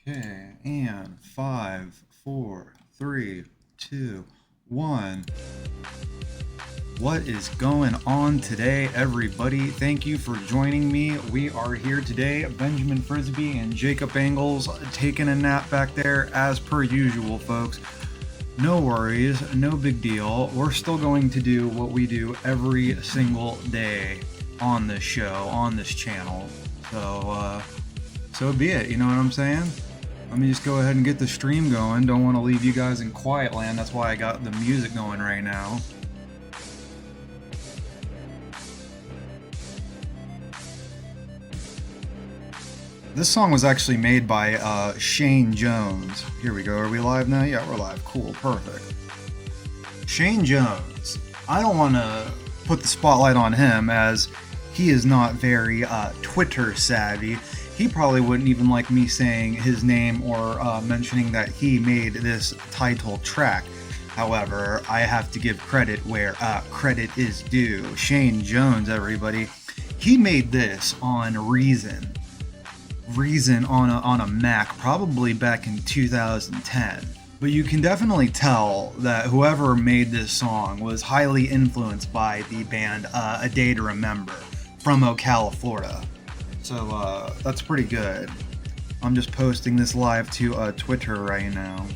Okay, and five, four, three, two, one. What is going on today, everybody? Thank you for joining me. We are here today, Benjamin Frisby and Jacob Engels, taking a nap back there as per usual, folks. No worries, no big deal. We're still going to do what we do every single day on this show, on this channel. So be it. You know what I'm saying? Let me just go ahead and get the stream going. Don't want to leave you guys in quiet land. That's why I got the music going right now. This song was actually made by Shane Jones. Here we go. Are we live now? Yeah, we're live. Cool. Perfect. Shane Jones. I don't want to put the spotlight on him as he is not very Twitter savvy. He probably wouldn't even like me saying his name or mentioning that he made this title track. However, I have to give credit where credit is due. Shane Jones, everybody. He made this on Reason on a Mac, probably back in 2010. But you can definitely tell that whoever made this song was highly influenced by the band A Day to Remember from Ocala, Florida. So that's pretty good. I'm just posting this live to Twitter right now.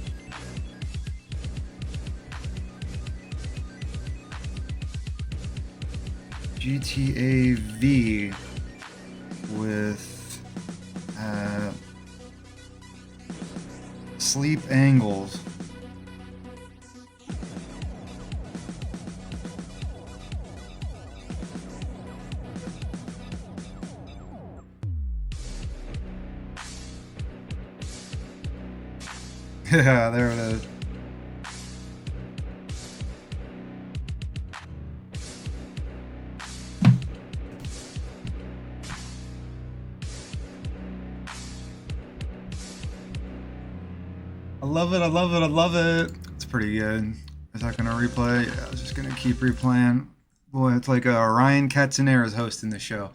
GTA5 with Sleep Engels. Yeah, there it is. I love it, I love it, I love it. It's pretty good. Is that gonna replay? Yeah, I was just gonna keep replaying. Boy, it's like Ryan Katzenera is hosting the show.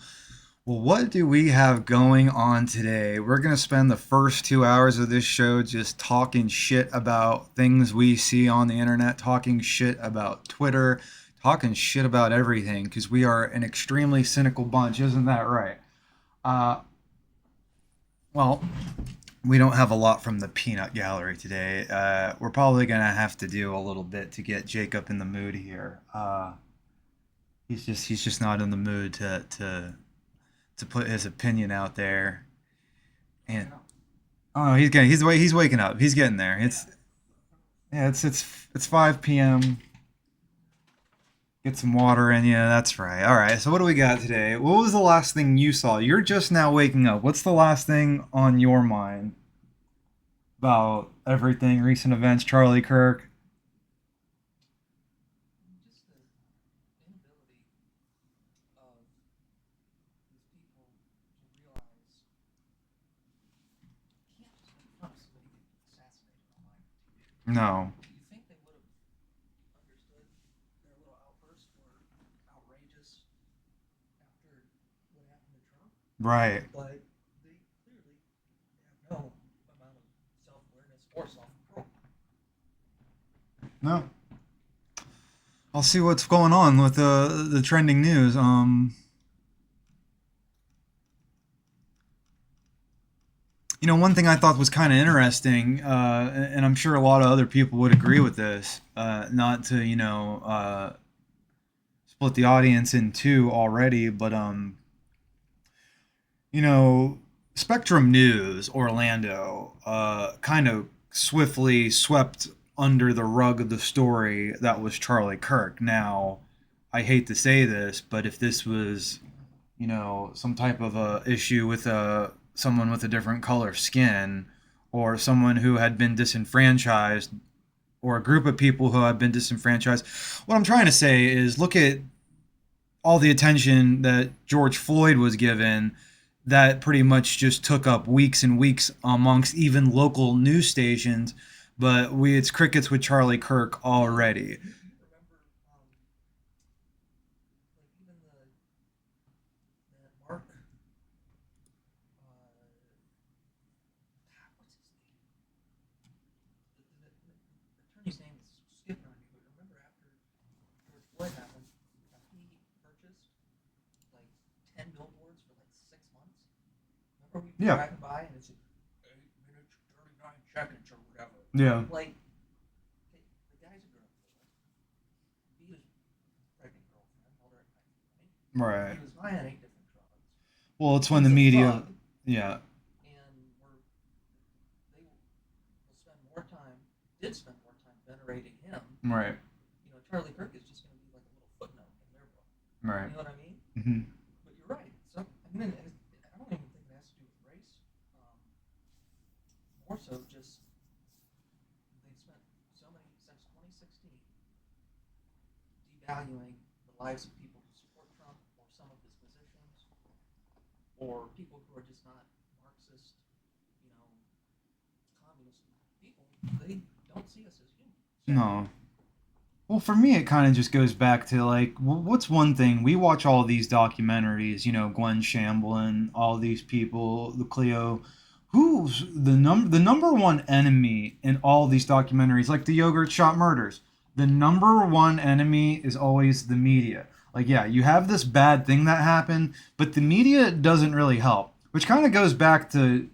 Well, what do we have going on today? We're going to spend the first 2 hours of this show just talking shit about things we see on the internet, talking shit about Twitter, talking shit about everything, because we are an extremely cynical bunch, isn't that right? Uh, well, we don't have a lot from the peanut gallery today. We're probably going to have to do a little bit to get Jacob in the mood here. He's just not in the mood to put his opinion out there. And oh, he's waking up. He's getting there. It's 5 p.m. Get some water in you. That's right. All right. So what do we got today? What was the last thing you saw? You're just now waking up. What's the last thing on your mind about everything, recent events, Charlie Kirk? No. Right. No. I'll see what's going on with the trending news. One thing I thought was kind of interesting, and I'm sure a lot of other people would agree with this. Not to split the audience in two already, but you know, Spectrum News Orlando kind of swiftly swept under the rug of the story that was Charlie Kirk. Now, I hate to say this, but if this was, some type of a issue with someone with a different color skin, or someone who had been disenfranchised, or a group of people who have been disenfranchised, what I'm trying to say is look at all the attention that George Floyd was given that pretty much just took up weeks and weeks amongst even local news stations. But it's crickets with Charlie Kirk already. where we Yeah. driving by and it's 8 minutes, 39 seconds or whatever. Yeah. Like, the guy's a girl. Beat his pregnant girlfriend while they're at night, right? Right. He was buying 8 different drugs. Well, it's when He's the a media. thug, Yeah. and they will spend more time, did spend more time venerating him. Right. Charlie Kirk is just going to be like a little footnote in their book. Right. You know what I mean? Mm-hmm. But you're right. So I mean, I don't even think it has to do with race. More so, just they spent so many since 2016 devaluing the lives of people who support Trump or some of his positions, or people who are just not Marxist, communist people. They don't see us as humans. So, No. Well, for me, it kind of just goes back to like, what's one thing we watch all these documentaries, Glenn Shamblin, all these people, the Cleo, who's the number one enemy in all these documentaries, like the yogurt shop murders. The number one enemy is always the media. Like, yeah, you have this bad thing that happened, but the media doesn't really help, which kind of goes back to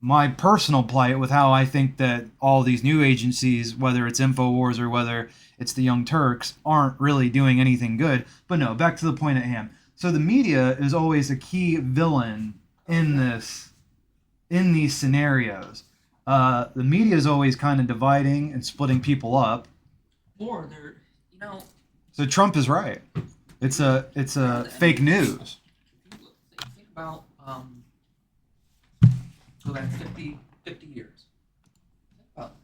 my personal plight with how I think that all these new agencies, whether it's InfoWars or whether it's the Young Turks, aren't really doing anything good. But no, back to the point at hand. So the media is always a key villain in these scenarios. The media is always kind of dividing and splitting people up. or they're. So Trump is right. It's a fake news. Think about go back 50 years. Think about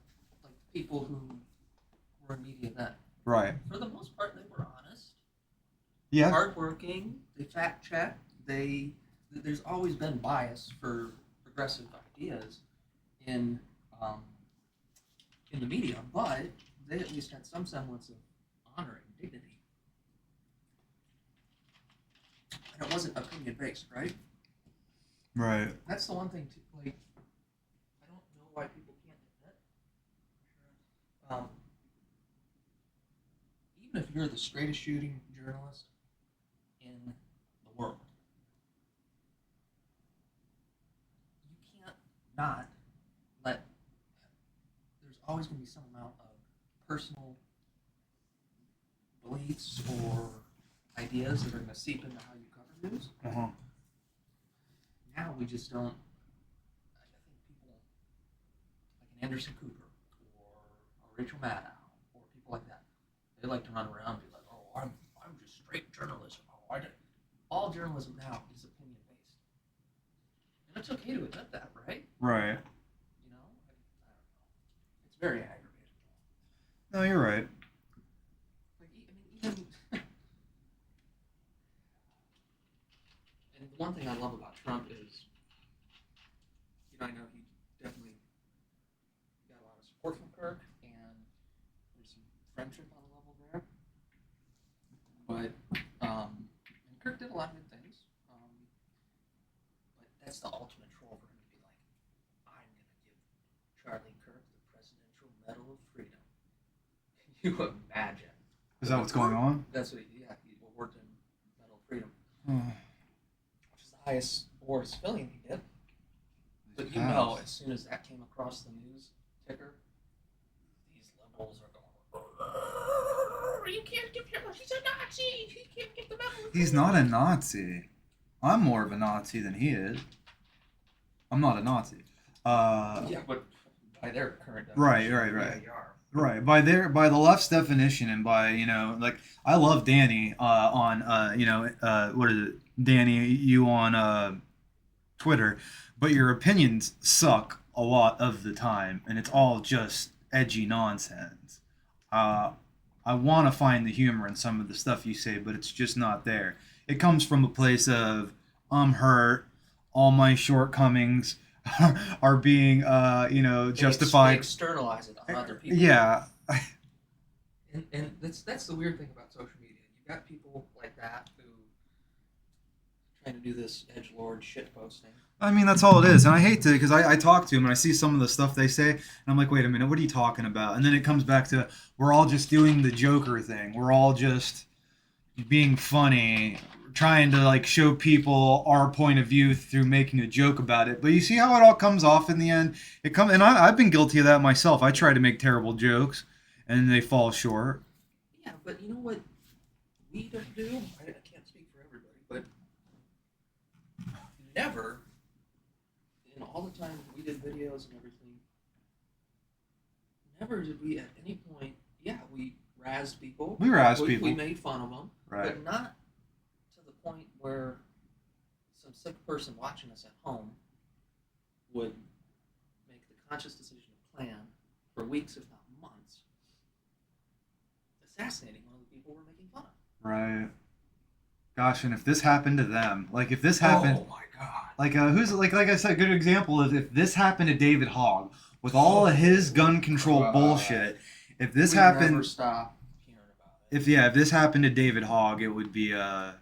like the people who were in media then. Right. For the most part, they were honest, Yeah. hardworking. They fact checked. There's always been bias for progressive ideas in the media, but they at least had some semblance of honor and dignity. And it wasn't opinion based, right? Right. That's the one thing I don't know why people can't admit. Even if you're the straightest shooting journalist in the world, you can't not let. There's always going to be some amount of personal beliefs or ideas that are going to seep into how you cover news. Uh-huh. Now we just don't. I think people like an Anderson Cooper or Rachel Maddow or people like that, they like to run around and be like, "Oh, I'm just straight journalism. Oh, all journalism now is opinion based, and it's okay to admit that, right? Right. I don't know. It's very aggravating. No, you're right. Like, even and the one thing I love about Trump is, I know he definitely got a lot of support from Kirk, and there's some friendship on a level there. But and Kirk did a lot of good things. But that's the ultimate troll for him to be like, I'm going to give Charlie Kirk the Presidential Medal of Freedom. Can you imagine? Is that what's going on? That's what he worked in Medal of Freedom. Which is the highest award of civilian he did. But as soon as that came across the news ticker, these liberals are going, you can't give him, he's a Nazi, he can't give the medal. He's not a Nazi. I'm more of a Nazi than he is. I'm not a Nazi. Yeah, but by their current definition, right. You are. Right, by the left's definition, and by like I love Danny on what is it, Danny, you on Twitter, but your opinions suck a lot of the time, and it's all just edgy nonsense. I want to find the humor in some of the stuff you say, but it's just not there. It comes from a place of I'm hurt, all my shortcomings are being justified. They externalize it on other people. Yeah. And that's the weird thing about social media. You've got people like that who trying to do this edgelord shit posting. I mean, that's all it is. And I hate to, because I talk to him and I see some of the stuff they say, and I'm like, wait a minute, what are you talking about? And then it comes back to, we're all just doing the Joker thing. We're all just being funny, trying to like show people our point of view through making a joke about it. But you see how it all comes off in the end. It come and I've been guilty of that myself. I try to make terrible jokes, and they fall short. Yeah, but you know what we don't do? I can't speak for everybody, but never, in all the time we did videos and everything, never did we at any point, yeah, we razzed people. We razz people. We made fun of them, Right. but not to the point where some sick person watching us at home would make the conscious decision to plan for weeks, if not months, assassinating one of the people we're making fun of. Right. Gosh, and if this happened to them, like if this happened, Oh my god! like who's like I said, a good example is if this happened to David Hogg with all of his gun control bullshit. If this We happened, never stop hearing about it. if this happened to David Hogg, it would be I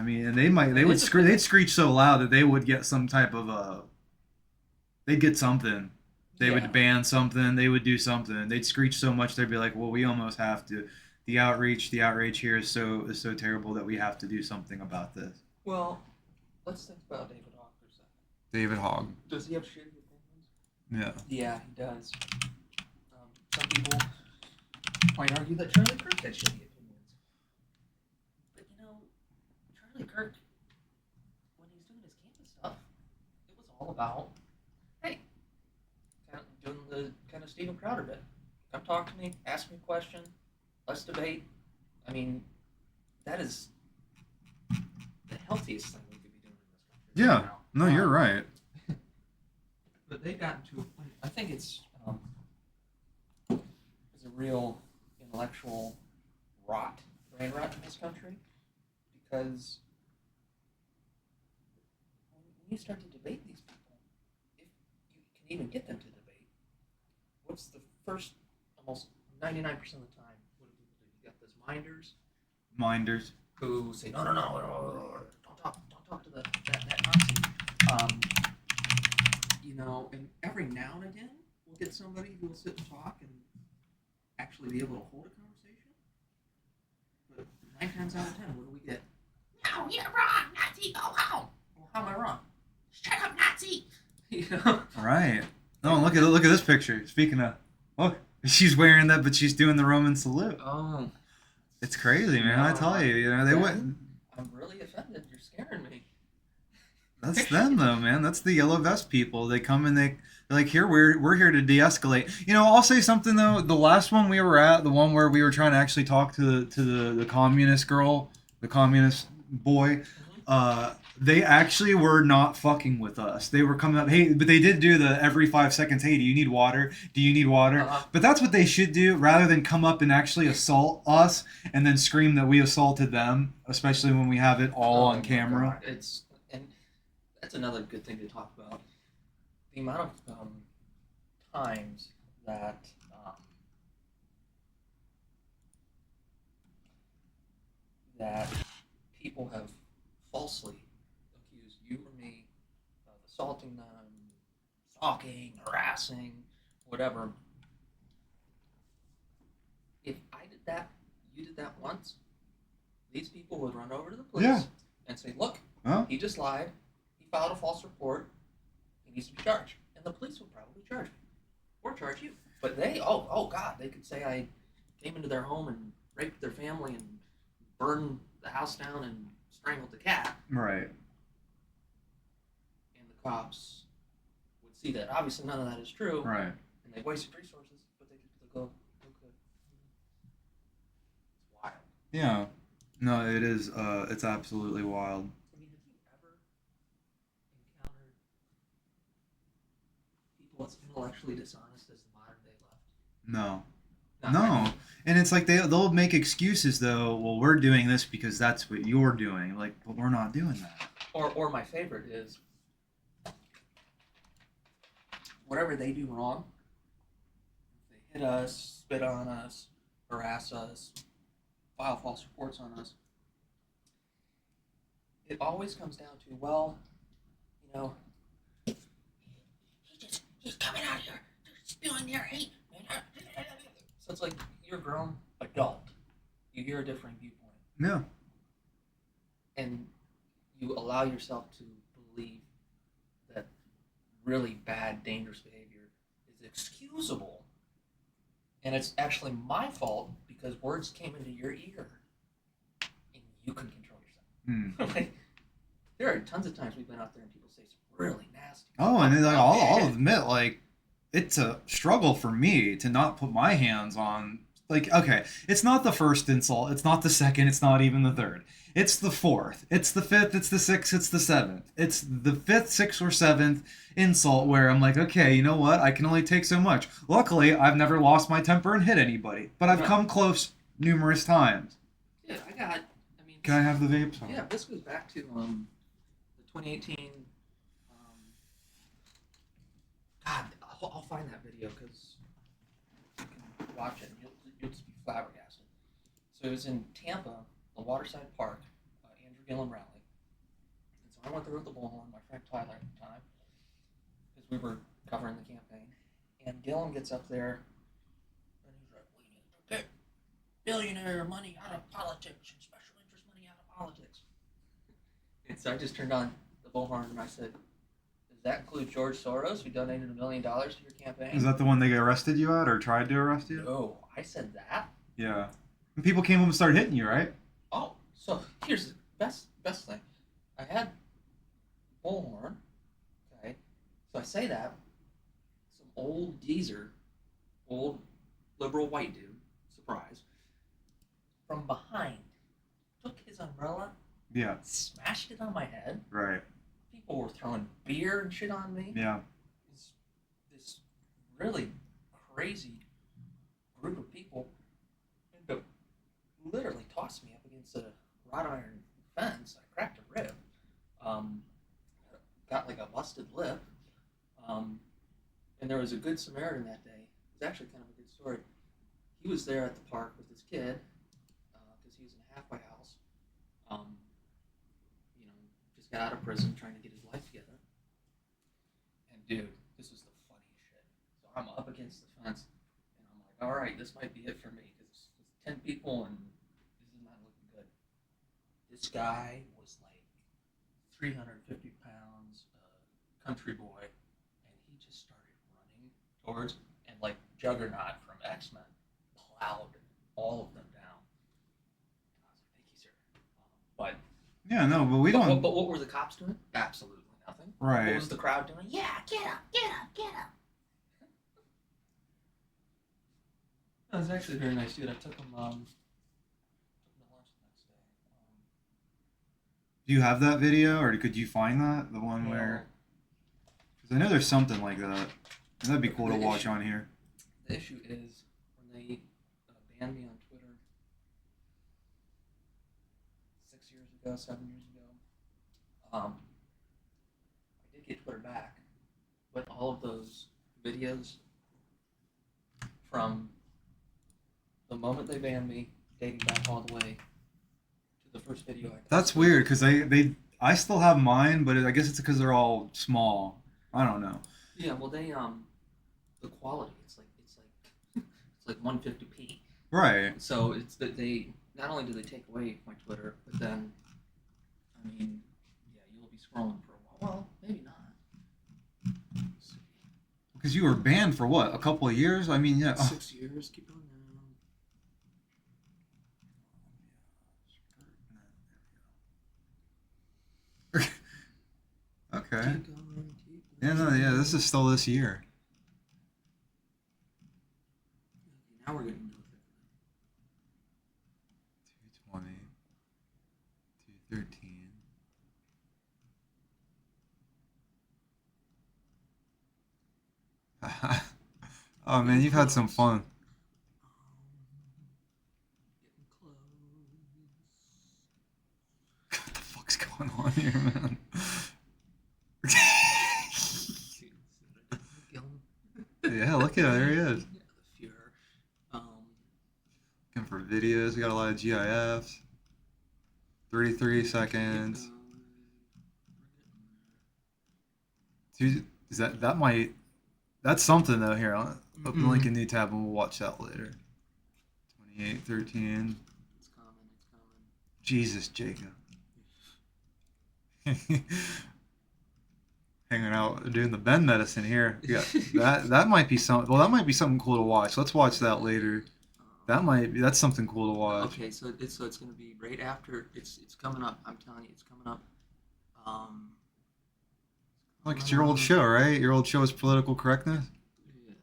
mean, and they'd screech so loud that they would get some type of they'd get something. They would ban something. They would do something. They'd screech so much they'd be like, "Well, we almost have to. The outrage here is so terrible that we have to do something about this." Well, let's think about David Hogg for a second. David Hogg. Does he have shitty opinions? Yeah. Yeah, he does. Some people might argue that Charlie Kirk had shitty opinions. But you know, Charlie Kirk, when he's doing his campus stuff, it was all about, hey, kind of doing the kind of Steven Crowder bit. Come talk to me, ask me a question, let's debate. I mean, that is the healthiest thing we could be doing in this country. Yeah. Right now. No, you're right. But they've gotten to a point. I think it's a real intellectual brain rot in this country, because when you start to debate these people, if you can even get them to debate, what's the first, almost 99% of the time, what do people do? You got those Minders. who say, no, don't talk to that Nazi. You know, and every now and again, we'll get somebody who will sit and talk and actually be able to hold a conversation. But 9 times out of 10, what do we get? No, you're wrong, Nazi, go home. Well, how am I wrong? Shut up, Nazi. You know? Right. No, look at this picture. Speaking of, look, she's wearing that, but she's doing the Roman salute. Oh. It's crazy, man. I tell you, they wouldn't. I'm really offended. You're scaring me. That's them though, man. That's the yellow vest people. They come and they're like, here we're here to de-escalate. You know, I'll say something though. The last one we were at, the one where we were trying to actually talk to the communist girl, the communist boy, they actually were not fucking with us. They were coming up, hey, but they did do the every 5 seconds, hey, do you need water? Do you need water? But that's what they should do, rather than come up and actually assault us and then scream that we assaulted them, especially when we have it all on camera. And that's another good thing to talk about. The amount of times that that people have falsely accused you or me of assaulting them, stalking, harassing, whatever. If I did that, you did that once, these people would run over to the police and say, look, he just lied, he filed a false report, he needs to be charged. And the police would probably charge me or charge you. But they, oh God, they could say I came into their home and raped their family and burned the house down and strangled the cat. Right. And the cops would see that. Obviously, none of that is true. Right. And they wasted resources, but they could go, okay. It's wild. Yeah. No, it is. It's absolutely wild. I mean, have you ever encountered people as intellectually dishonest as the modern day left? No. Not No. many. And it's like they'll make excuses though. Well, we're doing this because that's what you're doing. Like, but we're not doing that. Or my favorite is whatever they do wrong. If they hit us, spit on us, harass us, file false reports on us, it always comes down to, well, you know, he's coming out here, spewing their hate. So it's like, you're a grown adult. You hear a different viewpoint. Yeah. And you allow yourself to believe that really bad, dangerous behavior is excusable, and it's actually my fault because words came into your ear and you couldn't control Hmm. yourself. Like, there are tons of times we've been out there and people say some really nasty, Oh, and then, fucked like, up I'll shit. admit, like, it's a struggle for me to not put my hands on. Like, okay, it's not the first insult, it's not the second, it's not even the third. It's the fourth, it's the fifth, it's the sixth, it's the seventh. It's the fifth, sixth, or seventh insult where I'm like, okay, you know what? I can only take so much. Luckily, I've never lost my temper and hit anybody, but I've No, come close numerous times. dude, I got. I mean, Can I have the vape? Sorry. yeah, this goes back to the 2018. Um, God, I'll find that video because you can watch it and you'll just be flabbergasted. So it was in Tampa, the Waterside Park, Andrew Gillum rally. And so I went there with the bullhorn, my friend Tyler at the time, because we were covering the campaign. And Gillum gets up there and he's like, "We need to get billionaire money out of politics and special interest money out of politics." And so I just turned on the bullhorn and I said, "Does that include George Soros, who donated $1 million to your Is campaign?" that the one they arrested you at or tried to arrest you? No, I said that. Yeah. And people came up and started hitting you, right? Oh, so here's the best thing. I had bullhorn. Okay, so I say that some old geezer, old liberal white dude, surprise, from behind, took his umbrella, Yeah. smashed it on my head. Right. People were throwing beer and shit on me. Yeah. This really crazy group of people ended up literally tossed me up against a wrought iron fence. I cracked a rib. Um, got like a busted lip. And there was a good Samaritan that day. It was actually kind of a good story. He was there at the park with his kid because he was in a halfway house. Um, you know, just got out of prison, trying to get his life together. And dude, this was the funniest shit. So I'm up against the fence, and I'm like, all right, this might be it for me because it's 10 people, and this is not looking good. This guy was like 350 pounds, country boy, and he just started running towards, and like Juggernaut from X Men plowed all of them down. And I was like, thank you, sir. But Yeah, no, but we don't. what were the cops doing? Absolutely nothing. What Right. was the crowd doing? Yeah, get up, get up, get up. That was actually a very nice dude. I took him to lunch the next day. Do you have that video, or could you find that? The one You know, where. Because I know there's something like that. And that'd be cool to the watch issue, on here. the issue is when they banned me on Twitter 6 years ago, 7 years ago. I did get Twitter back, but all of those videos from the moment they banned me, dating back all the way to the first video I That's posted. weird, because I still have mine, but I guess it's because they're all small. I don't know. Yeah, well, they the quality. It's like 150p. Right. So it's that they not only do they take away my Twitter, but then I mean, yeah, you'll be scrolling for a while. Well, maybe not. Let's see. Because you were banned for what? A couple of years? I mean, yeah. 6 years. Keep going Okay. down. Keep going. Keep Yeah, going. no, yeah, this is still this year. Okay, now we're getting into it. 220, 213. Oh man, Getting you've had some close. fun. Getting close. What the fuck's going on here, man? See what I did with Gillen? Yeah, look at it. There he is. Yeah, the Fuhrer. Looking for videos. We got a lot of GIFs. 33 Keep seconds. going. Dude, is that might that's something though. Here, I'll open the link Mm-mm. in new tab and we'll watch that later. 28, 13. It's coming. It's coming. Jesus, Jacob. Hanging out doing the bend medicine here. Yeah, that might be something. Well, that might be something cool to watch. Let's watch that later. That's something cool to watch. Okay, so it's gonna be right after it's coming up. I'm telling you, it's coming up. Um, Like it's your old show, right? Your old show is political correctness. yeah,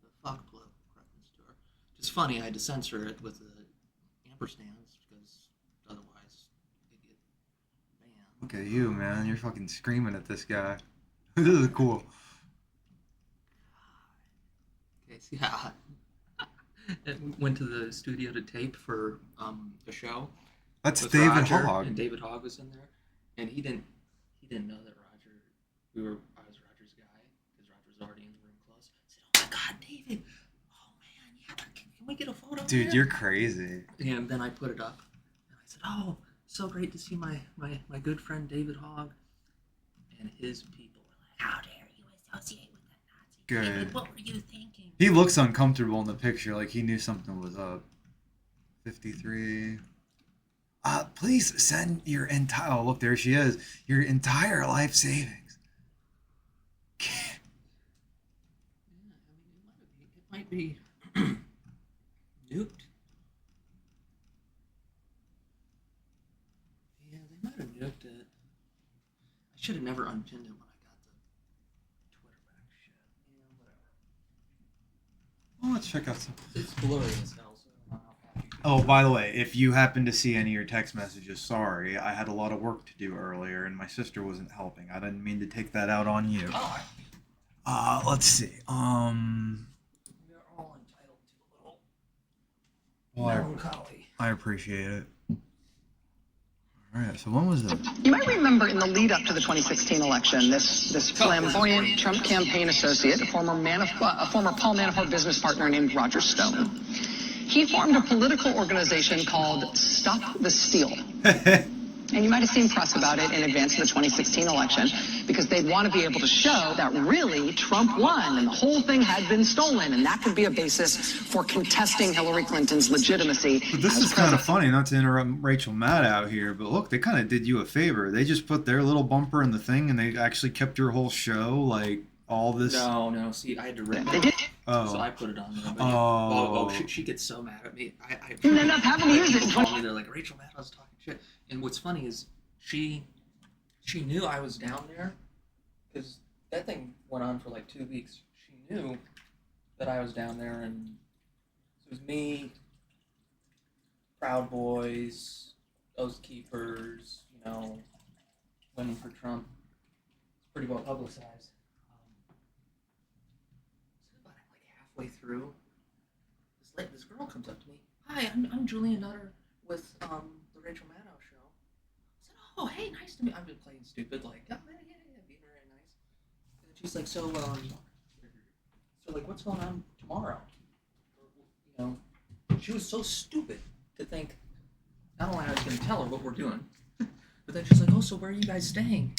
the fuck political correctness tour. It's funny. I had to censor it with the ampersands because otherwise it'd get banned. Look at you, man. You're fucking screaming at this guy. This is cool. Okay, so yeah. Went to the studio to tape for a show. That's with David Roger, Hogg. and David Hogg was in there, and he didn't know that Roger. I was Roger's guy because Roger was already in the room close. I said, "Oh my God, David! Oh man, yeah, can we get a photo?" Dude, there? you're crazy. And then I put it up, and I said, "Oh, so great to see my good friend David Hogg." And his people were like, "How dare you associate with the Nazi? Good. David, what were you thinking?" He looks uncomfortable in the picture, like he knew something was up. 53. Please send your entire. Oh, look, there she is. Your entire life savings. Yeah, I mean, it might be nuked. Yeah, they might have nuked it. I should have never unpinned it when I got the Twitter back shit. Yeah, whatever. Well, let's check out some. It's blurry as hell, so I don't know how happy. Oh, by the way, if you happen to see any of your text messages, sorry. I had a lot of work to do earlier, and my sister wasn't helping. I didn't mean to take that out on you. Oh, Let's see. we're all entitled to a little Well, melancholy. I appreciate it. All right. So when was that? You might remember in the lead up to the 2016 election, this flamboyant Trump campaign associate, a former Paul Manafort business partner named Roger Stone, he formed a political organization called Stop the Steal. And you might have seen press about it in advance of the 2016 election because they'd want to be able to show that really Trump won and the whole thing had been stolen, and that could be a basis for contesting Hillary Clinton's legitimacy. But this is kind of funny, not to interrupt Rachel Maddow here, but look, they kind of did you a favor. They just put their little bumper in the thing, and they actually kept your whole show, like all this. No. See, I had to rip They it. did. Oh. So I put it on there. But Oh. she gets so mad at me. I Didn't end up having to use it. People call me, they're like, Rachel Maddow's talking shit. And what's funny is she knew I was down there because that thing went on for like 2 weeks. She knew that I was down there, and it was me, Proud Boys, those keepers, winning for Trump. It's pretty well publicized. About like halfway through, this girl comes up to me. Hi, I'm Julia Nutter with the Rachel Maddow show. I said, oh, hey, nice to meet. I've been playing stupid, like, oh, yeah, being very nice. And she's like, so like, what's going on tomorrow? She was so stupid to think not only I was going to tell her what we're doing, but then she's like, oh, so where are you guys staying?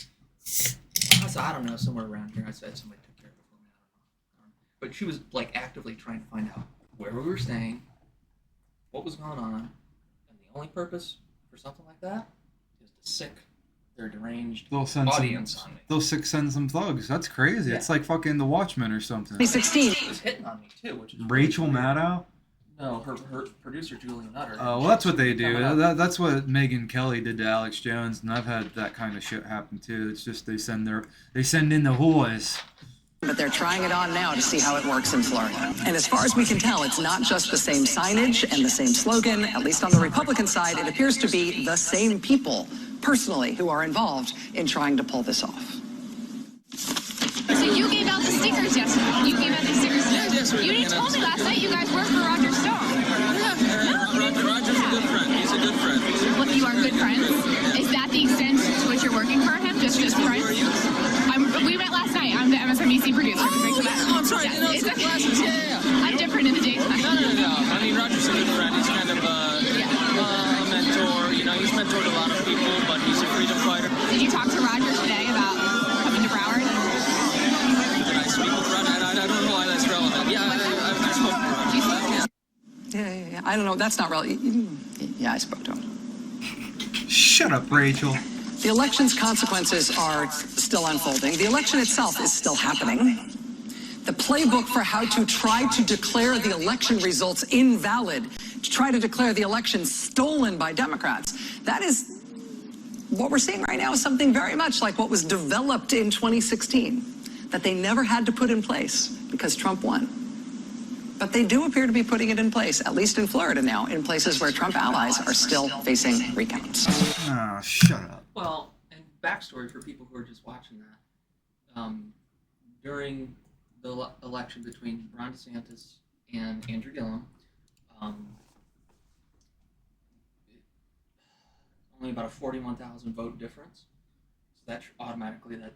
I said, I don't know, somewhere around here. I said somebody took care of it for me. I don't know. But she was like actively trying to find out where we were staying, what was going on, and the only purpose for something like that is to sick their deranged audience on me. They'll send some thugs. That's crazy. Yeah. It's like fucking The Watchmen or something. 2016. She was hitting on me too, which is Rachel really weird. Maddow? No, her producer Julia Nutter. Well, that's what they do. Coming up. That's what Megyn Kelly did to Alex Jones, and I've had that kind of shit happen too. It's just they send in the whores. But they're trying it on now to see how it works in Florida. And as far as we can tell, it's not just the same signage and the same slogan. At least on the Republican side, it appears to be the same people, personally, who are involved in trying to pull this off. So you gave out the stickers yesterday. You gave out the stickers. You didn't told me last night you guys work for Roger Stone. Roger's a good friend. He's a good friend. Look, you are good friends. Is that the extent to which you're working for him? Just friends? We met last night. I'm the MSNBC producer. Oh, that's right. Yes, it's okay. Glasses. Yeah. I'm different in the daytime. No. I mean, Roger's a good friend. He's kind of a mentor. He's mentored a lot of people, but he's a freedom fighter. Did you talk to Roger today about coming to Broward? Did I speak with Roger? I don't know why that's relevant. Yeah, I spoke to Roger. Yeah. I don't know. That's not really. Yeah, I spoke to him. Shut up, Rachel. The election's consequences are still unfolding. The election itself is still happening. The playbook for how to try to declare the election results invalid, to try to declare the election stolen by Democrats, that is what we're seeing right now is something very much like what was developed in 2016, that they never had to put in place because Trump won. But they do appear to be putting it in place, at least in Florida now, in places where Trump allies are still facing recounts. Oh, shut up. Well, and backstory for people who are just watching that. During the election between Ron DeSantis and Andrew Gillum, only about a 41,000 vote difference. So that automatically, I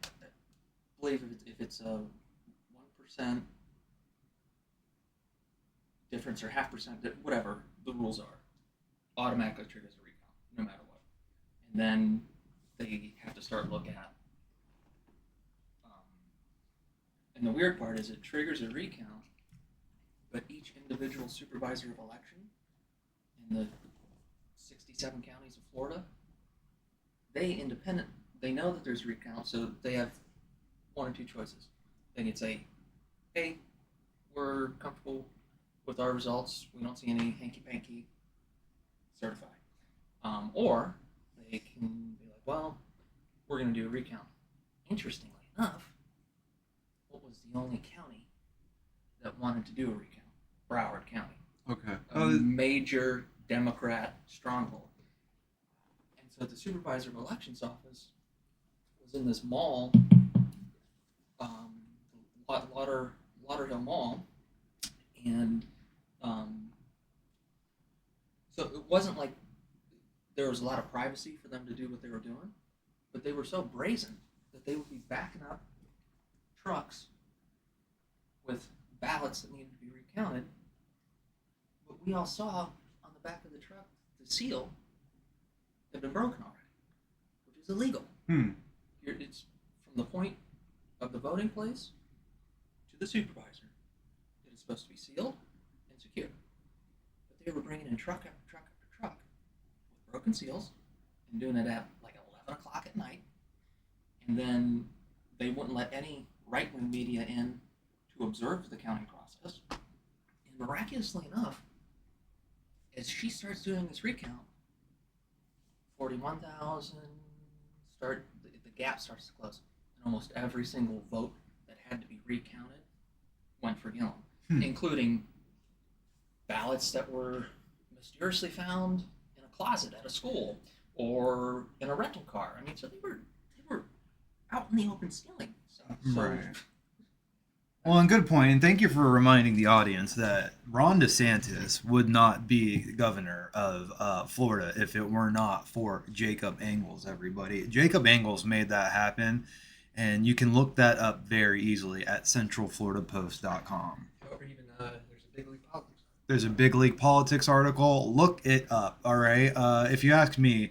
believe if it's a 1% difference or 0.5%, whatever the rules are, automatically triggers a recount, no matter what. And then they have to start looking at. And the weird part is it triggers a recount, but each individual supervisor of election in the 67 counties of Florida, they know that there's a recount, so they have one or two choices. They can say, hey, we're comfortable with our results, we don't see any hanky-panky, certify. Or they can be like, well, we're going to do a recount. Interestingly enough, what was the only county that wanted to do a recount? Broward County. Okay. A major Democrat stronghold. And so the supervisor of elections office was in this mall, Lauderhill Mall, and so it wasn't like there was a lot of privacy for them to do what they were doing, but they were so brazen that they would be backing up trucks with ballots that needed to be recounted. But we all saw on the back of the truck the seal had been broken already, which is illegal. It's from the point of the voting place to the supervisor. It is supposed to be sealed and secure. But they were bringing in truck after truck after truck with broken seals and doing it at like 11 o'clock at night. And then they wouldn't let any right-wing media in to observe the counting process. And miraculously enough, as she starts doing this recount, 41,000 the gap starts to close, and almost every single vote that had to be recounted went for Gillum, including ballots that were mysteriously found in a closet at a school or in a rental car. I mean, so they were out in the open stealing. So Right. Well, and good point, and thank you for reminding the audience that Ron DeSantis would not be governor of Florida if it were not for Jacob Engels, everybody. Jacob Engels made that happen, and you can look that up very easily at centralfloridapost.com. Or even there's a Big League Politics. There's a Big League Politics article. Look it up, all right? If you ask me,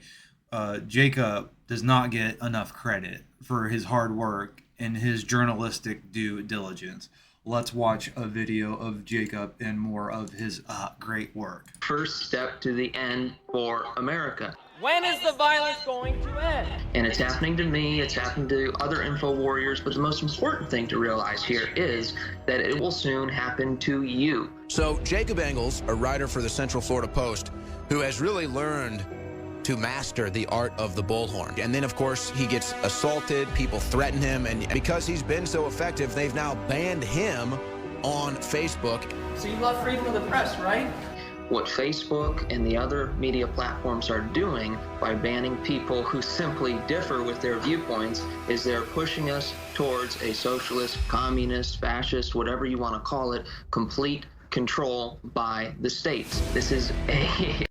Jacob does not get enough credit for his hard work and his journalistic due diligence. Let's watch a video of Jacob and more of his great work. First step to the end for America. When is the violence going to end? And it's happening to me, it's happening to other info warriors, but the most important thing to realize here is that it will soon happen to you. So Jacob Engels, a writer for the Central Florida Post, who has really learned to master the art of the bullhorn. And then, of course, he gets assaulted, people threaten him, and because he's been so effective, they've now banned him on Facebook. So you love freedom of the press, right? What Facebook and the other media platforms are doing by banning people who simply differ with their viewpoints is they're pushing us towards a socialist, communist, fascist, whatever you want to call it, complete control by the states. This is a...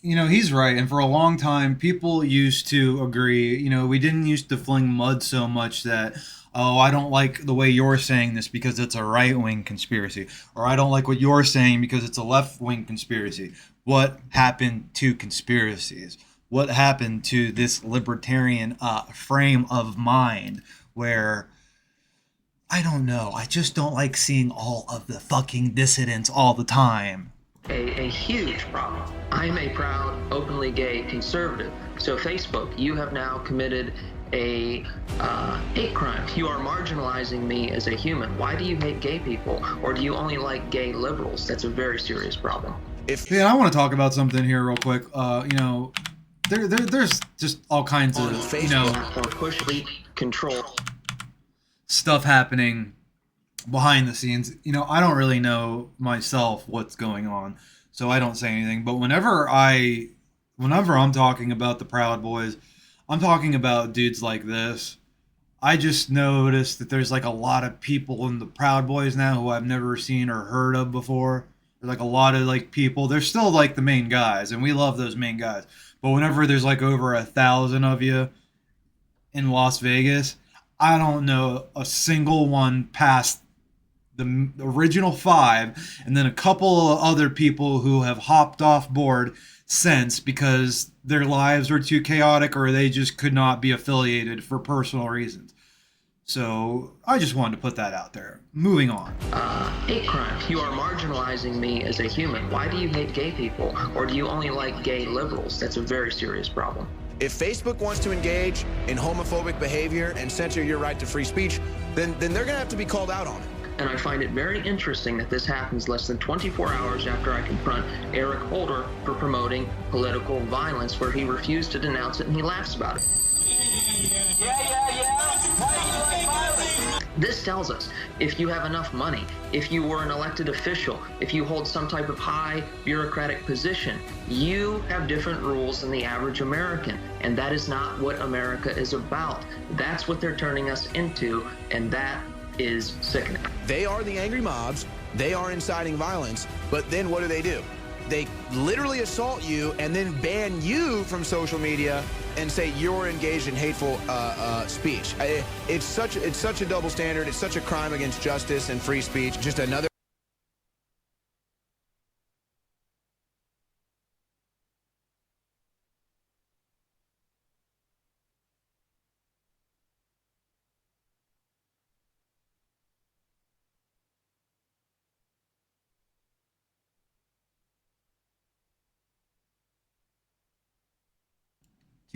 You know, he's right. And for a long time, people used to agree. You know, we didn't used to fling mud so much that, oh, I don't like the way you're saying this because it's a right-wing conspiracy. Or I don't like what you're saying because it's a left-wing conspiracy. What happened to conspiracies? What happened to this libertarian frame of mind where, I don't know, I just don't like seeing all of the fucking dissidents all the time. a huge problem. I'm a proud, openly gay conservative. So Facebook, you have now committed a hate crime. You are marginalizing me as a human. Why do you hate gay people? Or do you only like gay liberals? That's a very serious problem. Yeah, I want to talk about something here real quick. You know, there's just all kinds of, you know, Or push control stuff happening behind the scenes. You know, I don't really know myself what's going on, so I don't say anything. But whenever I'm talking about the Proud Boys, I'm talking about dudes like this. I just noticed that there's like a lot of people in the Proud Boys now who I've never seen or heard of before. There's like a lot of like people. They're still like the main guys, and we love those main guys. But whenever there's like over 1,000 of you in Las Vegas, I don't know a single one past the original 5, and then a couple of other people who have hopped off board since because their lives were too chaotic or they just could not be affiliated for personal reasons. So I just wanted to put that out there. Moving on. Hate crime. You are marginalizing me as a human. Why do you hate gay people? Or do you only like gay liberals? That's a very serious problem. If Facebook wants to engage in homophobic behavior and censor your right to free speech, then they're going to have to be called out on it. And I find it very interesting that this happens less than 24 hours after I confront Eric Holder for promoting political violence, where he refused to denounce it and he laughs about it. This tells us if you have enough money, if you were an elected official, if you hold some type of high bureaucratic position, you have different rules than the average American. And that is not what America is about. That's what they're turning us into, and that is sickening. They are the angry mobs. They are inciting violence. But then what do? They literally assault you and then ban you from social media and say you're engaged in hateful speech. It's such a double standard. It's such a crime against justice and free speech. Just another.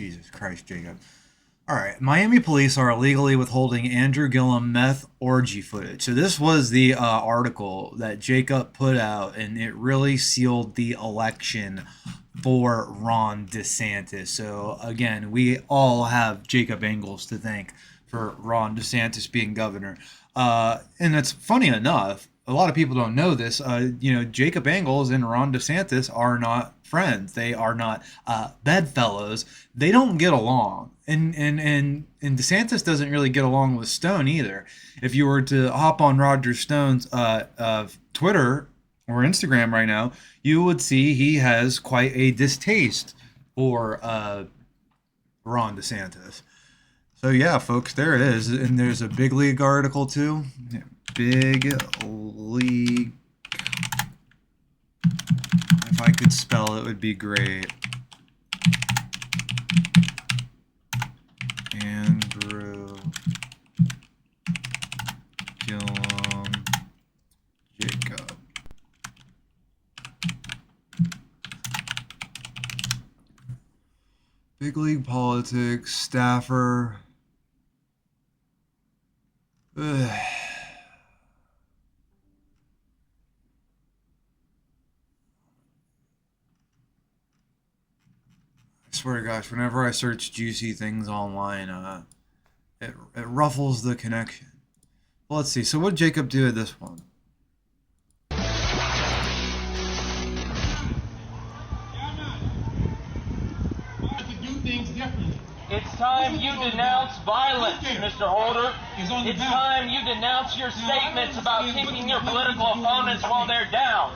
Jesus Christ, Jacob. All right, Miami police are illegally withholding Andrew Gillum meth orgy footage. So this was the article that Jacob put out, and it really sealed the election for Ron DeSantis. So again, we all have Jacob Engels to thank for Ron DeSantis being governor. And it's funny enough, a lot of people don't know this. Jacob Engels and Ron DeSantis are not friends. They are not bedfellows. They don't get along. And DeSantis doesn't really get along with Stone either. If you were to hop on Roger Stone's Twitter or Instagram right now, you would see he has quite a distaste for Ron DeSantis. So yeah, folks, there it is. And there's a Big League article too. Big League. If I could spell it, would be great. Andrew Gillum Jacob. Big League politics, staffer. Ugh. I swear to gosh, whenever I search juicy things online, it ruffles the connection. Well, let's see. So what did Jacob do at this one? It's time you denounce violence, Mr. Holder. It's time you denounce your statements about kicking your political opponents while they're down.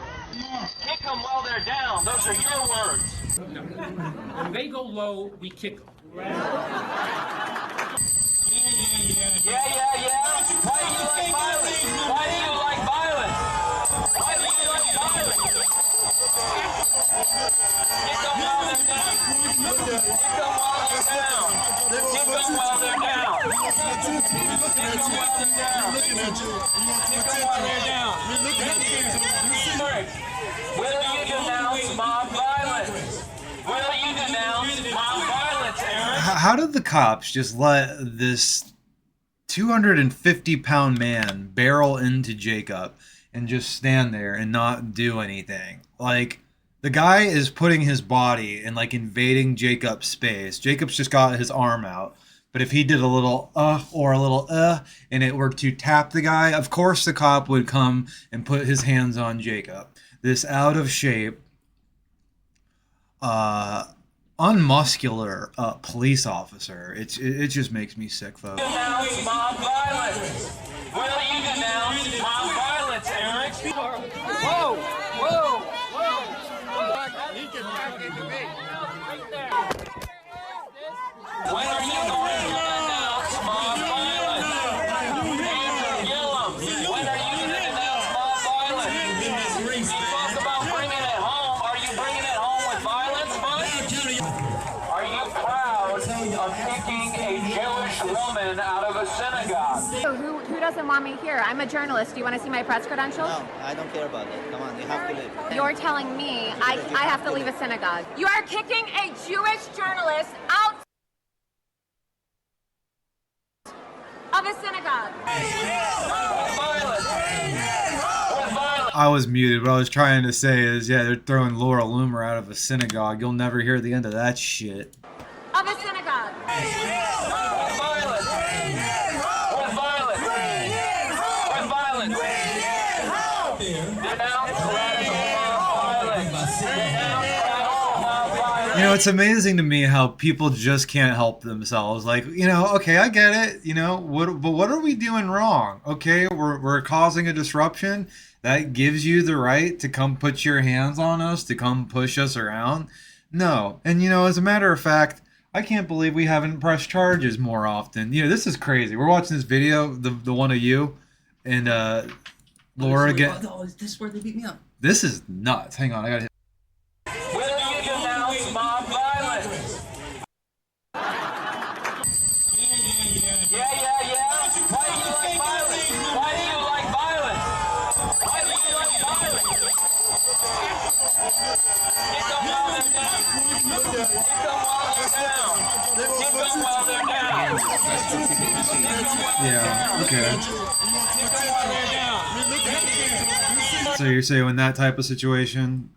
Kick them while they're down. Those are your words. No. When they go low, we kick them. Yeah. Why do you like violence? Why do you like violence? Why do you Will you denounce mob violence? Will you denounce mob violence, Eric? How did the cops just let this 250-pound man barrel into Jacob and just stand there and not do anything? Like, the guy is putting his body and like invading Jacob's space. Jacob's just got his arm out. But if he did a little or a little and it were to tap the guy, of course the cop would come and put his hands on Jacob. This out of shape, unmuscular police officer. It just makes me sick, folks. Denounce mob violence. Will you denounce mob violence, Eric? Whoa! Whoa! He can back into me. When are you going to denounce mob violence? Andrew Gillum, when are you going to denounce mob violence? You talk about bringing it home. Are you bringing it home with violence, bud? Are you proud of kicking a Jewish woman out of a synagogue? So who doesn't want me here? I'm a journalist. Do you want to see my press credentials? No, I don't care about that. Come on, you have to leave. You're telling me I have to leave a synagogue. You are kicking a Jewish journalist out of a synagogue. I was muted. What I was trying to say is, yeah, they're throwing Laura Loomer out of a synagogue. You'll never hear the end of that shit. Of a synagogue. You know, it's amazing to me how people just can't help themselves. Like, you know, okay, I get it. You know, but what are we doing wrong? Okay, we're causing a disruption. That gives you the right to come put your hands on us, to come push us around. No. And, you know, as a matter of fact, I can't believe we haven't pressed charges more often. You know, this is crazy. We're watching this video, the one of you and Laura get. Oh, is this where they beat me up? This is nuts. Hang on, I gotta hit. Will you denounce mob violence? Yeah. Why do you like violence? Why do you like violence? Why do you like violence? Get them while they're down. Get them while they're down. Get them while they're down. Yeah, okay. Get them while they're down. So you're saying in that type of situation,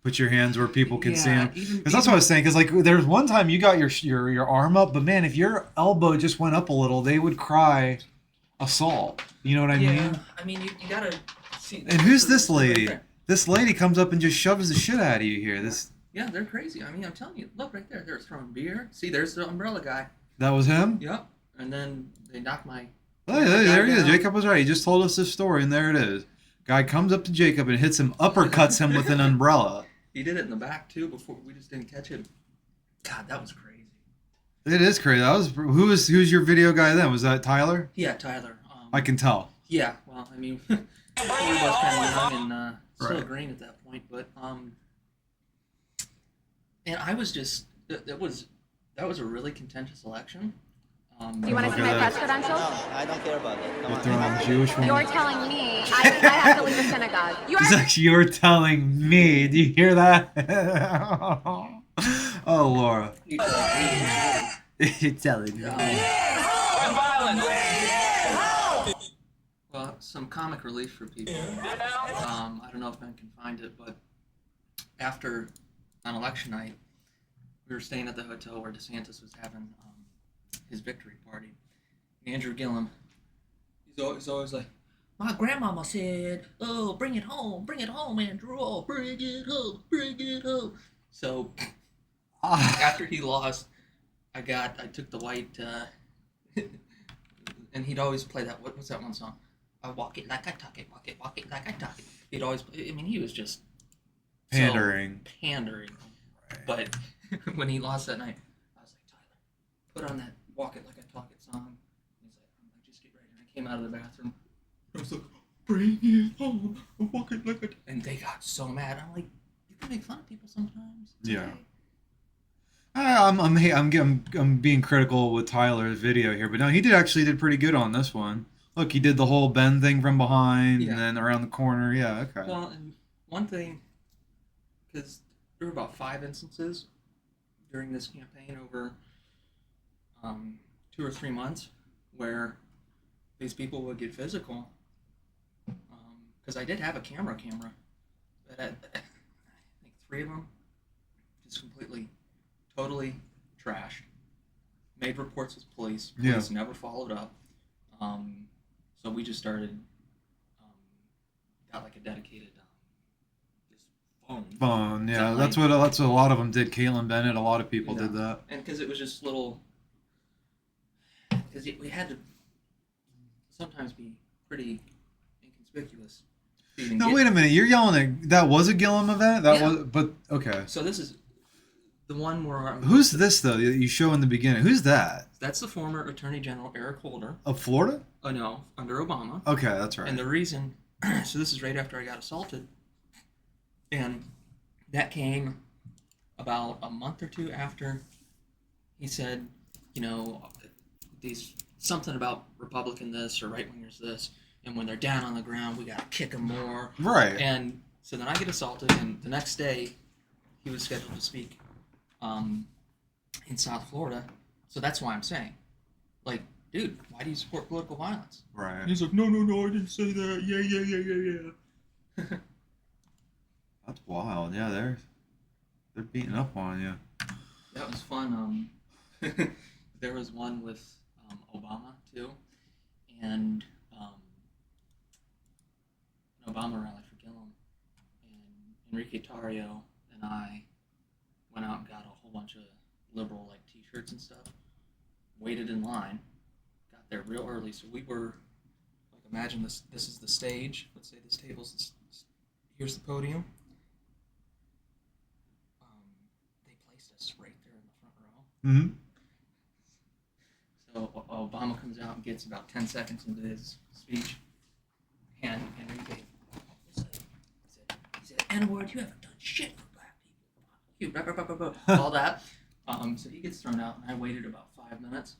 put your hands where people can see them? Because that's what I was saying. Because like, there's one time you got your arm up, but man, if your elbow just went up a little, they would cry assault. You know what I mean? I mean, you gotta see. And who's this lady? This lady comes up and just shoves the shit out of you here. This. Yeah, they're crazy. I mean, I'm telling you. Look right there. They're throwing beer. See, there's the umbrella guy. That was him? Yep. And then they knocked my. Oh, yeah, there he is. Jacob was right. He just told us this story, and there it is. Guy comes up to Jacob and hits him, uppercuts him with an umbrella. He did it in the back too. Before we just didn't catch him. God, that was crazy. It is crazy. That was who's your video guy then? Was that Tyler? Yeah, Tyler. I can tell. Yeah. Well, I mean, we was kind of young and still green at that point, but and I was just that was a really contentious election. Do you want to see my press credentials? No, I don't care about that. Come You're on. throwing Jewish woman. You're telling me I have to leave a synagogue. You're telling me. Do you hear that? Oh, Laura. You're telling me. Well, some comic relief for people. I don't know if Ben can find it, but after on election night, we were staying at the hotel where DeSantis was having his victory party. Andrew Gillum, he's always like, my grandmama said, oh, bring it home, Andrew, oh, bring it home. So after he lost, I took the white, and he'd always play that, what's that one song? I walk it like I talk it, walk it like I talk it. He'd always play, I mean, he was just pandering. So pandering. Right. But when he lost that night, I was like, Tyler, put on that Walk It Like I Talk It song. He's like, just get ready. And I came out of the bathroom. I was like, bring it home, walk it like a... And they got so mad. I'm like, you can make fun of people sometimes. It's Yeah. okay. I'm being critical with Tyler's video here, but no, he did pretty good on this one. Look, he did the whole bend thing from behind Yeah. and then around the corner. Yeah, okay. Well, and one thing, because there were about 5 instances during this campaign over 2 or 3 months where these people would get physical. Because I did have a camera, but I think 3 of them just completely, totally trashed. Made reports with police. Police never followed up. So we just started, got like a dedicated just phone. Yeah, that's what a lot of them did. Caitlin Bennett, a lot of people did that. And because it was just little, because we had to sometimes be pretty inconspicuous. No, wait a minute. You're yelling at that was a Gillum event? But okay. So this is the one where who's this though? You show in the beginning. Who's that? That's the former Attorney General Eric Holder of Florida. Oh no, under Obama. Okay, that's right. And the reason, so this is right after I got assaulted, and that came about a month or 2 after he said, you know, something about Republican this or right wingers this, and when they're down on the ground, we gotta kick them more. Right. And so then I get assaulted, and the next day, he was scheduled to speak in South Florida. So that's why I'm saying, like, dude, why do you support political violence? Right. And he's like, no, I didn't say that. Yeah. That's wild. Yeah, they're beating up on you. That was fun. There was one with Obama too, and an Obama rally for Gillum, and Enrique Tarrio and I went out and got a whole bunch of liberal like T-shirts and stuff. Waited in line, got there real early, so we were like, imagine this is the stage. Let's say this table's here's the podium. They placed us right there in the front row. So Obama comes out and gets about 10 seconds into his speech, and Enrique he said, N-word, you haven't done shit for black people. Blah, blah, blah, blah, blah. All that. So he gets thrown out, and I waited about 5 minutes,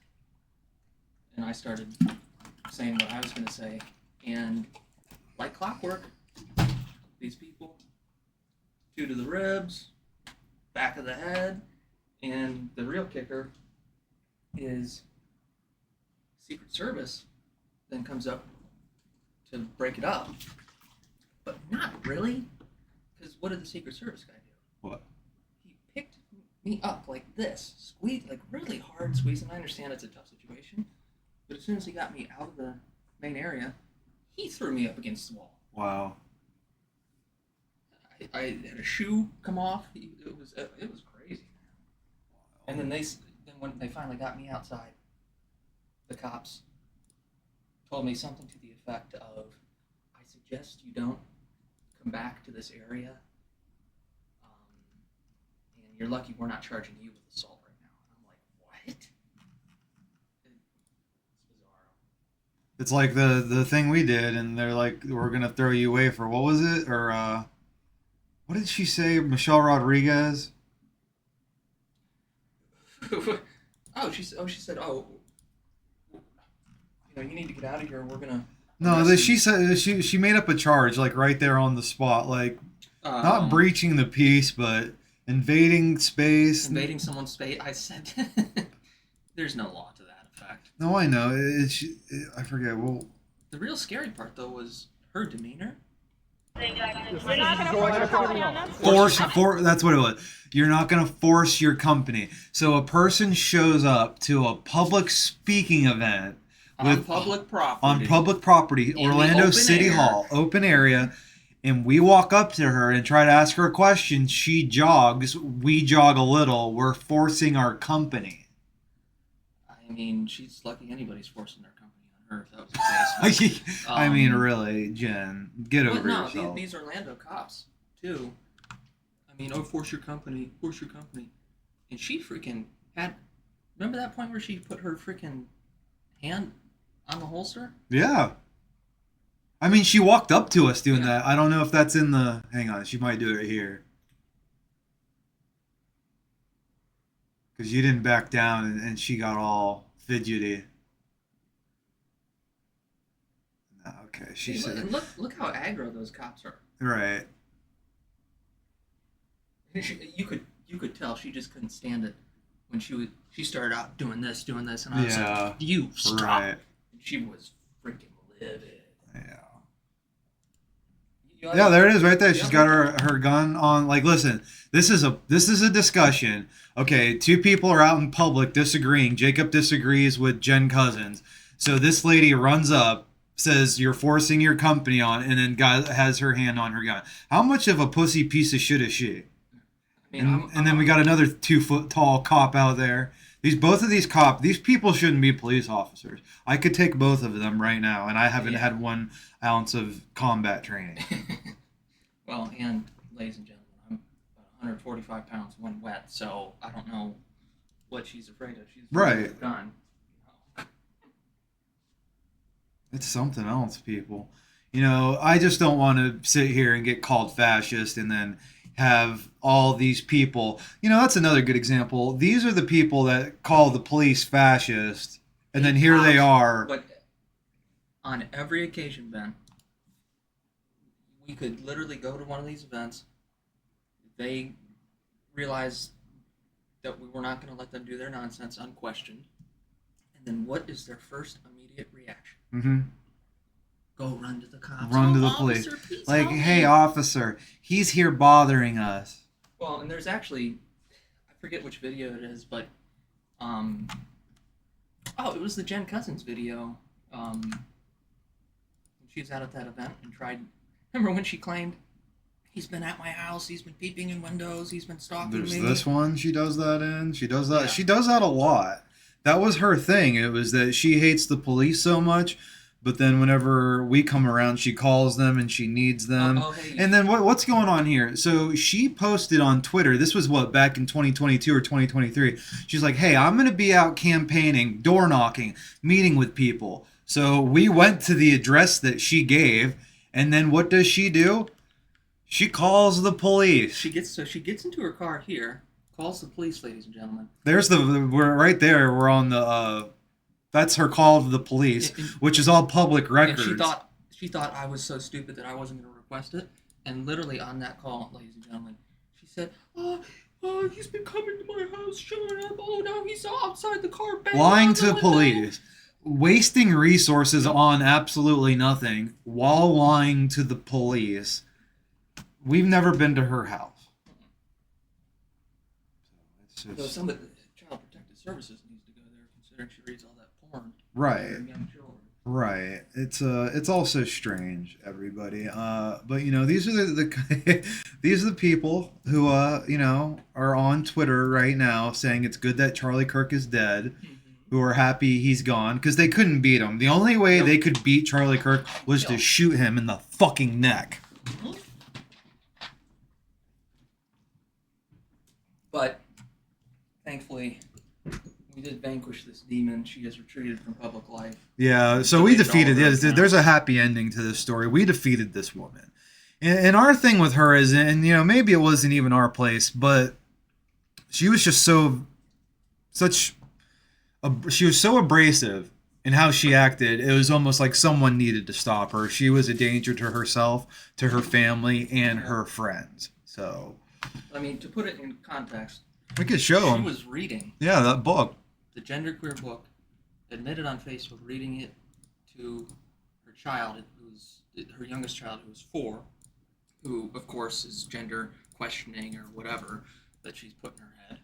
and I started saying what I was going to say, and like clockwork, these people, 2 to the ribs, back of the head, and the real kicker is Secret Service then comes up to break it up, but not really, because what did the Secret Service guy do? What? He picked me up like this, squeezed, like really hard squeeze, and I understand it's a tough situation, but as soon as he got me out of the main area, he threw me up against the wall. Wow. I had a shoe come off. It was crazy. And then when they finally got me outside, the cops told me something to the effect of, "I suggest you don't come back to this area. And you're lucky we're not charging you with assault right now." And I'm like, what? It's bizarre. It's like the thing we did, and they're like, we're gonna throw you away for what was it? Or what did she say? Michelle Rodriguez? She said, you need to get out of here. We're gonna. No, she said she made up a charge like right there on the spot, like not breaching the peace, but invading space. Invading someone's space. I said, there's no law to that effect. No, I know. I forget. Well, the real scary part though was her demeanor. Force. That's what it was. You're not going to force your company. So a person shows up to a public speaking event on public property, Orlando City Hall, open area, and we walk up to her and try to ask her a question. She jogs. We jog a little. We're forcing our company. I mean, she's lucky anybody's forcing their company on her if that was the case. I mean, really, Jen, get over yourself. These Orlando cops, too. I mean, force your company. And she freaking had... Remember that point where she put her freaking hand on the holster? Yeah. I mean, she walked up to us doing that. I don't know if that's in the. Hang on, she might do it here. Because you didn't back down and she got all fidgety. Okay, she Hey, said. and look how aggro those cops are. Right. You could tell she just couldn't stand it when she started out doing this, and I was like, "You stop!" Right. And she was freaking livid. Yeah, there it is, right there. She's got her gun on. Like, listen, this is a discussion. Okay, two people are out in public disagreeing. Jacob disagrees with Jen Cousins, so this lady runs up, says you're forcing your company on, and then has her hand on her gun. How much of a pussy piece of shit is she? And then we got another 2-foot tall cop out there. Both of these people shouldn't be police officers. I could take both of them right now, and I haven't had 1 ounce of combat training. Well, and ladies and gentlemen, I'm about 145 pounds when wet, so I don't know what she's afraid of. She's afraid of a gun. It's something else, people. I just don't want to sit here and get called fascist and then have all these people. That's another good example. These are the people that call the police fascist, and then here they are. But on every occasion, Ben, we could literally go to one of these events. They realize that we were not going to let them do their nonsense unquestioned. And then what is their first immediate reaction? Mm-hmm. Go run to the cops. Run to the police. Like, hey, officer, he's here bothering us. Well, and there's actually, I forget which video it is, but, it was the Jen Cousins video. When she was out at that event and tried, remember when she claimed, he's been at my house, he's been peeping in windows, he's been stalking me. There's this one she does that in. She does that. Yeah. She does that a lot. That was her thing. It was that she hates the police so much. But then whenever we come around, she calls them and she needs them. Hey. And then what's going on here? So she posted on Twitter, this was back in 2022 or 2023. She's like, hey, I'm going to be out campaigning, door knocking, meeting with people. So we went to the address that she gave. And then what does she do? She calls the police. She gets into her car here, calls the police, ladies and gentlemen. We're right there. We're on the... That's her call to the police, which is all public records. And she thought I was so stupid that I wasn't going to request it. And literally on that call, ladies and gentlemen, she said, he's been coming to my house, showing up. Oh, no, he's outside the car. Lying to police. Wasting resources on absolutely nothing while lying to the police. We've never been to her house. So some of the Child Protective Services needs to go there, considering she reads all that porn. Right. It's also strange, everybody. But these are the these are the people who are on Twitter right now saying it's good that Charlie Kirk is dead, who are happy he's gone because they couldn't beat him. The only way they could beat Charlie Kirk was to shoot him in the fucking neck. But thankfully, we did vanquish this demon. She has retreated from public life. Yeah, so we defeated. There's a happy ending to this story. We defeated this woman, and our thing with her is, and maybe it wasn't even our place, but she was just she was so abrasive in how she acted. It was almost like someone needed to stop her. She was a danger to herself, to her family, and her friends. So, I mean, to put it in context, we could show them. She was reading. Yeah, that book. The genderqueer book, admitted on Facebook, reading it to her child, her youngest child, who was 4, who, of course, is gender questioning or whatever that she's put in her head.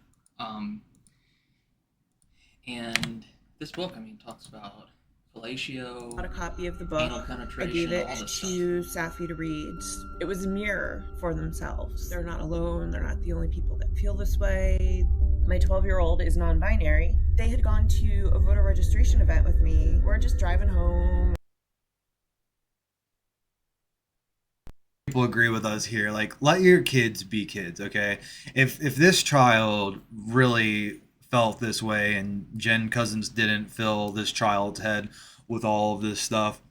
And this book, talks about fellatio, got a copy of the book. Anal penetration, I gave it all this to Safi to read. It was a mirror for themselves. They're not alone. They're not the only people that feel this way. My 12-year-old is non-binary. They had gone to a voter registration event with me. We're just driving home. People agree with us here. Like, let your kids be kids, okay? If this child really felt this way and Jen Cousins didn't fill this child's head with all of this stuff,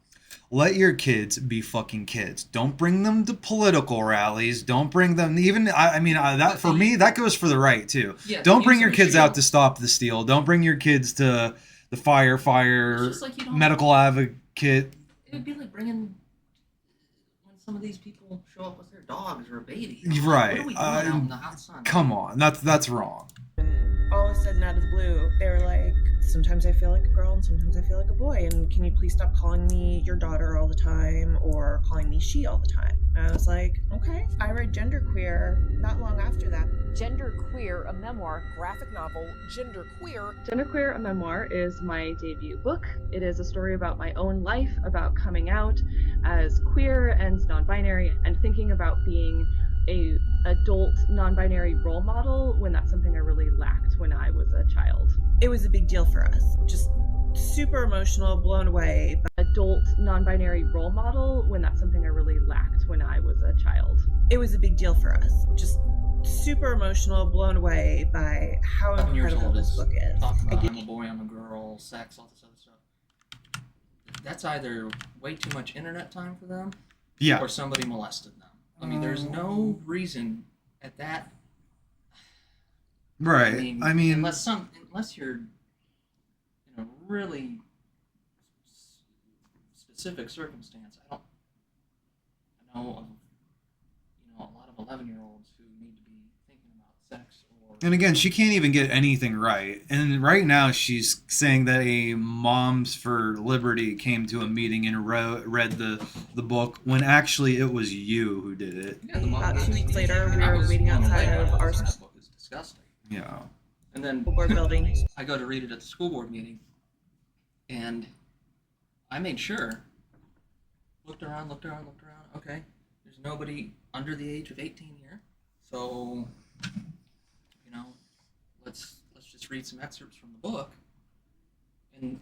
let your kids be fucking kids. Don't bring them to political rallies. Don't bring them even. I mean, that for me, that goes for the right too. Yeah, Don't bring use your them as kids out shield. to stop the steal. Don't bring your kids to the fire, It's just like you don't- medical advocate. It would be like bringing when some of these people show up with their dogs or a baby. Right. What are we doing out in the hot sun? Come on, that's wrong. All of a sudden, out of the blue, they were like, sometimes I feel like a girl and sometimes I feel like a boy. And can you please stop calling me your daughter all the time or calling me she all the time? And I was like, okay. I read Genderqueer not long after that. Genderqueer, a memoir, graphic novel, Genderqueer. Genderqueer, a memoir, is my debut book. It is a story about my own life, about coming out as queer and non-binary, and thinking about being a adult non-binary role model when that's something I really lacked when I was a child. It was a big deal for us. Just super emotional, blown away. Adult non-binary role model when that's something I really lacked when I was a child. It was a big deal for us. Just super emotional, blown away by how 7 years incredible old this is book is. talking about I'm a boy, I'm a girl, sex, all this other stuff. That's either way too much internet time for them, Yeah. or somebody molested them. I mean, there's no reason at that. Right. I mean, unless you're in a really specific circumstance, I know of a lot of 11-year-olds who need to be thinking about sex or. And again, she can't even get anything right. And right now she's saying that a Moms for Liberty came to a meeting and read the book when actually it was you who did it. Yeah, About 2 weeks later, we were waiting outside of our That book is disgusting. Yeah. And then school board building. I go to read it at the school board meeting, and I made sure. Looked around. Okay, there's nobody under the age of 18 here, so let's just read some excerpts from the book. And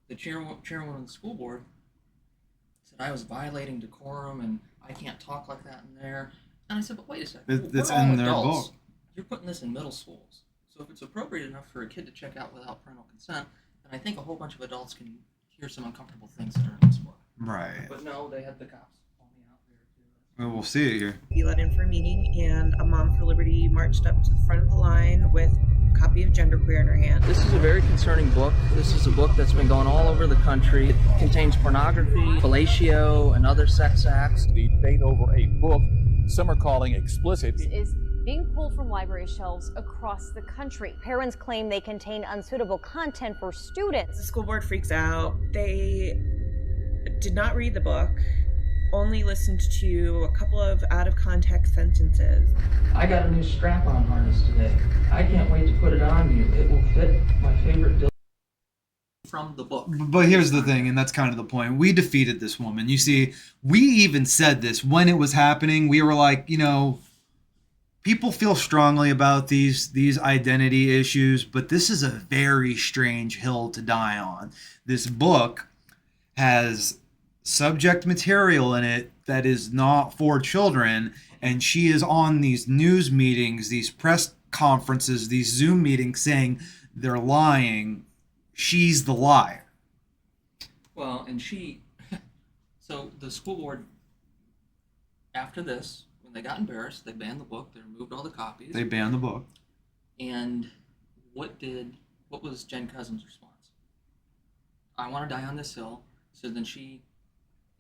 the chairwoman of the school board said I was violating decorum and I can't talk like that in there. And I said, but wait a second, It's we're all in their adults. book. You're putting this in middle schools, so if it's appropriate enough for a kid to check out without parental consent, then I think a whole bunch of adults can hear some uncomfortable things that are in this book. Right. But no, they had the cops call me out there too. Well, we'll see it here. He let in for a meeting, and a Mom for Liberty marched up to the front of the line with a copy of Genderqueer in her hand. This is a very concerning book. This is a book that's been going all over the country. It contains pornography, fellatio, and other sex acts. The debate over a book some are calling explicit Is being pulled from library shelves across the country. Parents claim they contain unsuitable content for students. The school board freaks out. They did not read the book, only listened to a couple of out-of-context sentences. I got a new strap-on harness today. I can't wait to put it on you. It will fit my favorite dildo. From the book. But here's the thing, and that's kind of the point. We defeated this woman. You see, we even said this when it was happening. We were like, people feel strongly about these identity issues, but this is a very strange hill to die on. This book has subject material in it that is not for children, and she is on these news meetings, these press conferences, these Zoom meetings saying they're lying. She's the liar. Well, and so the school board, after this, when they got embarrassed, they banned the book, they removed all the copies. They banned the book. And what was Jen Cousins' response? I want to die on this hill. So then she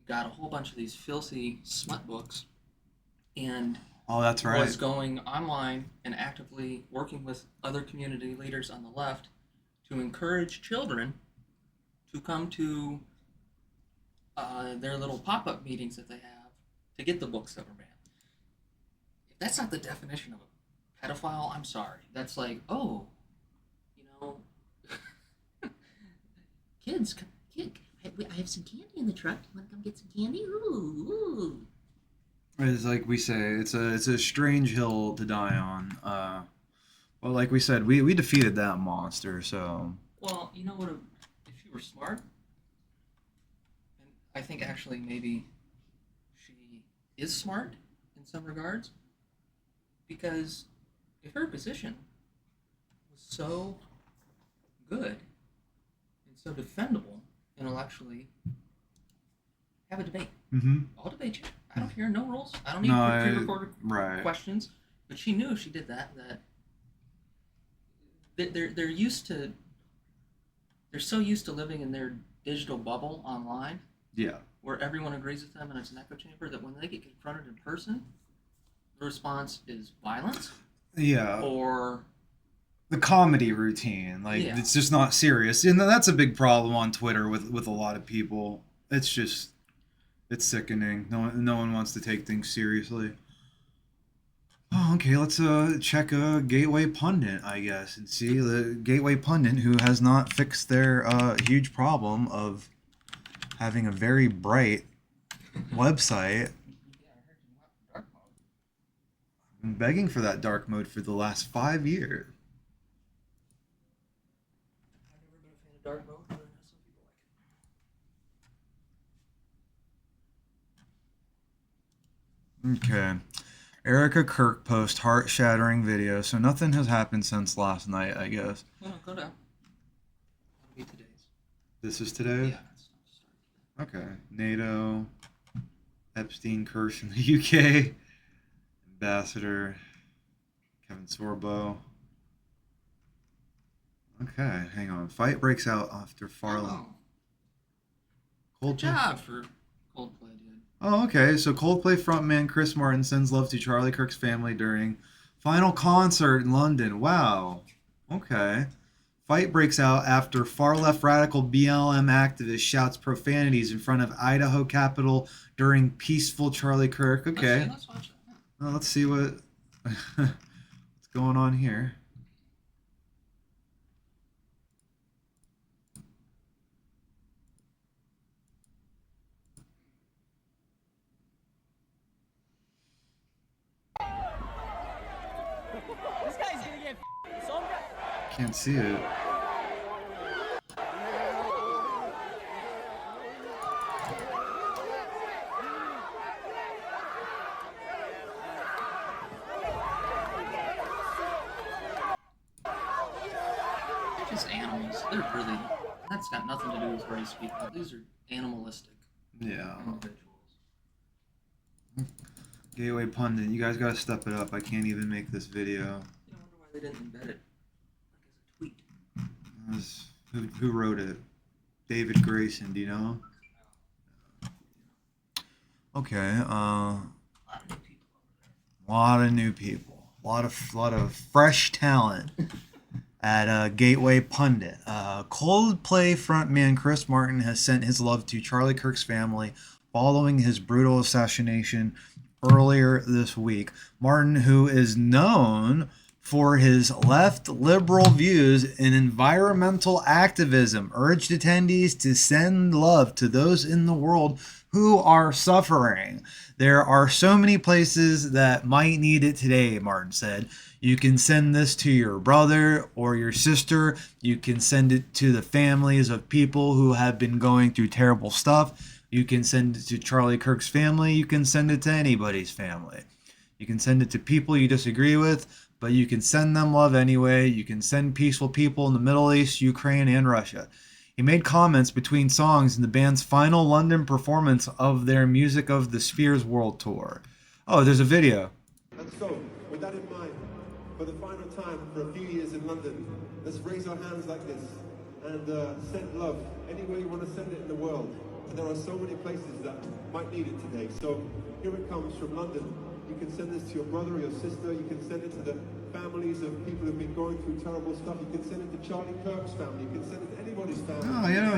got a whole bunch of these filthy smut books and that's right. was going online and actively working with other community leaders on the left to encourage children to come to their little pop-up meetings that they have to get the books that were banned. If that's not the definition of a pedophile, I'm sorry. That's like, kids, I have some candy in the truck. You want to come get some candy? Ooh. It's like we say, it's a strange hill to die on. Well, like we said, we defeated that monster, so. Well, you know what? If you were smart, and I think actually maybe she is smart in some regards, because if her position was so good and so defendable intellectually, have a debate. Mm-hmm. I'll debate you. I don't care. No rules. I don't need No, pre-recorded questions. But she knew if she did that they're used to. They're so used to living in their digital bubble online. Yeah. Where everyone agrees with them and it's an echo chamber, that when they get confronted in person, the response is violence. Yeah. Or the comedy routine. Like, it's just not serious. And that's a big problem on Twitter with a lot of people. It's just, it's sickening. No one wants to take things seriously. Oh, okay, let's check Gateway Pundit, I guess, and see the Gateway Pundit, who has not fixed their huge problem of having a very bright website. I've been begging for that dark mode for the last 5 years. I've never been a fan of dark mode, but I know some people like it. Okay. Erica Kirk post heart-shattering video, so nothing has happened since last night, I guess. No, go down. That'll be today's. This is today's? Yeah. Okay. NATO, Epstein curse in the UK, Ambassador, Kevin Sorbo. Okay, hang on. Fight breaks out after Farley. Good job for Coldplay, dude. Oh, okay. So Coldplay frontman Chris Martin sends love to Charlie Kirk's family during final concert in London. Wow. Okay. Fight breaks out after far-left radical BLM activist shouts profanities in front of Idaho Capitol during peaceful Charlie Kirk. Okay. Let's watch it. Well, let's see what's going on here. This guy's gonna get some guy. Can't see it. They're just animals. They're really. That's got nothing to do with race, people. These are animalistic. Yeah. Individuals. Gateway Pundit, you guys gotta step it up. I can't even make this video. I wonder why they didn't embed it like as a tweet. Who wrote it? David Grayson, do you know? Okay, a lot of new people. A lot of fresh talent at Gateway Pundit. Coldplay frontman Chris Martin has sent his love to Charlie Kirk's family following his brutal assassination earlier this week. Martin, who is known for his left liberal views in environmental activism, urged attendees to send love to those in the world who are suffering. There are so many places that might need it today, Martin said. You can send this to your brother or your sister. You can send it to the families of people who have been going through terrible stuff. You can send it to Charlie Kirk's family. You can send it to anybody's family. You can send it to people you disagree with, but you can send them love anyway. You can send peaceful people in the Middle East, Ukraine, and Russia. He made comments between songs in the band's final London performance of their Music of the Spheres World Tour. Oh, there's a video. And so, with that in mind, for the final time for a few years in London, let's raise our hands like this and send love anywhere you want to send it in the world. And there are so many places that might need it today. So here it comes from London. You can send this to your brother or your sister. You can send it to the families of people who've been going through terrible stuff. You can send it to Charlie Kirk's family. You can send it to anybody's family. Oh, you know,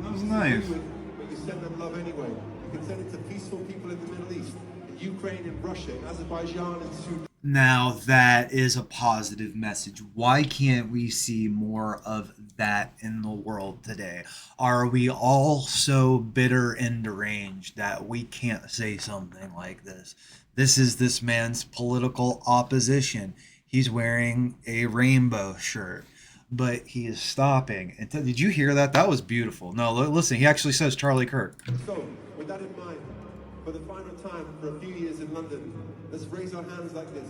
that was nice. But you send them love anyway. You can send it to peaceful people in the Middle East, in Ukraine, in Russia, in Azerbaijan, and Sudan. Now that is a positive message. Why can't we see more of that in the world today? Are we all so bitter and deranged that we can't say something like this? This is this man's political opposition. He's wearing a rainbow shirt, but he is stopping. And did you hear that? That was beautiful. No, listen, he actually says Charlie Kirk. So, with that in mind, for the final time for a few years in London, let's raise our hands like this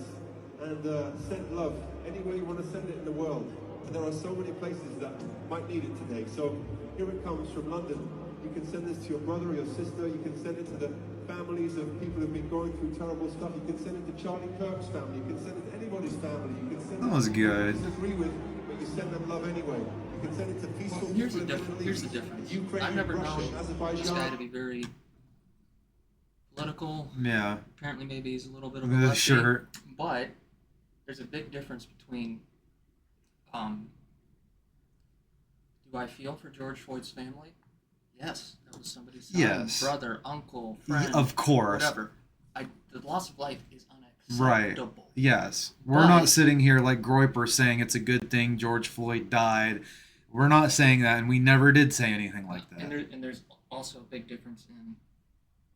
and send love anywhere you want to send it in the world. And there are so many places that might need it today. So here it comes from London. You can send this to your brother or your sister. You can send it to the families of people who've been going through terrible stuff. You can send it to Charlie Kirk's family. You can send it to anybody's family. You can send That was it to people you good. disagree with, but you send them love anyway. You can send it to peaceful Here's people the in the Middle difference. Here's East, the difference. Ukraine, I've never Russia, known Azerbaijan. this guy to be very political. Yeah. Apparently, maybe he's a little bit of a Yeah, lefty. sure. But there's a big difference between. Do I feel for George Floyd's family? Yes, that was somebody's son, Yes. brother, uncle, friend, Of course. whatever. The loss of life is Right. unacceptable. Yes. We're But- not sitting here like Groyper saying it's a good thing George Floyd died. We're not saying that, and we never did say anything like that. And there's also a big difference in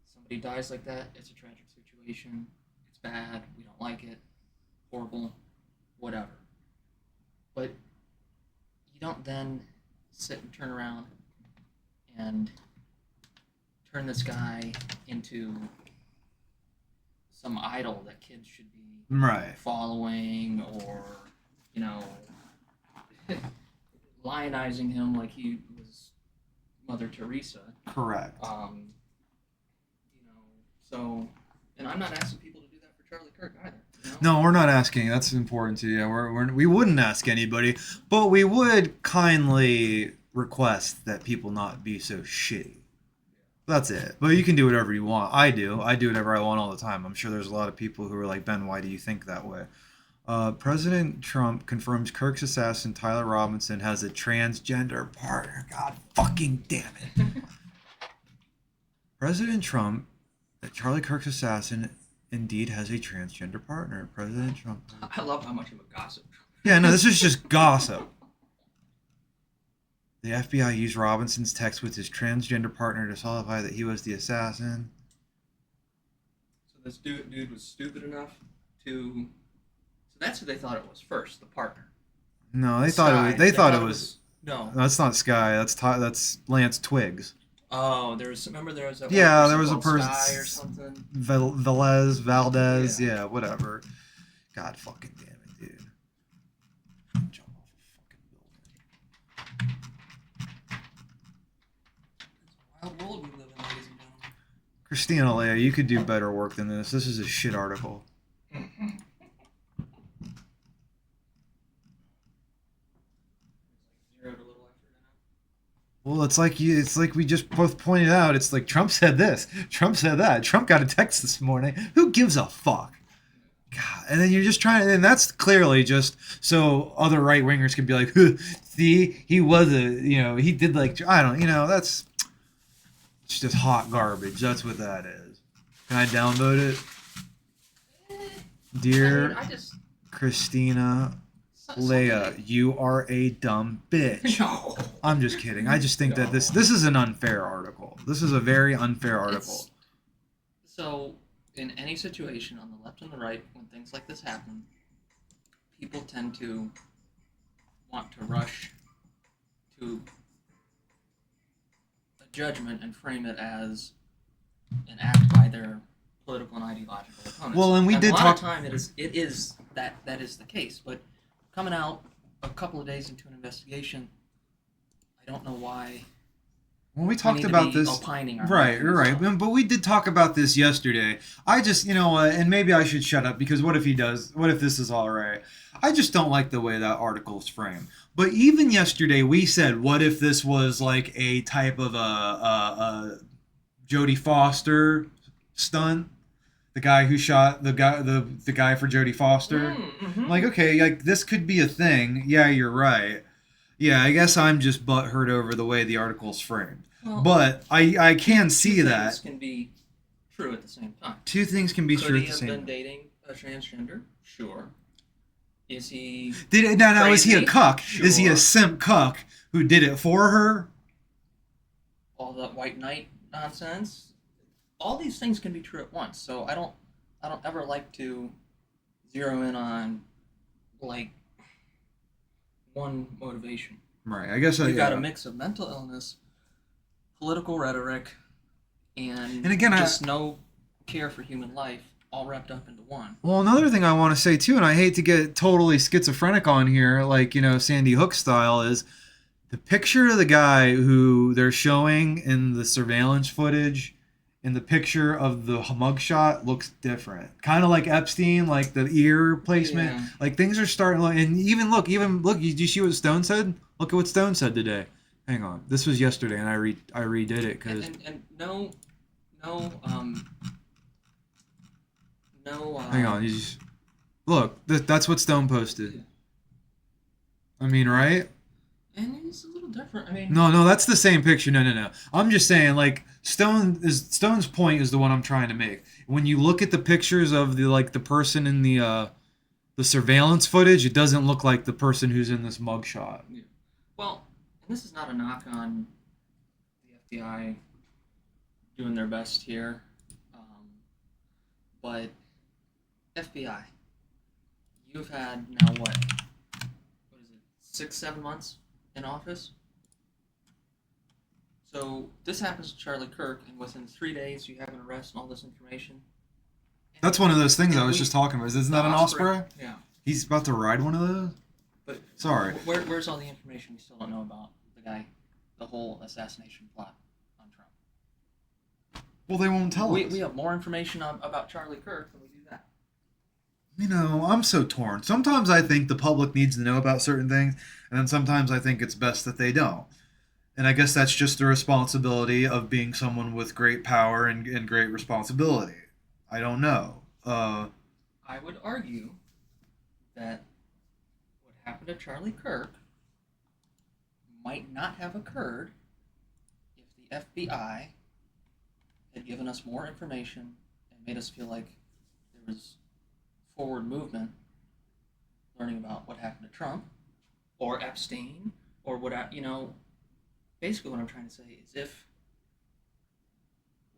somebody dies like that. It's a tragic situation. It's bad. We don't like it. Horrible. Whatever. But you don't then sit and turn around and turn this guy into some idol that kids should be Right. following, or lionizing him like he was Mother Teresa. Correct. So, and I'm not asking people to do that for Charlie Kirk either. No, we're not asking. That's important to you. Yeah, we wouldn't ask anybody, but we would kindly request that people not be so shitty. That's it. But you can do whatever you want. I do whatever I want all the time. I'm sure there's a lot of people who are like, Ben, why do you think that way? President Trump confirms Kirk's assassin Tyler Robinson has a transgender partner. God fucking damn it. President Trump, Charlie Kirk's assassin, indeed has a transgender partner. President Trump. I love how much of a gossip. Yeah, no, this is just gossip. The FBI used Robinson's text with his transgender partner to solidify that he was the assassin. So this dude was stupid enough to. So that's who they thought it was first, the partner. No, they Sky. thought it was. No. That's not Sky. That's Lance Twiggs. Oh, remember there was that. Yeah, one there was a called person. Sky or something. Valdez. Yeah, whatever. God fucking damn it, dude. Jump off a fucking building. Wild world we live in, ladies and gentlemen. Christina Leah, you could do better work than this. This is a shit article. Well, it's like we just both pointed out. It's like Trump said this, Trump said that. Trump got a text this morning. Who gives a fuck? God, and then you're just trying, and that's clearly just so other right wingers can be like, see, he was he did like, I don't, that's it's just hot garbage. That's what that is. Can I downvote it? Dear Christina Leia, you are a dumb bitch. No. I'm just kidding. I just think that this is an unfair article. This is a very unfair article. So, in any situation on the left and the right, when things like this happen, people tend to want to rush to a judgment and frame it as an act by their political and ideological opponents. Well, and we did a lot talk. of time it is that is the case, but coming out a couple of days into an investigation, I don't know why. Well, we need talked to about be this. opining on Right, that. you're right. But we did talk about this yesterday. I just, and maybe I should shut up because what if he does? What if this is all right? I just don't like the way that article is framed. But even yesterday, we said, what if this was like a type of a Jodie Foster stunt? The guy who shot the guy for Jodie Foster. Mm-hmm. Like, okay, like this could be a thing. Yeah, you're right. Yeah, I guess I'm just butthurt over the way the article's framed. Well, but I can see two that. things can be true at the same time. Two things can be Could true he at the have same been time. dating a transgender? Sure. Is he? Now is he a crazy? cuck? Sure. Is he a simp cuck who did it for her? All that white knight nonsense. All these things can be true at once. So I don't ever like to zero in on like one motivation. Right. I guess You've got a mix of mental illness, political rhetoric, and again, just no care for human life, all wrapped up into one. Well, another thing I want to say too, and I hate to get totally schizophrenic on here, like Sandy Hook style, is The picture of the guy who they're showing in the surveillance footage and the picture of the mugshot looks different. Kind of like Epstein, like the ear placement. Yeah. Like things are starting. And even look. You see what Stone said? Look at what Stone said today. Hang on. This was yesterday, and I redid it because. And no. Hang on. You just look. That's what Stone posted. I mean, right? And it's a little different. I mean, No, that's the same picture. No. I'm just saying, like Stone's point is the one I'm trying to make. When you look at the pictures of the person in the surveillance footage, it doesn't look like the person who's in this mugshot. Yeah. Well, and this is not a knock on the FBI doing their best here, but FBI, you've had now what is it, 6-7 months in office? So this happens to Charlie Kirk, and within 3 days you have an arrest and all this information. That's one of those things I was just talking about. Isn't that an Osprey? Yeah. He's about to ride one of those? But sorry. Where's all the information we still don't know about the guy, the whole assassination plot on Trump? Well, they won't tell us. We have more information about Charlie Kirk than we do that. You know, I'm so torn. Sometimes I think the public needs to know about certain things, and then sometimes I think it's best that they don't. And I guess that's just the responsibility of being someone with great power and great responsibility. I don't know. I would argue that what happened to Charlie Kirk might not have occurred if the FBI had given us more information and made us feel like there was forward movement, learning about what happened to Trump or Epstein or basically what I'm trying to say is if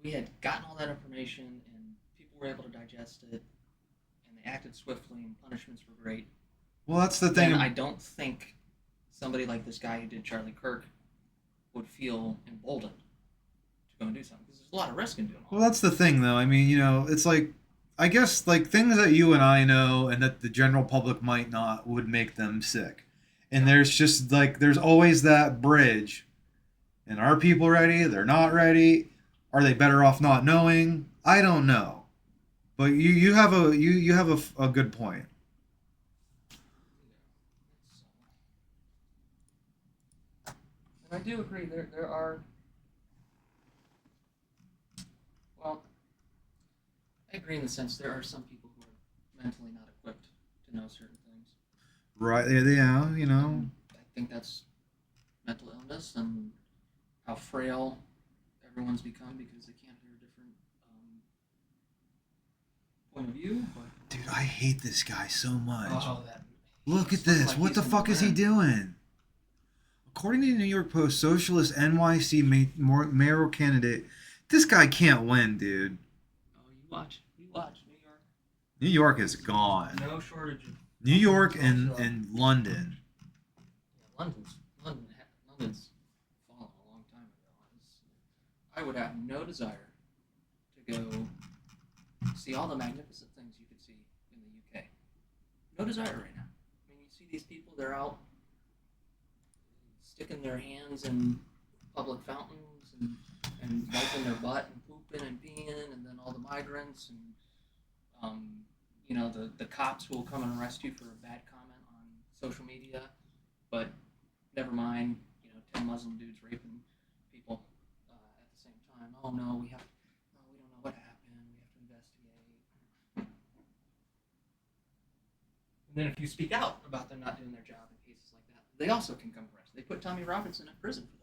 we had gotten all that information and people were able to digest it and they acted swiftly and punishments were great. Well, that's the thing. Then I don't think somebody like this guy who did Charlie Kirk would feel emboldened to go and do something because there's a lot of risk in doing all Well, that's the thing, though. I mean, it's like, I guess, like, things that you and I know and that the general public might not would make them sick. And there's just, like, there's always that bridge. And are people ready? They're not ready. Are they better off not knowing? I don't know. But you have a good point. And I do agree there are, well, I agree in the sense there are some people who are mentally not equipped to know certain things. Right, yeah, I think that's mental illness and how frail everyone's become because they can't hear a different point of view. But Dude, I hate this guy so much. Oh, Look at this. like What the he's fuck is he doing? According to the New York Post, socialist NYC mayoral candidate, this guy can't win, dude. Oh, you watch New York. New York is gone. No shortage of New York and London. Yeah, London's fallen a long time ago. I would have no desire to go see all the magnificent things you could see in the UK. No desire right now. I mean, you see these people, they're out sticking their hands in public fountains and wiping their butt and pooping and peeing, and then all the migrants and the cops will come and arrest you for a bad comment on social media, but never mind, 10 Muslim dudes raping people at the same time. Oh no, we don't know what happened, we have to investigate. And then if you speak out about them not doing their job in cases like that, they also can come arrested. They put Tommy Robinson in prison for that.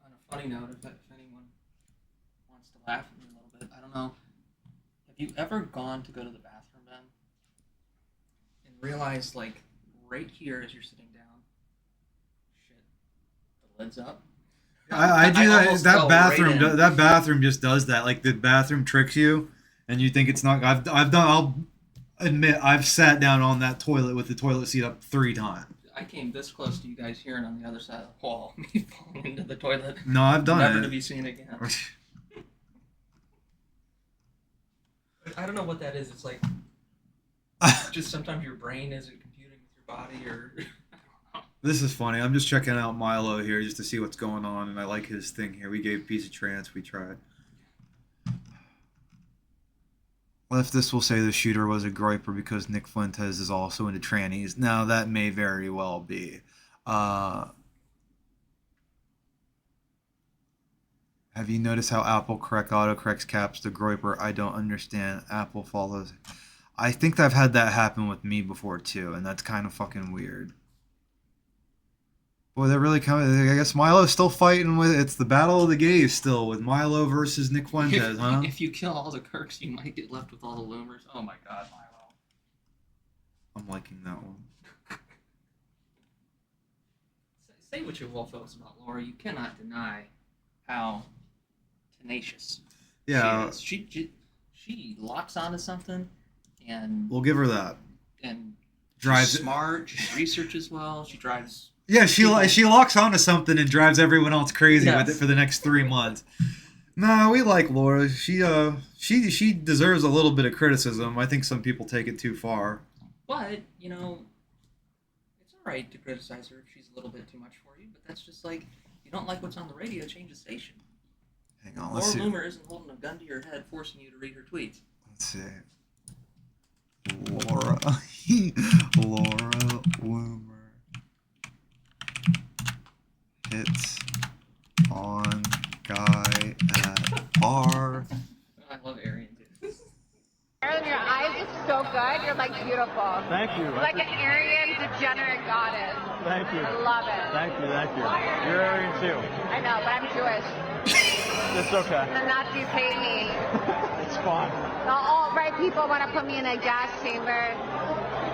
On a funny note, if anyone wants to laugh at me a little bit, I don't know. Have you ever gone to go to the bathroom, Ben, and realized, like, right here as you're sitting down, shit, the lid's up? I do that. almost That fell bathroom. right in. That bathroom just does that. Like the bathroom tricks you, and you think it's not. I've done. I'll admit I've sat down on that toilet with the toilet seat up 3 times. I came this close to you guys hearing on the other side of the wall, me falling into the toilet. No, I've done Never it. to be seen again. I don't know what that is. It's like just sometimes your brain isn't computing with your body, or This is funny. I'm just checking out Milo here just to see what's going on, and I like his thing here. We gave Piece of Trance. We tried. Left this will say the shooter was a groiper because Nick Fuentes is also into trannies. Now, that may very well be. Have you noticed how Apple autocorrects caps to groiper? I don't understand. Apple follows. I think I've had that happen with me before, too, and that's kind of fucking weird. Boy, they're really coming. I guess Milo's still fighting with. It's the battle of the gays still with Milo versus Nick Fuentes, huh? if you kill all the Kirks, you might get left with all the Loomers. Oh my God, Milo. I'm liking that one. Say what you will, folks, about Laura. You cannot deny how tenacious Yeah. she is. She locks onto something, and We'll give her that. And Drives she's smart. She researches well. She drives. Yeah, she locks onto something and drives everyone else crazy with it Yes. for the next 3 months. No, we like Laura. She deserves a little bit of criticism. I think some people take it too far. But you know, it's all right to criticize her if she's a little bit too much for you. But that's just like, you don't like what's on the radio, change the station. Hang on, Laura let's see. Loomer isn't holding a gun to your head, forcing you to read her tweets. Let's see. Laura Loomer hits on guy at bar. I love Arian too. Aaron, your eyes is so good. You're like beautiful. Thank you. You're like an Aryan degenerate goddess. Thank you. I love it. Thank you. You're Aryan too. I know, but I'm Jewish. It's okay. The Nazis hate me. It's fine. The alt-right people want to put me in a gas chamber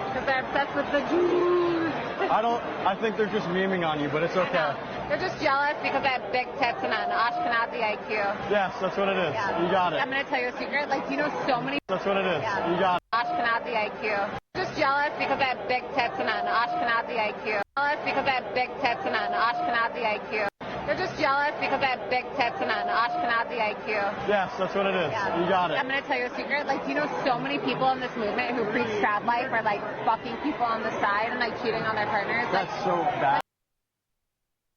because they're obsessed with the Jews. I think they're just memeing on you, but it's okay. They're just jealous because I have big tits and an Ashkenazi IQ. Yes, that's what it is. Yeah. You got it. I'm going to tell you a secret. Like, you know so many... That's what it is. Yeah. You got it. Ashkenazi IQ. Just jealous because I have big tits and an Ashkenazi IQ. Jealous because I have big tits and an Ashkenazi IQ. They're just jealous because I have big tits and an Ashkenazi IQ. Yes, that's what it is. Yeah. You got it. I'm going to tell you a secret. Like, you know so many people in this movement who preach trad life are, like, fucking people on the side and, like, cheating on their partners. That's so bad.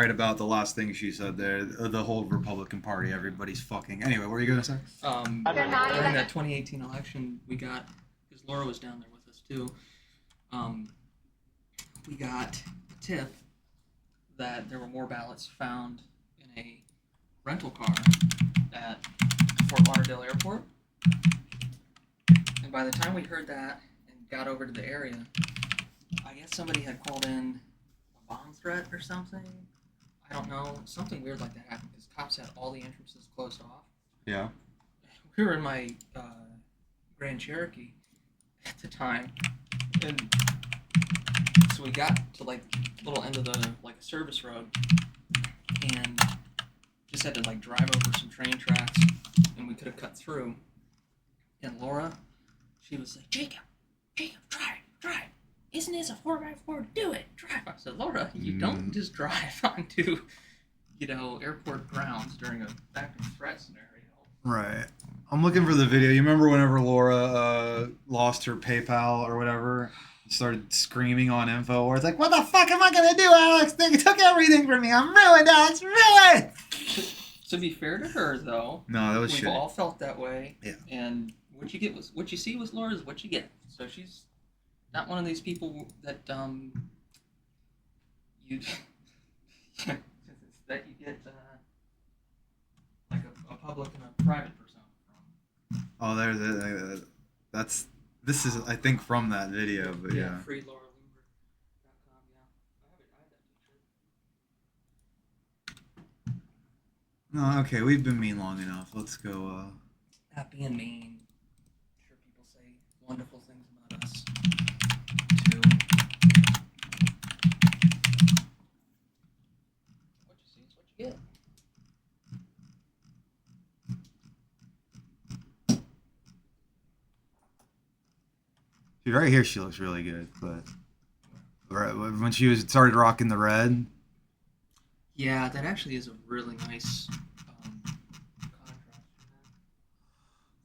Right about the last thing she said there, the whole Republican Party, everybody's fucking. Anyway, what were you going to say? During that 2018 election, we got, because Laura was down there with us too, we got a tip that there were more ballots found in a rental car at Fort Lauderdale Airport. And by the time we heard that and got over to the area, I guess somebody had called in a bomb threat or something. I don't know. Something weird like that happened because cops had all the entrances closed off. Yeah. We were in my Grand Cherokee at the time, and so we got to like little end of the like service road, and just had to like drive over some train tracks, and we could have cut through. And Laura, she was like, Jacob, drive. Isn't this a 4x4? Do it, drive. I said, Laura, you don't just drive onto, airport grounds during a active threat scenario. Right. I'm looking for the video. You remember whenever Laura lost her PayPal or whatever? Started screaming on info where it's like, what the fuck am I going to do, Alex? They took everything from me. I'm ruined, Alex. Ruined! To be fair to her, though, No, that was we've shitty. all felt that way. Yeah. And what you see with Laura is what you get. So she's not one of these people that you that you get like a public and a private persona from. Oh, this is, I think, from that video, but yeah. freelauraloomer.com, No, okay, we've been mean long enough. Let's go, Not being mean. I'm sure people say wonderful things about us, too. What you see is what you get. Dude, right here she looks really good, but right, when she started rocking the red. Yeah, that actually is a really nice.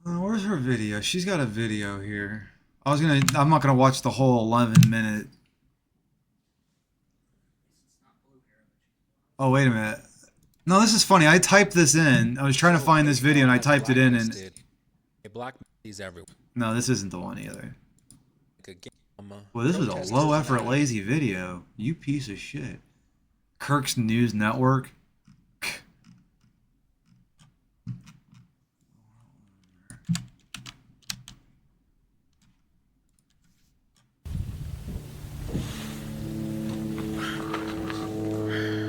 Where's her video? She's got a video here. I'm not gonna watch the whole 11-minute. Oh, wait a minute. No, this is funny. I typed this in. I was trying to find this video and I typed it in and. They block these everywhere. No, this isn't the one either. Well, this is a low effort, lazy video. You piece of shit. Kirk's News Network.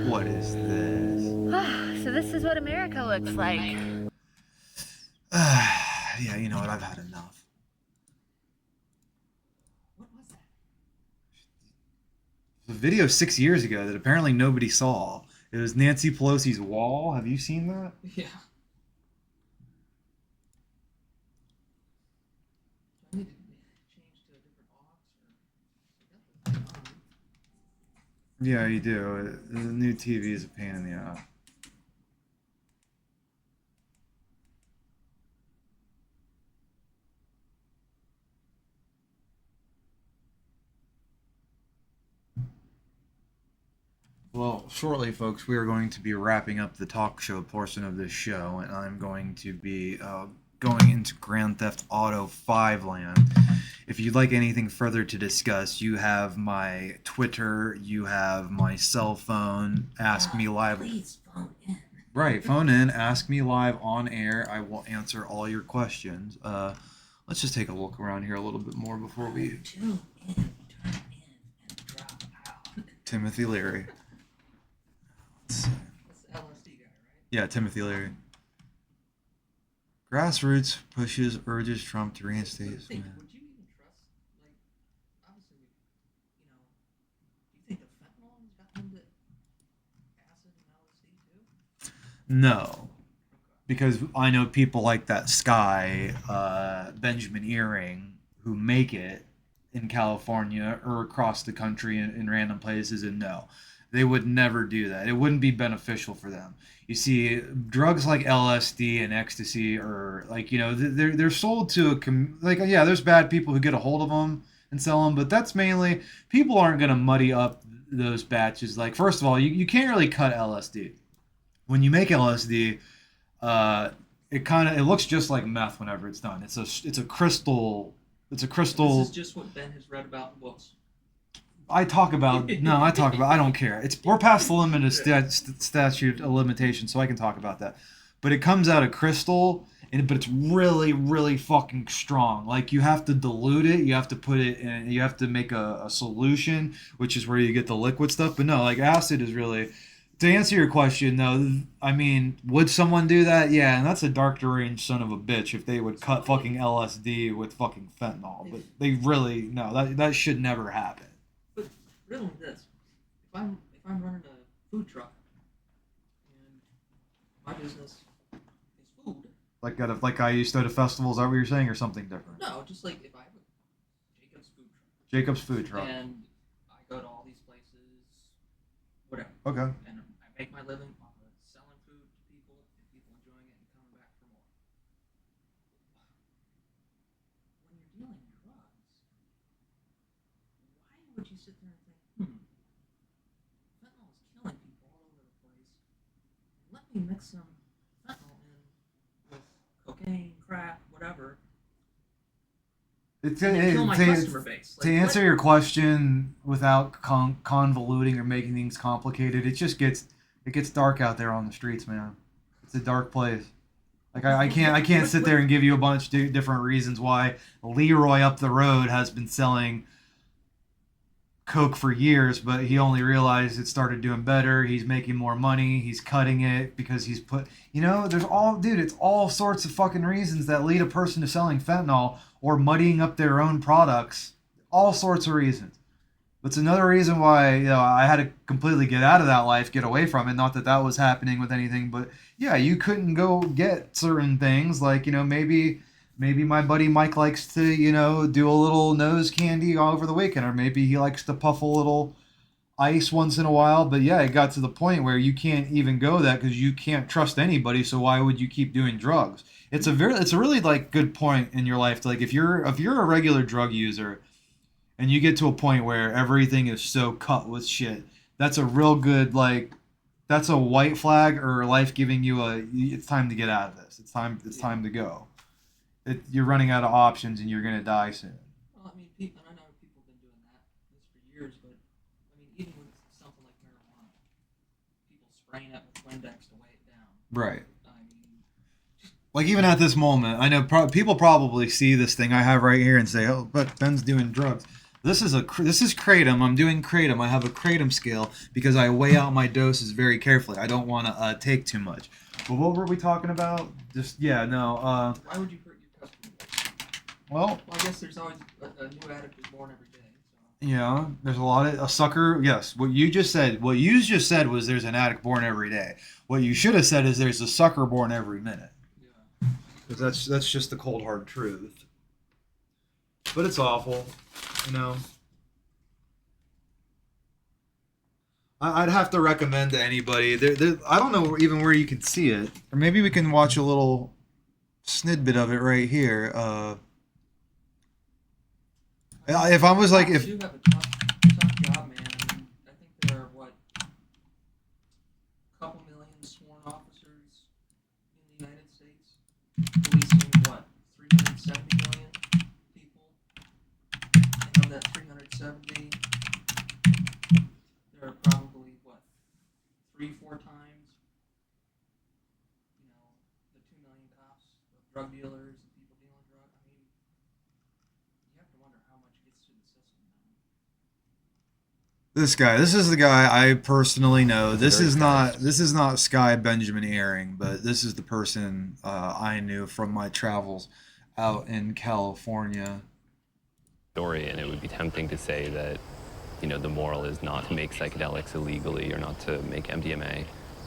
What is this? So this is what America looks like. Yeah, you know what? I've had enough. What was that? The video 6 years ago that apparently nobody saw. It was Nancy Pelosi's wall. Have you seen that? Yeah. I need to change to a different aux. Yeah, you do. The new TV is a pain in the ass. Well, shortly, folks, we are going to be wrapping up the talk show portion of this show, and I'm going to be going into Grand Theft Auto 5 land. If you'd like anything further to discuss, you have my Twitter, you have my cell phone, Ask Me Live. Please phone in. Right, phone in, Ask Me Live on air. I will answer all your questions. Let's just take a look around here a little bit more before we... Tune in, turn in, and drop out. Timothy Leary. That's the LSD guy, right? Yeah, Timothy Leary. Grassroots pushes, urges Trump to reinstate his man. Would you even trust, like, obviously, you know, do you think the fentanyl has gotten into acid and LSD too? No. Because I know people like that Sky, Benjamin Earring, who make it in California or across the country in random places, and no. They would never do that. It wouldn't be beneficial for them. You see, drugs like LSD and ecstasy are like, you know, they're sold to yeah, there's bad people who get a hold of them and sell them, but that's mainly people aren't going to muddy up those batches. Like, first of all, you can't really cut LSD. When you make LSD, it looks just like meth whenever it's done. It's a crystal. It's a crystal. This is just what Ben has read about in books. I don't care. We're past the limit of statute of limitation, so I can talk about that. But it comes out of crystal, but it's really, really fucking strong. Like, you have to dilute it, you have to put it in, you have to make a solution, which is where you get the liquid stuff. But no, like, acid is really... To answer your question, though, I mean, would someone do that? Yeah, and that's a dark deranged son of a bitch if they would cut fucking LSD with fucking fentanyl. But they really... No, that should never happen. Riddle me this: if I'm running a food truck and my business is food, Like I used to at a festival, is that what you're saying, or something different? no, just like if I have a Jacob's food truck. and I go to all these places, whatever, Okay. and I make my living off of selling food to people and people enjoying it and coming back for more. When you're dealing drugs, why would you sit there and think, fentanyl is killing people all over the place. Let me mix some fentanyl in with cocaine, crack, whatever. Kill my customer base. To answer your question without convoluting or making things complicated, it gets dark out there on the streets, man. It's a dark place. Like I can't sit there and give you a bunch of different reasons why Leroy up the road has been selling coke for years, but he only realized it started doing better. He's making more money. He's cutting it because he's put, it's all sorts of fucking reasons that lead a person to selling fentanyl or muddying up their own products. All sorts of reasons. It's another reason why, I had to completely get out of that life, get away from it. Not that that was happening with anything, but yeah, you couldn't go get certain things like, maybe Maybe my buddy Mike likes to, do a little nose candy over the weekend, or maybe he likes to puff a little ice once in a while. But yeah, it got to the point where you can't even go that because you can't trust anybody. So why would you keep doing drugs? It's a really like good point in your life. Like if you're a regular drug user and you get to a point where everything is so cut with shit, that's a real good like that's a white flag or life giving you it's time to get out of this. It's time to go. You're running out of options and you're gonna die soon. Well, I mean, people, and I know people have been doing this for years, but I mean, even with something like marijuana, people spraying it with Windex to weigh it down. Right. I mean, Like even at this moment, I know people probably see this thing I have right here and say, "Oh, but Ben's doing drugs." This is kratom. I'm doing kratom. I have a kratom scale because I weigh out my doses very carefully. I don't want to take too much. But what were we talking about? Just no. why would you hurt your customer? Well, I guess there's always a new addict is born every day. yeah, there's a sucker. Yes, what you just said was there's an addict born every day. What you should have said is there's a sucker born every minute. Yeah. Because that's just the cold hard truth. But it's awful, I'd have to recommend to anybody. I don't know even where you can see it, or maybe we can watch a little snippet of it right here. If I was like, if You have a tough job, man. I mean, I think there are a couple million sworn officers in the United States, policing 370 million people, and of that 370, there are probably 3-4 times, the 2 million cops, the drug dealers, the people dealing drugs. I mean, you have to wonder how much gets through the system now. this is the guy I personally know. This is not Sky Benjamin Airing, but this is the person I knew from my travels out in California. Story, and it would be tempting to say that the moral is not to make psychedelics illegally or not to make MDMA,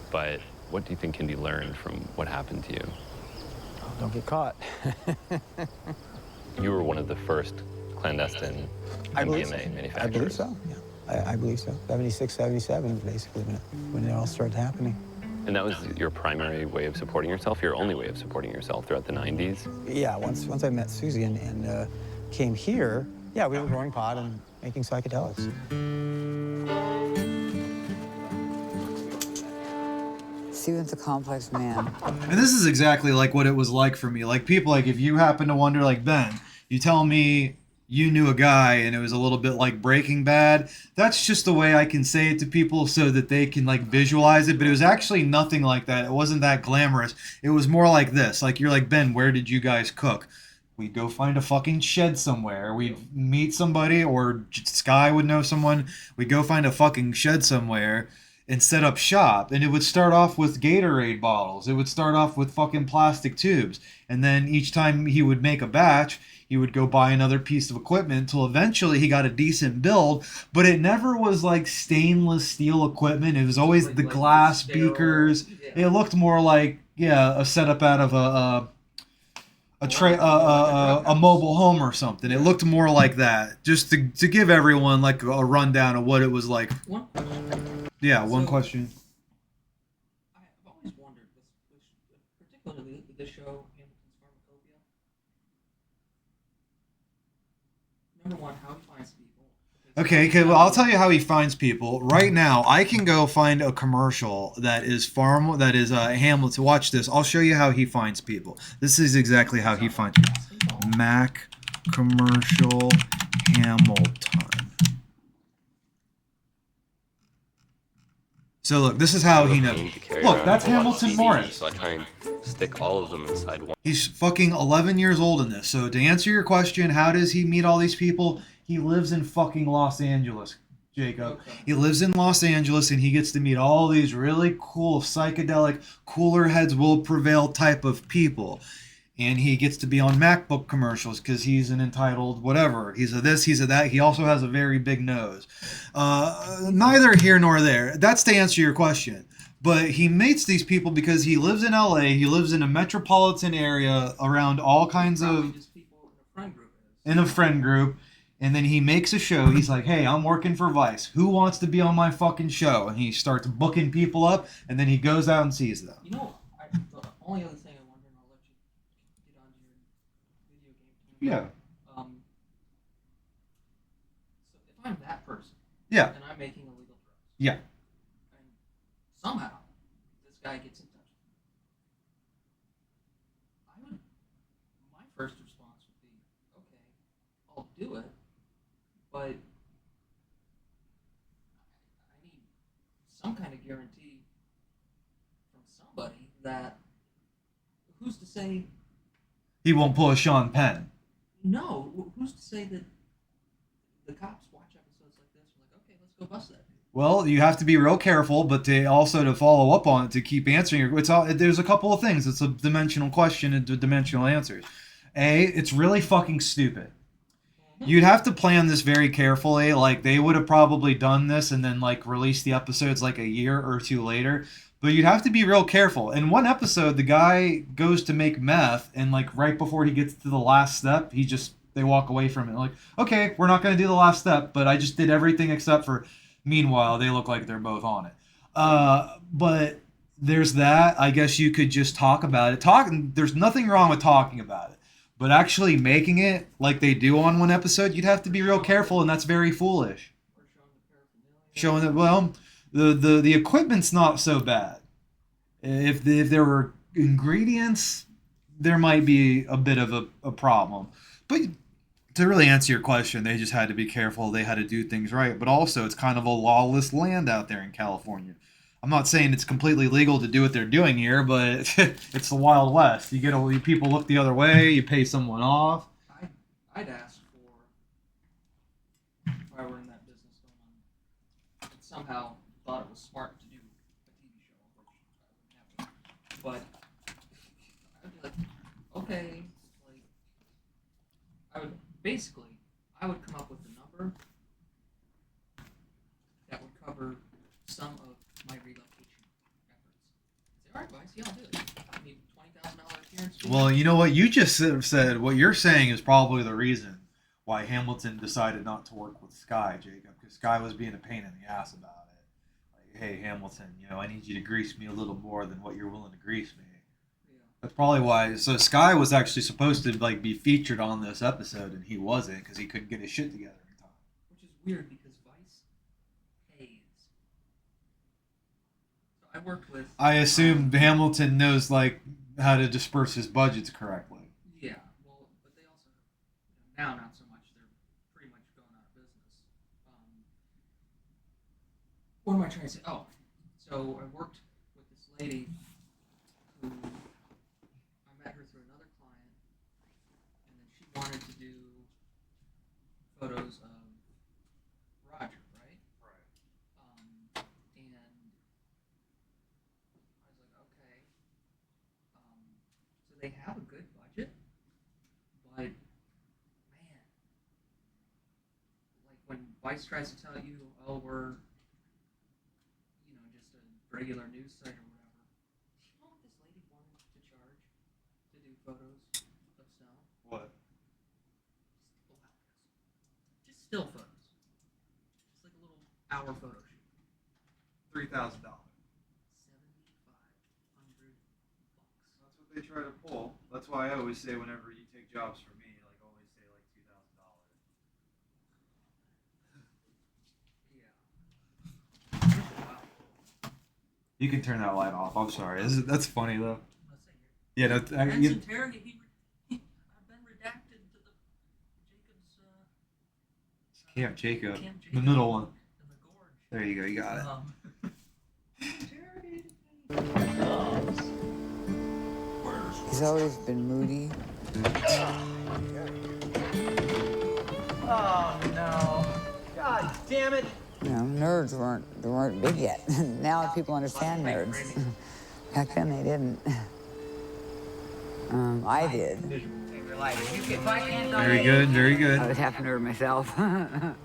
but what do you think can be learned from what happened to you? Oh, don't get caught. You were one of the first clandestine MDMA manufacturers. I believe so, yeah. I believe so. 76, 77 basically when it all started happening. And that was your primary way of supporting yourself, your only way of supporting yourself throughout the 90s? Yeah, once I met Susie and came here, yeah, we were growing pot and making psychedelics. Steven's a complex man. And this is exactly like what it was like for me. Like people, like if you happen to wonder, like Ben, you tell me you knew a guy and it was a little bit like Breaking Bad. That's just the way I can say it to people so that they can like visualize it. But it was actually nothing like that. It wasn't that glamorous. It was more like this. Like you're like, Ben, where did you guys cook? We'd go find a fucking shed somewhere. We'd meet somebody, or Sky would know someone. We'd go find a fucking shed somewhere and set up shop. And it would start off with Gatorade bottles. It would start off with fucking plastic tubes. And then each time he would make a batch, he would go buy another piece of equipment until eventually he got a decent build. But it never was like stainless steel equipment. It was always the glass beakers. It looked more like, a setup out of a mobile home or something. It looked more like that, just to give everyone like a rundown of what it was like. One question. Yeah, one question. I've always wondered particularly with this show, Hamilton's Pharmacopoeia. Number one, how he finds people. Okay, well, I'll tell you how he finds people. Right now, I can go find a commercial that is Hamilton. Watch this. I'll show you how he finds people. This is exactly how he finds people. Mac commercial Hamilton. So look, this is how he knows. Look, that's Hamilton Morris. So I try and stick all of them inside one. He's fucking 11 years old in this. So to answer your question, how does he meet all these people? He lives in fucking Los Angeles, Jacob. He lives in Los Angeles and he gets to meet all these really cool, psychedelic, cooler heads will prevail type of people. And he gets to be on MacBook commercials because he's an entitled whatever. He's a this, he's a that. He also has a very big nose. Neither here nor there. That's to answer your question. But he meets these people because he lives in LA. He lives in a metropolitan area around all kinds of in a friend group. And then he makes a show. He's like, hey, I'm working for Vice. Who wants to be on my fucking show? And he starts booking people up, and then he goes out and sees them. You know, the only other thing I wonder, and I'll let you get on to your video game. Yeah. So if I'm that person, Yeah. and I'm making illegal drugs, Yeah. and somehow this guy gets in touch with me, my first response would be, okay, I'll do it, but I need some kind of guarantee from somebody that, who's to say, He won't pull a Sean Penn. no, who's to say that the cops watch episodes like this and like, okay, let's go bust that dude. Well, you have to be real careful, but to follow up on it, to keep answering your, there's a couple of things. It's a dimensional question and dimensional answers. A, it's really fucking stupid. You'd have to plan this very carefully. Like, they would have probably done this and then, like, released the episodes, like, a year or two later. But you'd have to be real careful. In one episode, the guy goes to make meth, and, like, right before he gets to the last step, they walk away from it. Like, okay, we're not going to do the last step, but I just did everything except for... Meanwhile, they look like they're both on it. But there's that. I guess you could just talk about it. There's nothing wrong with talking about it. But actually making it like they do on one episode, you'd have to be real careful, and that's very foolish. Showing that, well, the equipment's not so bad. If there were ingredients, there might be a bit of a problem. But to really answer your question, they just had to be careful. They had to do things right. But also, it's kind of a lawless land out there in California. I'm not saying it's completely legal to do what they're doing here, but it's the Wild West. People look the other way. You pay someone off. I'd ask for, if I were in that business going on, and somehow thought it was smart to do a TV show, which I wouldn't have to. But I'd be like, okay, like, I would come up with a number that would cover some of my relocation efforts. Say, all right, Vice, yeah, I'll do it. I need $20,000 appearance fee. Well, you know what? You just said what you're saying is probably the reason why Hamilton decided not to work with Sky, Jacob, because Sky was being a pain in the ass about it. Like, hey, Hamilton, I need you to grease me a little more than what you're willing to grease me. Yeah. That's probably why. So Sky was actually supposed to be featured on this episode, and he wasn't because he couldn't get his shit together in time. Which is weird because Vice pays. So I worked with. I assume Hamilton knows how to disperse his budgets correctly. Yeah, well, but they also now not so much. They're pretty much going out of business. What am I trying to say? Oh, so I worked with this lady who I met her through another client, and then she wanted to do photos of Roger, right? Right. And I was like, okay. So they have a good budget, but man, like when Vice tries to tell you, oh, we're just a regular news site or whatever. You know what this lady wanted to charge to do photos of snow? What? Just still photos. Just like a little hour photo shoot. $3,000. $7,500. That's what they try to pull. That's why I always say whenever you take jobs from me, always say $2,000. Yeah. You can turn that light off. I'm sorry. That's funny though. Yeah, Benson Terry, I've been redacted to the Jacob's. Camp Jacob. Camp Jacob. The middle one. In the gorge. There you go. You got it. He's always been moody. Oh no. God damn it. Nerds weren't big yet. Now people understand nerds. Back then they didn't. I did. Very good, very good. I was half a nerd myself. So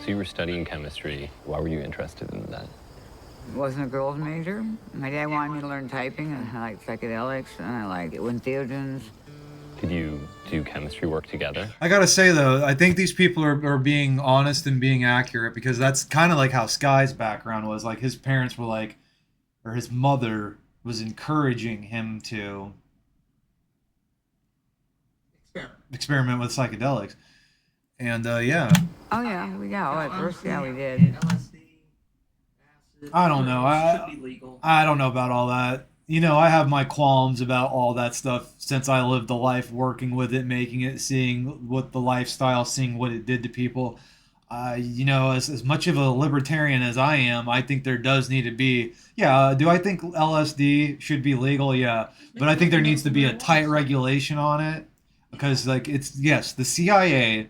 you were studying chemistry. Why were you interested in that? Wasn't a girls major. My dad wanted me to learn typing, and I like psychedelics, and I like entheogens. Did you do chemistry work together? I gotta say though, I think these people are being honest and being accurate, because that's kind of like how Sky's background was. Like his parents were like, or his mother was encouraging him to experiment with psychedelics, and yeah. Oh yeah, at first yeah we did. I don't know. I don't know about all that. You know, I have my qualms about all that stuff since I lived the life working with it, making it, seeing what the lifestyle, seeing what it did to people. You know, as much of a libertarian as I am, I think there does need to be, yeah, do I think LSD should be legal? Yeah. But I think there needs to be a tight regulation on it, because, like, it's, yes, the CIA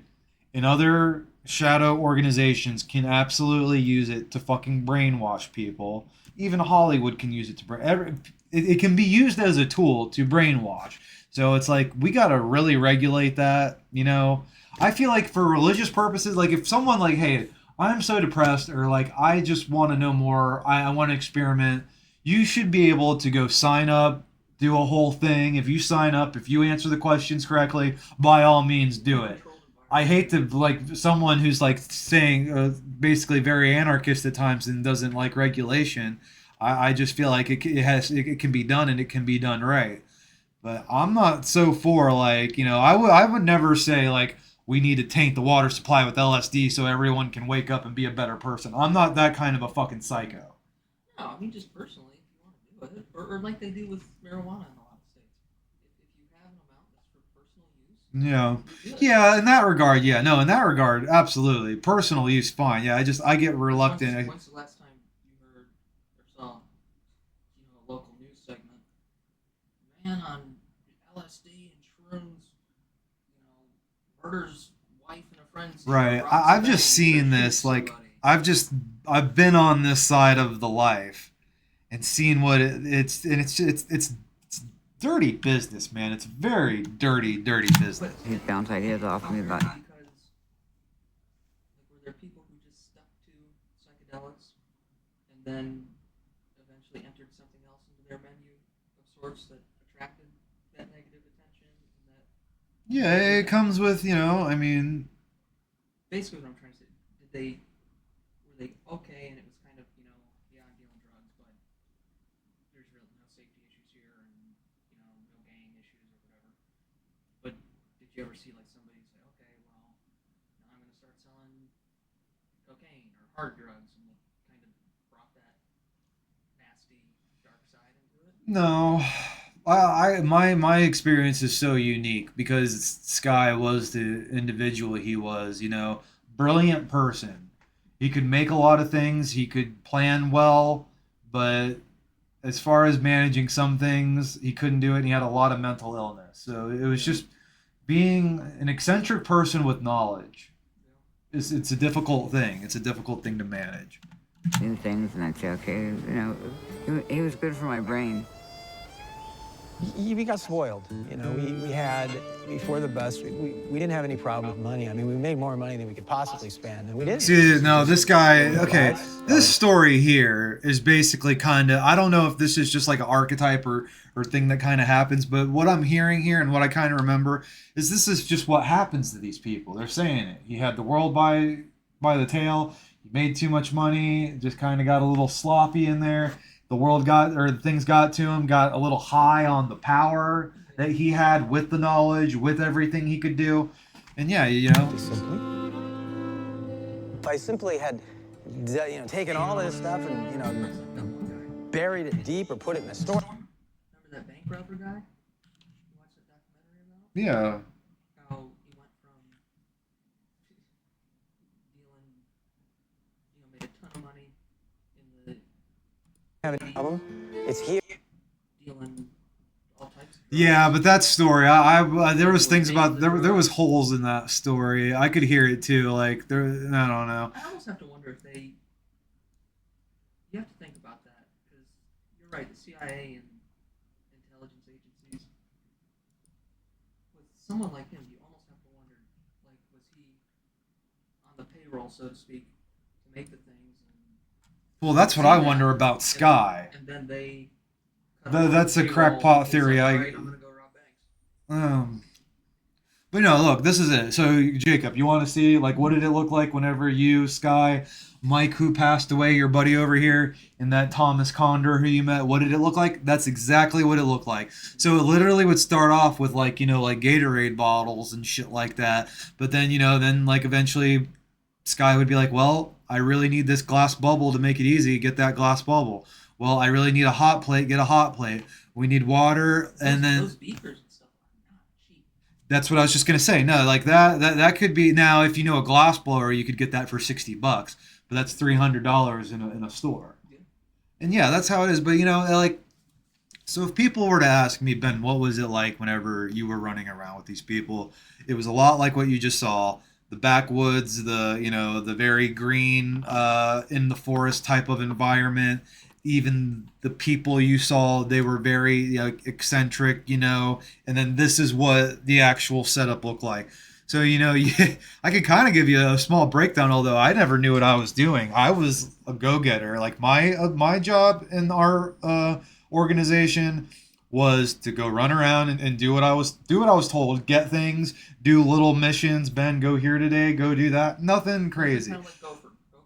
and other shadow organizations can absolutely use it to fucking brainwash people. Even Hollywood can use it to it can be used as a tool to brainwash. So it's like we gotta really regulate that. You know, I feel like for religious purposes, like if someone like, hey, I'm so depressed, or like I just want to know more, I want to experiment. You should be able to go sign up, do a whole thing. If you sign up, if you answer the questions correctly, by all means do it. I hate to like someone who's like saying basically very anarchist at times and doesn't like regulation. I just feel like it can be done, and it can be done right. But I'm not so for, like, you know, I would never say like we need to taint the water supply with LSD so everyone can wake up and be a better person. I'm not that kind of a fucking psycho. No, I mean just personally, if you want to do it, or like they do with marijuana in a lot of states. If you have an amount that's for personal use. Yeah. Yeah, in that regard, yeah. No, in that regard, absolutely. Personal use, fine. Yeah, I get reluctant. When's the last time you heard or saw, a local news segment? Man on LSD and shrooms, murders wife and a friend. Right. I've just seen this, like, I've been on this side of the life and seen what it's dirty business, man. It's very dirty business. He bounced ideas off me about. Were there people who just stuck to psychedelics and then eventually entered something else into their menu of sorts that attracted that negative attention? Yeah, it comes with, I mean. Basically, what I'm trying to say, were they okay, and it was kind of, yeah, I'm dealing drugs, but there's really no safety issues here, and no gang issues or whatever. But did you ever see like somebody say, okay, well, now I'm going to start selling cocaine or hard drugs, and it kind of brought that nasty dark side into it? No. My experience is so unique because Sky was the individual he was, brilliant person. He could make a lot of things, he could plan well, but as far as managing some things, he couldn't do it, and he had a lot of mental illness. So it was just being an eccentric person with knowledge. It's a difficult thing. It's a difficult thing to manage. Do things, and I'd say, okay, he was good for my brain. We got spoiled. We had, before the bus, we didn't have any problem with money. I mean, we made more money than we could possibly spend, and we didn't. See, no, this guy, okay, this story here is basically kind of, I don't know if this is just like an archetype or thing that kind of happens, but what I'm hearing here and what I kind of remember is this is just what happens to these people. They're saying it. He had the world by the tail. He made too much money, just kind of got a little sloppy in there. Things got to him, got a little high on the power that he had with the knowledge, with everything he could do. And yeah, If I simply had, taken all this stuff and, buried it deep or put it in a store. Remember that bank robber guy? You watched that documentary about? Yeah. How he went from dealing, made a ton of money in the Have any problem? It's here. dealing all types of Yeah, but that story, I there was things about there was holes in that story. I could hear it too. Like I don't know. I almost have to wonder if you have to think about that, because you're right, the CIA and intelligence agencies, with someone like him, you almost have to wonder, like, was he on the payroll, so to speak, to make the things? Well, that's what I wonder about Sky. And then they. That's a crackpot theory. Like, all right, I'm gonna go rob banks. But no, look, this is it. So, Jacob, you want to see, like, what did it look like whenever you, Sky, Mike, who passed away, your buddy over here, and that Thomas Condor who you met, what did it look like? That's exactly what it looked like. So, it literally would start off with, like, you know, like Gatorade bottles and shit like that. But then, you know, then, like, eventually Sky would be like, well, I really need this glass bubble to make it easy. Get that glass bubble. Well, I really need a hot plate. Get a hot plate. We need water. And then. Those beakers and stuff are not cheap. That's what I was just gonna say. No, like that could be now. If you know a glass blower, you could get that for $60, but that's $300 in a store. Yeah. And yeah, that's how it is. But you know, like, so if people were to ask me, Ben, what was it like whenever you were running around with these people? It was a lot like what you just saw. The backwoods, the very green, in the forest type of environment. Even the people you saw, they were very, you know, eccentric, you know, and then this is what the actual setup looked like. So, you know, I could kind of give you a small breakdown, although I never knew what I was doing. I was a go-getter. Like my job in our organization was to go run around and do what I was told, get things, do little missions. Ben, go here today, go do that. Nothing crazy. Kind of like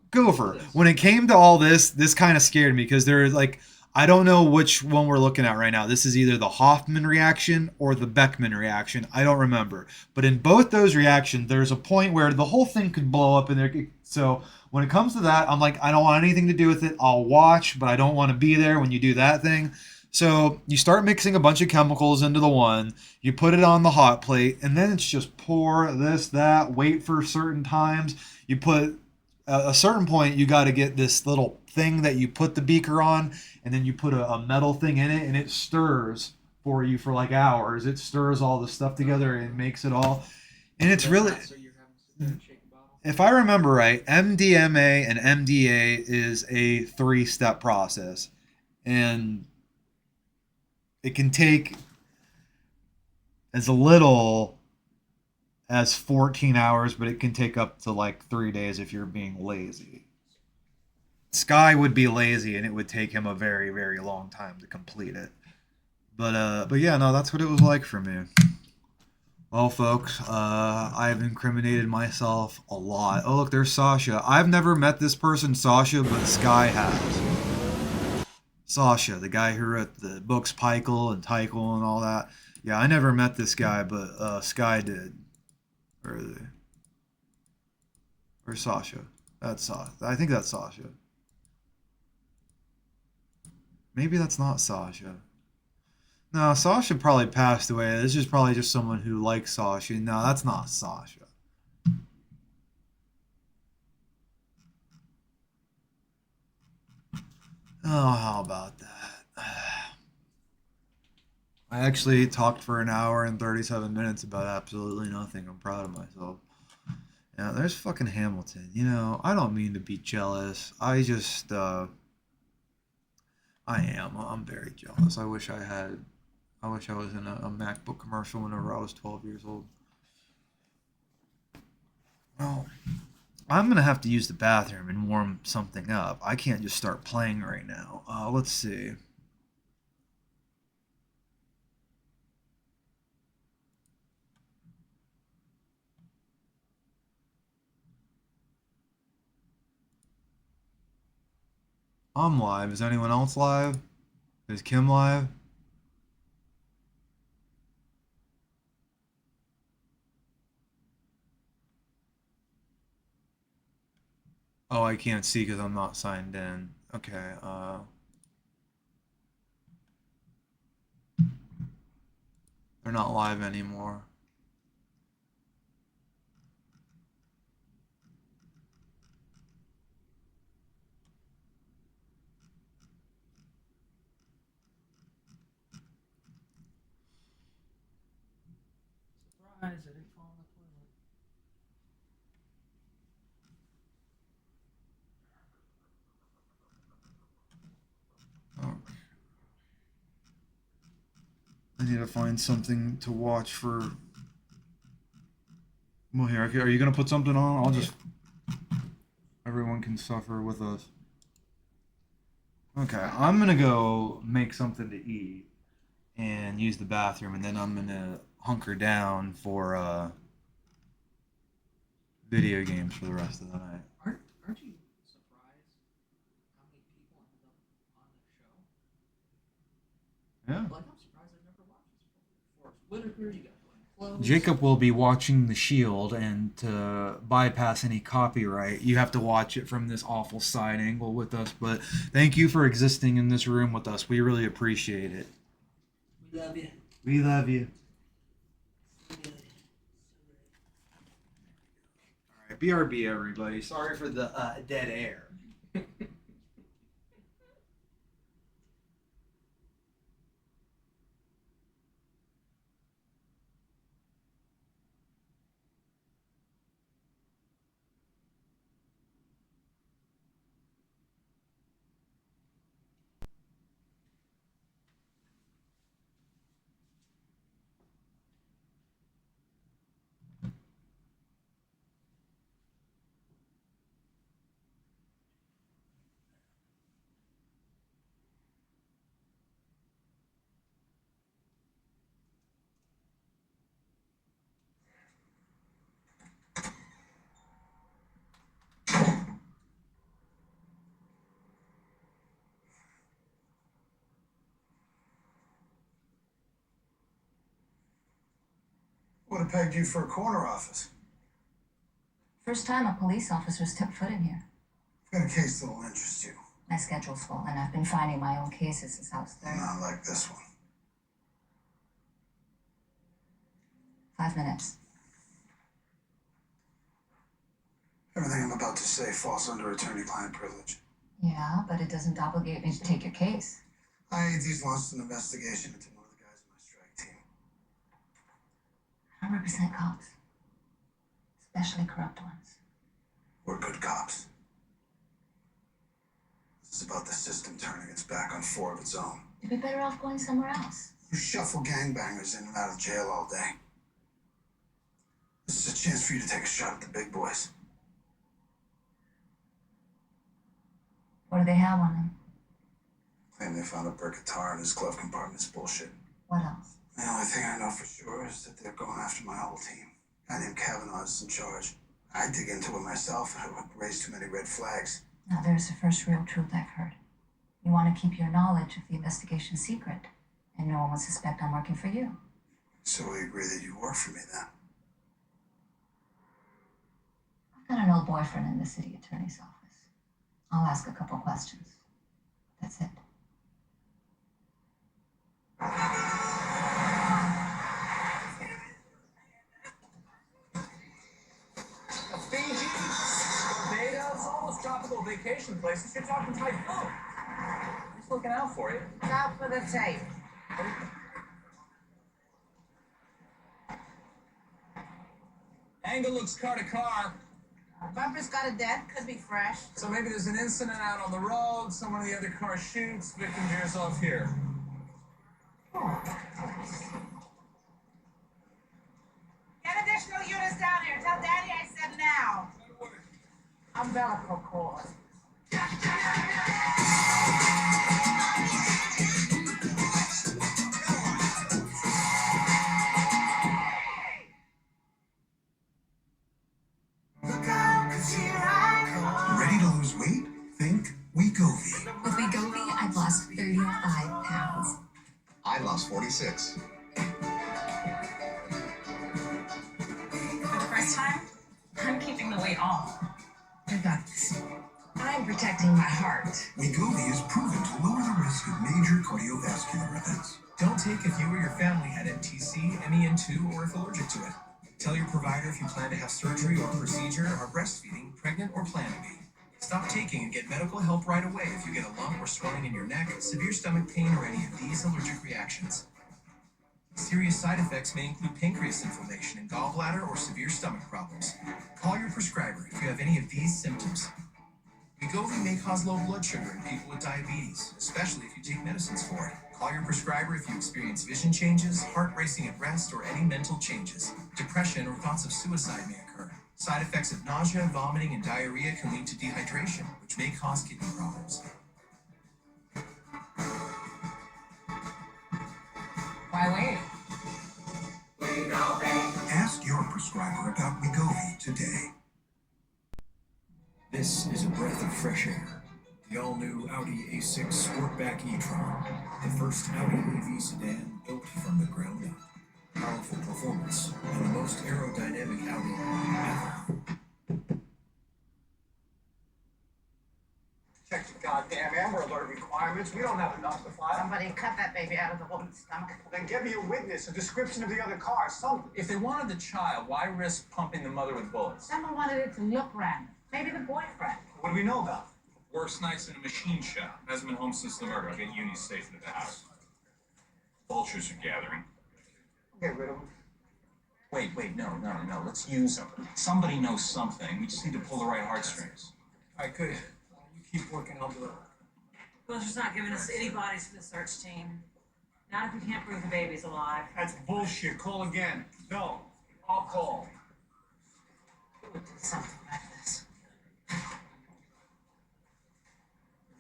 Gopher. When it came to all this kind of scared me because there's like, I don't know which one we're looking at right now. This is either the Hoffman reaction or the Beckman reaction. I don't remember. But in both those reactions, there's a point where the whole thing could blow up in there. So when it comes to that, I'm like, I don't want anything to do with it. I'll watch, but I don't want to be there when you do that thing. So you start mixing a bunch of chemicals into the one, you put it on the hot plate, and then it's just pour this, that, wait for certain times. You put a certain point, you got to get this little thing that you put the beaker on, and then you put a metal thing in it, and it stirs for you for like hours. It stirs all the stuff together and makes it all. And it's really, if I remember right, MDMA and MDA is a 3-step process. And it can take as little as 14 hours, but it can take up to like 3 days if you're being lazy. Sky would be lazy, and it would take him a very, very long time to complete it. But yeah, no, that's what it was like for me. Well, folks, I've incriminated myself a lot. Oh, look, there's Sasha. I've never met this person, Sasha, but Sky has. Sasha, the guy who wrote the books Pikel and Tykel and all that. Yeah, I never met this guy, but Sky did. Or Sasha. That's Sasha. I think that's Sasha. Maybe that's not Sasha. No, Sasha probably passed away. This is probably just someone who likes Sasha. No, that's not Sasha. Oh, how about that? I actually talked for an hour and 37 minutes about absolutely nothing. I'm proud of myself. Yeah, there's fucking Hamilton. You know, I don't mean to be jealous. I just, I am. I'm very jealous. I wish I was in a MacBook commercial whenever I was 12 years old. Well, I'm going to have to use the bathroom and warm something up. I can't just start playing right now. Let's see. I'm live. Is anyone else live? Is Kim live? Oh, I can't see because I'm not signed in. Okay, they're not live anymore. Surprise, I didn't fall in the toilet. I need to find something to watch for. Well, here, are you gonna put something on? I'll just. Everyone can suffer with us. Okay, I'm gonna go make something to eat and use the bathroom, and then I'm gonna hunker down for video games for the rest of the night. Aren't you surprised how many people ended up on the show? Yeah. Like, I'm surprised I've never watched this before. Forrest Whitaker, you got Glenn Close. Jacob will be watching The Shield, and to bypass any copyright, you have to watch it from this awful side angle with us. But thank you for existing in this room with us. We really appreciate it. We love you. We love you. All right, BRB, everybody. Sorry for the dead air. Would have pegged you for a corner office. First time a police officer stepped foot in here. I've got a case that'll interest you. My schedule's full, and I've been finding my own cases since I was 30. Not like this one. 5 minutes. Everything I'm about to say falls under attorney-client privilege. Yeah, but it doesn't obligate me to take your case. IAD's launched an investigation into one of the guys in my strike team. I don't represent cops, especially corrupt ones. We're good cops. This is about the system turning its back on 4 of its own. You'd be better off going somewhere else. You shuffle gangbangers in and out of jail all day. This is a chance for you to take a shot at the big boys. What do they have on him? Claim they found a brick of tar in his glove compartment is bullshit. What else? The only thing I know for sure is that they're going after my whole team. A guy named Kavanaugh is in charge. I'd dig into it myself if it would raise too many red flags. Now there's the first real truth I've heard. You want to keep your knowledge of the investigation secret, and no one would suspect I'm working for you. So we agree that you work for me then? I've got an old boyfriend in the city attorney's office. I'll ask a couple questions. That's it. Fiji, Barbados, all those tropical vacation places, you're talking typhoon. Just looking out for you. Stop for the tape. Angle looks car to car. Bumper's got a dent, could be fresh. So maybe there's an incident out on the road, someone in the other car shoots, victim veers off here. Get additional units down here. Tell Daddy I said now. Umbilical cord. Ready to lose weight? Think Wegovy. With Wegovy, I've lost 35 pounds. I lost 46. For the first time, I'm keeping the weight off. I got this. I'm protecting my heart. Wegovy is proven to lower the risk of major cardiovascular events. Don't take if you or your family had MTC, MEN2, or if allergic to it. Tell your provider if you plan to have surgery or procedure, are breastfeeding, pregnant, or plan to be. Stop taking and get medical help right away if you get a lump or swelling in your neck, severe stomach pain, or any of these allergic reactions. Serious side effects may include pancreas inflammation and gallbladder or severe stomach problems. Call your prescriber if you have any of these symptoms. Wegovy may cause low blood sugar in people with diabetes, especially if you take medicines for it. Call your prescriber if you experience vision changes, heart racing at rest, or any mental changes. Depression or thoughts of suicide may occur. Side effects of nausea, vomiting, and diarrhea can lead to dehydration, which may cause kidney problems. I wave. Ask your prescriber about Wegovy today. This is a breath of fresh air. The all-new Audi A6 Sportback e-tron, the first Audi EV sedan built from the ground up. Powerful performance and the most aerodynamic Audi ever. Check the goddamn Amber Alert requirements. We don't have enough to file. Somebody cut that baby out of the woman's stomach. Then give me a witness, a description of the other car, something. If they wanted the child, why risk pumping the mother with bullets? Someone wanted it to look random. Maybe the boyfriend. What do we know about it? Worst nights in a machine shop. Hasn't been home since the murder. I'll get Uni's safe into the house. Vultures are gathering. Get rid of him. Wait, no. Let's use them. Somebody knows something. We just need to pull the right heartstrings. All right, good. You keep working, I'll do it. Buster's not giving us any bodies for the search team. Not if we can't prove the baby's alive. That's bullshit. Call again. No, I'll call. Who would do something like this? What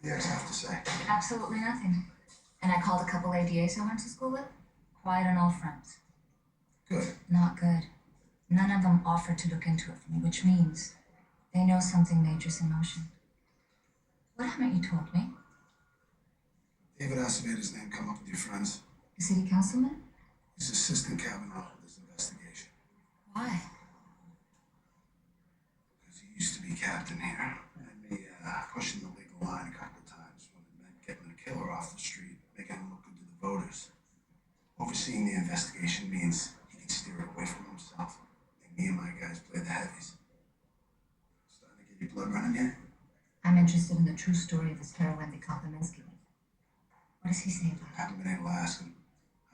do you guys have to say? Absolutely nothing. And I called a couple ADAs I went to school with. Quiet on all fronts. Good. Not good. None of them offered to look into it for me, which means they know something major's in motion. What haven't you told me? David Acevedo's name come up with your friends. The city councilman? He's assisting Kavanaugh with this investigation. Why? Because he used to be captain here. And me pushing the legal line a couple of times when it meant getting a killer off the street, making him look good to the voters. Overseeing the investigation means he can steer it away from himself. And me and my guys play the heavies. Starting to get your blood running here? I'm interested in the true story of this heroine they call Kaminsky. What does he say about I haven't been able to ask him.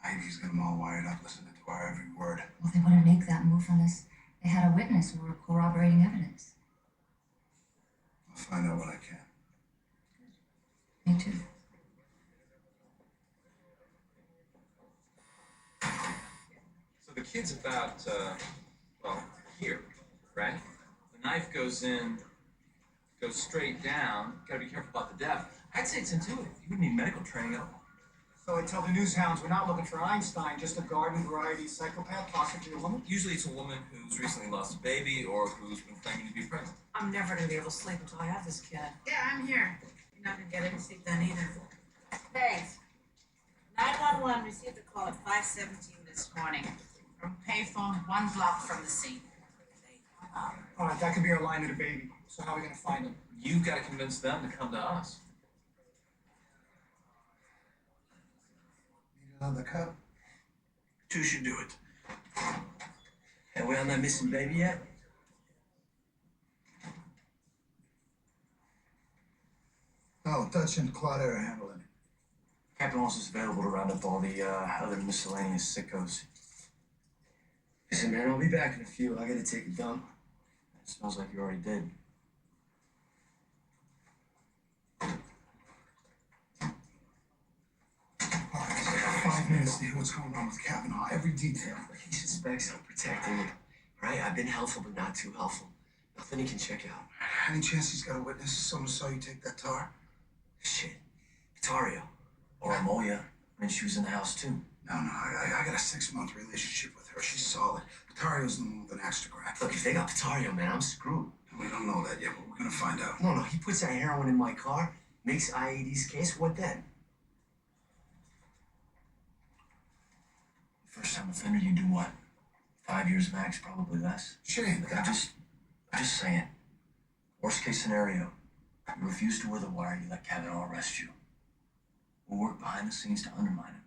Heidi's got them all wired up listening to our every word. it? Well, they wouldn't make that move unless they had a witness or corroborating evidence. I'll find out what I can. Me too. So the kid's about, here, right? The knife goes in, goes straight down. Gotta be careful about the depth. I'd say it's intuitive. You wouldn't need medical training at all. So I tell the news hounds we're not looking for Einstein, just a garden variety psychopath, possibly a woman. Usually it's a woman who's recently lost a baby or who's been claiming to be pregnant. I'm never gonna be able to sleep until I have this kid. Yeah, I'm here. You're not gonna get any sleep then either. Thanks. 911 received a call at 5:17 this morning from payphone 1 block from the scene. All right, that could be our line to the baby. So how are we gonna find him? You've got to convince them to come to us. Need another cup? Two should do it. Have we on that missing baby yet? No, Dutch and Claude are handling it. Captain Walsh is available to round up all the other miscellaneous sickos. Listen, man, I'll be back in a few. I gotta take a dump. It smells like you already did. 5 minutes to hear what's going on with Kavanaugh, every detail. He suspects I'm protecting him. Right? I've been helpful, but not too helpful. Nothing he can check out. Any chance he's got a witness? Someone saw you take that tar? Shit. Vitario. Or Amoya. I mean, she was in the house, too. No, I got a 6-month relationship with her. She's solid. Vitario's the one with an extra grab. Look, if they got Vitario, man, I'm screwed. We don't know that yet, but we're gonna find out. No, he puts that heroin in my car, makes IED's case, what then? First time offender, you do what? 5 years max, probably less. Shit ain't Look, that. I'm just saying. Worst case scenario, you refuse to wear the wire, you let Kavanaugh arrest you. We'll work behind the scenes to undermine him.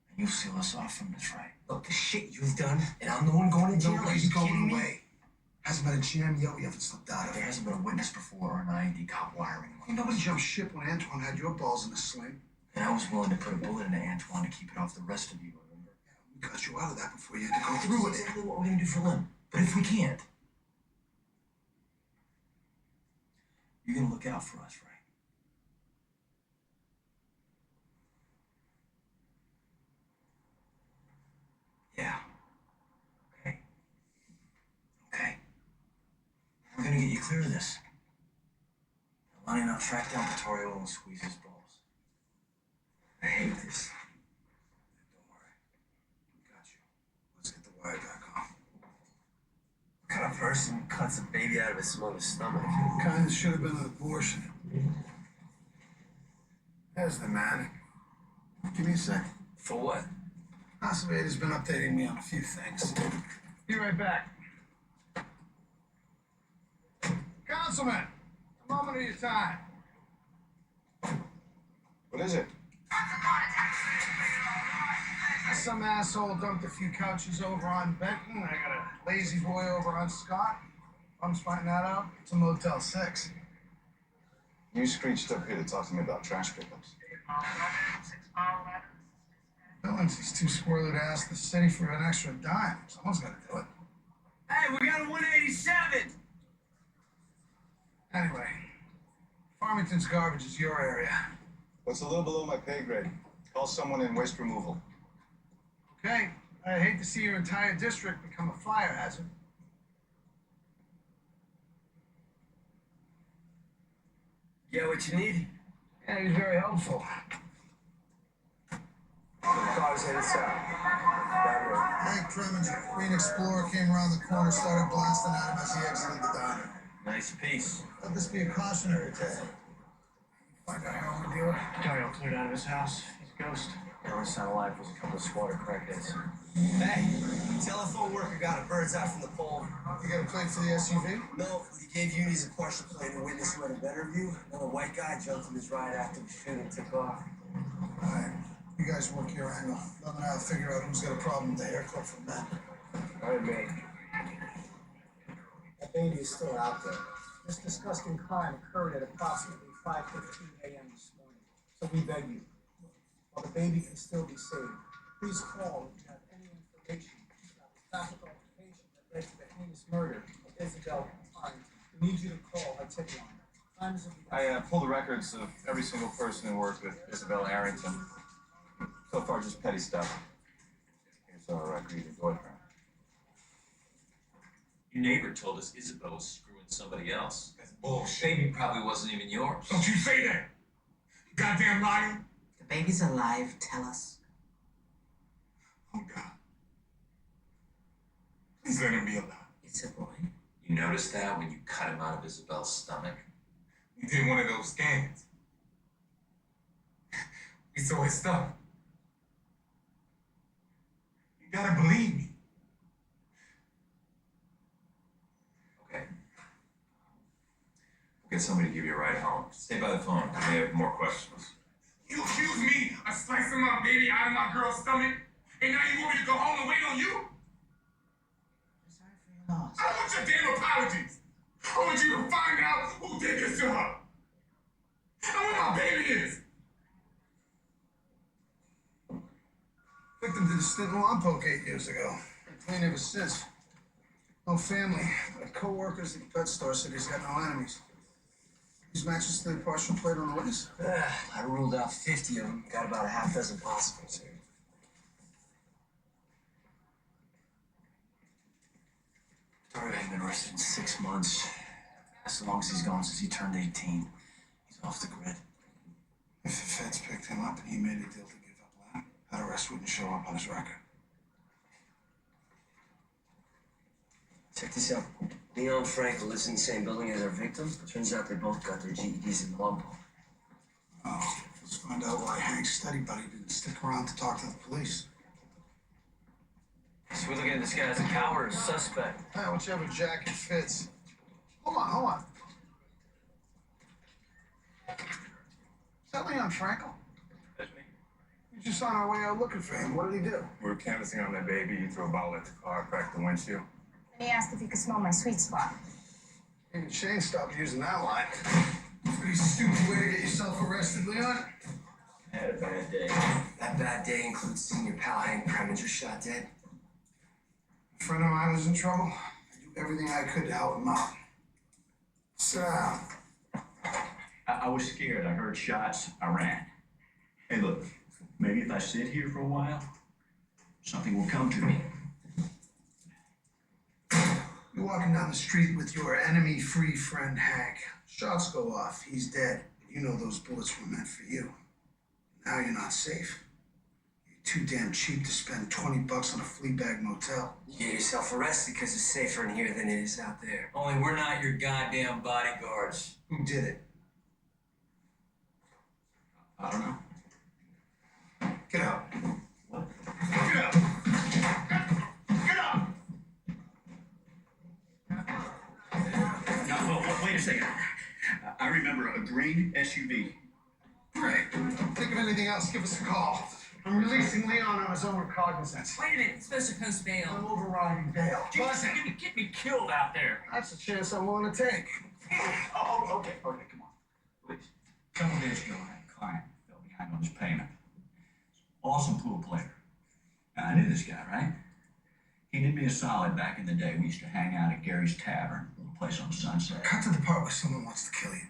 And you'll seal us off from this, right? Look, the shit you've done, and I'm the one going to jail. Are Nobody's you going kidding me? away. Hasn't been a jam yet. We haven't slipped out of There it. hasn't been a witness before or an IED cop wiring. Nobody jumped ship when Antoine had your balls in a sling. And I was willing to put a bullet into Antoine to keep it off the rest of you, remember? We got you out of that before you had to go That's through with it. exactly what we're going to do for Lim. But if we can't, you're going to look out for us, right? Yeah. Okay. We're going to get you clear of this. Lonnie and I'll track down Vittorio and squeeze his balls. I hate this. person cuts a baby out of his mother's stomach. Kind of should have been an abortion. There's the man. Give me a sec. For what? Oscillator's been updating me on a few things. Be right back. Councilman, a moment of your time. What is it? Some asshole dumped a few couches over on Benton. I got a lazy boy over on Scott. I'm just finding that out. It's a Motel 6. You screeched up here to talk to me about trash pickups. Billings, he's too squirrely to ask the city for an extra dime. Someone's got to do it. Hey, we got a 187! Anyway, Farmington's garbage is your area. What's a little below my pay grade? Call someone in waste removal. Okay, I hate to see your entire district become a fire hazard. Get what you need? Yeah, he's very helpful. The car's headed south. Hank Preminger, Green Explorer, came around the corner, started blasting at him as he exited the diner. Nice piece. Let this be a cautionary tale. Find out how we deal. Dario cleared out of his house. He's a ghost. The only sign of life was a couple of squatter crackheads. Hey, telephone worker got a bird's eye from the pole. You got a plate for the SUV? No, he gave Unis a partial plate and a witness who had a better view. Another white guy jumped in his ride after the shooting took off. All right, you guys work your angle. Let me know how to figure out who's got a problem with the haircut from that. All right, mate. That baby is still out there. This disgusting crime occurred at approximately 5:15 a.m. this morning. So we beg you, while the baby can still be saved, please call if you have any information about the traffic altercation that led to the heinous murder of Isabel Farmington. We need you to call our tip line. Times of the I pulled the records of every single person who worked with Isabel Arrington. So far, just petty stuff. Here's our greeting boyfriend. Your neighbor told us Isabel was screwing somebody else. That's bullshit. Baby probably wasn't even yours. Don't you say that! You goddamn liar! The baby's alive, tell us. Oh, God. Please let him be alive. It's a boy. You noticed that when you cut him out of Isabel's stomach? We did one of those scans. We saw his stuff. You gotta believe me. Okay. We'll get somebody to give you a ride home. Stay by the phone. I may have more questions. You accuse me of slicing my baby out of my girl's stomach, and now you want me to go home and wait on you? I don't want your damn apologies. I want you to find out who did this to her. And where my baby is. Victim did a stint in Lompoc 8 years ago. Been clean ever since. No family, but co-workers at the pet store said he's got no enemies. These matches to the partial plate on the list? I ruled out 50 of them. Got about a half dozen possibles here. Dario ain't been arrested in 6 months. As long as he's gone since he turned 18. He's off the grid. If the feds picked him up and he made a deal to give up land, that arrest wouldn't show up on his record. Check this out. Leon and Frankel lives in the same building as our victim. Turns out they both got their GEDs in Lompoc. Oh, let's find out why Hank's study buddy didn't stick around to talk to the police. So we're looking at this guy as a coward or a suspect? Hey, whichever jacket fits. Hold on. Is that Leon Frankel? That's me. We just on our way out looking for him. What did he do? We were canvassing on that baby. He threw a bottle at the car, cracked the windshield. And he asked if he could smell my sweet spot. Even Shane stopped using that line. Pretty stupid way to get yourself arrested, Leon. I had a bad day. That bad day includes seeing your pal Hank Preminger shot dead. A friend of mine was in trouble. I do everything I could to help him out. Sit down. I was scared. I heard shots. I ran. Hey, look, maybe if I sit here for a while, something will come to me. You're walking down the street with your enemy-free friend Hank. Shots go off. He's dead. You know those bullets were meant for you. Now you're not safe. Too damn cheap to spend $20 on a flea bag motel. You get yourself arrested because it's safer in here than it is out there. Only we're not your goddamn bodyguards. Who did it? I don't know. Get out. What? Get out. Get out. No, wait a second. I remember a green SUV. Great. Think of anything else, give us a call. I'm releasing Leon on his own recognizance. Wait a minute, it's supposed to post bail. I'm overriding bail. Jesus, get me killed out there. That's a chance I'm willing to take. Oh, okay, come on. Please. A couple days ago, I had a client fell behind on his payment. Awesome pool player. Now, I knew this guy, right? He did me a solid back in the day. We used to hang out at Gary's Tavern, a little place on the Sunset. Cut to the part where someone wants to kill you.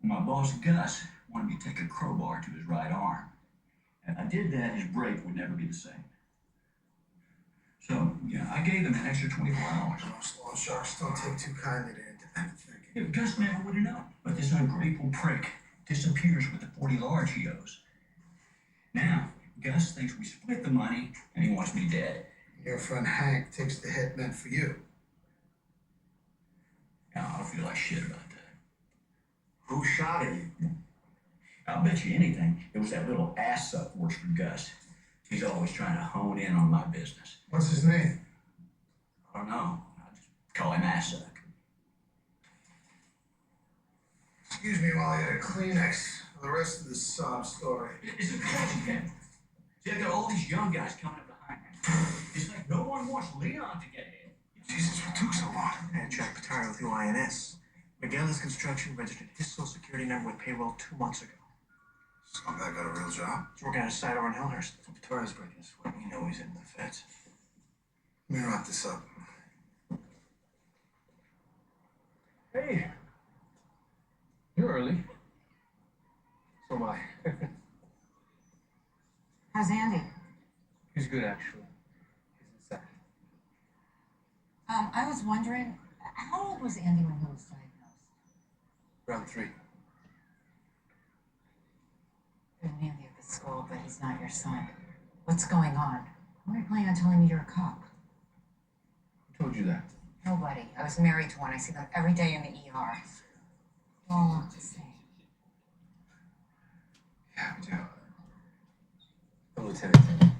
My boss, Gus, wanted me to take a crowbar to his right arm. And I did that, his break would never be the same. So, yeah, I gave him an extra 24 hours. Most law sharks don't take too kindly to independent thinking. Yeah, Gus never would have known. But this ungrateful prick disappears with the 40 large he owes. Now, Gus thinks we split the money, and he wants me dead. Your friend Hank takes the hit meant for you. Now, I don't feel like shit about that. Who shot at you? I'll bet you anything it was that little ass suck works for Gus. He's always trying to hone in on my business. What's his name? I don't know. I just call him ass suck. Excuse me while I get a Kleenex for the rest of this sob story. It's a crazy thing. See, I got all these young guys coming up behind me. It's like no one wants Leon to get ahead. Jesus, what took so long? And Jack Pataro through INS. Miguel's Construction registered his social security number with payroll 2 months ago. Scumbag got a real job? He's working at a site over in Hillhurst. Pataro's breaking his foot. We know he's in the feds. Let me wrap this up. Hey. You're early. So am I. How's Andy? He's good, actually. He's inside. I was wondering, how old was Andy when he was diagnosed? Round 3. Good Andy at the school, but he's not your son. What's going on? Why are you planning on telling me you're a cop? Who told you that? Nobody. I was married to one. I see them every day in the ER. They all look the same. Yeah, we do. I'm Lieutenant.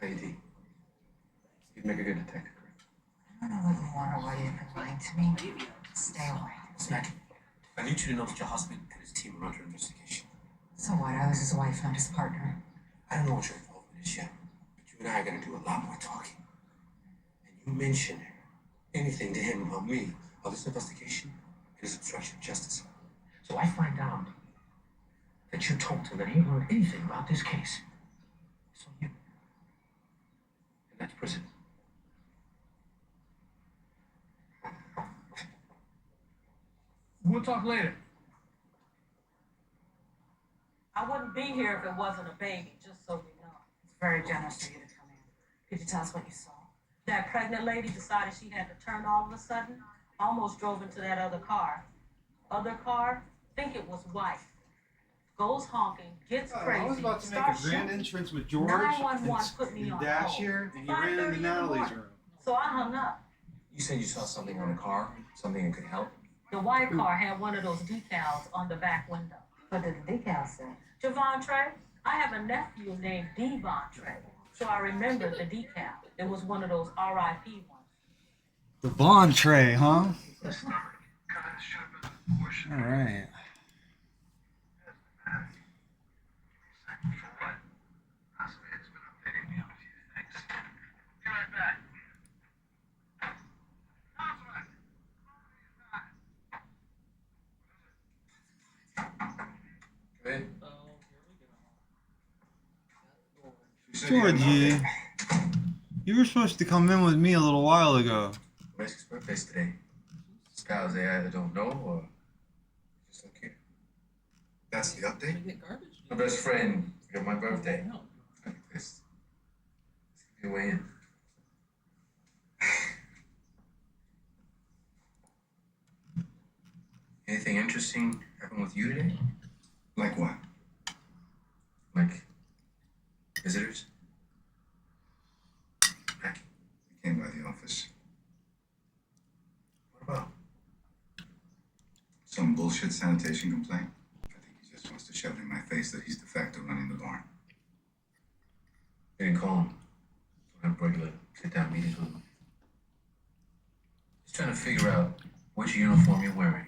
IED. You'd make a good detective. I don't know what you want or why you've been lying to me. Stay away. Smack. I need you to know that your husband and his team are under investigation. So what? I was his wife, not his partner. I don't know what your involvement is yet, but you and I are going to do a lot more talking. And you mention anything to him about me, about this investigation, it is obstruction of justice. So I find out that you told him that he learned anything about this case. It's on you. And that's prison. We'll talk later. I wouldn't be here if it wasn't a baby, just so we know. It's very generous of you to come in. Could you tell us what you saw? That pregnant lady decided she had to turn all of a sudden, almost drove into that other car. Other car, think it was wife. Goes honking, gets crazy. I was about to make a starts grand shooting. entrance with George 911 put me and on Dash hold. here, and he ran into 5:30 in the Natalie's morning. room. So I hung up. You said you saw something on the car, something that could help. The white car had one of those decals on the back window. What did the decal say? Javon Trey, I have a nephew named Devon Trey. So I remembered the decal. It was one of those RIP ones. The Vaughn tray, huh? All right. Georgie, you were supposed to come in with me a little while ago. Rachel's birthday's today. Styles they either don't know or just don't care. That's the update? My best friend got my birthday. Let's get way in. Anything interesting happen with you today? Like what? Like Visitors? Mackie, he came by the office. What about? Some bullshit sanitation complaint. I think he just wants to shove it in my face that he's de facto running the barn. You didn't call him. Don't have regular sit-down meetings with him. Just trying to figure out which uniform you're wearing.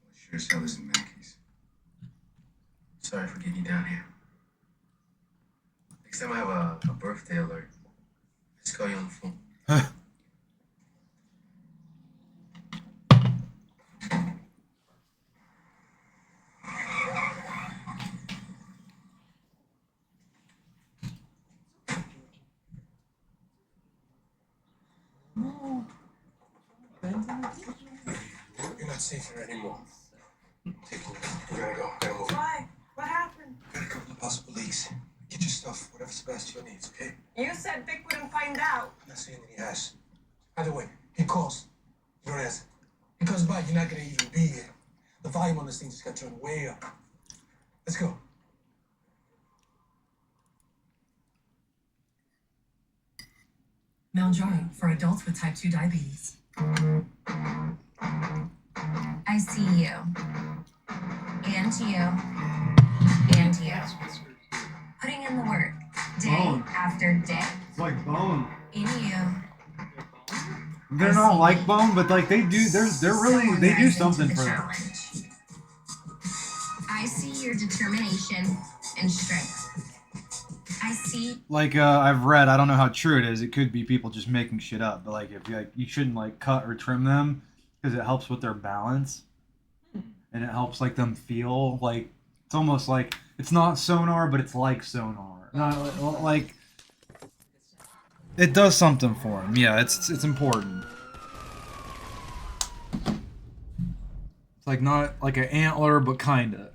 Well, it sure as hell isn't Mackey's. Sorry for getting you down here. Next time I have a birthday alert, I just call you on the phone. You're not safe here anymore. Take a look. We gotta go. Gotta move. Why? What happened? Got a couple of possible leaks. Get your stuff, whatever Sebastian needs, okay? You said Vic wouldn't find out. I'm not saying that he has. Either way, he calls. You don't answer. He comes by, you're not gonna even be here. The volume on this thing just got turned way up. Let's go. Mounjaro for adults with type 2 diabetes. I see you. And you. And you. Putting in the work. Day Bone. after day. It's like Bone. In you. They're not like Bone, but like they do. They're really they do something for them. I see your determination and strength. I see. Like I've read, I don't know how true it is. It could be people just making shit up, but like if you shouldn't like cut or trim them because it helps with their balance, and it helps like them feel like it's almost like it's not sonar, but it's like sonar. Not like it does something for them. Yeah, it's important. It's like not like an antler, but kinda.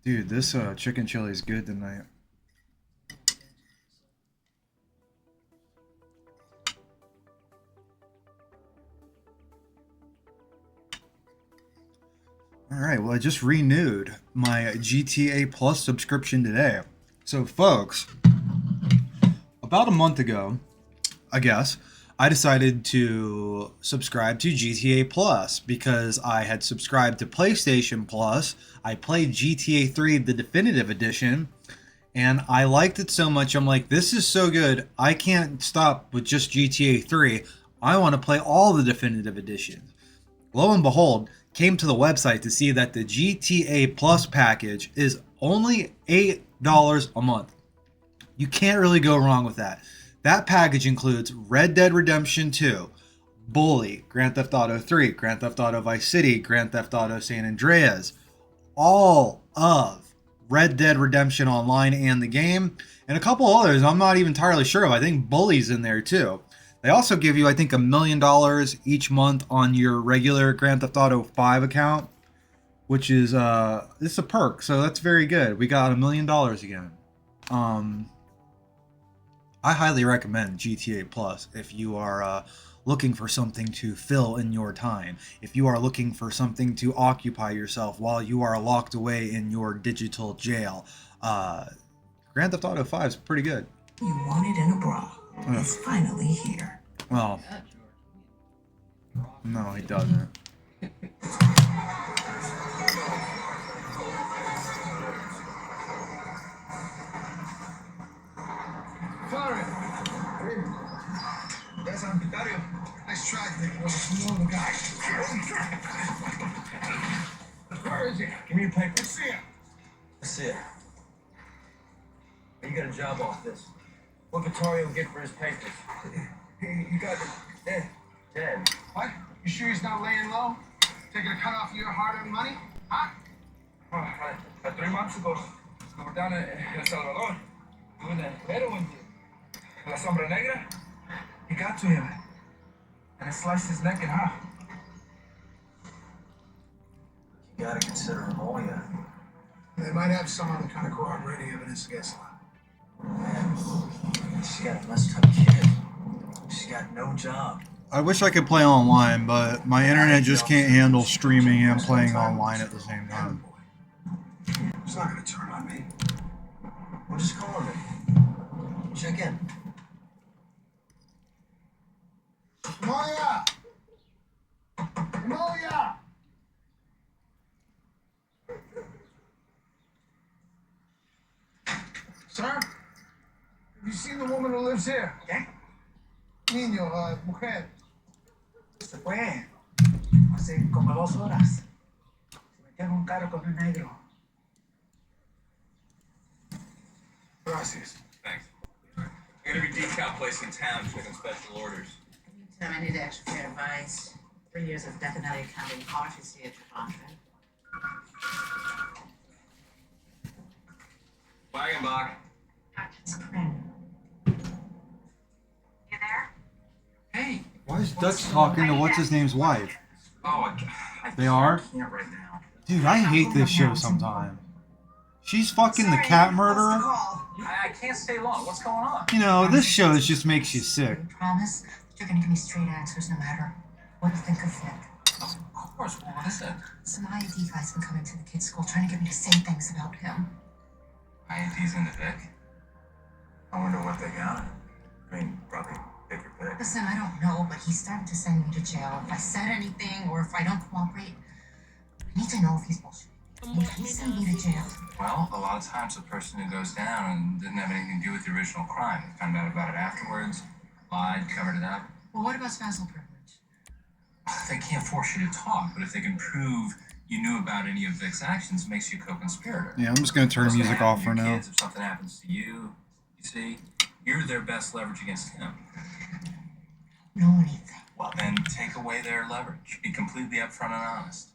Dude, this chicken chili is good tonight. Alright, well I just renewed my GTA Plus subscription today. So folks, about a month ago, I guess, I decided to subscribe to GTA Plus because I had subscribed to PlayStation Plus. I played GTA 3, the definitive edition, and I liked it so much. I'm like, this is so good. I can't stop with just GTA 3. I want to play all the definitive editions. Lo and behold, came to the website to see that the GTA Plus package is only $8 a month. You can't really go wrong with that. That package includes Red Dead Redemption 2, Bully, Grand Theft Auto 3, Grand Theft Auto Vice City, Grand Theft Auto San Andreas, all of Red Dead Redemption Online and the game, and a couple others I'm not even entirely sure of. I think Bully's in there too. They also give you, I think, $1 million each month on your regular Grand Theft Auto 5 account, which is it's a perk, so that's very good. We got $1 million again. I highly recommend GTA Plus if you are looking for something to fill in your time. If you are looking for something to occupy yourself while you are locked away in your digital jail. Grand Theft Auto 5 is pretty good. You wanted in a bra. It's finally here. Well, no, he doesn't. Nice try, Dick. You know the guy. Where is he? Give me your paper. Let's see him. Let's see it. You got a job off this. What Vittorio get for his papers? You got it. Dead. Dead. What? You sure he's not laying low? Taking a cut off your hard-earned money? Huh? 3 months ago, we were down in El Salvador doing a heroin deal. La Sombra Negra, he got to him and it sliced his neck in half. You gotta consider him all yet. They might have some other kind of corroborating evidence against him. She's got a messed up kid. She's got no job. I wish I could play online, but my internet just can't handle streaming and playing online at the same time. It's not gonna turn on me. We'll just call her. Check in. Moya! Moya! Sir? Have you seen the woman who lives here? ¿Qué? Niño, mujer. Se fue hace como 2 horas. Se metió en un carro con un negro. Gracias. Thanks. I'm gonna be decal place in town checking special orders. Meantime, I need extra pair of eyes. 3 years of definitely accounting office at your contract. Wagenbach. You there? Hey. Why is Dutch talking to what's his name's wife? Oh, They are? can't right now. Dude, I hate this show sometimes. She's fucking the cat murderer. I can't stay long. What's going on? You know, this show just makes you sick. Promise that you're gonna give me straight answers no matter what you think of Vic. Of course. What is it? Some IAD guy's been coming to the kid's school trying to get me to say things about him. INT's in the Vic. I wonder what they got. I mean, probably pick your pick. Listen, I don't know, but he's starting to send me to jail. If I said anything or if I don't cooperate, I need to know if he's bullshitting. He sent me to jail. Well, a lot of times the person who goes down and didn't have anything to do with the original crime. They found out about it afterwards, lied, covered it up. Well, what about spousal privilege? They can't force you to talk, but if they can prove you knew about any of Vic's actions, it makes you a co-conspirator. Yeah, I'm just gonna turn What's music gonna off for happen to your now. kids if something happens to you, you see, you're their best leverage against him. Know anything? Well, then take away their leverage. Be completely upfront and honest.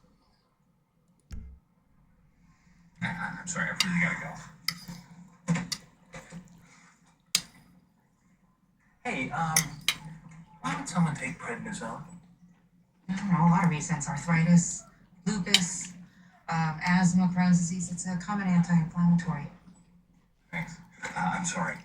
I'm sorry, I really gotta go. Hey, why would someone take prednisone? I don't know, a lot of reasons. Arthritis, lupus, asthma, Crohn's disease. It's a common anti-inflammatory. Thanks. I'm sorry.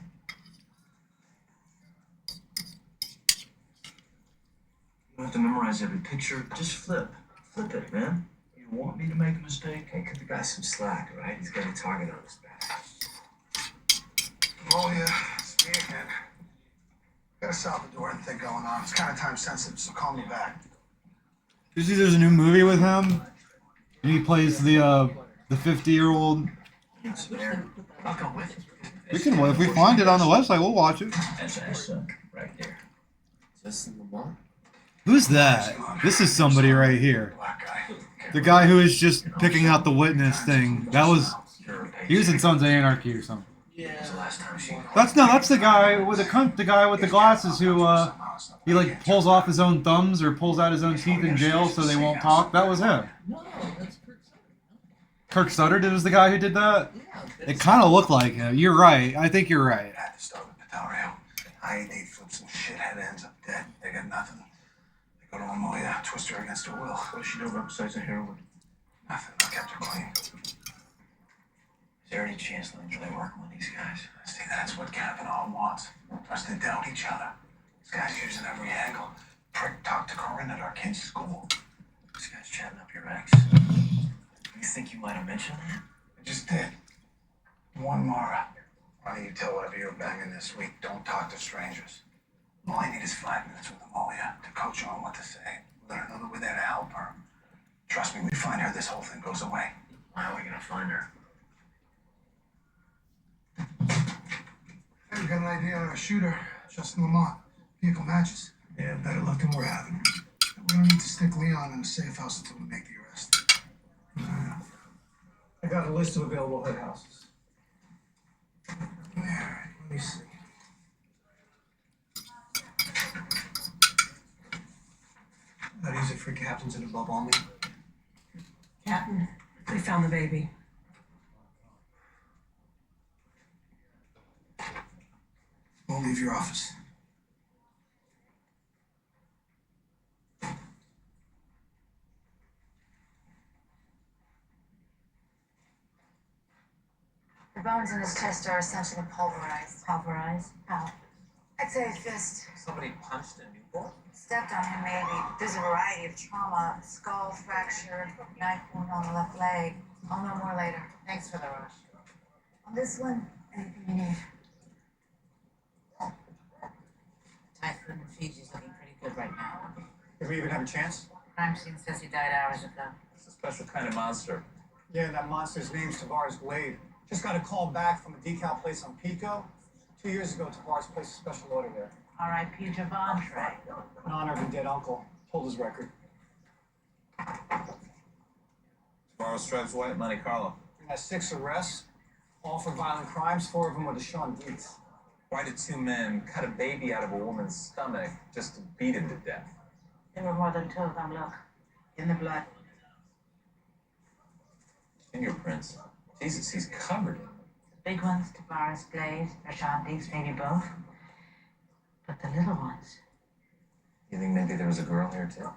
You don't have to memorize every picture. Just flip. Flip it, man. You want me to make a mistake? Hey, cut the guy some slack, all right? He's got a target on his back. Oh, yeah. It's me again. Got a Salvadoran thing going on. It's kind of time sensitive, so call me back. You see, there's a new movie with him, and he plays the 50-year-old. It's there. I'll come with you. We can, if we find it on the website, we'll watch it. That's awesome. Right there. Is this in Lamar? Who's that? This is somebody right here. The guy who is just picking out the witness thing. That was, he was in Sons of Anarchy or something. That's the guy with the guy with the glasses who he like pulls off his own thumbs or pulls out his own teeth in jail so they won't talk. That was him. No, that's Kirk Sutter was the guy who did that. It kind of looked like him. You're right. I think you're right. Had to start with Del IAD flips some shithead ends up dead. They got nothing. They go to Amelia, twist her against her will. What does she do about besides the heroin? Nothing. I kept her clean. Is there any chance they'll enjoy working with these guys? See, that's what Kavanaugh wants. Plus, they doubt each other. This guy's using every angle. Prick talked to Corinne at our kid's school. This guy's chatting up your ex. You think you might have mentioned that? I just did. One Mara. Why don't you tell whatever you're banging this week? Don't talk to strangers. All I need is 5 minutes with Amelia to coach her on what to say. Let her know that we're there to help her. Trust me, we find her, this whole thing goes away. How are we gonna find her? Hey, we got an idea on a shooter. Justin Lamont. Vehicle matches. Yeah, better luck than we're having. We don't need to stick Leon in a safe house until we make the arrest. I got a list of available head houses. There, let me see. That easy for captains and above all me. Captain, they found the baby. Won't leave your office. The bones in his chest are essentially pulverized. Pulverized? How? I'd say a fist. Somebody punched a newborn? Stepped on him, maybe. There's a variety of trauma. Skull fracture, knife wound on the left leg. I'll know more later. Thanks for the rush. On this one, anything you need. Typhoon in Fiji's looking pretty good right now. Did we even have a chance? Crime scene says he died hours ago. It's a special kind of monster. Yeah, that monster's name's Tavares Blade. Just got a call back from a decal place on Pico. 2 years ago, Tavares placed a special order there. R.I.P. Javante. In honor of a dead uncle. Told his record. Tomorrow stripes white, Monte Carlo. We got 6 arrests, all for violent crimes. 4 of them were the Sean Deeds. Why did 2 men cut a baby out of a woman's stomach just to beat him to death? There were more than 2 of them, look. In the blood. Fingerprints. Jesus, he's covered in them. The big ones, Tavares Blade, Rashawn Deeks, maybe both. But the little ones. You think maybe there was a girl here too?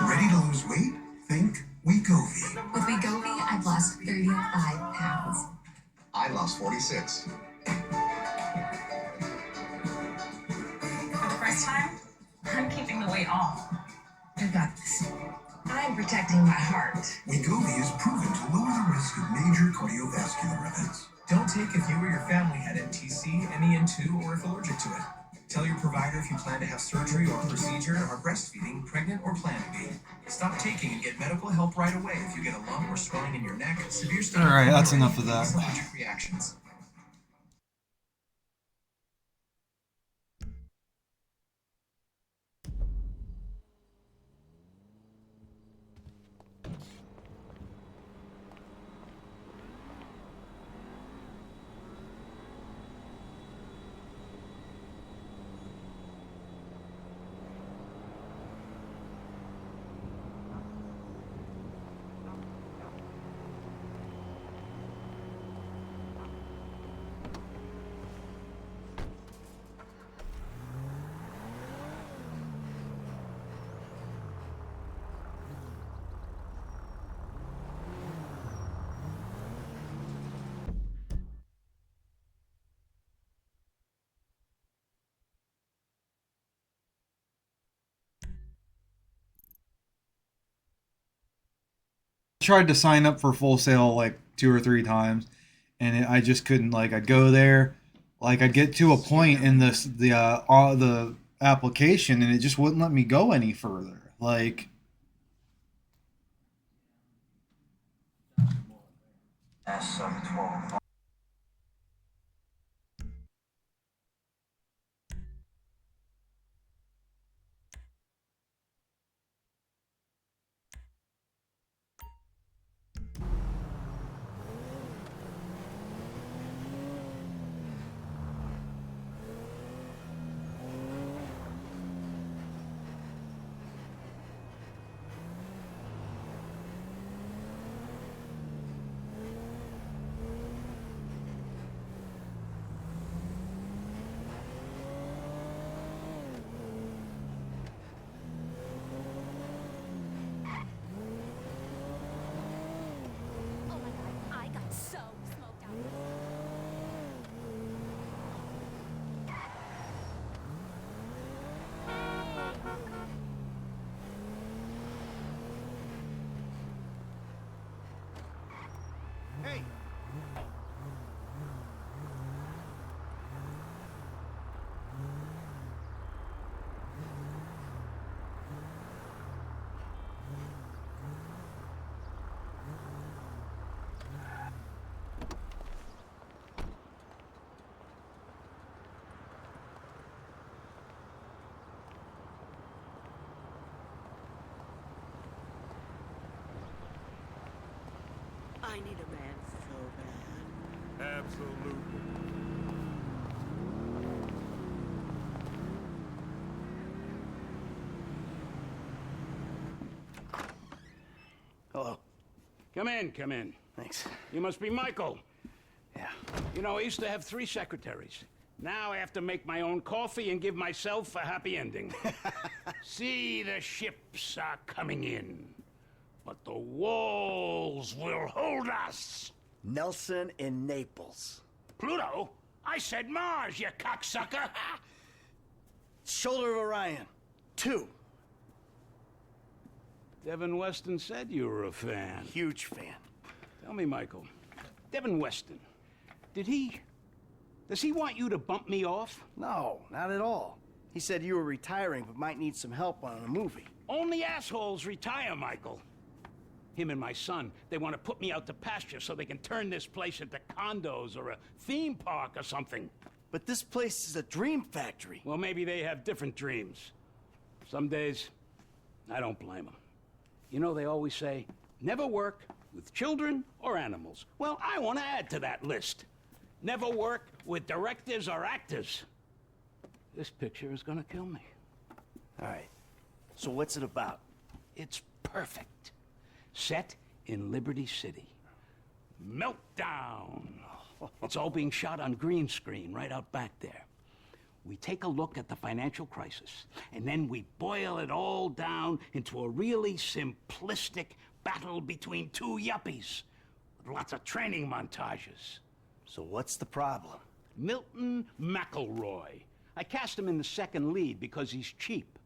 Ready to lose weight? Think Wegovy. With Wegovy, I've lost 35 pounds. I lost 46. For the first time, I'm keeping the weight off. I got this. I'm protecting my heart. Wegovy is proven to lower the risk of major cardiovascular events. Don't take if you or your family had MTC, MEN2, or if allergic to it. Tell your provider if you plan to have surgery or procedure, are breastfeeding, pregnant, or plan to be. Stop taking and get medical help right away if you get a lump or swelling in your neck, severe stomach. All right, that's enough of that. Allergic reactions. Tried to sign up for Full Sail like 2 or 3 times, and I just couldn't. Like, I'd go there, like I'd get to a point in the application, and it just wouldn't let me go any further. Like, S12. Hey! I need a man so bad. Absolutely. Hello. Come in, come in. Thanks. You must be Michael. Yeah. You know, I used to have 3 secretaries. Now I have to make my own coffee and give myself a happy ending. See, the ships are coming in. but the walls will hold us. Nelson in Naples. Pluto? I said Mars, you cocksucker! Shoulder of Orion. 2. Devin Weston said you were a fan. Huge fan. Tell me, Michael, Devin Weston, does he want you to bump me off? No, not at all. He said you were retiring but might need some help on a movie. Only assholes retire, Michael. Him and my son, they want to put me out to pasture so they can turn this place into condos or a theme park or something. But this place is a dream factory. Well, maybe they have different dreams. Some days, I don't blame them. You know, they always say, never work with children or animals. Well, I want to add to that list. Never work with directors or actors. This picture is gonna kill me. All right. So what's it about? It's perfect. Set in Liberty City. Meltdown. It's all being shot on green screen right out back there. We take a look at the financial crisis, and then we boil it all down into a really simplistic battle between two yuppies with lots of training montages. So what's the problem? Milton McElroy. I cast him in the second lead because he's cheap.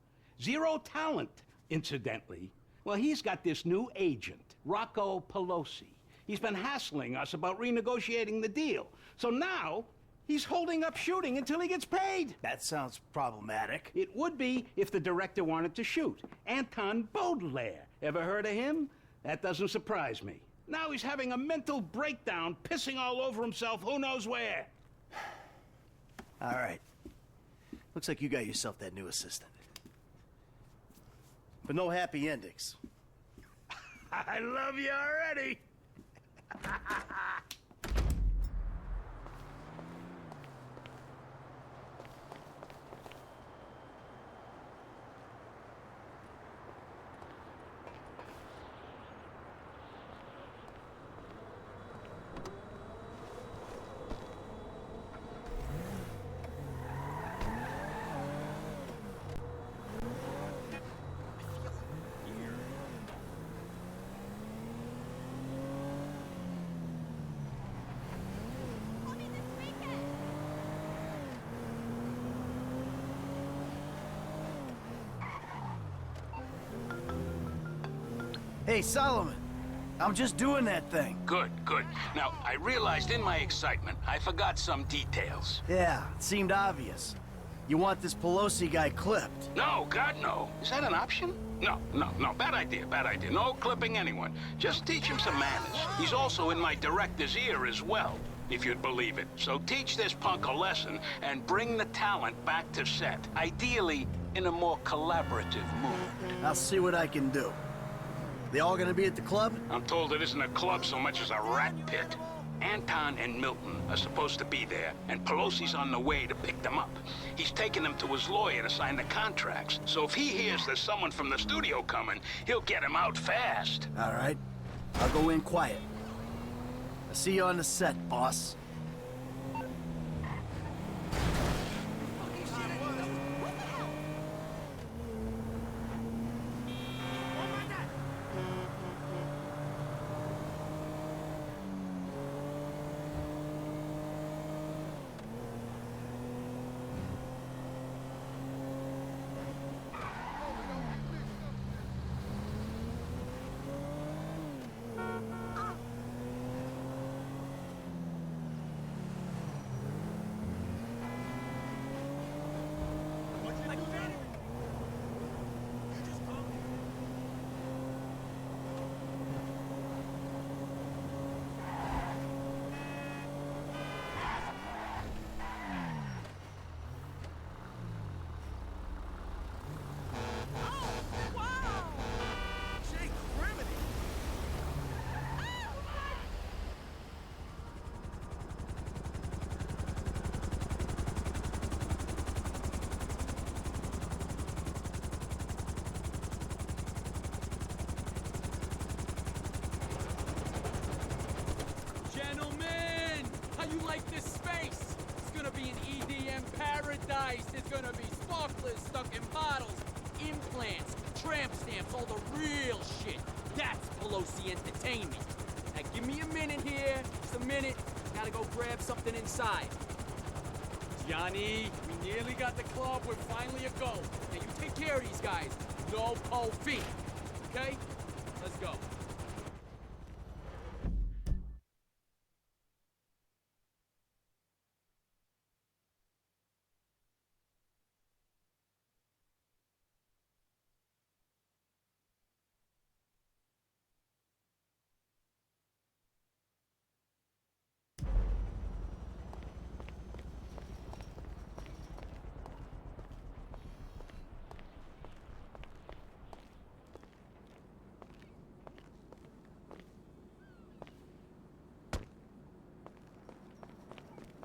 Zero talent, incidentally. Well, he's got this new agent, Rocco Pelosi. He's been hassling us about renegotiating the deal. So now, he's holding up shooting until he gets paid. That sounds problematic. It would be if the director wanted to shoot. Anton Baudelaire. Ever heard of him? That doesn't surprise me. Now he's having a mental breakdown, pissing all over himself who knows where. All right. Looks like you got yourself that new assistant. But no happy endings. I love you already. Hey, Solomon. I'm just doing that thing. Good, good. Now, I realized in my excitement, I forgot some details. Yeah, it seemed obvious. You want this Pelosi guy clipped. No, God, no. Is that an option? No. Bad idea, bad idea. No clipping anyone. Just teach him some manners. He's also in my director's ear as well, if you'd believe it. So teach this punk a lesson and bring the talent back to set. Ideally, in a more collaborative mood. I'll see what I can do. They all gonna be at the club? I'm told it isn't a club so much as a rat pit. Anton and Milton are supposed to be there, and Pelosi's on the way to pick them up. He's taking them to his lawyer to sign the contracts, so if he hears there's someone from the studio coming, he'll get him out fast. All right. I'll go in quiet. I'll see you on the set, boss. There's gonna be sparklers stuck in bottles, implants, tramp stamps, all the real shit. That's Pelosi entertainment. Now give me a minute here. Just a minute. Gotta go grab something inside. Johnny, we nearly got the club. We're finally a go. Now you take care of these guys. No cold feet. Okay? Let's go.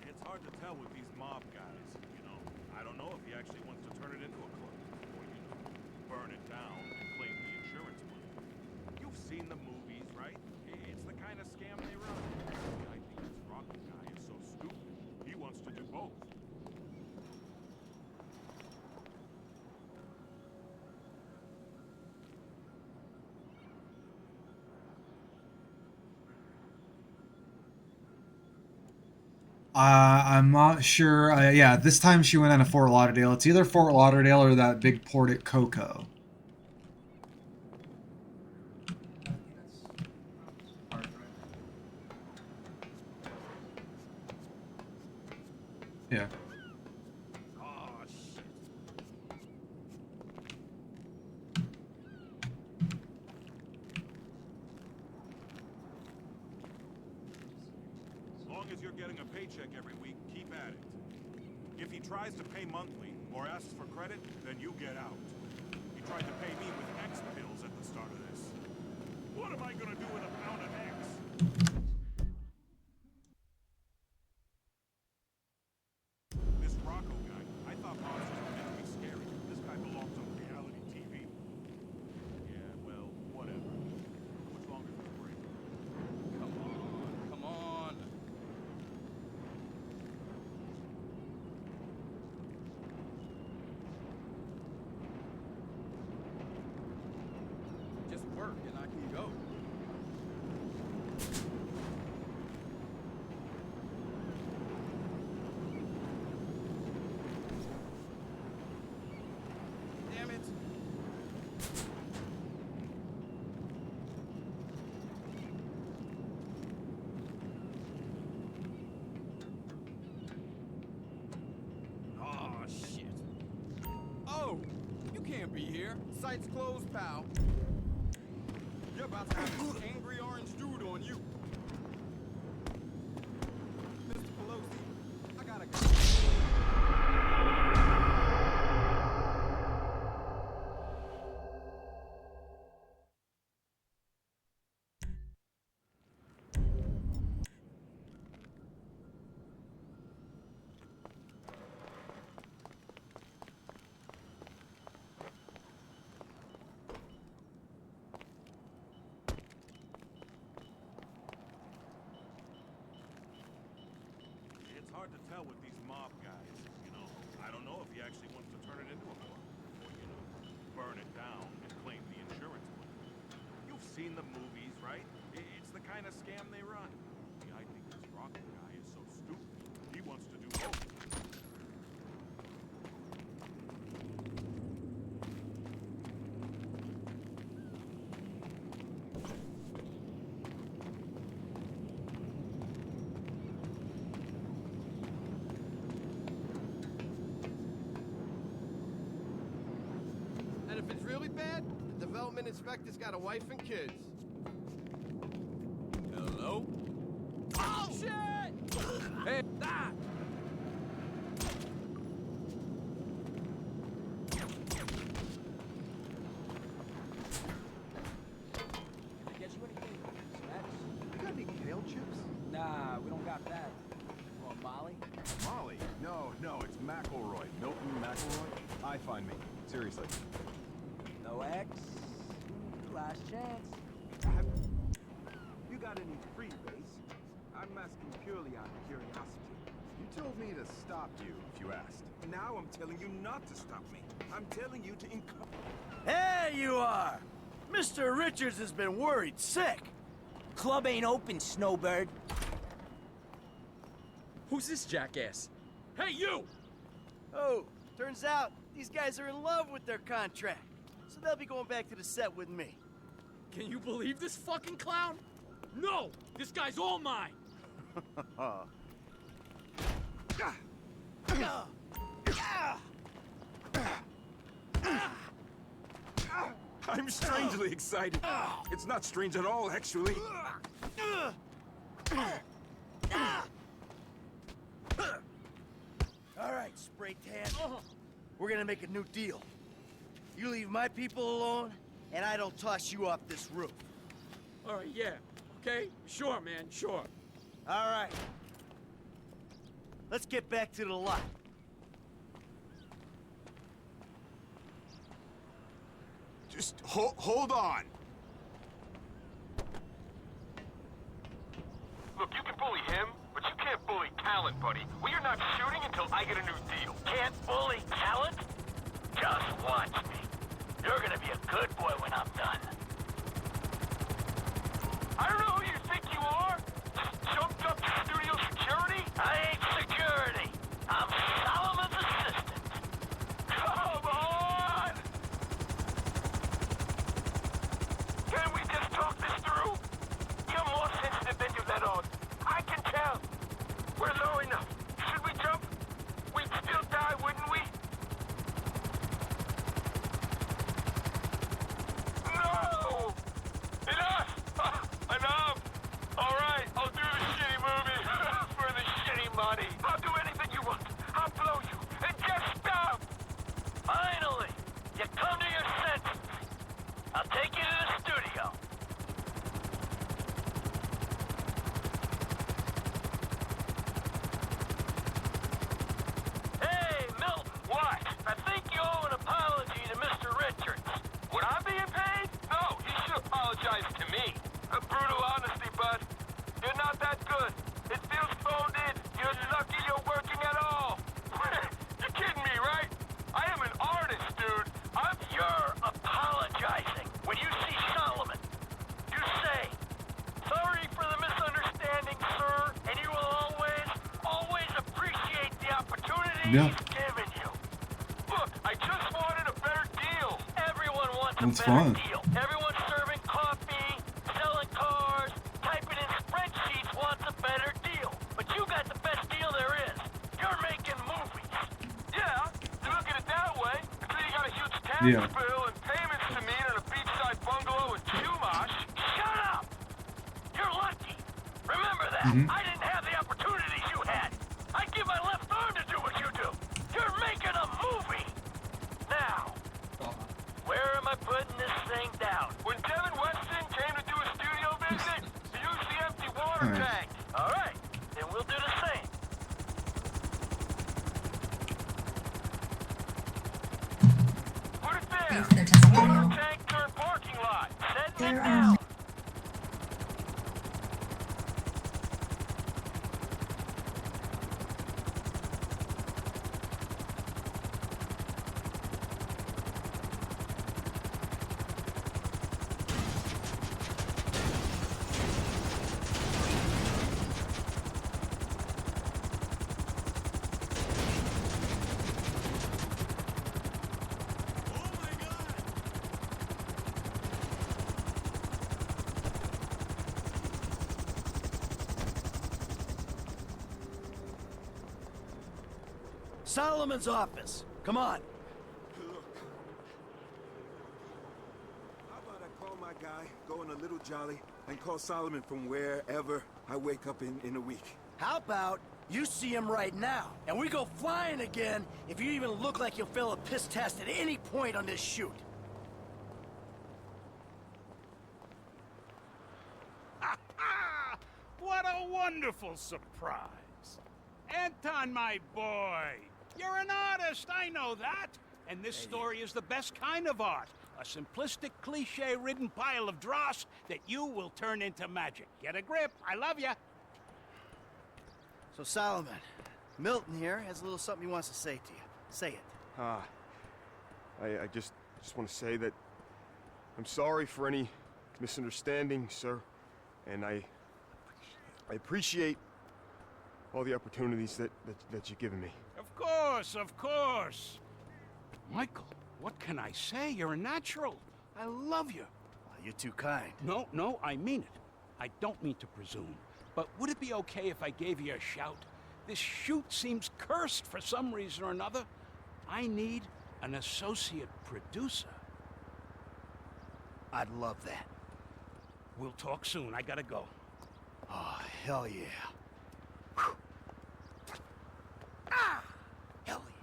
It's hard to tell with these mob guys, you know. I don't know if he actually wants to turn it into a club, or, you know, burn it down and claim the insurance money. You've seen the movies, right? It's the kind of scam they run. I think this Rocco guy is so stupid. He wants to do both. I'm not sure. Yeah, this time she went on a Fort Lauderdale. It's either Fort Lauderdale or that big port at Cocoa. Yeah. Oh, shit. As long as you're getting a paycheck every week, keep at it. If he tries to pay monthly or asks for credit, then you get out. He tried to pay me with X bills at the start of this. What am I gonna do with a pound of X? This Rocco guy, I thought monsters were meant to be scary. This guy belongs on reality TV. Yeah, well, whatever. How much longer is this break? Come on, come on. Just work and I can go. Damn it. Oh, shit. Oh, you can't be here. Site's closed, pal. You're about to have this angry orange dude on you. Mr. Pelosi, I gotta go. It's hard to tell with these mob guys, you know. I don't know if he actually wants to turn it into a club, or, you know, burn it down and claim the insurance money. You've seen the movies, right? It's the kind of scam they run. I think this Rocco guy is so stupid. He wants to do both. And if it's really bad, the development inspector's got a wife and kids. Hello? Oh, shit! Hey, ah! Did I get you anything? Snacks? You got any kale chips? Nah, we don't got that. You want Molly? Molly? No, it's McElroy. Milton McElroy. I find me. Seriously. No X? Last chance. You got any freebase? I'm asking purely out of curiosity. You told me to stop you if you asked. Now I'm telling you not to stop me. I'm telling you to There you are! Mr. Richards has been worried sick. Club ain't open, Snowbird. Who's this jackass? Hey, you! Oh, turns out these guys are in love with their contract. So they'll be going back to the set with me. Can you believe this fucking clown? No! This guy's all mine! I'm strangely excited. It's not strange at all, actually. All right, spray tan. We're gonna make a new deal. You leave my people alone, and I don't toss you off this roof. All right, yeah. Okay? Sure, man, sure. All right. Let's get back to the lot. Just hold on. Look, you can bully him, but you can't bully talent, buddy. We are not shooting until I get a new deal. Can't bully talent? Just watch me. You're gonna be a good boy when I'm done. I don't know who you think you are. Jumped up to studio security? I ain't security. I'm Solomon's assistant. Come on! Can't we just talk this through? You're more sensitive than you let on. I can tell. We're low enough. Should we jump? We'd still die, wouldn't we? No! Enough! Enough! All right, I'll do the shitty movie for the shitty money. I'll do anything you want. I'll blow you. And just stop! Finally, you come to your senses. I'll take you to the studio. Hey, Milton. What? I think you owe an apology to Mr. Richards. Would I being paid? No, you should apologize to me. A brutal honesty, bud. You're not that good. It feels phoned in. You're lucky you're working at all. You're kidding me, right? I am an artist, dude. You're apologizing. When you see Solomon, you say, "Sorry for the misunderstanding, sir, and you will always appreciate the opportunity he's given you." Look, I just wanted a better deal. Everyone wants That's a better fine. deal. Everyone serving coffee, selling cars, typing in spreadsheets wants a better deal. But you got the best deal there is. You're making movies. Yeah, you look at it that way. Until you got a huge tax Yeah. bill and payments to meet in a beachside bungalow in Chumash. Shut up! You're lucky. Remember that. I didn't have the opportunities you had. I'd give my left arm to do what you do. You're making a movie. Now, where am I putting this thing down? When Devin Weston came to do a studio visit, he used the empty water Alright. tank. All right, then we'll do the same. Put it there. Wait for the testimonial. Water tank turned parking lot. Setting There it are down. Solomon's office. Come on. How about I call my guy, go on a little jolly, and call Solomon from wherever I wake up in a week? How about you see him right now, and we go flying again if you even look like you'll fail a piss test at any point on this shoot. What a wonderful surprise. Anton, my boy. You're an artist, I know that. And this story is the best kind of art. A simplistic, cliche-ridden pile of dross that you will turn into magic. Get a grip. I love ya. So Solomon, Milton here has a little something he wants to say to you. Say it. I just want to say that I'm sorry for any misunderstanding, sir. And I appreciate all the opportunities that you've given me. Of course, of course. Michael, what can I say? You're a natural. I love you. You're too kind. No, I mean it. I don't mean to presume. But would it be okay if I gave you a shout? This shoot seems cursed for some reason or another. I need an associate producer. I'd love that. We'll talk soon. I gotta go. Oh, hell yeah. Ah! Hell yeah.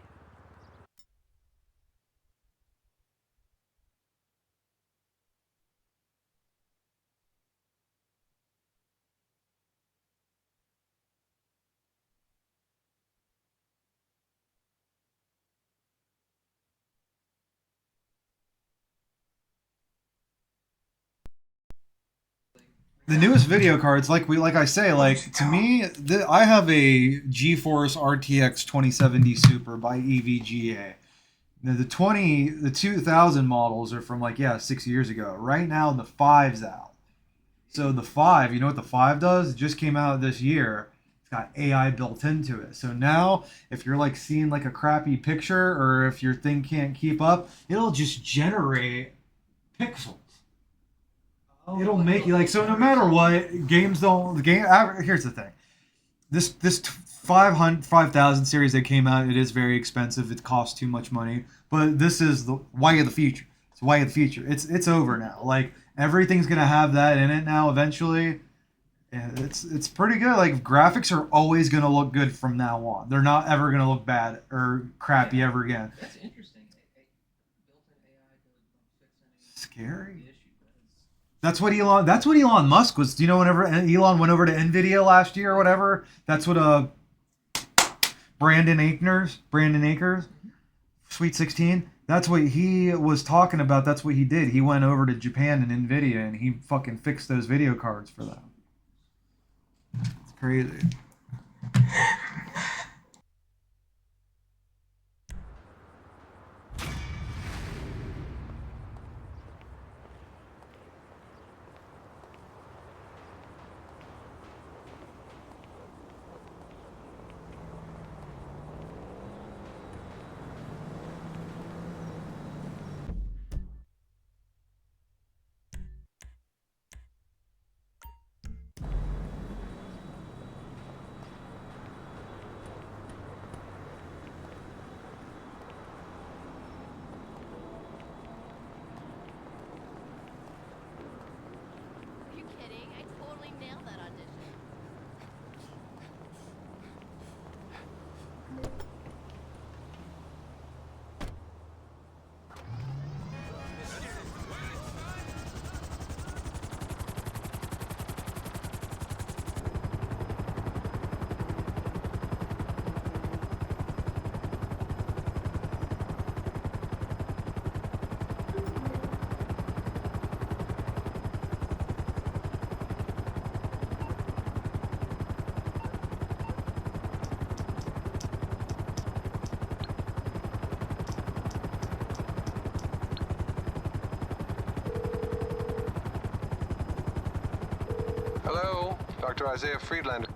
The newest video cards, like I say, like to me, I have a GeForce RTX 2070 Super by EVGA. Now, the 2000 models are from 6 years ago. Right now, the 5's out. So the 5, you know what the 5 does? It just came out this year. It's got AI built into it. So now, if you're seeing a crappy picture, or if your thing can't keep up, it'll just generate pixels. It'll make you so no matter what, games don't here's the thing. This 5000 series that came out, it is very expensive. It costs too much money. But this is the way of the future. It's the way of the future. It's over now. Everything's gonna have that in it now eventually. And it's pretty good. Graphics are always gonna look good from now on. They're not ever gonna look bad or crappy ever again. That's interesting. Built-in AI to fix any Scary. issue. That's what Elon Musk was. You know, whenever Elon went over to Nvidia last year or whatever, that's what Brandon Akers, Sweet 16. That's what he was talking about. That's what he did. He went over to Japan and Nvidia, and he fucking fixed those video cards for them. It's crazy. Hello, Dr. Isaiah Friedlander.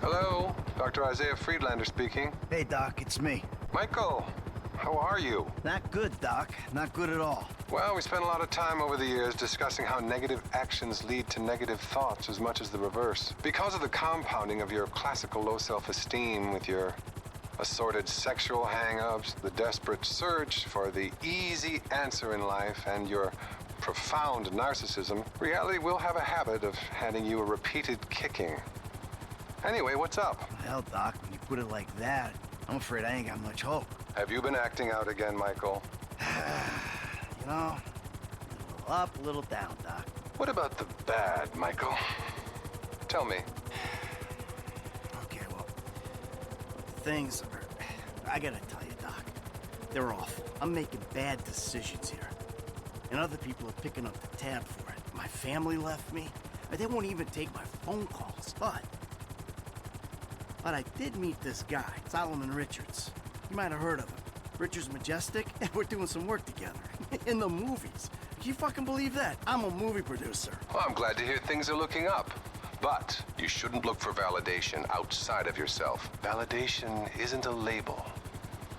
Hello, Dr. Isaiah Friedlander speaking. Hey, Doc, it's me. Michael, how are you? Not good, Doc. Not good at all. Well, we spent a lot of time over the years discussing how negative actions lead to negative thoughts as much as the reverse. Because of the compounding of your classical low self-esteem with your assorted sexual hang-ups, the desperate search for the easy answer in life, and your profound narcissism, reality will have a habit of handing you a repeated kicking. Anyway, what's up? Hell, Doc, when you put it like that, I'm afraid I ain't got much hope. Have you been acting out again, Michael? You know, a little up, a little down, Doc. What about the bad, Michael? Tell me. Okay, well, things are... I gotta tell you, Doc, they're awful. I'm making bad decisions here. and other people are picking up the tab for it. My family left me. They won't even take my phone calls, but I did meet this guy, Solomon Richards. You might have heard of him. Richards Majestic, and we're doing some work together. In the movies. Can you fucking believe that? I'm a movie producer. Well, I'm glad to hear things are looking up. But you shouldn't look for validation outside of yourself. Validation isn't a label.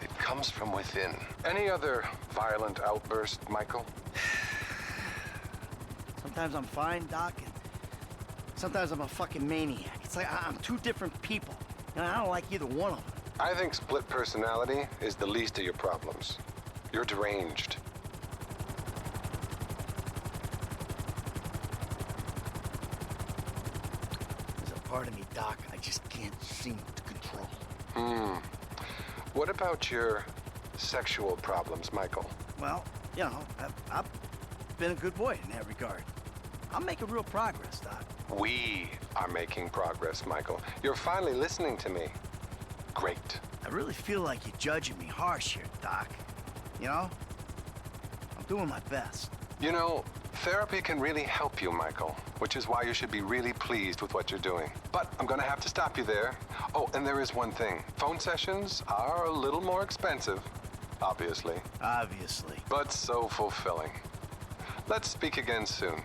It comes from within. Any other violent outburst, Michael? Sometimes I'm fine, Doc, and sometimes I'm a fucking maniac. It's like I'm two different people, and I don't like either one of them. I think split personality is the least of your problems. You're deranged. There's a part of me, Doc, I just can't seem to control. What about your sexual problems, Michael? Well, you know, I've been a good boy in that regard. I'm making real progress, Doc. We are making progress, Michael. You're finally listening to me. Great. I really feel like you're judging me harsh here, Doc. You know? I'm doing my best. You know, therapy can really help you, Michael, which is why you should be really pleased with what you're doing. But I'm gonna have to stop you there. Oh, and there is one thing. Phone sessions are a little more expensive, obviously. Obviously. But so fulfilling. Let's speak again soon.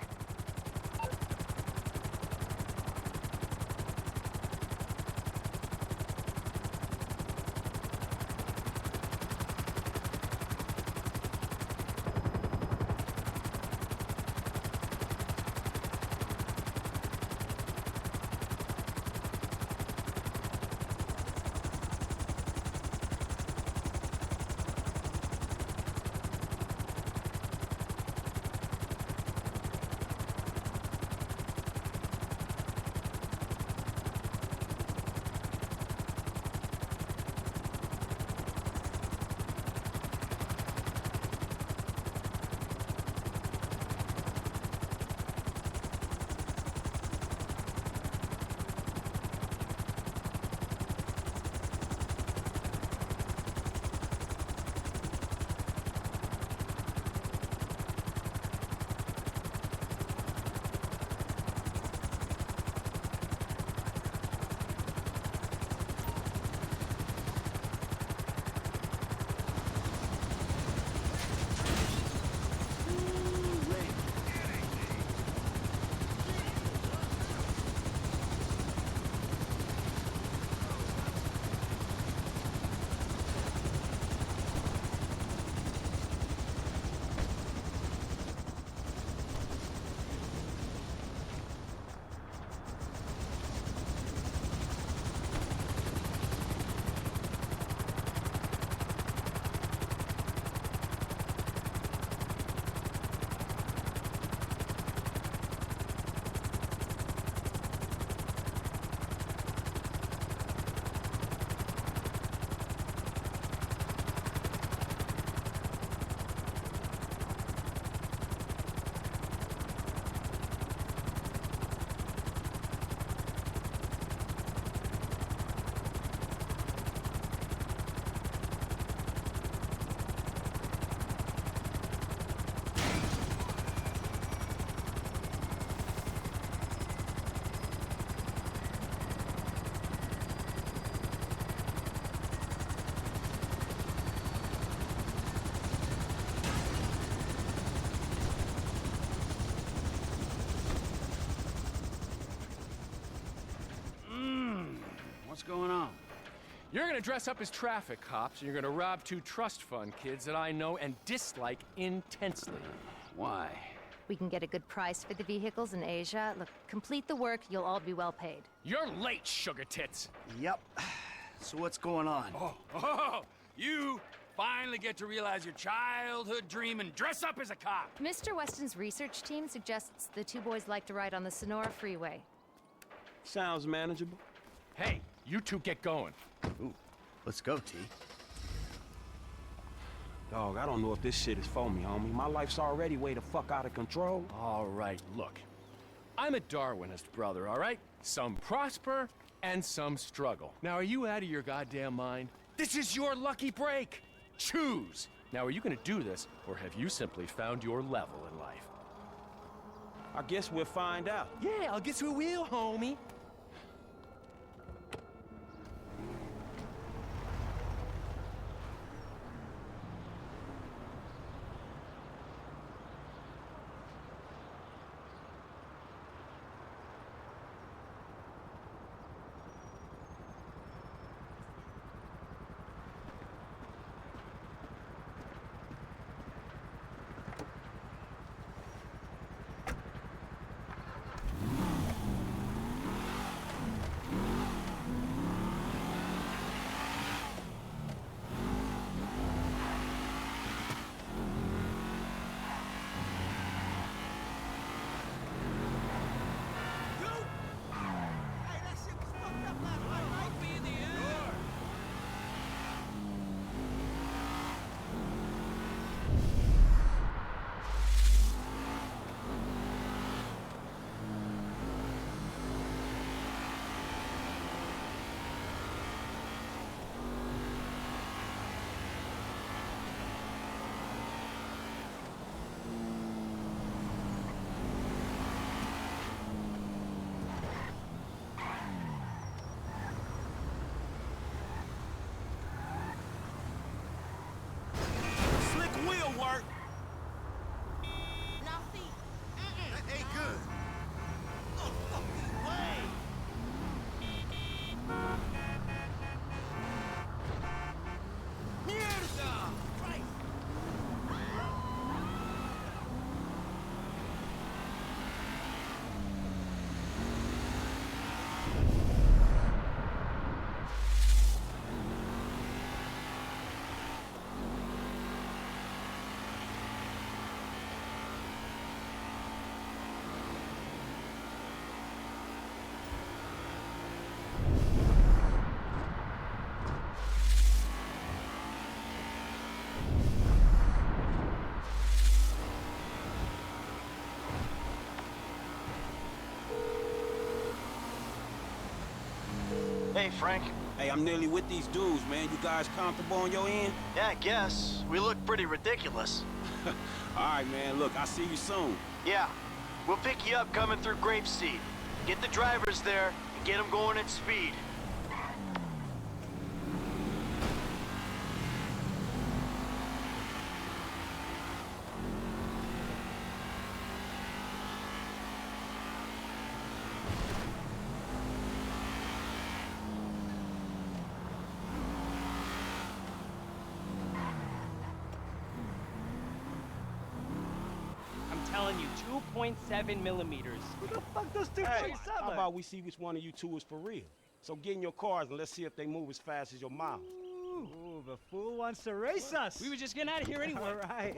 What's going on? You're gonna dress up as traffic cops, and you're gonna rob two trust fund kids that I know and dislike intensely. Why? We can get a good price for the vehicles in Asia. Look, complete the work, you'll all be well paid. You're late, sugar tits. Yep. So what's going on? You finally get to realize your childhood dream and dress up as a cop. Mr. Weston's research team suggests the two boys like to ride on the Sonora Freeway. Sounds manageable. Hey, you two get going. Ooh, let's go, T. Dog, I don't know if this shit is for me, homie. My life's already way the fuck out of control. All right, look. I'm a Darwinist, brother, all right? Some prosper and some struggle. Now, are you out of your goddamn mind? This is your lucky break. Choose. Now, are you gonna do this, or have you simply found your level in life? I guess we'll find out. Yeah, I guess we will, homie. Slick wheel work. Now see, that ain't good. No fucking way. Mierda! Christ! Hey, Frank. Hey, I'm nearly with these dudes, man. You guys comfortable on your end? Yeah, I guess. We look pretty ridiculous. All right, man. Look, I'll see you soon. Yeah. We'll pick you up coming through Grapeseed. Get the drivers there and get them going at speed. I'm telling you, 2.7 millimeters. Who the fuck does 2.7? Hey, how about we see which one of you two is for real? So get in your cars and let's see if they move as fast as your mouth. Ooh, the fool wants to race us. We were just getting out of here anyway. All right.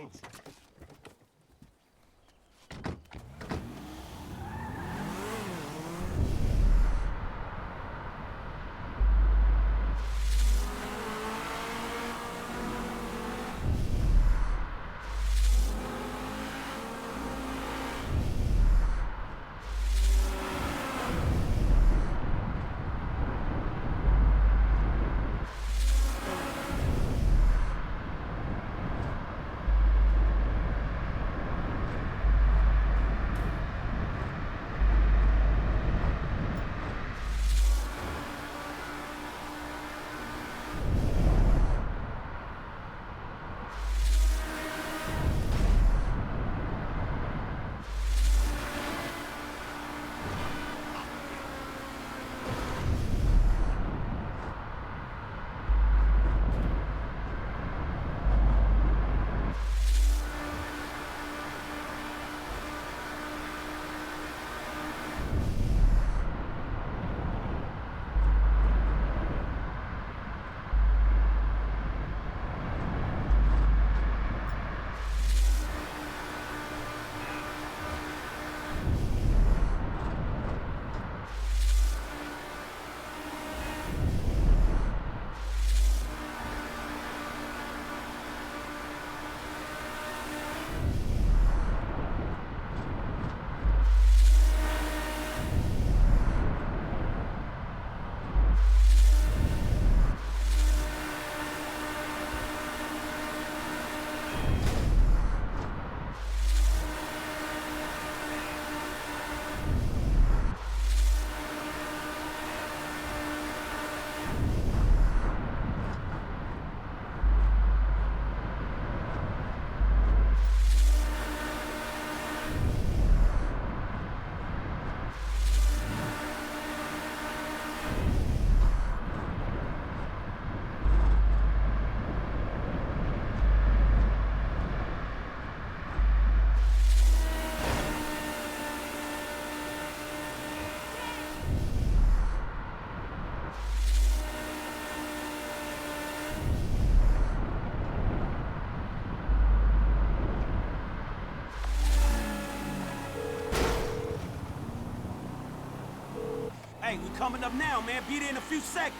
coming up now, man. Be there in a few seconds.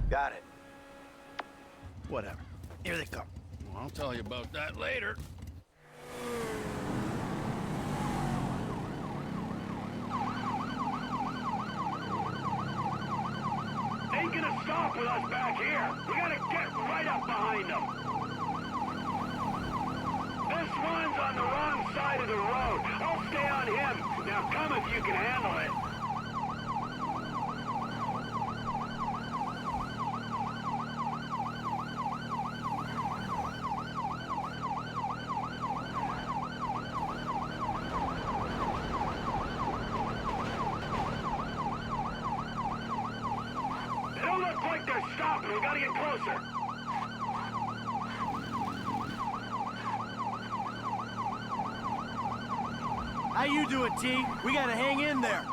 Got it. Whatever. Here they come. Well, I'll tell you about that later. Ain't gonna stop with us back here. We gotta get right up behind them. This one's on the wrong side of the road. I'll stay on him. Now come if you can handle it. They don't look like they're stopping. We gotta get closer. How you doing, T? We gotta hang in there.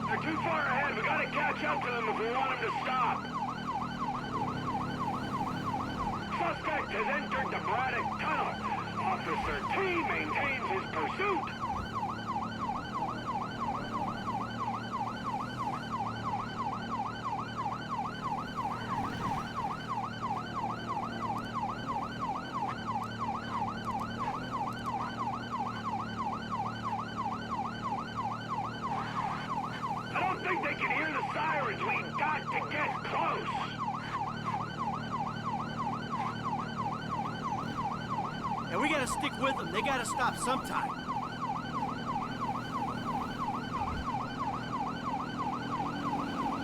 They're too far ahead. We gotta catch up to them if we want them to stop. Suspect has entered the Braddock Tunnel. Officer T maintains his pursuit. I don't think they can hear the sirens. We got to get close. And we gotta stick with them. They gotta stop sometime.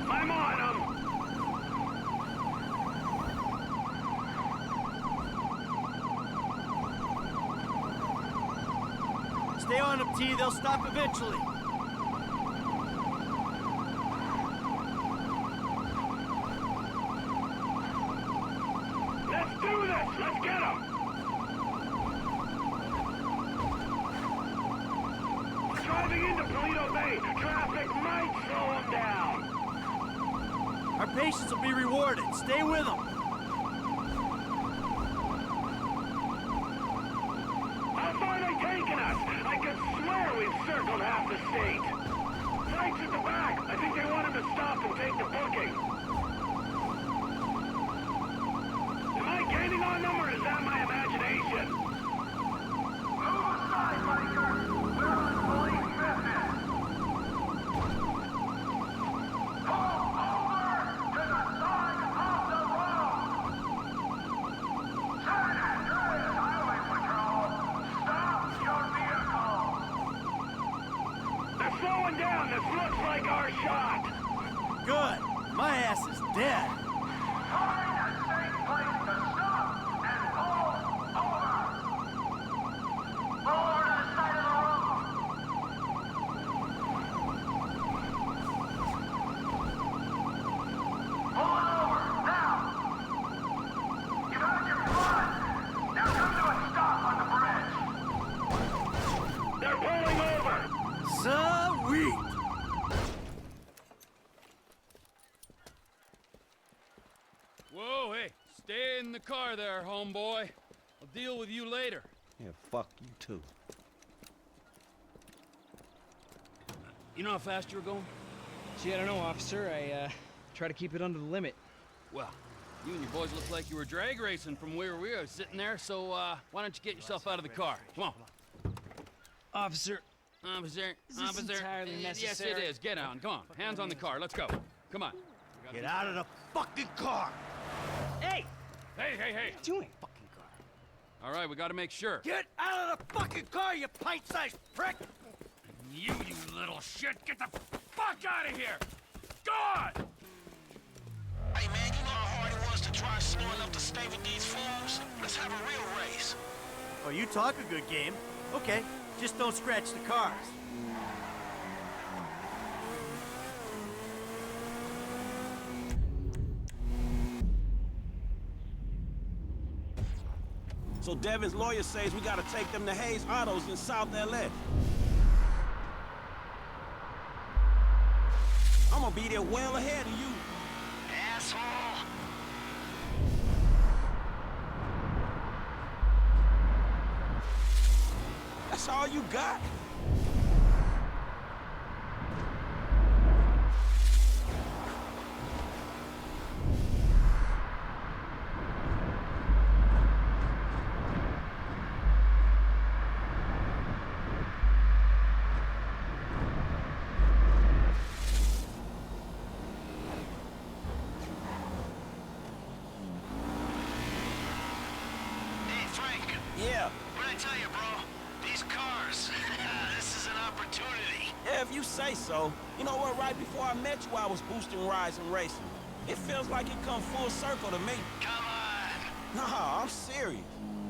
I'm on them. Stay on them, T. They'll stop eventually. Let's do this. Let's get them. Driving into Toledo Bay. Traffic might slow them down. Our patience will be rewarded. Stay with them. How far are they taking us? I could swear we've circled half the state. Flight's at the back. I think they want him to stop and take the booking. Am I gaining on them, or is that my imagination? Move aside, biker. We're on police business. Pull over to the side of the road. San Andreas Highway Patrol, stop your vehicle. They're slowing down. This looks like our shot. Good. My ass is dead. Find a safe place to stop and pull over. Pull over to the side of the road. Pull it over, now. You got your blood. Now come to a stop on the bridge. They're pulling over. Sweet. Whoa, hey, stay in the car there, homeboy. I'll deal with you later. Yeah, fuck you too. You know how fast you were going? Gee, I don't know, officer. I try to keep it under the limit. Well, you and your boys look like you were drag racing from where we were sitting there, so why don't you get yourself out of the car? Come on. Officer, Officer, is this officer. entirely Yes, necessary? it is. Get on. Come on. Hands on the car. Let's go. Come on. Get out of the fucking car. Hey! Hey, hey, hey. What are you doing? Fucking car. All right, we got to make sure. Get out of the fucking car, you pint-sized prick! You little shit. Get the fuck out of here. God! Hey man, you know how hard it was to drive slow enough to stay with these fools? Let's have a real race. Oh, you talk a good game. Okay, just don't scratch the cars. So Devin's lawyer says we gotta take them to Hayes Autos in South LA. I'm gonna be there well ahead of you. Asshole! That's all you got? Yeah. What'd I tell you, bro? These cars, this is an opportunity. Yeah, if you say so. You know what, right before I met you, I was boosting rides and racing. It feels like it come full circle to me. Come on. Nah, I'm serious.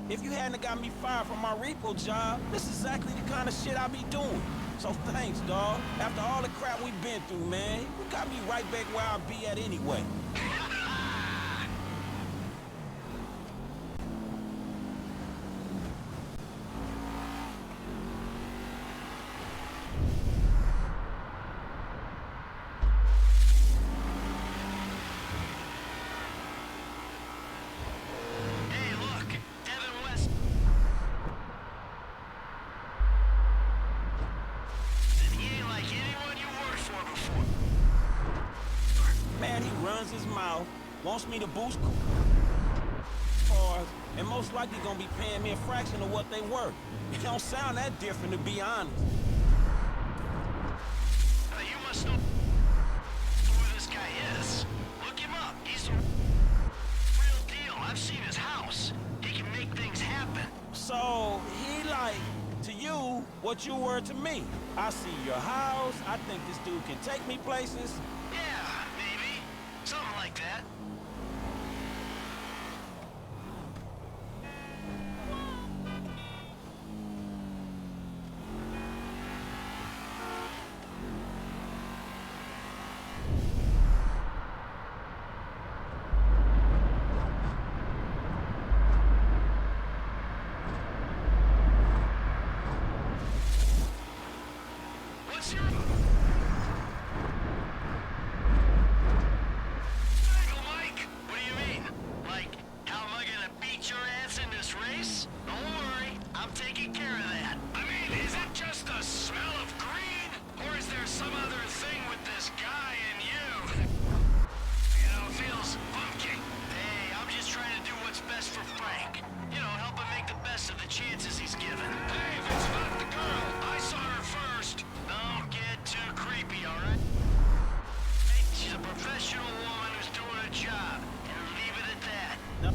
If you hadn't got me fired from my repo job, this is exactly the kind of shit I be doing. So thanks, dawg. After all the crap we've been through, man, you got me right back where I be at anyway. His mouth, wants me to boost cars, and most likely gonna be paying me a fraction of what they worth. It don't sound that different, to be honest. You must know who this guy is. Look him up. He's a real deal. I've seen his house. He can make things happen. So, he like, to you, what you were to me. I see your house, I think this dude can take me places. Yeah, maybe. Something like that. What's your... chances he's given. Hey, that's not the girl. I saw her first. Don't get too creepy, all right? Hey, she's a professional woman who's doing her job, and leave it at that. No.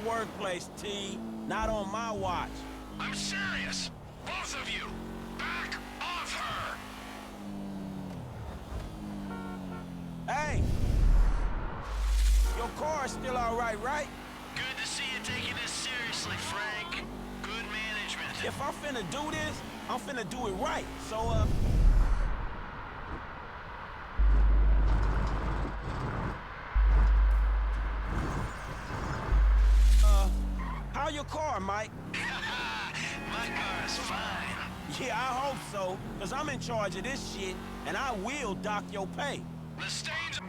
Workplace, T. Not on my watch. I'm serious. Both of you. Back off her. Hey! Your car's still all right? Good to see you taking this seriously, Frank. Good management. If I'm finna do this, I'm finna do it right. So, how your car, Mike? My car's fine. Yeah, I hope so, because I'm in charge of this shit, and I will dock your pay. The stains...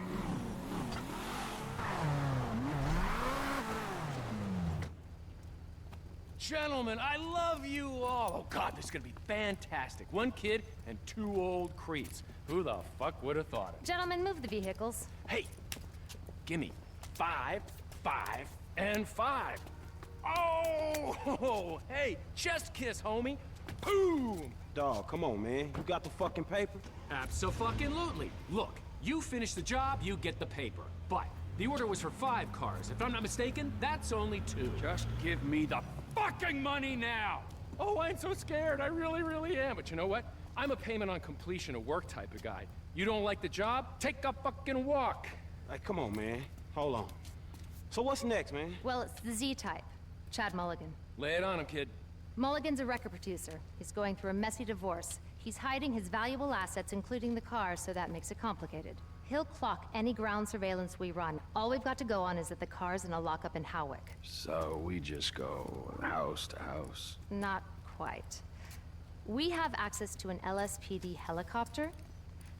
Gentlemen, I love you all. Oh, God, this is gonna be fantastic. One kid and 2 old creeps. Who the fuck would have thought it? Gentlemen, move the vehicles. Hey, gimme 5, 5, and 5. Oh, hey, chest kiss, homie. Boom! Dawg, come on, man. You got the fucking paper? Abso-fucking-lutely. Look, you finish the job, you get the paper. But the order was for 5 cars. If I'm not mistaken, that's only 2. Just give me the fucking money now! Oh, I'm so scared. I really, really am. But you know what? I'm a payment on completion of work type of guy. You don't like the job? Take a fucking walk. Hey, come on, man. Hold on. So what's next, man? Well, it's the Z-type. Chad Mulligan. Lay it on him, kid. Mulligan's a record producer. He's going through a messy divorce. He's hiding his valuable assets, including the car, so that makes it complicated. He'll clock any ground surveillance we run. All we've got to go on is that the car's in a lockup in Howick. So we just go house to house? Not quite. We have access to an LSPD helicopter.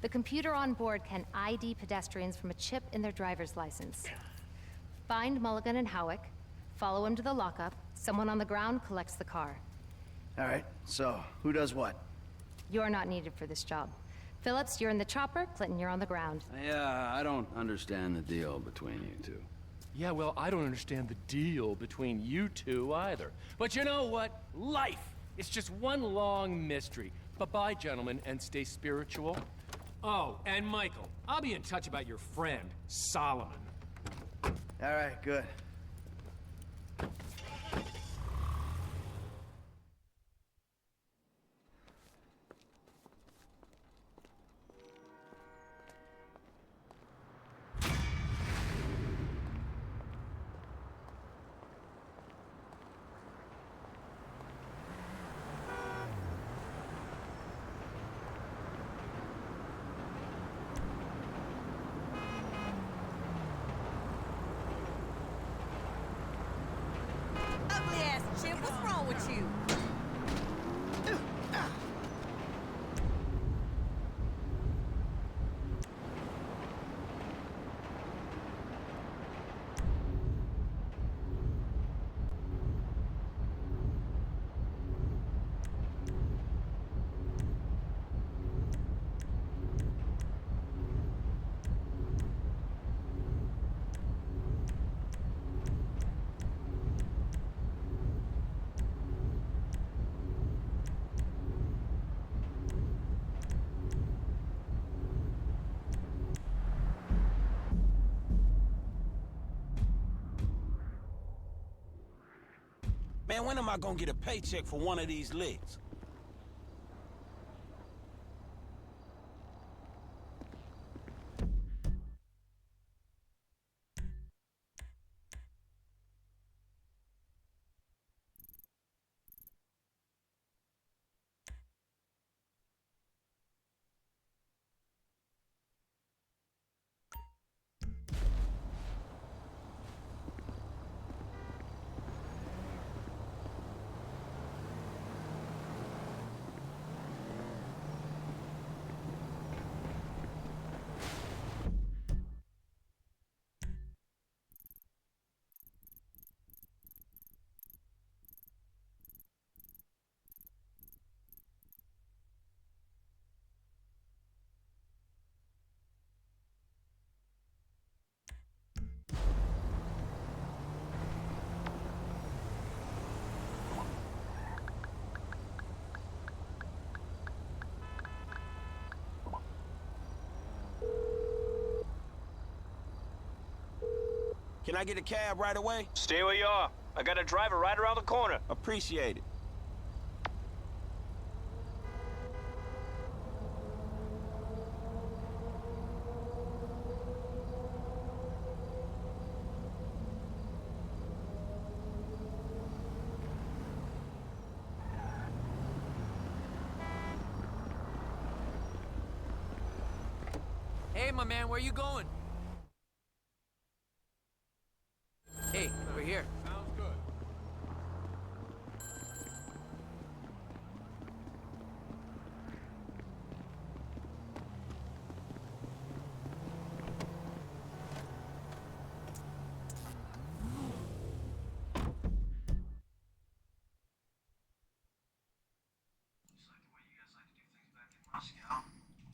The computer on board can ID pedestrians from a chip in their driver's license. Find Mulligan in Howick, follow him to the lockup, someone on the ground collects the car. All right, so who does what? You're not needed for this job. Phillips, you're in the chopper. Clinton, you're on the ground. Yeah, I don't understand the deal between you two. Yeah, well, I don't understand the deal between you two either. But you know what? Life is just one long mystery. Bye-bye, gentlemen, and stay spiritual. Oh, and Michael, I'll be in touch about your friend, Solomon. All right, good. Ugly ass chip, what's wrong with you? Man, when am I gonna get a paycheck for one of these licks? Can I get a cab right away? Stay where you are. I got a driver right around the corner. Appreciate it. Hey, my man, where you going? Hey, we're here. Sounds good.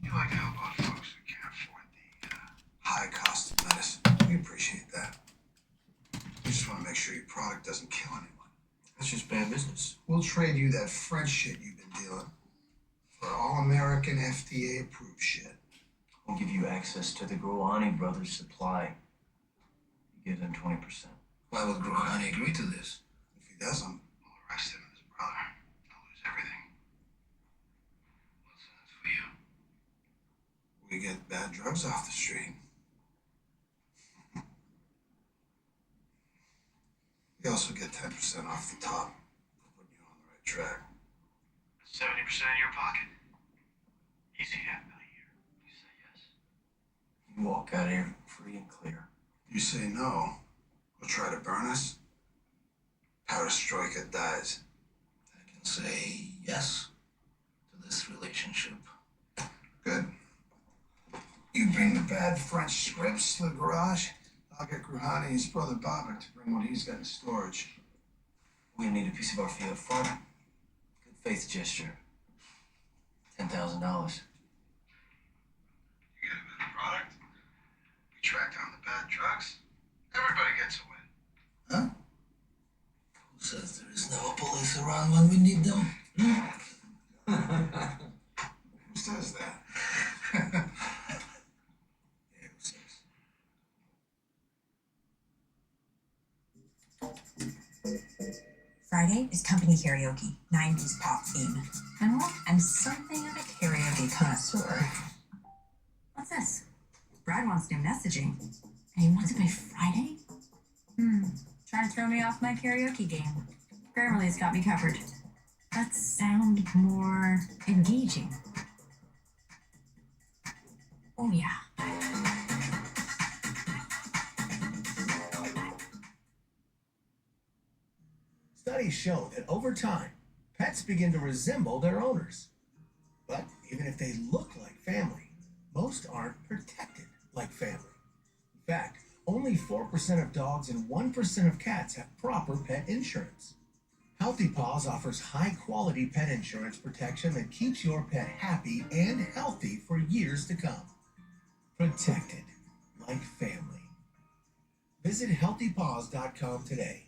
You like to help out folks who can't afford the high cost of medicine. We appreciate that. We just want to make sure your product doesn't kill anyone. That's just bad business. We'll trade you that French shit you've been dealing for all-American FDA-approved shit. We'll give you access to the Groani brothers' supply. You give them 20%. Why would Grohani agree to this? If he doesn't, we'll arrest him and his brother. We get bad drugs off the street. We also get 10% off the top, putting you on the right track. 70% in your pocket. Easy $500,000 a year. You say yes. You walk out of here free and clear. You say no, or try to burn us, Perestroika dies. I can say yes to this relationship. Good. You bring the bad French scripts to the garage. I'll get Gruhani and his brother Bobbitt to bring what he's got in storage. We need a piece of our fee up front. Good faith gesture. $10,000. You get a better product. We track down the bad drugs. Everybody gets a win. Huh? Who says there is no police around when we need them? Who says that? Yeah, who says? Friday is company karaoke, 90s pop theme. And what? I'm something of a karaoke connoisseur. What's this? Brad wants new messaging. And he wants it by Friday? Trying to throw me off my karaoke game. Grammarly's got me covered. Let's sound more engaging. Oh, yeah. Studies show that over time, pets begin to resemble their owners. But even if they look like family, most aren't protected like family. In fact, only 4% of dogs and 1% of cats have proper pet insurance. Healthy Paws offers high-quality pet insurance protection that keeps your pet happy and healthy for years to come. Protected like family. Visit healthypaws.com today.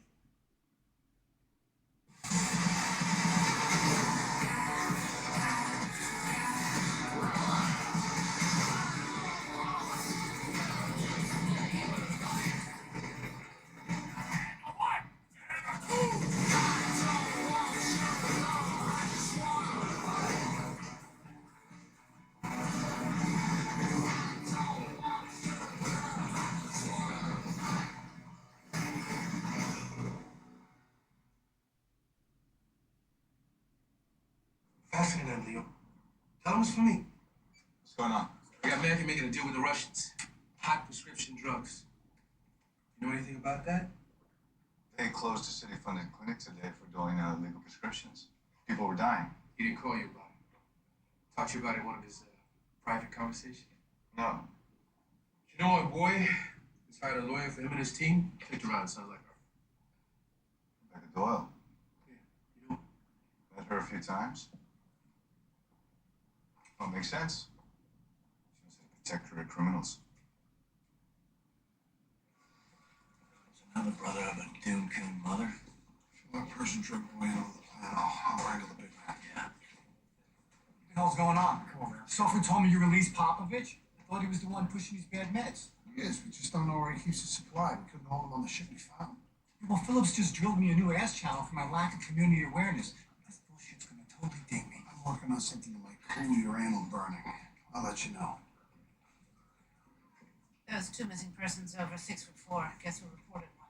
Fascinating, Leo. Tell him it's for me. What's going on? We got American making a deal with the Russians. Hot prescription drugs. You know anything about that? They closed a city-funded clinic today for doling out illegal prescriptions. People were dying. He didn't call you about it. Talked to you about it in one of his private conversations. No. You know what, boy? He's hired a lawyer for him and his team. Clicked around, sounds like her. Rebecca Doyle. Yeah, you know. Met her a few times. Well, makes sense. She was a protector of criminals. Another brother of a doom-coon mother. If you let Persian drug boy handle the plan, I'll wrangle the big man. Yeah. What the hell's going on? Come on, man. Sophie told me you released Popovich. I thought he was the one pushing these bad meds. He is. We just don't know where he keeps his supply. We couldn't hold him on the ship we found. Well, Phillips just drilled me a new ass channel for my lack of community awareness. This bullshit's gonna totally ding me. I'm working on something that might cool your anal burning. I'll let you know. Those two missing persons over 6'4". Guess who reported one?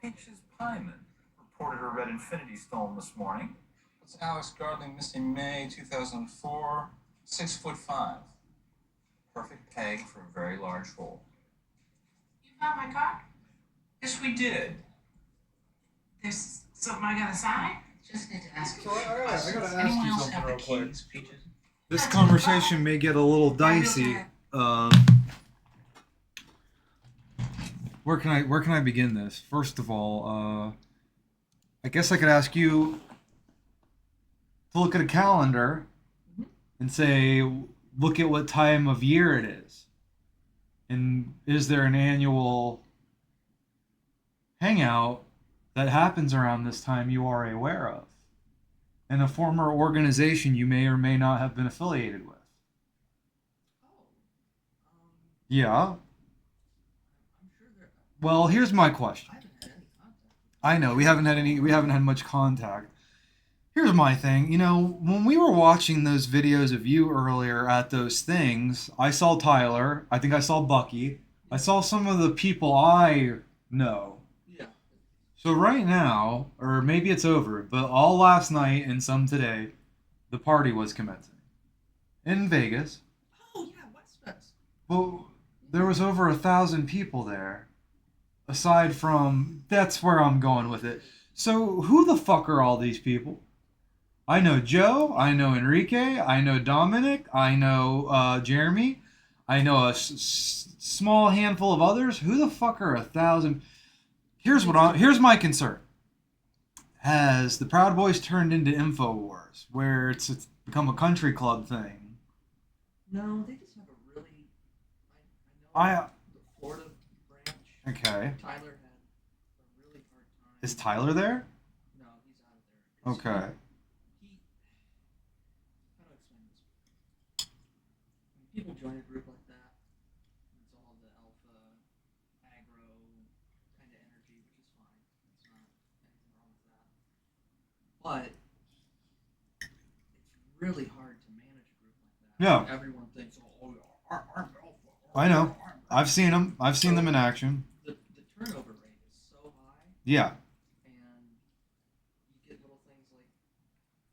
Peaches Pyman reported her red Infinity stolen this morning. That's Alex Gardling missing May 2004, 6'5". Perfect peg for a very large hole. You found my car? Yes, we did. There's something I gotta sign? Just need to ask you. I gotta ask Anyone you else something have real the quick. keys, Peaches? This conversation may get a little dicey. Where can I begin this? First of all, I guess I could ask you to look at a calendar and say, look at what time of year it is. And is there an annual hangout that happens around this time you are aware of? And a former organization you may or may not have been affiliated with. Yeah. Well, here's my question. I know we haven't had much contact. Here's my thing. When we were watching those videos of you earlier at those things, I saw Tyler. I think I saw Bucky. I saw some of the people I know. Yeah. So right now, or maybe it's over, but all last night and some today, the party was commencing in Vegas. Oh yeah, West Fest. Well, there was over 1,000 people there. Aside from, that's where I'm going with it. So who the fuck are all these people? I know Joe. I know Enrique. I know Dominic. I know Jeremy. I know a small handful of others. Who the fuck are 1,000? Here's my concern. Has the Proud Boys turned into InfoWars, where it's become a country club thing? No, they just have a really. I know the Florida branch. Okay. Tyler had a really hard time. Is Tyler there? No, he's out of there. Okay. How do I explain this? When people join a group like that, it's all the alpha, aggro kind of energy, which is fine. It's not anything wrong with that. But it's really hard to manage a group like that. Yeah. Everyone thinks, oh, I'm alpha. I know. I've seen them. I've seen them in action. The turnover rate is so high. Yeah. And you get little things like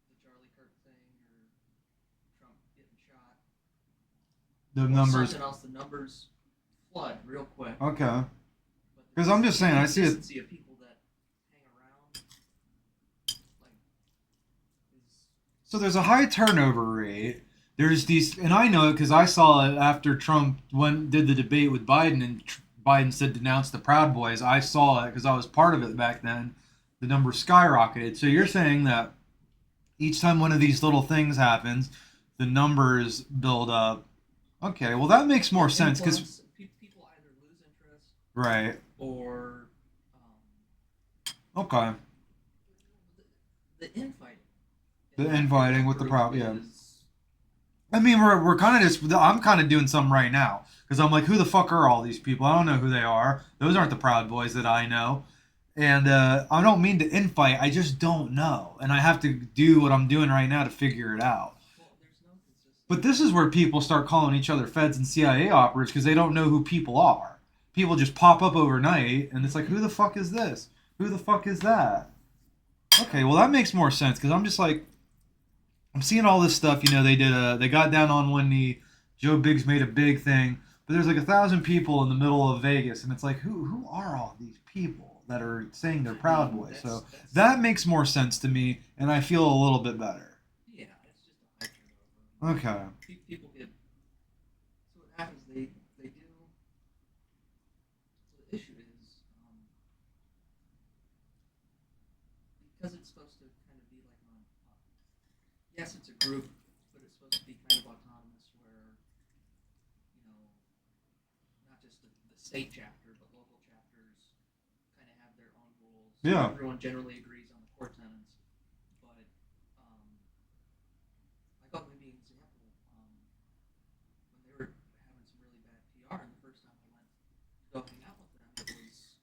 the Charlie Kirk thing or Trump getting shot. The numbers. Something else, the numbers flood real quick. Okay. Because I'm just saying, I see it. Consistency of people that hang around, So there's a high turnover rate. There's these, and I know it because I saw it after Trump did the debate with Biden, and Biden said denounce the Proud Boys. I saw it because I was part of it back then. The numbers skyrocketed. So you're saying that each time one of these little things happens, the numbers build up. Okay, well that makes more sense because people either lose interest, right, or okay, the infighting. The infighting with the Proud, yeah. I mean, we're kind of just. I'm kind of doing something right now because I'm like, who the fuck are all these people? I don't know who they are. Those aren't the Proud Boys that I know, and I don't mean to infight. I just don't know, and I have to do what I'm doing right now to figure it out. But this is where people start calling each other feds and CIA operatives because they don't know who people are. People just pop up overnight, and it's like, who the fuck is this? Who the fuck is that? Okay, well that makes more sense because I'm just like. I'm seeing all this stuff. They got down on one knee. Joe Biggs made a big thing, but there's like 1,000 people in the middle of Vegas, and it's like, who are all these people that are saying they're Proud Boys? So that makes more sense to me, and I feel a little bit better. Yeah, it's just a high turnover. Okay. People get. So what happens? They do. So the issue is because it's supposed to kind of be like yes, it's a group, but it's supposed to be kind of autonomous where, not just the state chapter, but local chapters kind of have their own rules. Yeah. Everyone generally agrees on the core tenets, but I'll maybe an example. When they were having some really bad PR, and the first time I went to go hang out with them, it was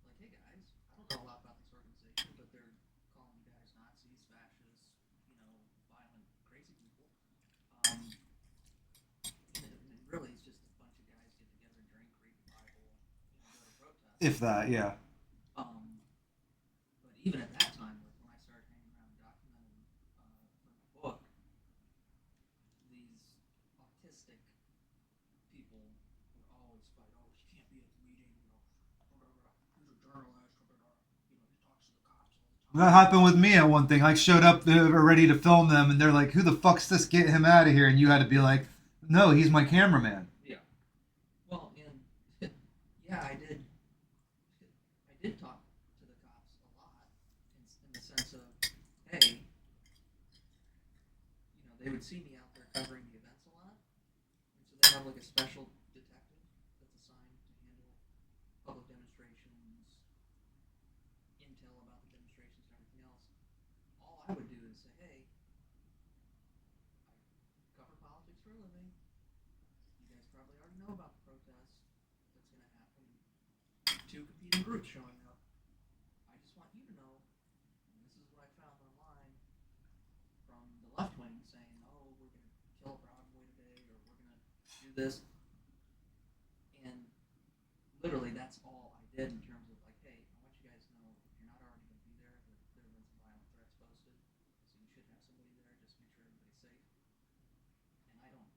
like, hey guys, I don't know a lot about this organization, but they're calling you guys Nazis, fascists, violent, crazy people. And really, it's just a bunch of guys get together, drink, read the Bible, go to protest. If that, yeah. But even at that time, like when I started hanging around and documenting for my book, these autistic people would always fight. Oh, he can't be at the meeting. He's a journalist. He talks to the cops all the time. That happened with me at one thing. I showed up ready to film them, and they're like, who the fuck's this? Get him out of here. And you had to be like, no, he's my cameraman. Yeah. Well, and yeah, I did talk to the cops a lot in the sense of, hey, they would see me out there covering the events a lot, and so they have like a special detective that's assigned to handle public demonstrations, intel about the demonstrations and everything else. All I would do is say, hey, I cover politics for a living. You guys probably already know about the protest that's going to happen. 2 competing groups showing up. I just want you to know, and this is what I found online, this, and literally that's all I did in terms of like, hey, I want you guys to know if you're not already going to be there, that there have been some violent threats posted, so you should have somebody there just to make sure everybody's safe. And I don't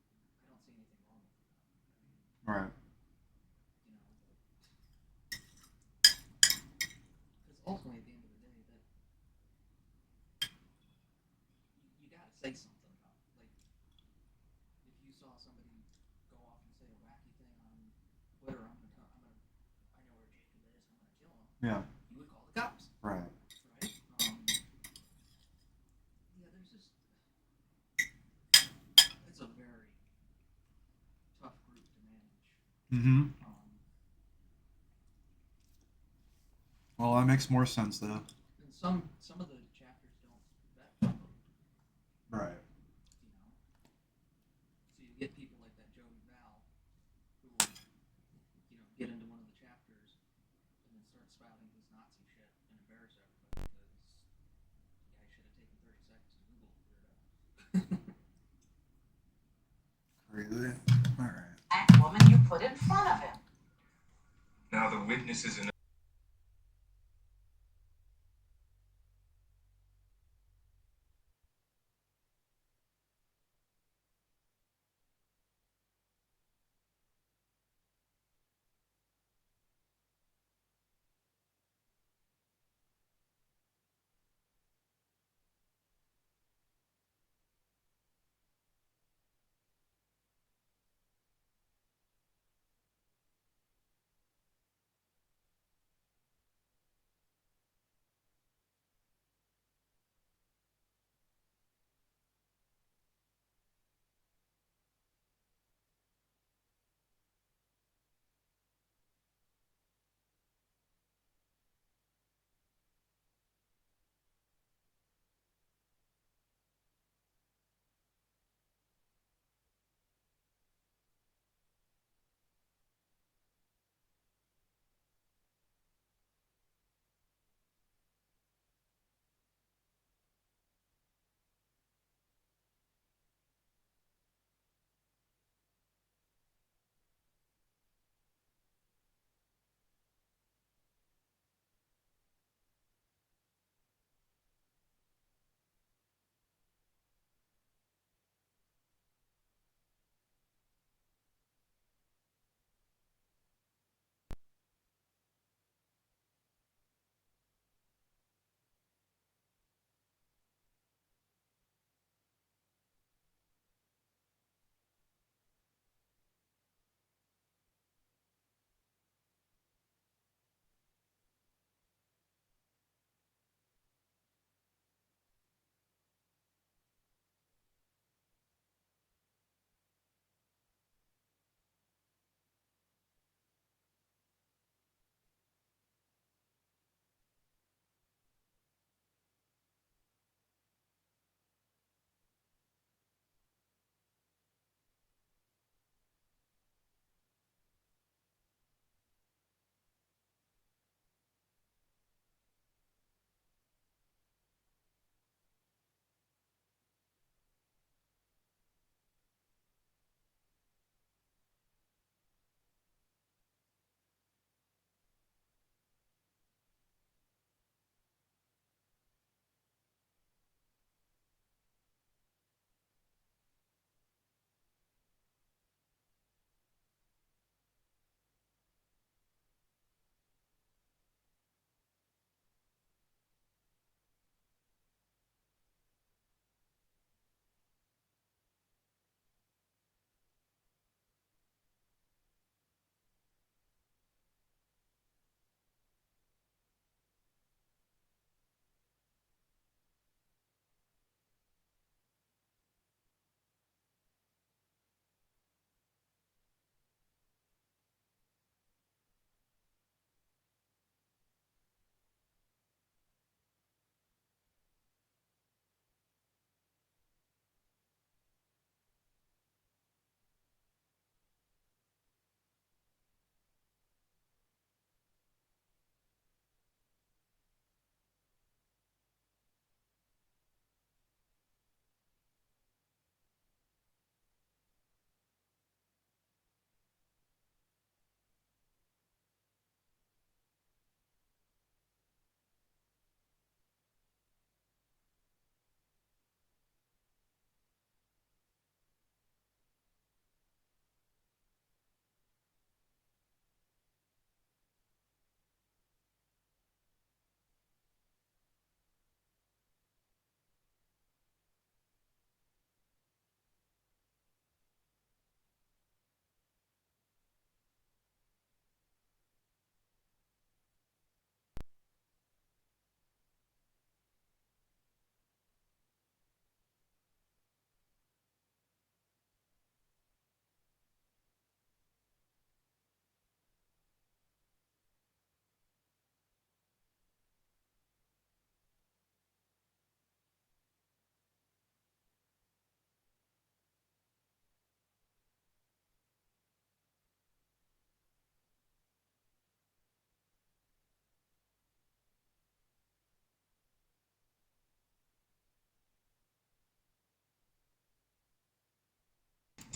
see anything wrong with that. I mean, Right. you know, because ultimately at the end of the day, that you got to say something about it. Like, if you saw somebody go off and say a wacky thing on Twitter, I know where Jacob is, I'm gonna kill him. Yeah. You would call the cops. Right. Right? Yeah, there's just it's a very tough group to manage. Mm-hmm. Well, that makes more sense though. And some of the chapters don't vet somebody. Right. You know, so you get people like that Joey Val who will, get into one of the chapters and then start spouting his Nazi shit and embarrass everybody because the guy should have taken 30 seconds to Google Really? All right. That woman you put in front of him. Now the witness is in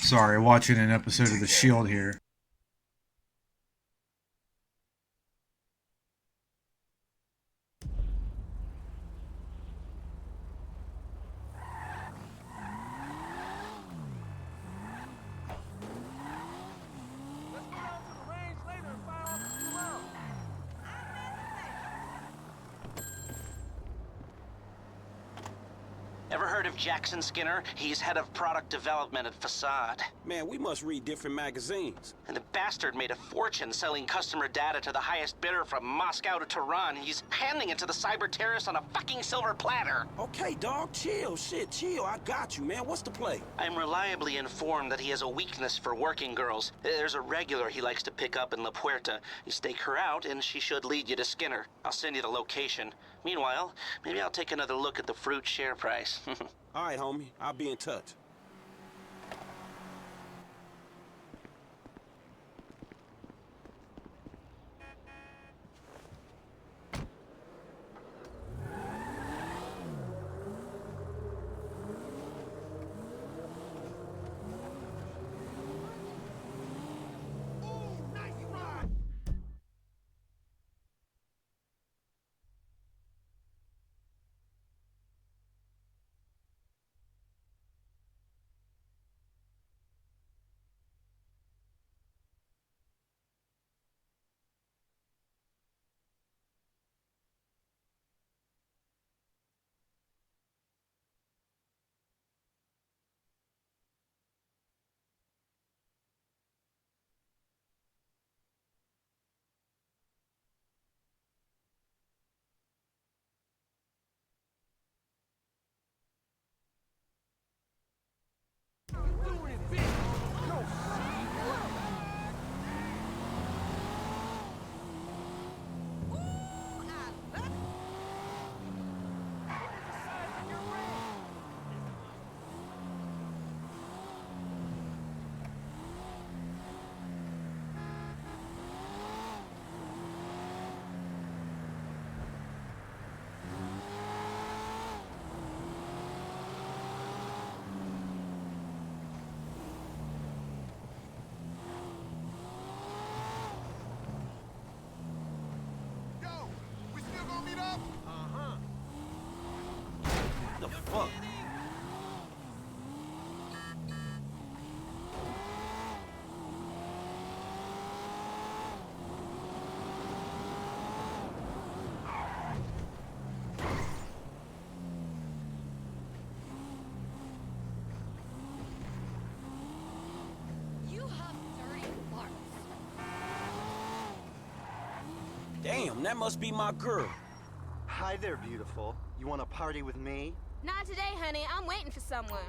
Sorry, watching an episode of The Shield here. Ever heard of Jackson Skinner? He's head of product development at Facade. Man, we must read different magazines. And the bastard made a fortune selling customer data to the highest bidder from Moscow to Tehran. He's handing it to the cyber terrorists on a fucking silver platter. Okay, dog, chill. Shit, chill. I got you, man. What's the play? I'm reliably informed that he has a weakness for working girls. There's a regular he likes to pick up in La Puerta. You stake her out, and she should lead you to Skinner. I'll send you the location. Meanwhile, maybe I'll take another look at the fruit share price. All right, homie. I'll be in touch. The fuck? You have dirty farts. Damn, that must be my girl. Hi there, beautiful. You want to party with me? Not today, honey. I'm waiting for someone.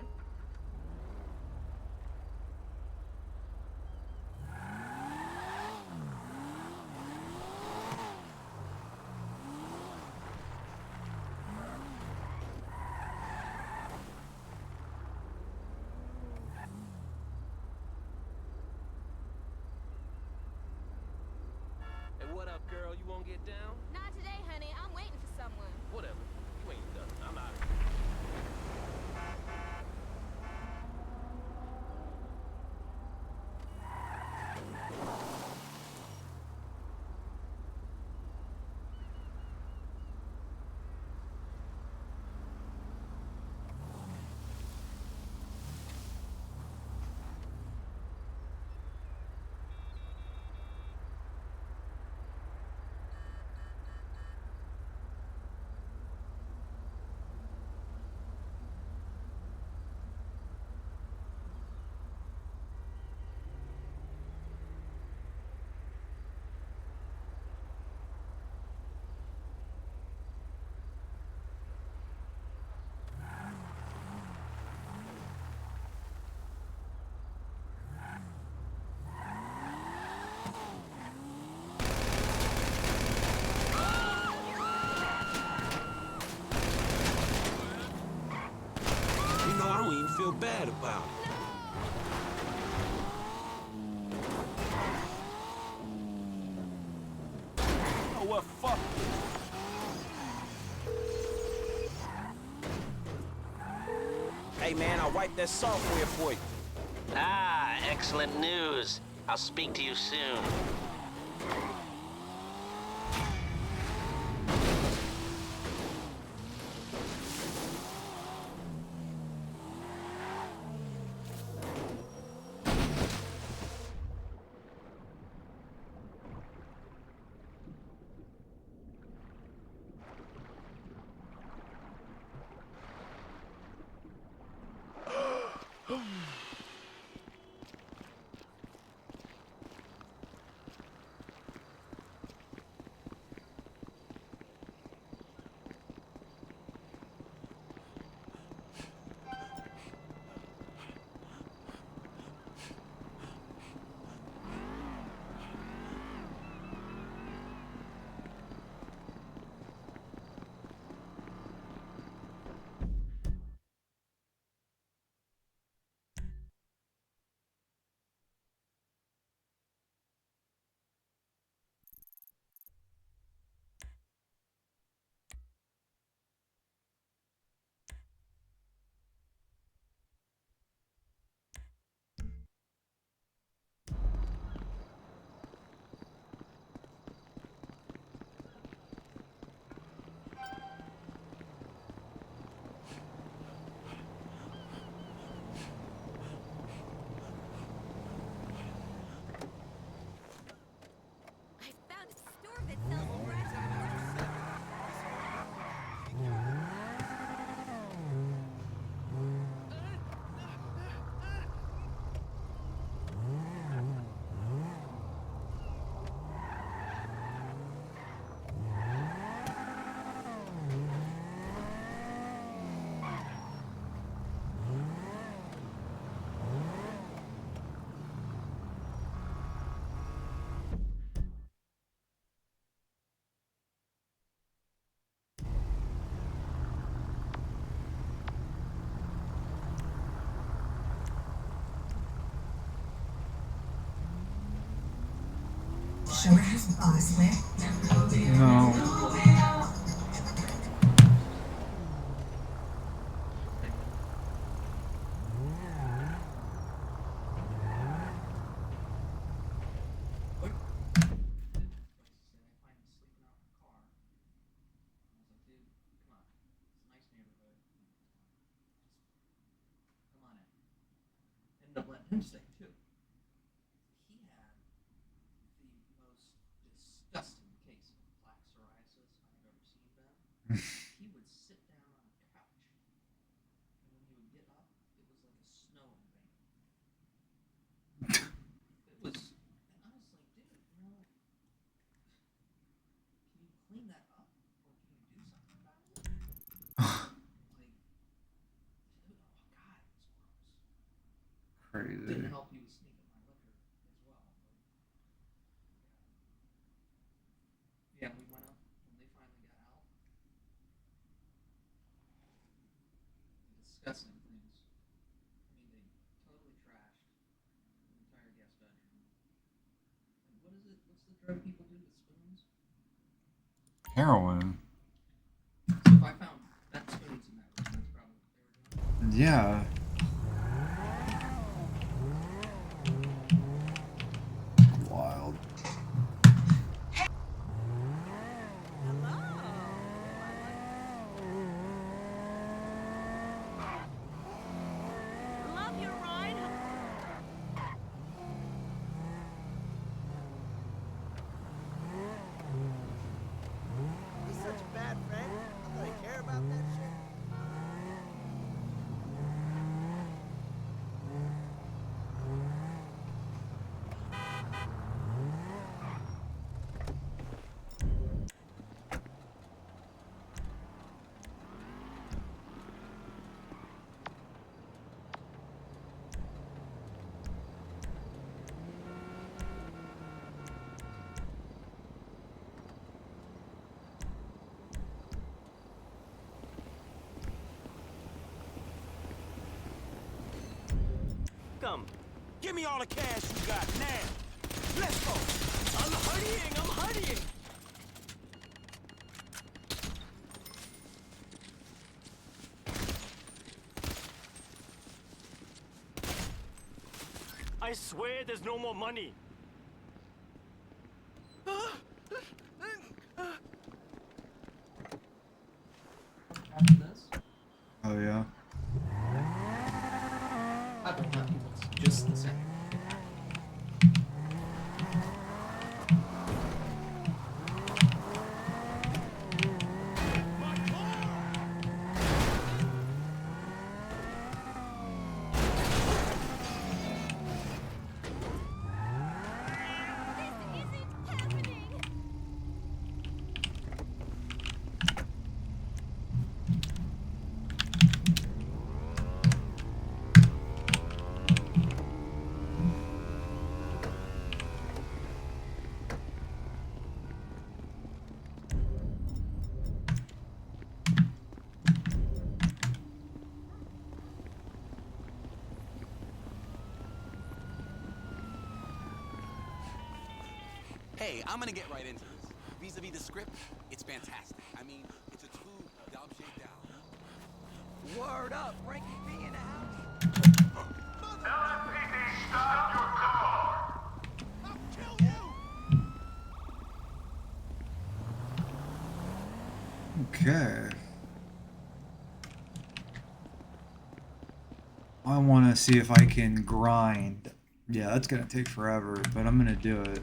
Hey, what up, girl? You won't get down? Not today, honey. I'm waiting for someone. Whatever. You ain't done. I'm out. Feel bad about it. Oh, what fuck? Hey man, I wiped that software for you. Ah, excellent news. I'll speak to you soon. Show her his boss lip. No. Ended up letting him stay too. He had the most disgusting case of plaque psoriasis I've ever seen, Ben. He would sit down on a couch, and when he would get up, it was like a snow embankment. It was, and I was like, dude, you know, can you clean that up, or can you do something about it? Like, dude, oh god, it was gross. Crazy. Didn't help he was sneaking my liquor as well. But, yeah, we went up when they finally got out. Disgusting things. I mean, they totally trashed the entire guest bedroom. And what is it? What's the drug people do with spoons? Heroin. So if I found bent spoons in that room, that's probably what they were doing. Yeah. Wild. Love your ride. He's such a bad friend. I thought he care about that shit. Come, give me all the cash you got now. Let's go. I'm hurrying. I swear there's no more money. After this, Oh yeah. I bet that looks just the same. Hey, I'm gonna get right into this. Vis-a-vis the script, it's fantastic. I mean, it's a true dub shake down. Word up, Frankie B in the house. LSPD, stop your car! I'll kill you! Okay. I want to see if I can grind. Yeah, that's gonna take forever, but I'm gonna do it.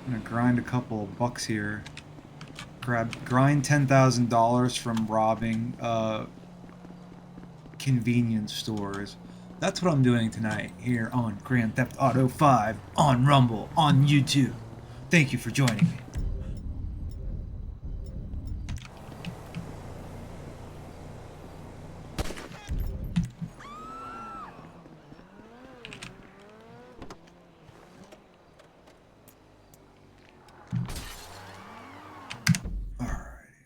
I'm gonna grind a couple of bucks here. Grind $10,000 from robbing convenience stores. That's what I'm doing tonight here on Grand Theft Auto 5 on Rumble on YouTube. Thank you for joining me.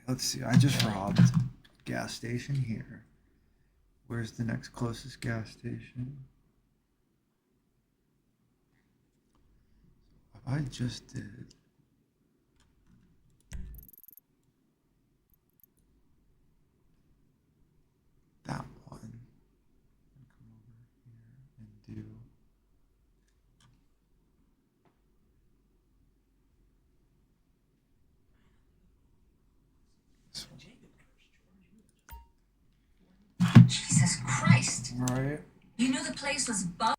Let's see, I just robbed a gas station here. Where's the next closest gas station? I just did. That one. Come over here and do. Jesus Christ. Right. You knew the place was bugged.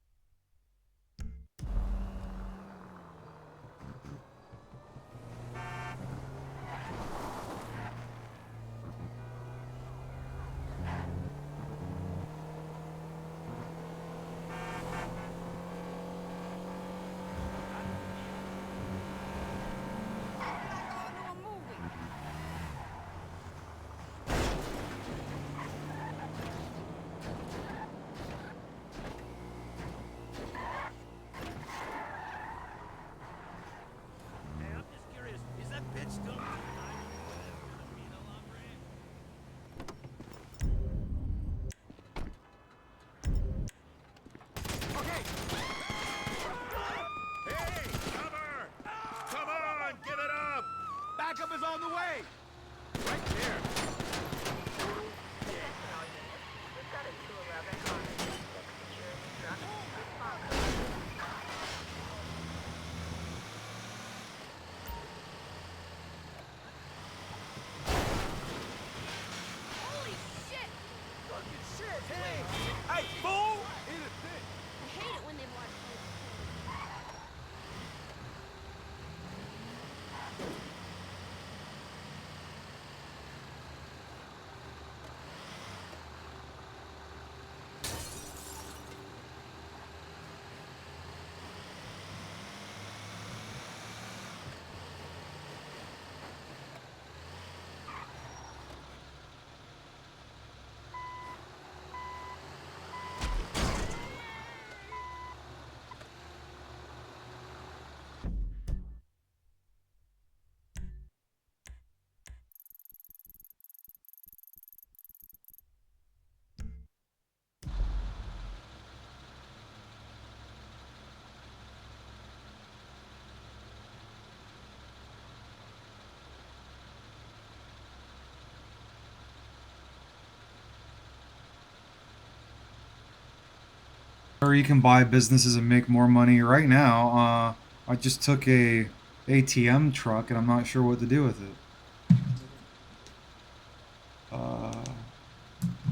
Or you can buy businesses and make more money. Right now, I just took a ATM truck and I'm not sure what to do with it.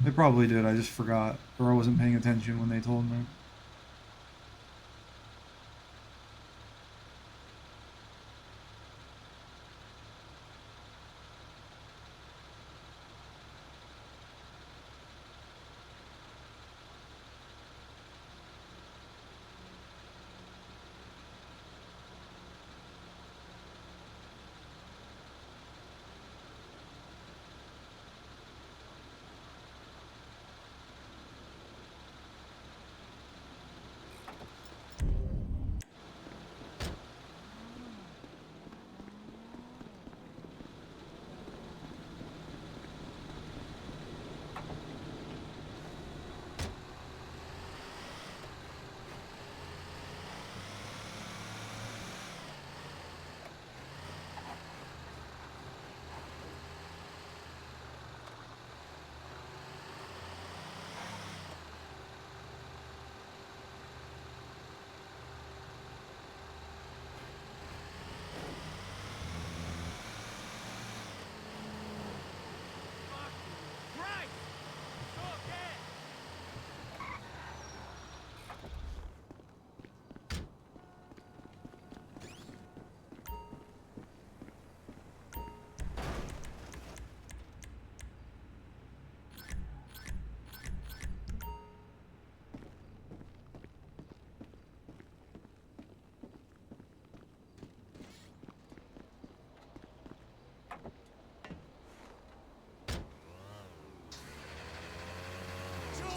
They probably did. I just forgot, or I wasn't paying attention when they told me.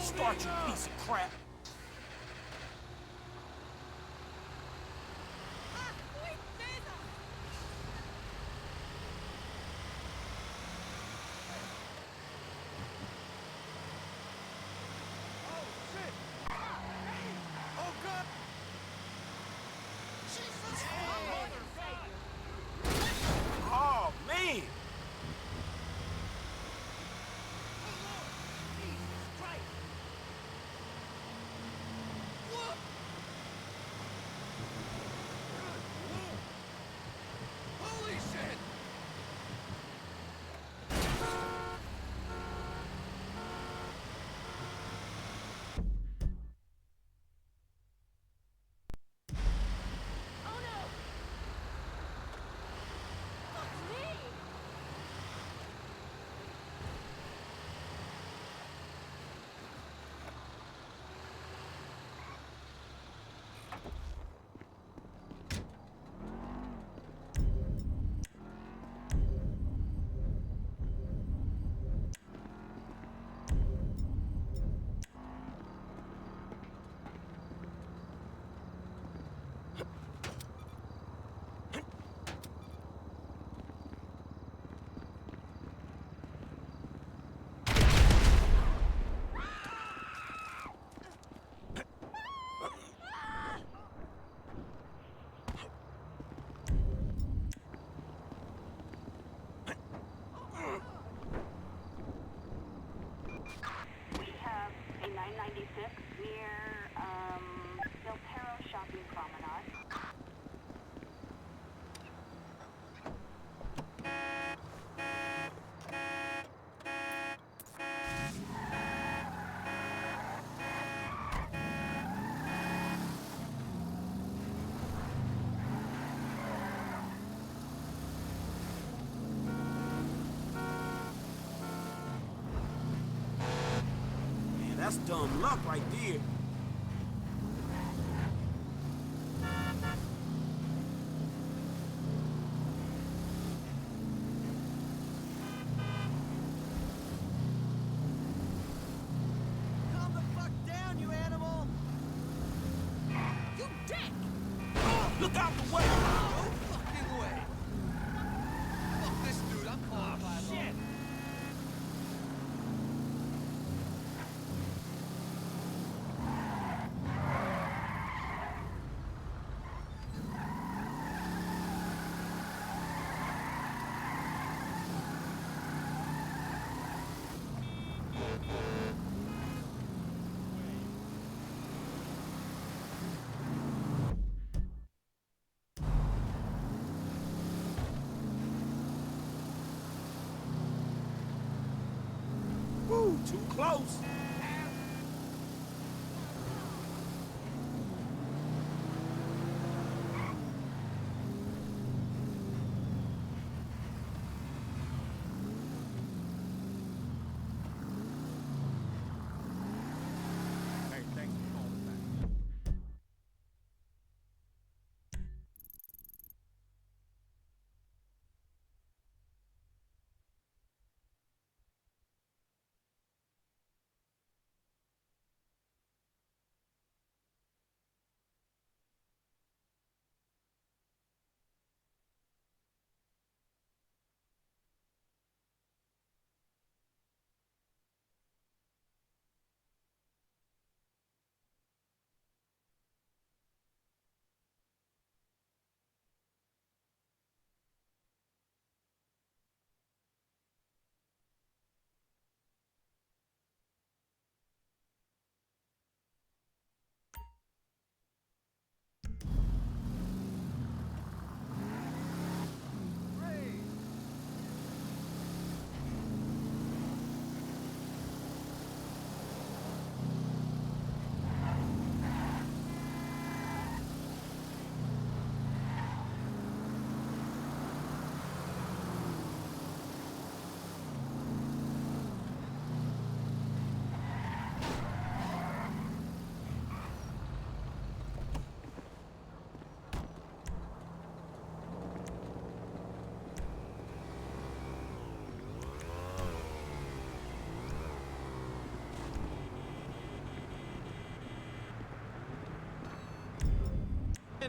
Start, you piece of crap. Oh, man! Holy shit! Man, that's dumb luck right there. Calm the fuck down, you animal! You dick! Look out the way! No fucking way! Fuck this dude, I'm calling Oh, shit! Too close. Hey, thanks for calling back.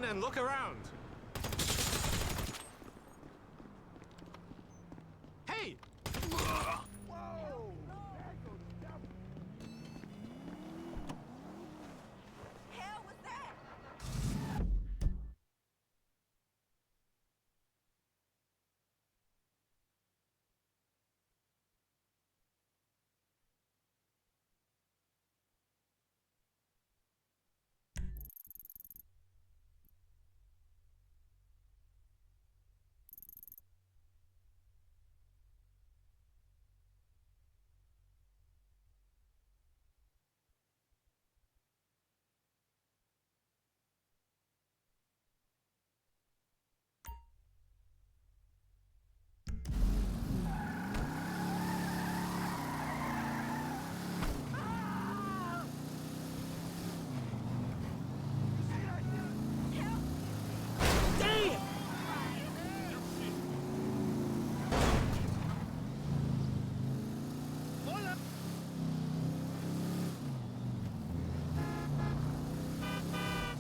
And look around. Hey!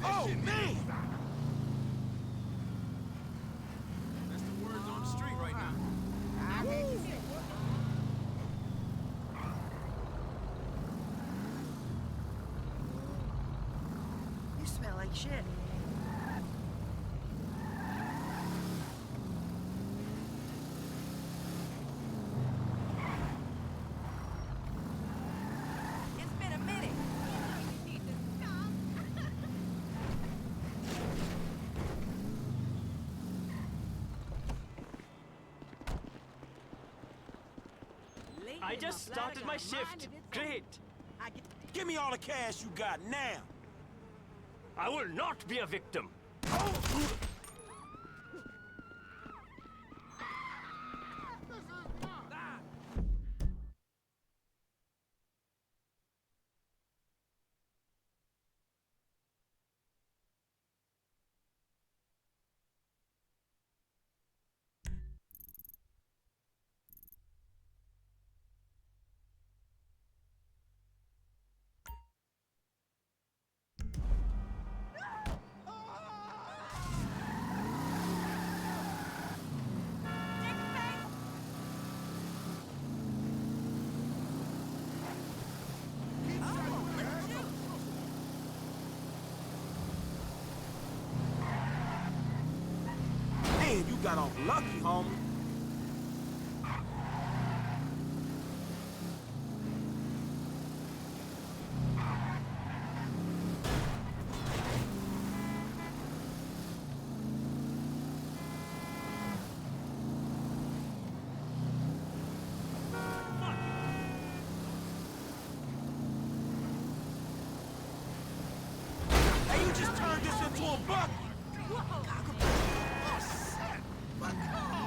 Oh, man! That's the words on the street right now. You smell like shit. It's been a minute. I just started my shift. Great. Give me all the cash you got now. I will not be a victim. Man, you got off lucky, homie. fuck? Oh, shit! Fuck off!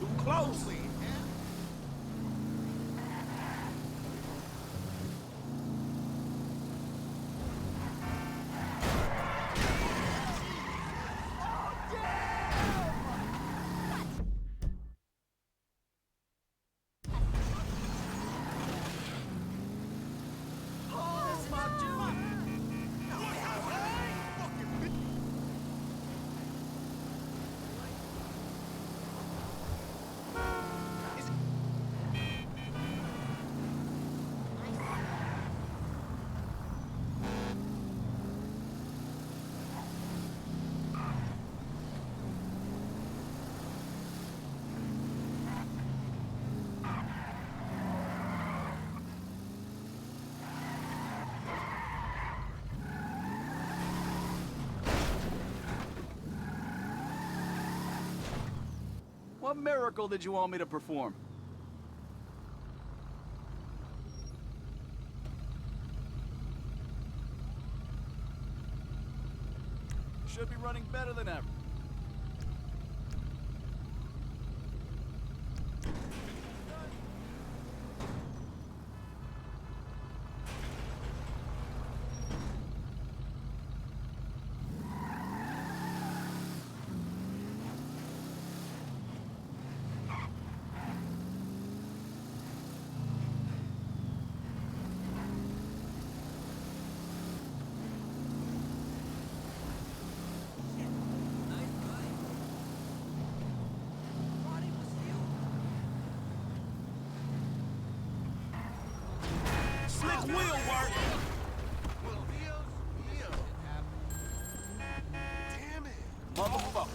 Too close. What miracle did you want me to perform? Should be running better than ever. Slick wheel work. Damn it. Motherfucker.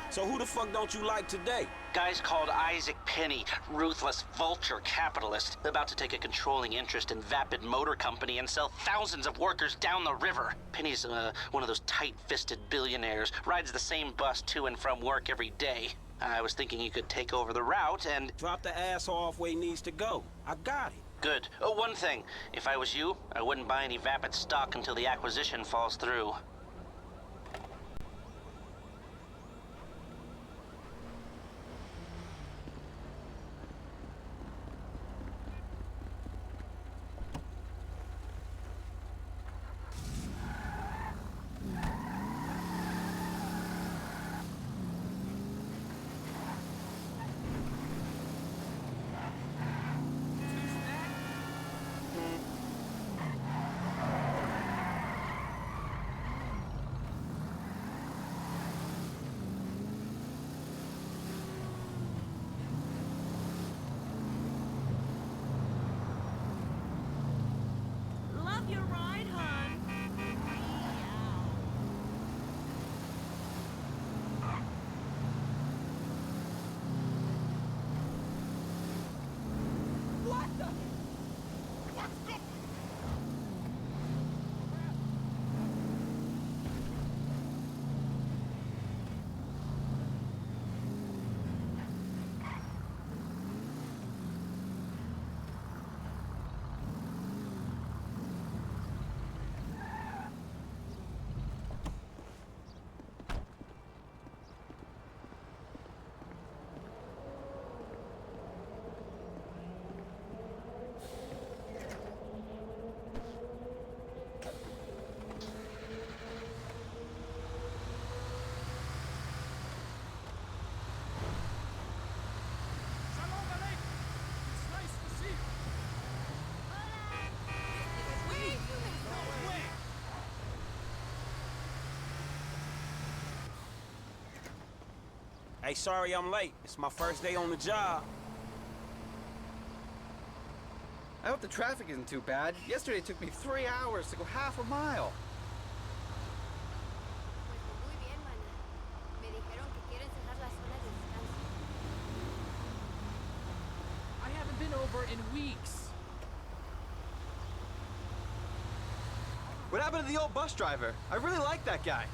So who the fuck don't you like today? Guy's called Isaac Penny, ruthless vulture capitalist, about to take a controlling interest in Vapid Motor Company and sell thousands of workers down the river. Penny's one of those tight-fisted billionaires, rides the same bus to and from work every day. I was thinking you could take over the route and... Drop the ass off where he needs to go. I got it. Good. Oh, one thing. If I was you, I wouldn't buy any Vapid stock until the acquisition falls through. Love your ride, hon. What the? What's going? Hey, sorry I'm late. It's my first day on the job. I hope the traffic isn't too bad. Yesterday it took me 3 hours to go half a mile. I haven't been over in weeks. What happened to the old bus driver? I really like that guy.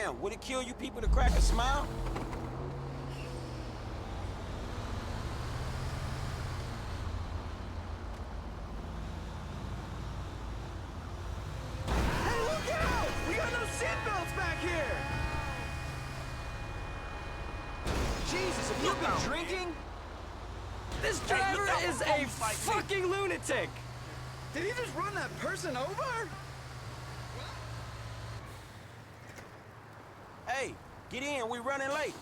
Damn, would it kill you people to crack a smile? Hey, look out! We got no seatbelts back here! Jesus, have you been drinking? This driver is a fucking lunatic! Did he just run that person over? Hey, get in, we running late.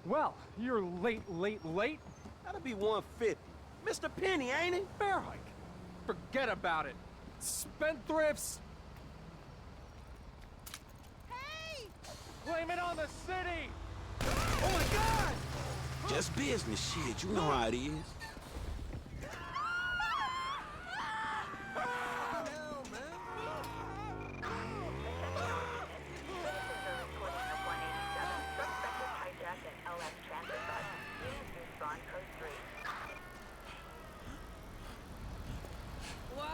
Well, you're late. That'll be 150. Mr. Penny, ain't it? Bear hike. Forget about it. Spendthrifts. Hey! Blame it on the city. Oh my God! Just business shit, you know how it is. Wow.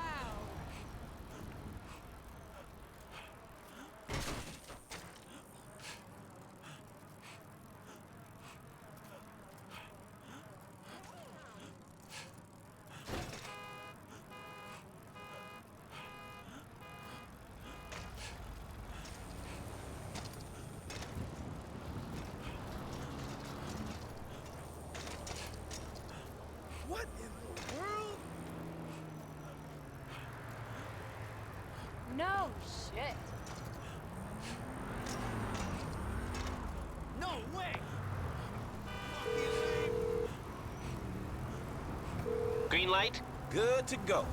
What in the world? No shit. No way! Green light? Good to go.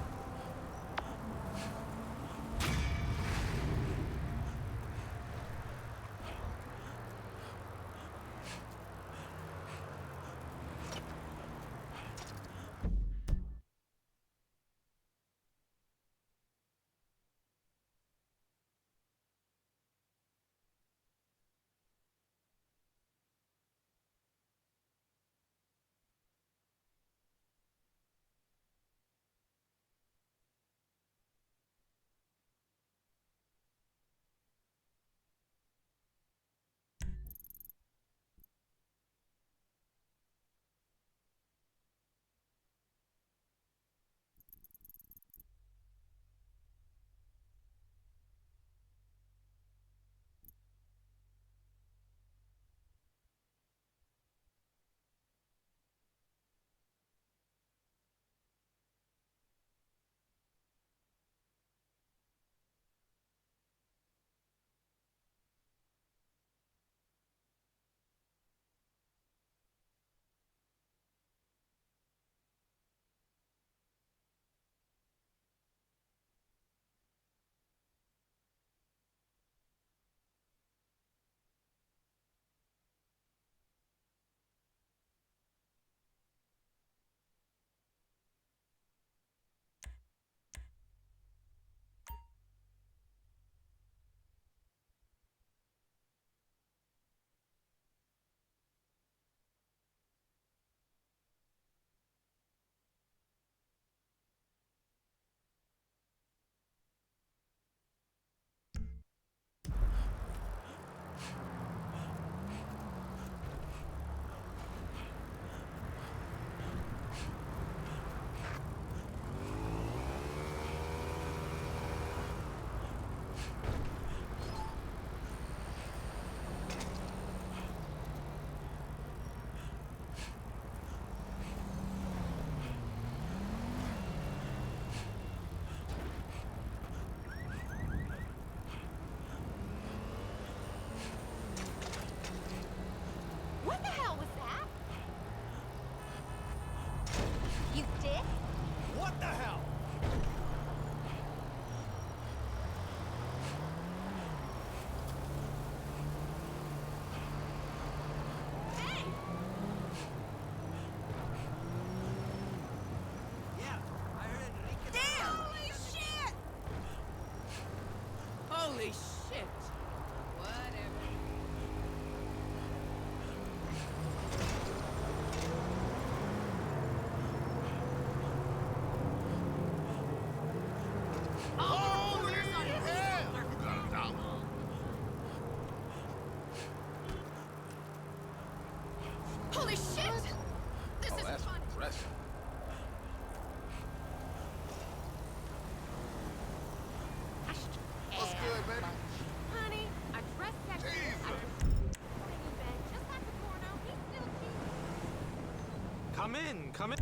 Come in, come in.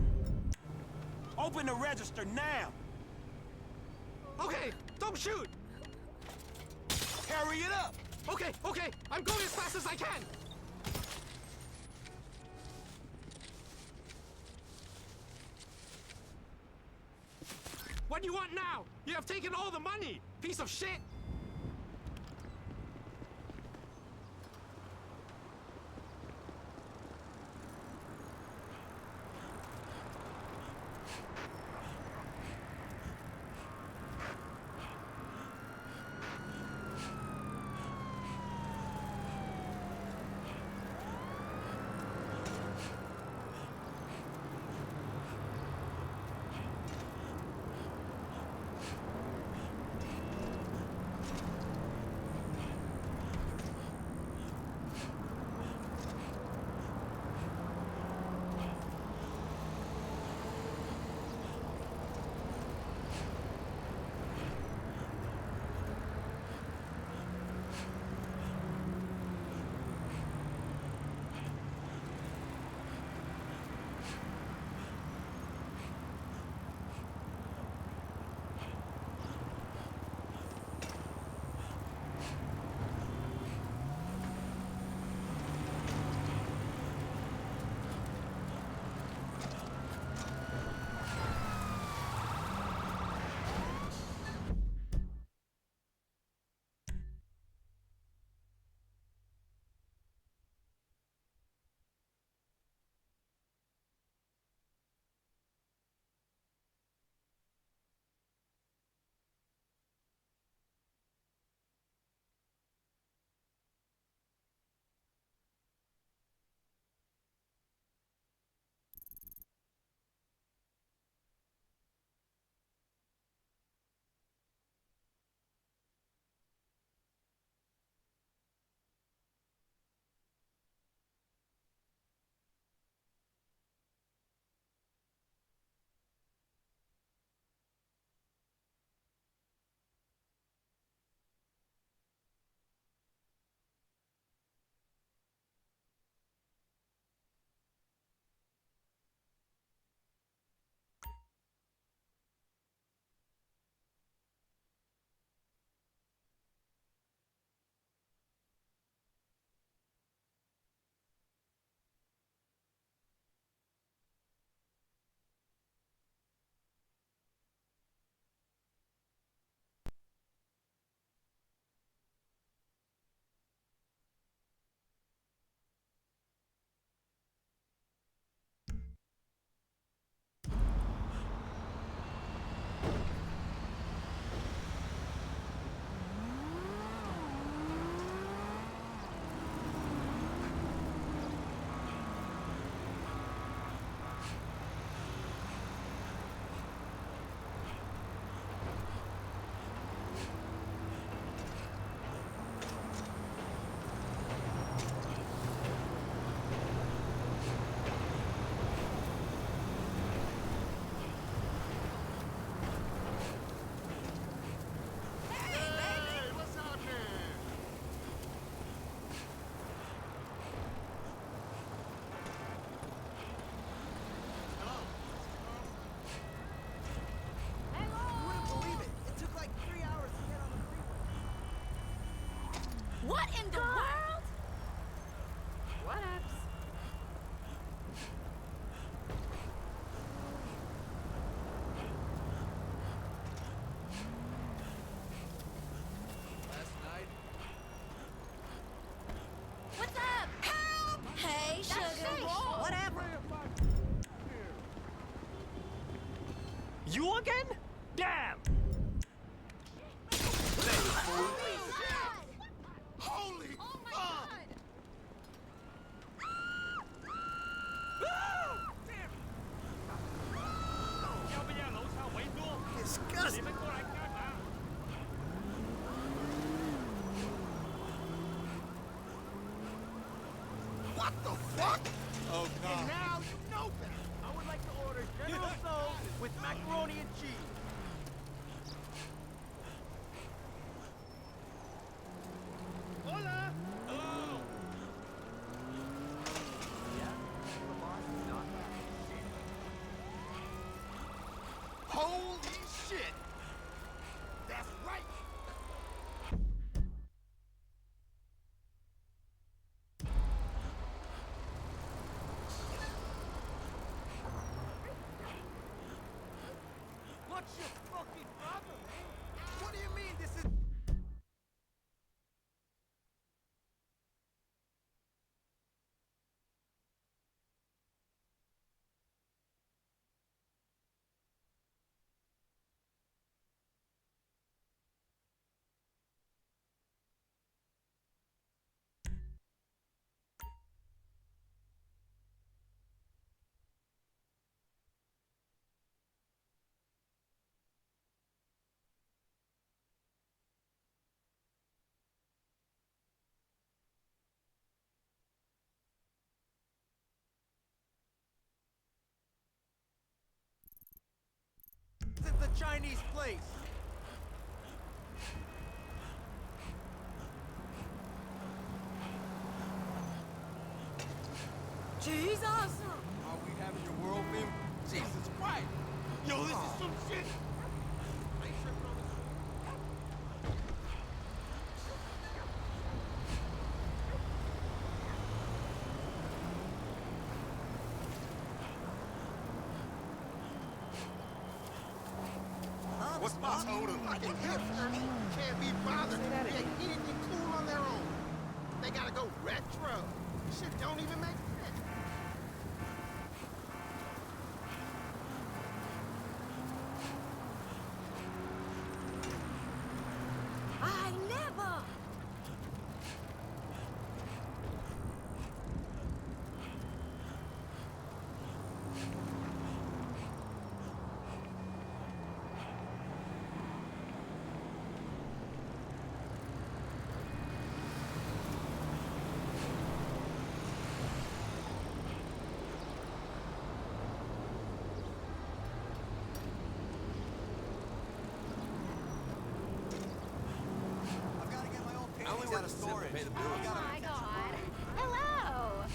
Open the register now. Okay, don't shoot. Hurry it up. Okay, okay, I'm going as fast as I can. What do you want now? You have taken all the money, piece of shit. What in the world? Whatevs. Last night. What's up? Help! Hey, sugar. Whatever. You again? Damn! Holy oh my God! Disgusting. What the fuck? Oh, God. And now you know better. I would like to order General Tso's with macaroni and cheese. Hola! Hello! Yeah? The boss is not happy. What's your fucking problem, man? What do you mean this is... This is the Chinese place. Jesus! Are we having your world film? Jesus Christ! Yo, this is some shit! What's my total? Fucking hipsters can't be bothered to create anything cool on their own. They gotta go retro. Shit don't even make sense. I never! I only work storage. Oh my god. Hello!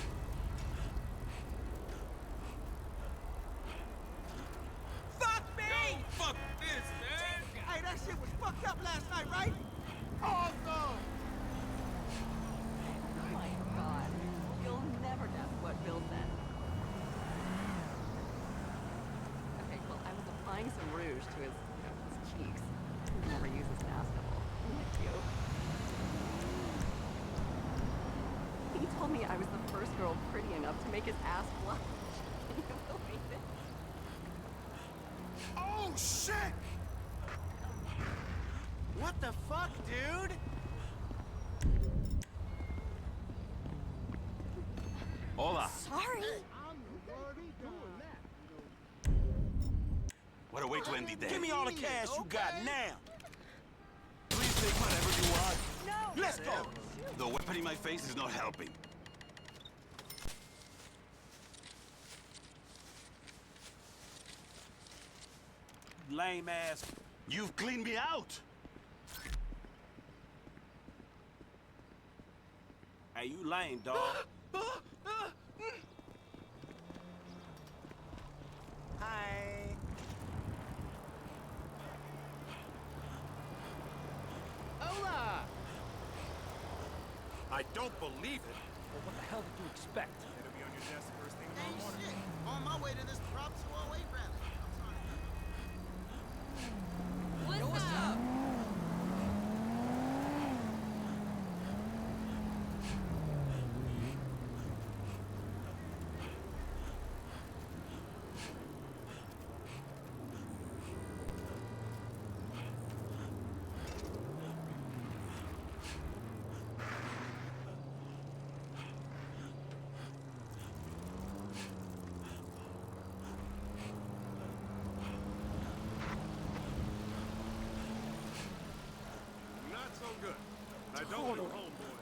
Fuck me! Yo, fuck this, man! Hey, that shit was fucked up last night, right? Awesome! Oh my god. You'll never guess what Bill said. Okay, well, I was applying some rouge to his, his cheeks. He never uses an asshole. Isn't that cute? He told me I was the first girl pretty enough to make his ass blush. Can you believe it? Oh shit! What the fuck, dude? Hola. Sorry? What a way to end the day. Give me all the cash you got now. Please take whatever you want. No! Let's go. The weapon in my face is not helping. Lame ass. You've cleaned me out. Hey, you lame, dog. Hi. Hola! I don't believe it. Well, what the hell did you expect? It'll be on your desk first thing Hey, tomorrow morning. shit! On my way to this Prop 208 rally. What's up? Not so good. I don't know homeboy.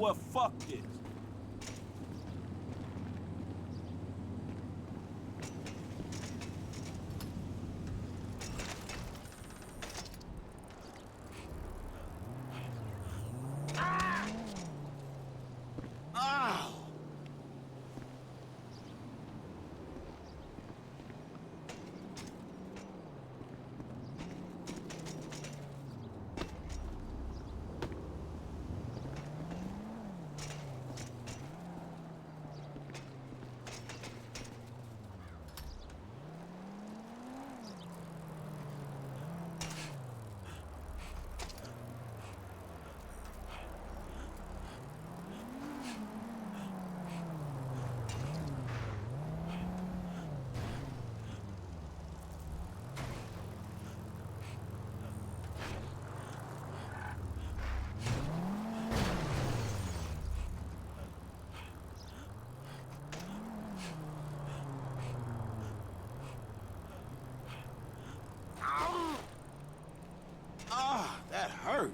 well, fuck this. That hurt.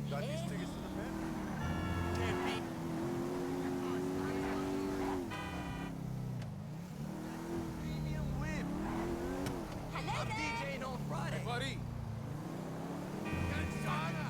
Got these tickets to the pen? Premium whip. I'm DJing on Friday. Hey, buddy. Cansada.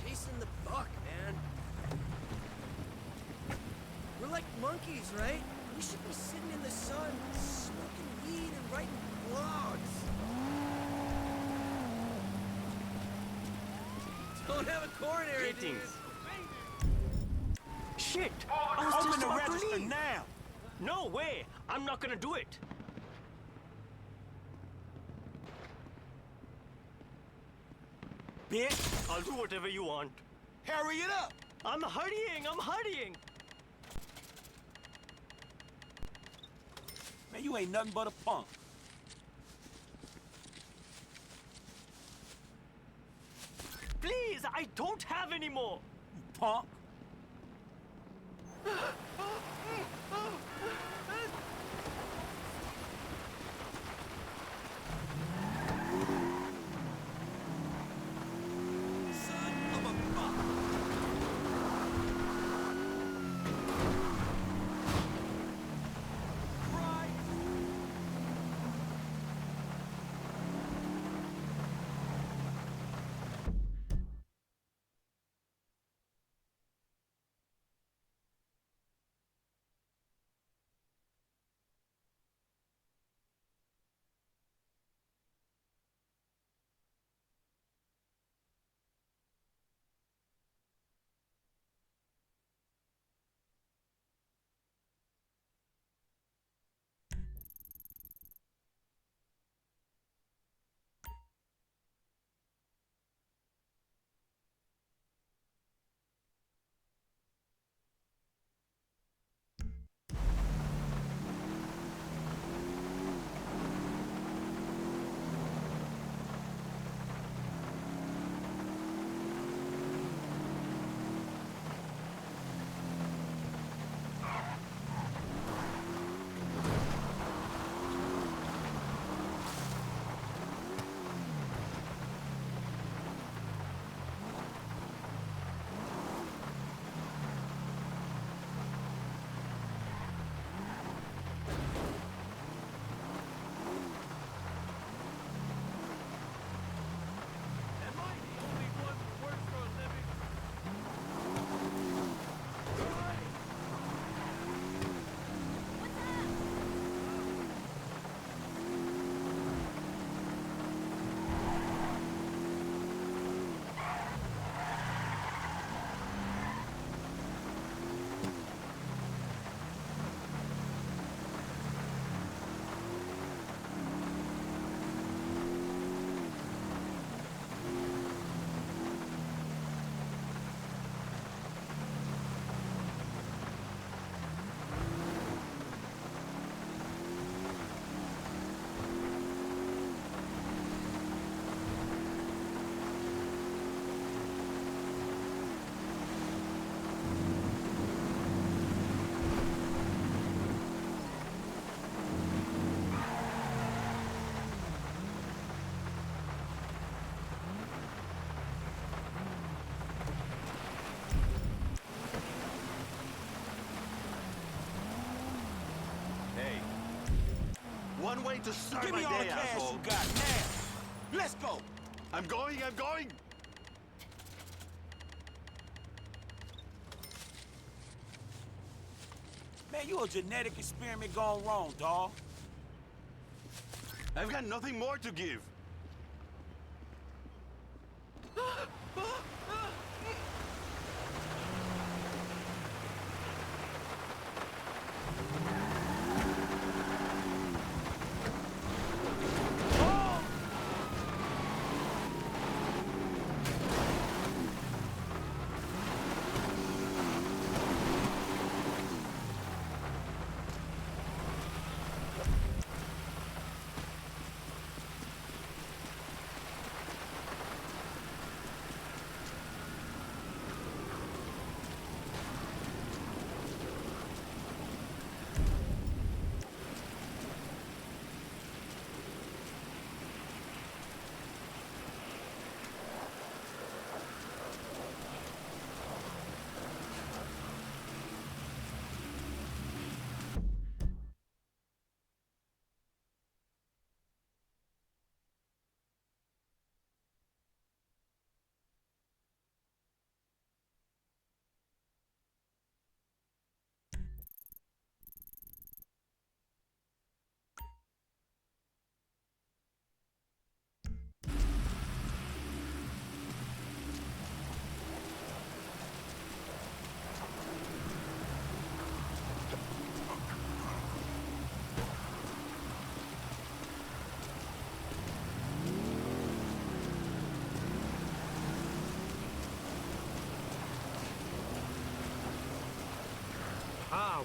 Chasing the buck, man. We're like monkeys, right? We should be sitting in the sun, smoking weed and writing blogs. Don't have a coronary, dude. Shit! I was Open just the about to register leave. now! No way! I'm not gonna do it! bitch! I'll do whatever you want. Hurry it up! I'm hurrying! Man, you ain't nothing but a punk. Please, I don't have any more. You punk. One way to start Give my me all the day, cash asshole. you got now. Let's go. I'm going. Man, you a genetic experiment gone wrong, dawg. I've got nothing more to give.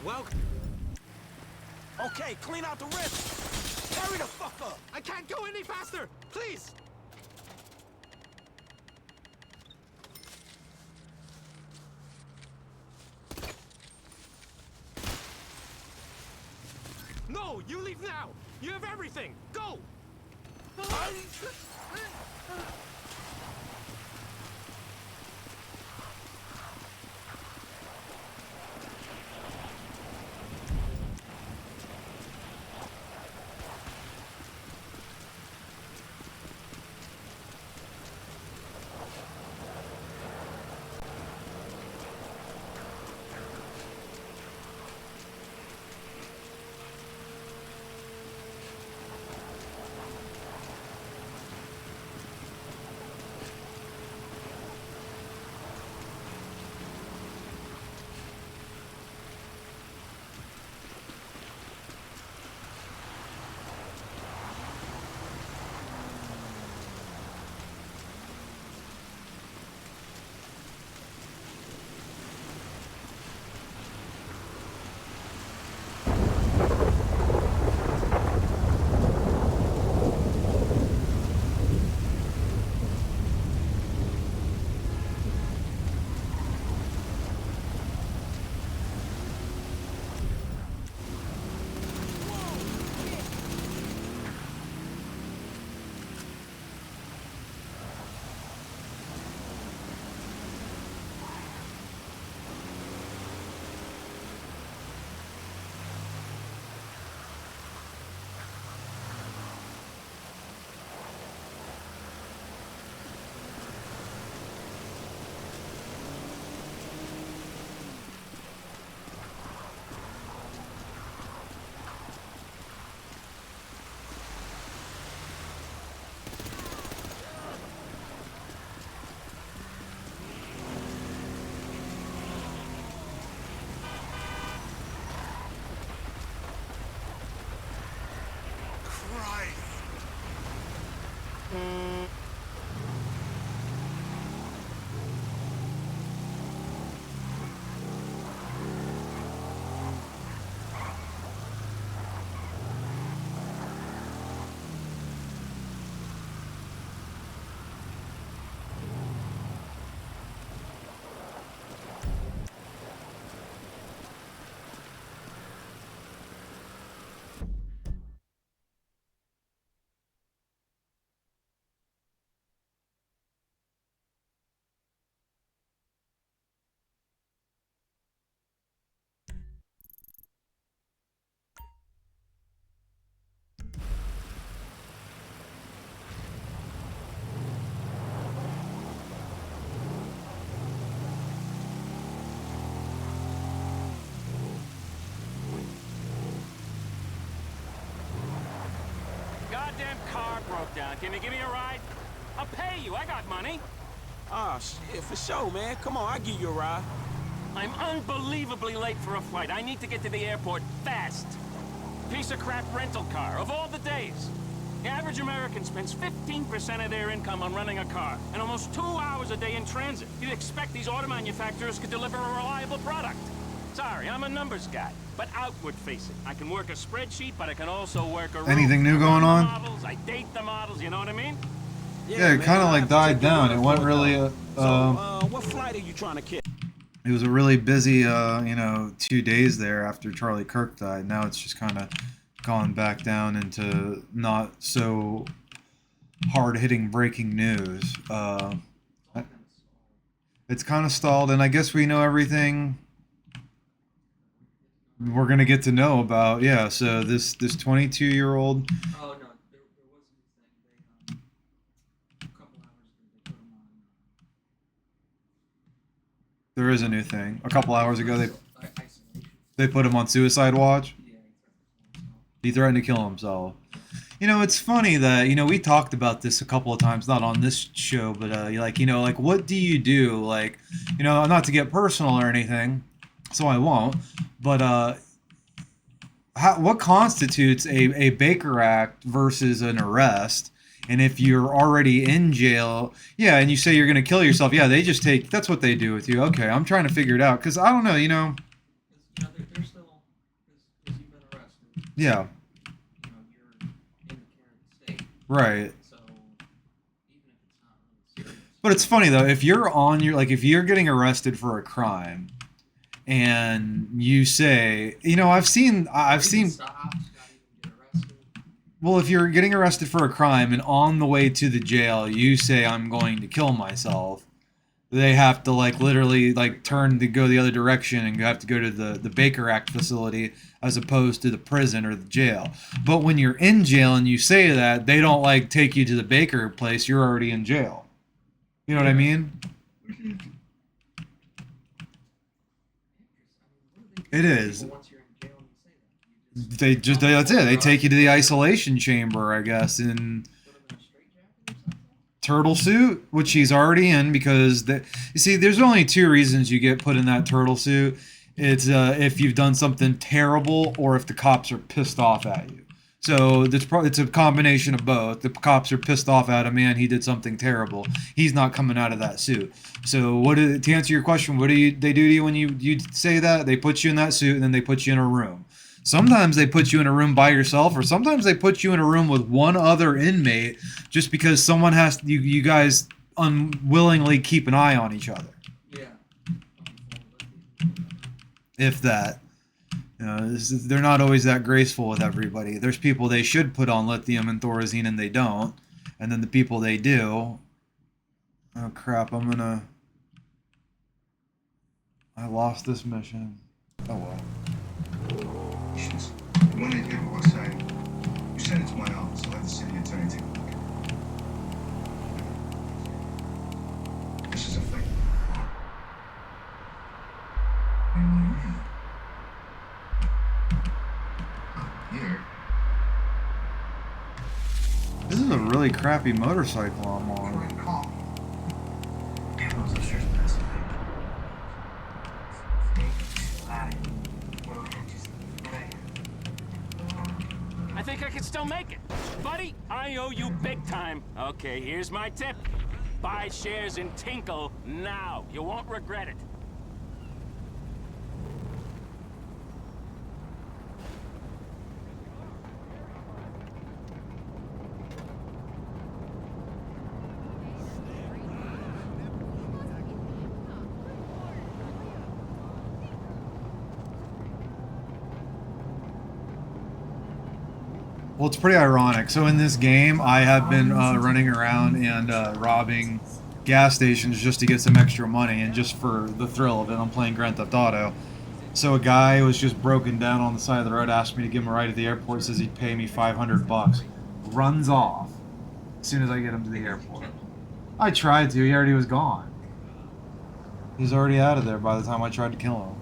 welcome. Okay, clean out the wrist. Hurry the fuck up. I can't go any faster! Please! No, you leave now! You have everything! Go! Goddamn car broke down. Can you give me a ride? I'll pay you. I got money. Ah, shit, for sure, man. Come on, I'll give you a ride. I'm unbelievably late for a flight. I need to get to the airport fast. Piece of crap rental car, of all the days. The average American spends 15% of their income on running a car, and almost 2 hours a day in transit. You'd expect these auto manufacturers could deliver a reliable product. Sorry, I'm a numbers guy, but outward facing. I can work a spreadsheet, but I can also work a room. Anything new going on? Models, I date the models, you know what I mean? Yeah, it kind of like died down. It went really. What flight are you trying to catch? It was a really busy, 2 days there after Charlie Kirk died. Now it's just kind of gone back down into not so hard-hitting breaking news. It's kind of stalled, and I guess we know everything we're gonna get to know about. Yeah, so this 22-year-old. Oh no, there was a new thing. They a couple hours ago they put him on. There is a new thing. A couple hours ago they put him on suicide watch. He threatened to kill himself. You know, it's funny that, we talked about this a couple of times, not on this show, but like what do you do? Like, not to get personal or anything, so I won't. But what constitutes a Baker Act versus an arrest? And if you're already in jail, yeah, and you say you're going to kill yourself, yeah, they just that's what they do with you. Okay, I'm trying to figure it out, because I don't know, They're still Yeah. You know, you're in the care of the state. Right. So even if it's not really serious. But it's funny though, if you're on your like if you're getting arrested for a crime and you say, you know, I've seen well, if you're getting arrested for a crime and on the way to the jail you say I'm going to kill myself, they have to like literally like turn to go the other direction and you have to go to the Baker Act facility as opposed to the prison or the jail. But when you're in jail and you say that, they don't like take you to the Baker place, you're already in jail. You know what I mean? It is. That's it. They take you to the isolation chamber, I guess, in turtle suit, which he's already in because you see, there's only two reasons you get put in that turtle suit. It's if you've done something terrible or if the cops are pissed off at you. So it's a combination of both. The cops are pissed off at him, man, he did something terrible. He's not coming out of that suit. So to answer your question, what they do to you when you say that? They put you in that suit and then they put you in a room. Sometimes they put you in a room by yourself, or sometimes they put you in a room with one other inmate just because someone has you guys unwillingly keep an eye on each other. Yeah. If that. You know, they're not always that graceful with everybody. There's people they should put on lithium and thorazine and they don't. And then the people they do. Oh crap, I lost this mission. Oh well. When they get outside, you send it to my office. I'll have the city attorney take a look. This is a fake. Here. This is a really crappy motorcycle I'm on. I think I can still make it. Buddy, I owe you big time. Okay, here's my tip. Buy shares in Tinkle now. You won't regret it. Well, it's pretty ironic. So in this game, I have been running around and robbing gas stations just to get some extra money and just for the thrill of it. I'm playing Grand Theft Auto. So a guy was just broken down on the side of the road, asked me to give him a ride to the airport, says he'd pay me $500. Runs off as soon as I get him to the airport. I tried to, he already was gone. He's already out of there by the time I tried to kill him.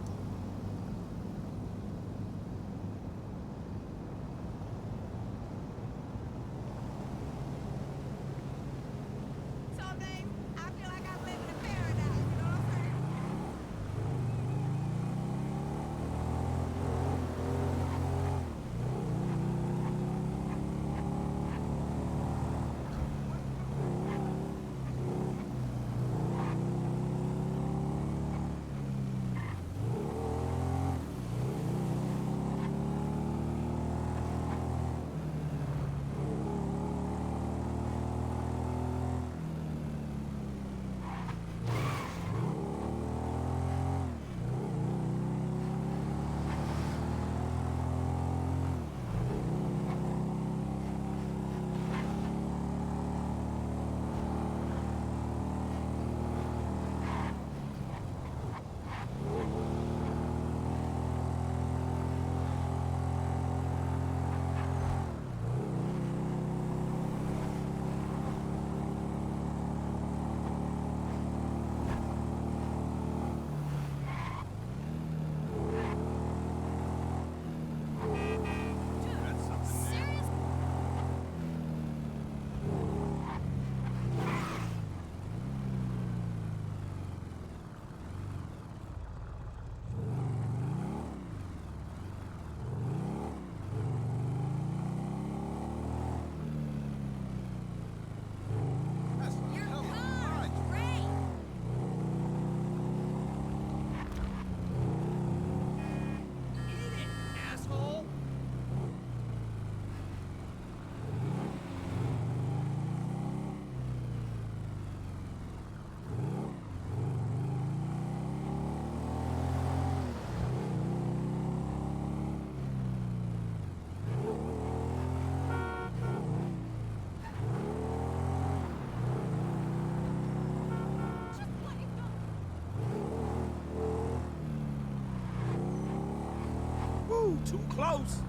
Too close.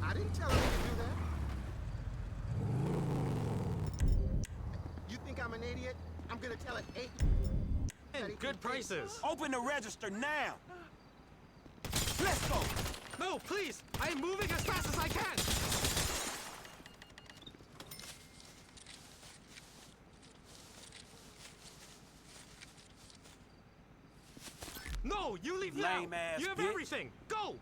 I didn't tell him to do that. You think I'm an idiot? I'm gonna tell it ain't. Good prices. Open the register now. Let's go. No, please. I am moving as fast as I can. No, you leave now. Lame ass You have bitch. everything. Go.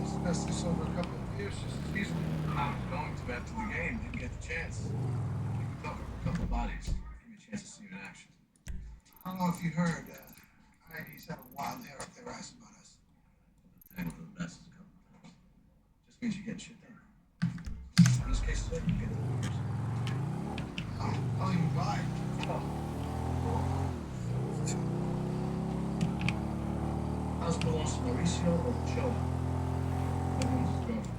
Discuss this over a couple of beers just as easily. I was going to after the game, didn't get the chance. We could cover a couple of bodies. Give me a chance to see you in action. I don't know if you heard, ID's had a wild hair up their ass about us. Hang for the best is coming. Just means you get shit done. In this case, you get it. I'll even buy. House belongs to Mauricio Ochoa. Everyone's his girlfriend.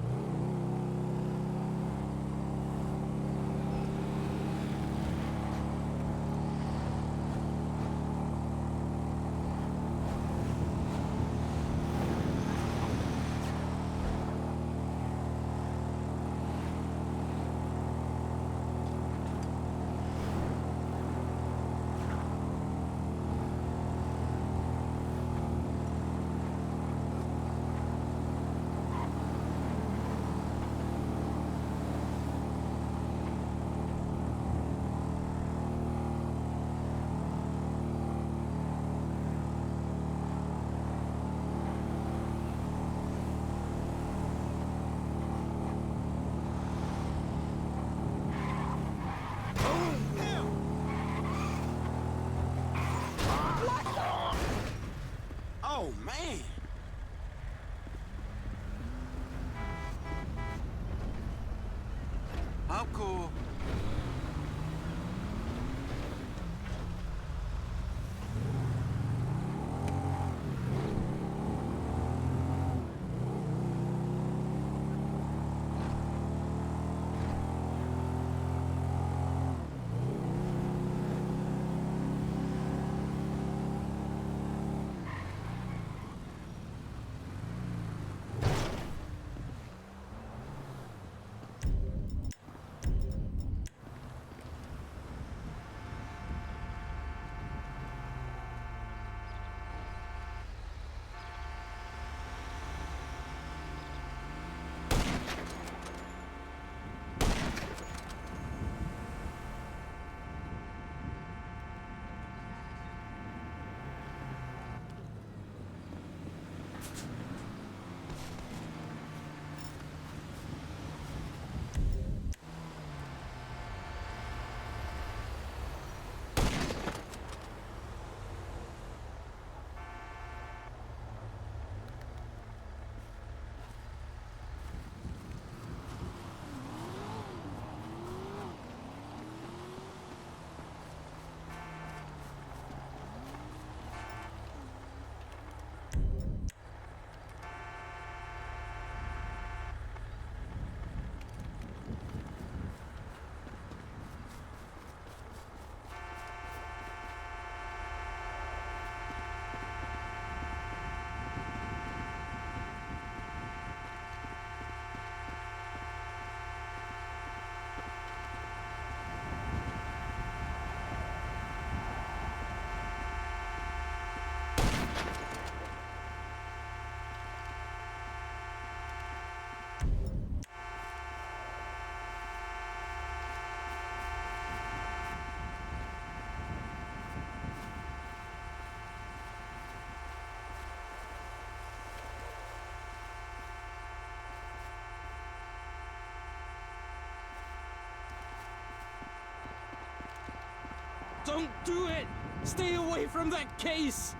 Don't do it! Stay away from that case!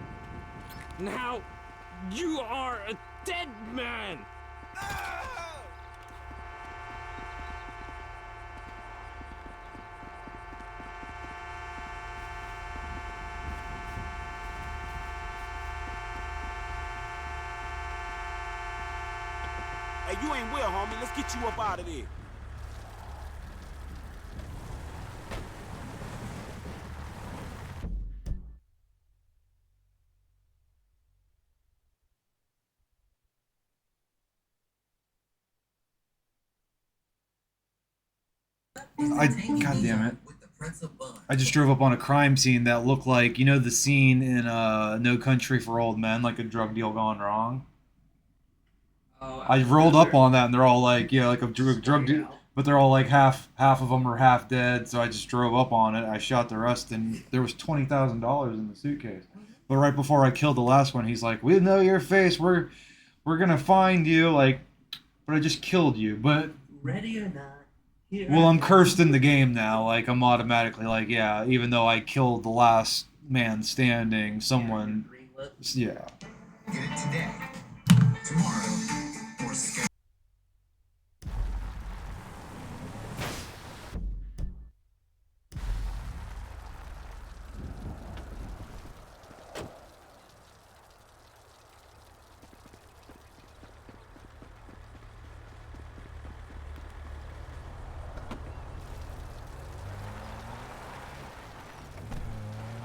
Now, you are a dead man! Hey, you ain't well, homie. Let's get you up out of there. God damn it. I just drove up on a crime scene that looked like, you know, the scene in No Country for Old Men, like a drug deal gone wrong. I rolled up on that and they're all like, yeah, like a drug deal, but they're all like half of them are half dead. So I just drove up on it. I shot the rest, and there was $20,000 in the suitcase. But right before I killed the last one, he's like, "We know your face. We're gonna find you." Like, but I just killed you. But Ready or not. well, I'm cursed in the game now. Like, I'm automatically like, yeah, even though I killed the last man standing, someone, yeah. Get it today. Tomorrow. Or schedule.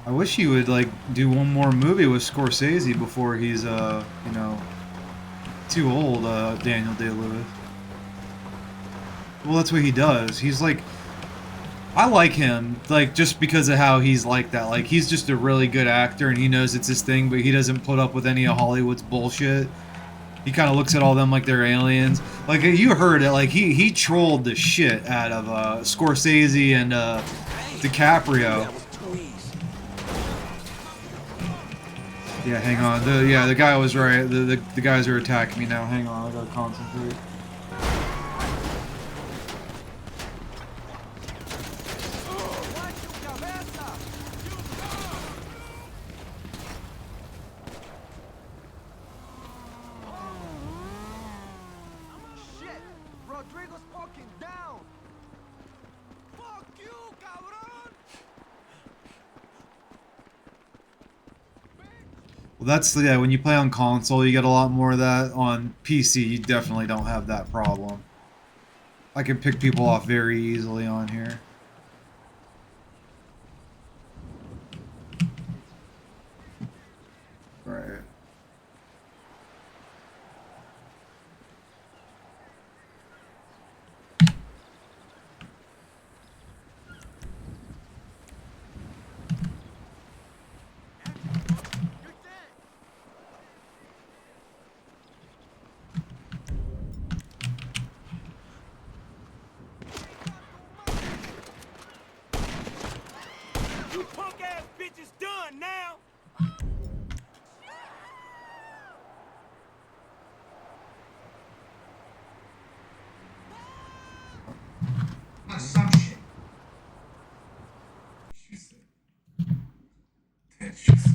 I wish he would like do one more movie with Scorsese before he's you know, too old, Daniel Day-Lewis. Well, that's what he does. He's like, I like him, like, just because of how he's like that. Like, he's just a really good actor and he knows it's his thing, but he doesn't put up with any of Hollywood's bullshit. He kind of looks at all them like they're aliens. Like, you heard it, like, he trolled the shit out of Scorsese and DiCaprio. Yeah, hang on. The guy was right. The guys are attacking me now. Hang on, I gotta concentrate. Shit! Rodrigo's fucking down! Fuck you, cabrón! Well, that's, yeah, when you play on console, you get a lot more of that. On PC, you definitely don't have that problem. I can pick people off very easily on here. Right. You punk ass bitches done now! Some shit. She said. That she said.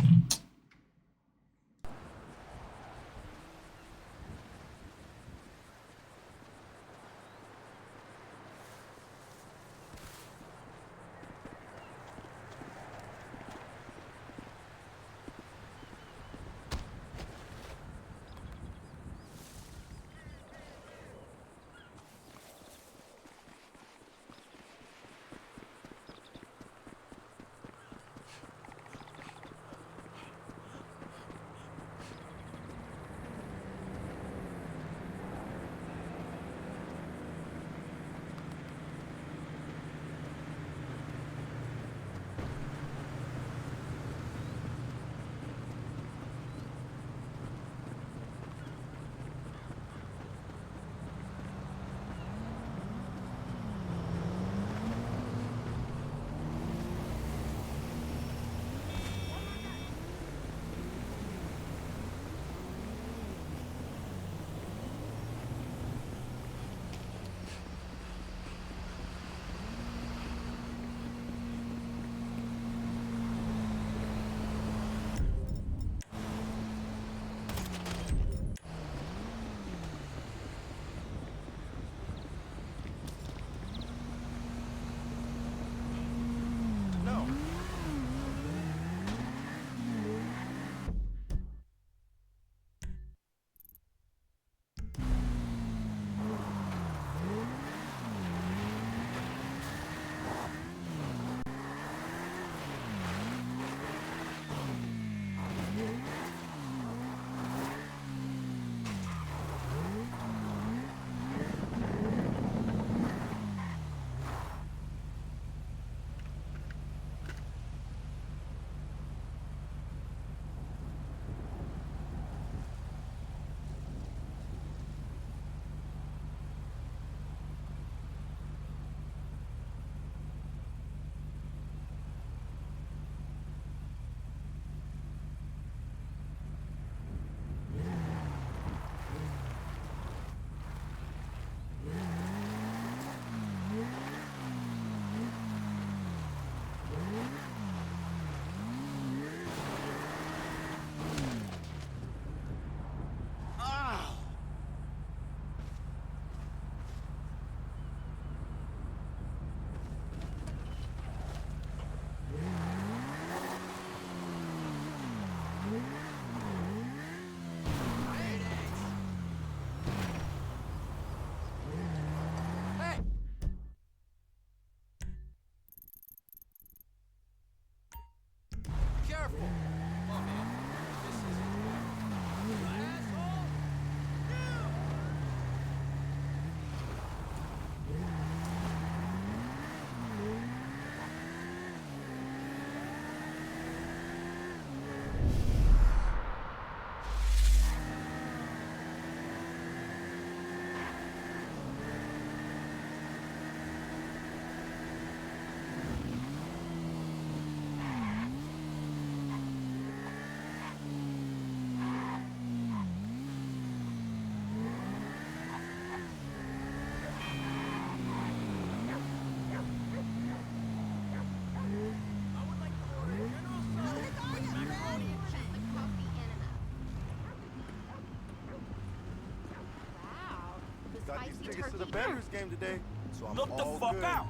Got these spicy tickets to the turkey. Benders game today, so I'm Look the all fuck good. out!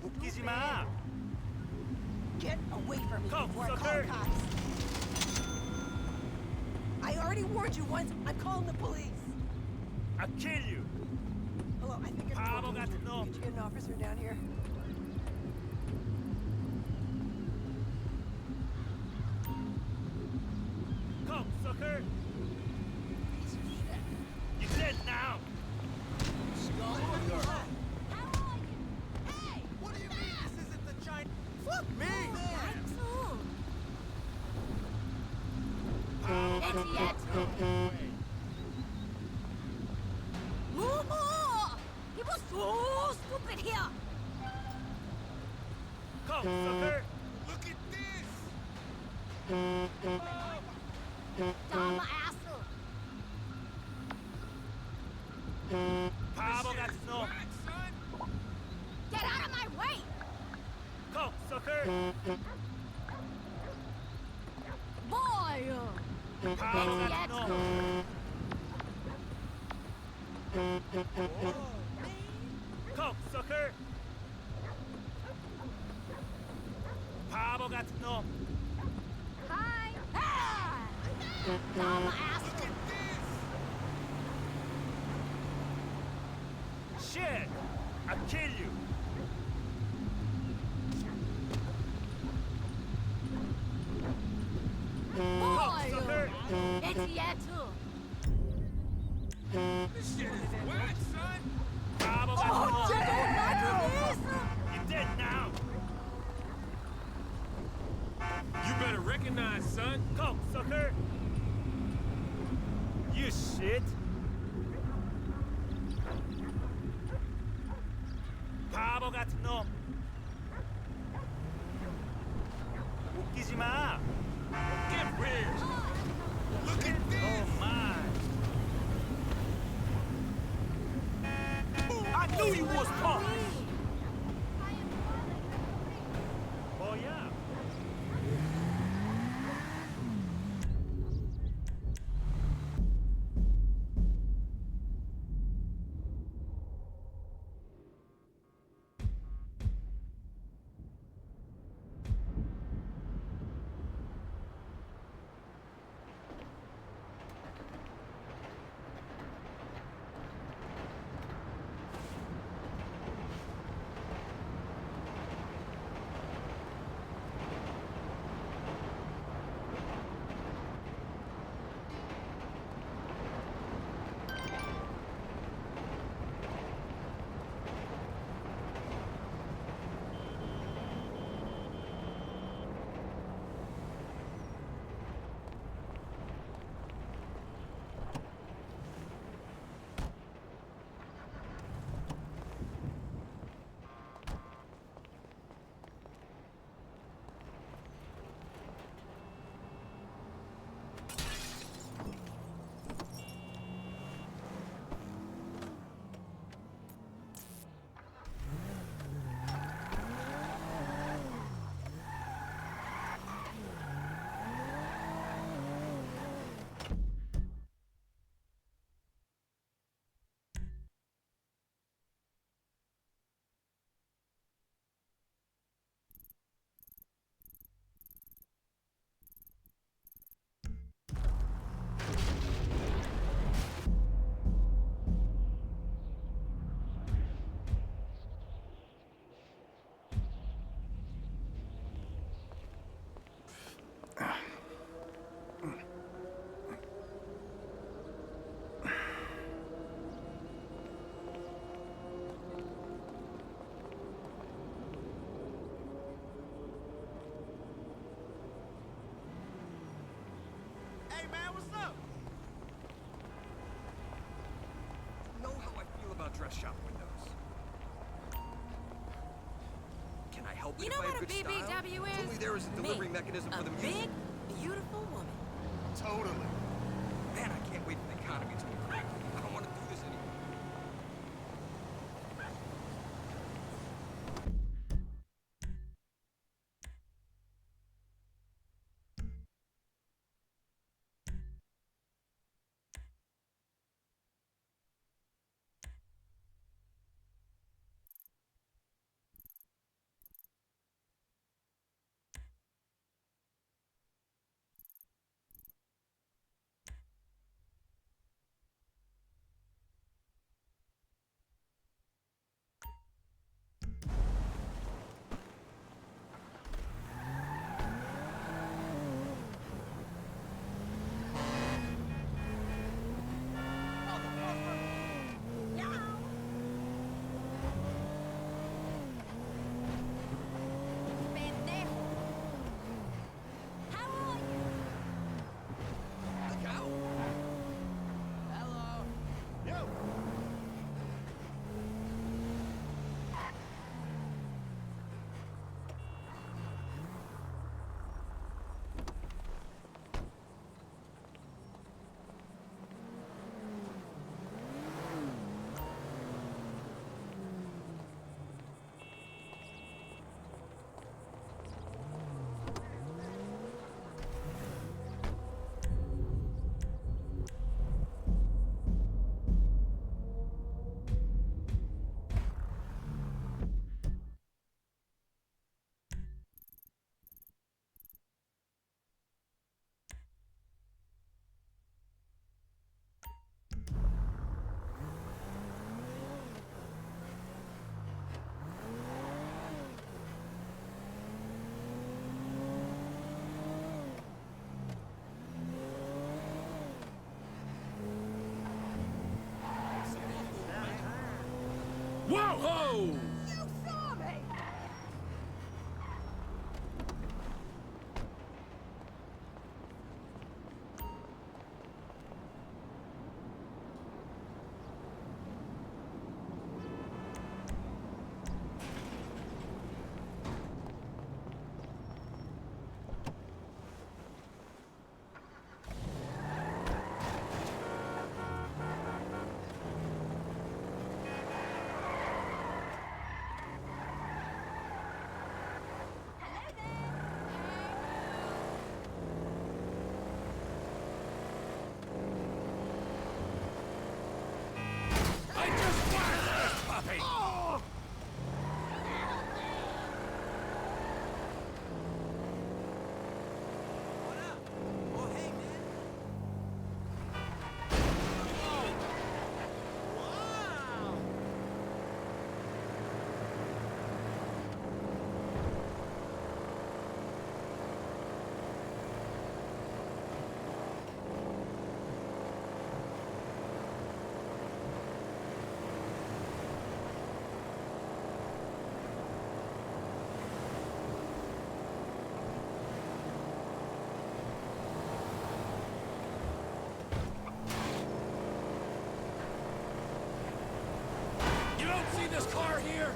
Ukizima! Get away from me Come, before I call sucker. the cops. I already warned you once. I'm calling the police. I'll kill you! Hello, I think I'm Pablo totally got to injured. know. Could you get an officer down here? Come, sucker! You dead now! What do you mean this isn't the China? Fuck me! Momo! He was so stupid here. Come, sucker! Look at this! Dumb asshole. Pablo got to know. Get out of my way! Come, sucker! Boy! Pablo got to know. Come, sucker! Pablo got to know. Hi! Ah! Dumb asshole. Shit! I'll kill you! Boy! sucker. This shit is whack, son! Pablo got Oh, to know. Jack, You're dead now! You better recognize, son. Come, sucker! You shit! Pablo got to know. Ukizima! Get weird! Look at this! Oh my! I knew you was punk! Oh yeah! Hey man, what's up? You know how I feel about dress shop windows. Can I help You if know I have what a good BBW style? is? If only there was a delivery mechanism for the music. Big, beautiful woman. Totally. Man, I can't wait for the economy to improve. I don't want to do this anymore. Yo-ho! You saw me! I just want this puppy! Oh! You don't see this car here?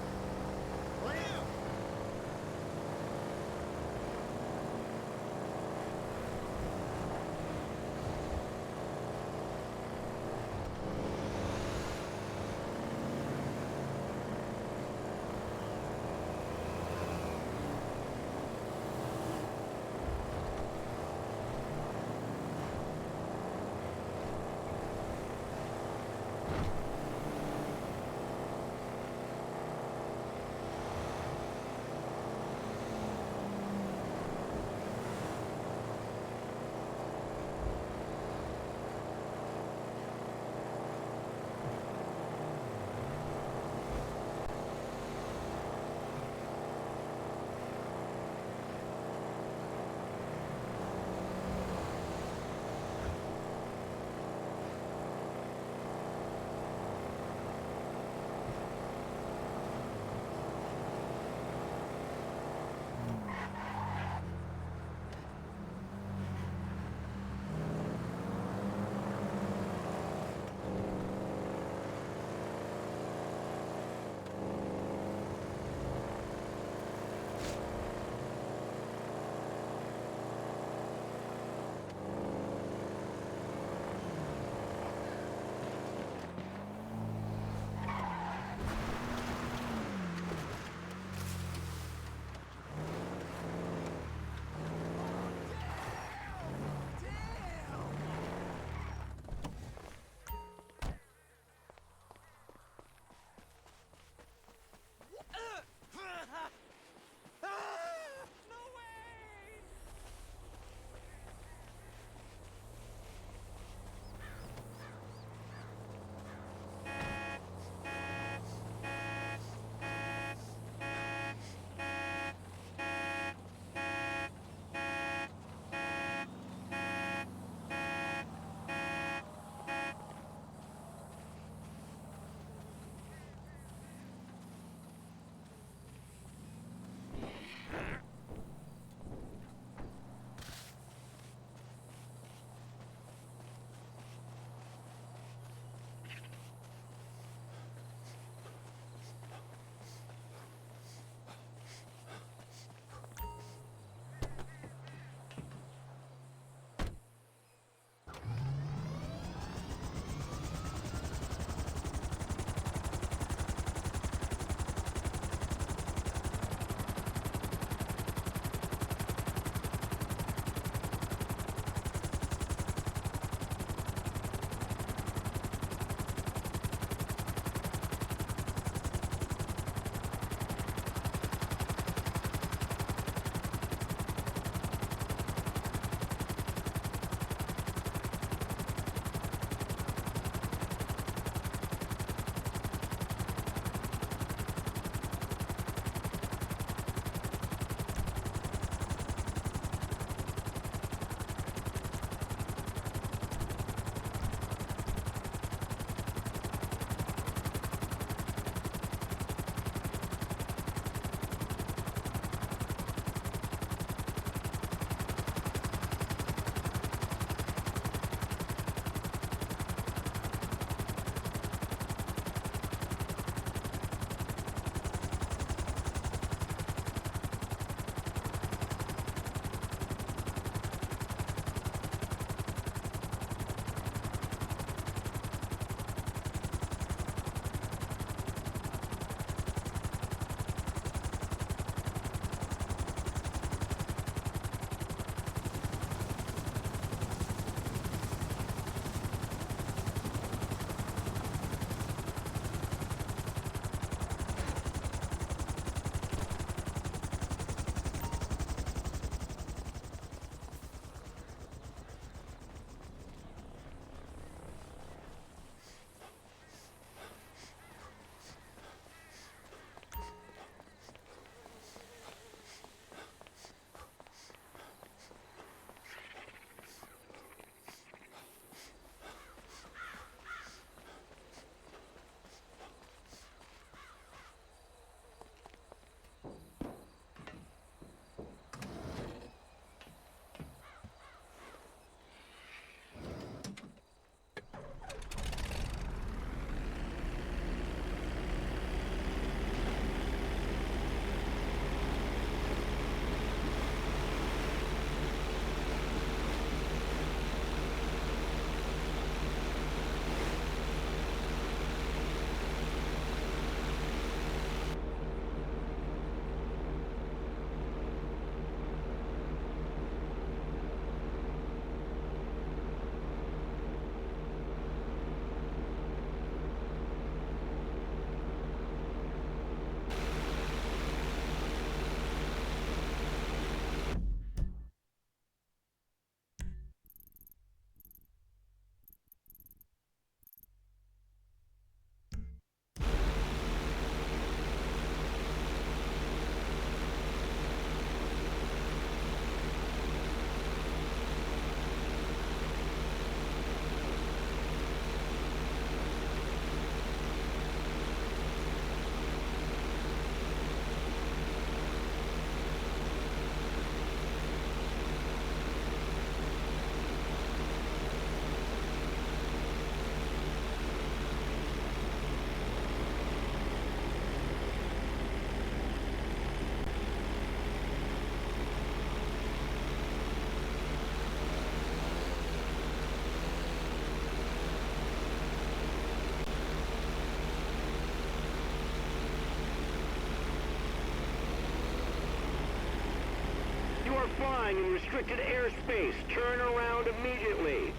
flying in restricted airspace. Turn around immediately.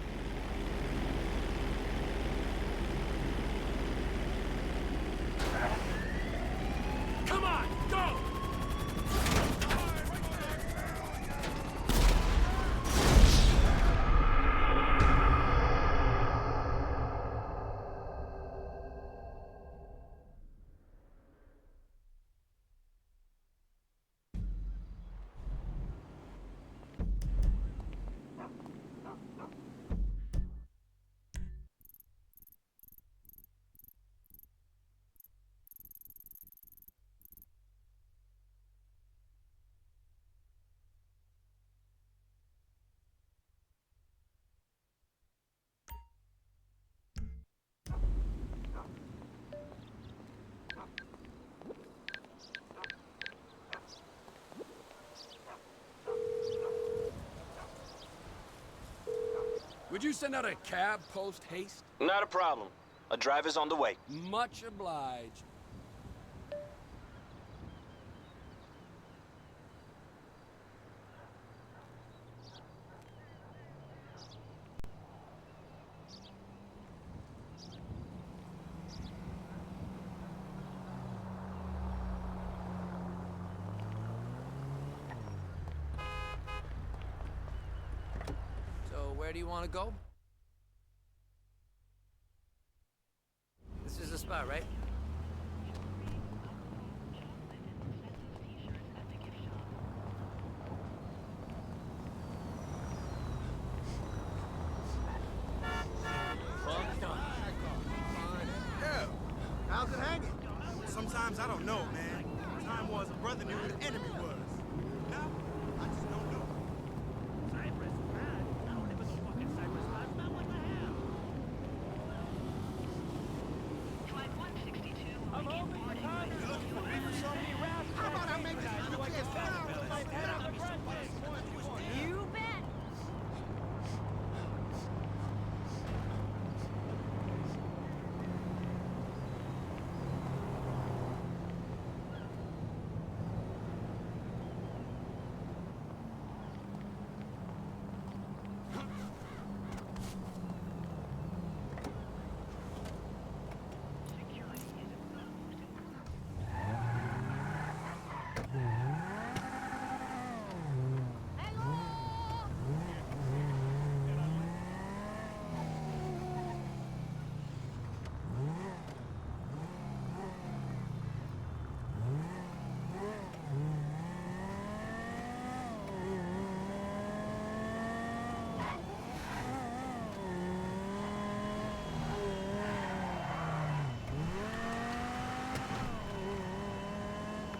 Come on, go! Would you send out a cab post-haste? Not a problem. A driver's on the way. Much obliged. So, where do you want to go? This is the spot, right? Yeah. How's it hanging? Sometimes I don't know, man. Time was a brother knew who the enemy was. Now, I just don't know. Cypress, man. I don't live in no fucking Cypress, man. Man, what the hell? Flight 162. I'm hoping for time. You looking for me for something? How about I make this little kid smile with my head out? You bet.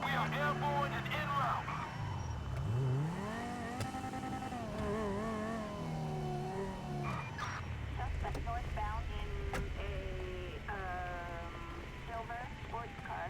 We are airborne and en route. Suspect northbound in a silver sports car.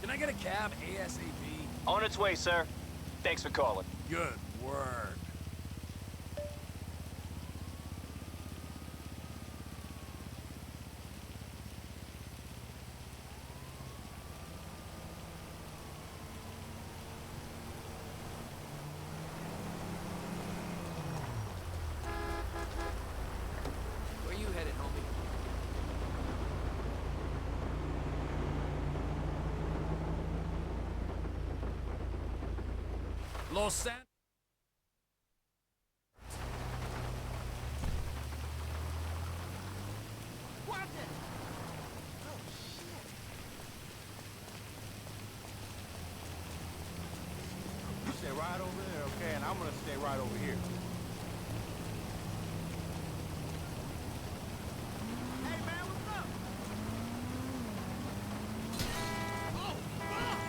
Can I get a cab ASAP? On its way, sir. Thanks for calling. Good word. Los Santos. You stay right over there, okay? And I'm gonna stay right over here. Hey man, what's up? Oh, fuck!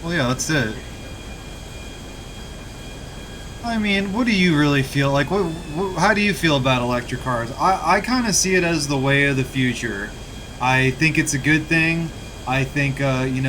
Well, yeah, that's it. I mean, what do you really feel like? How do you feel about electric cars? I kind of see it as the way of the future. I think it's a good thing. I think, yeah,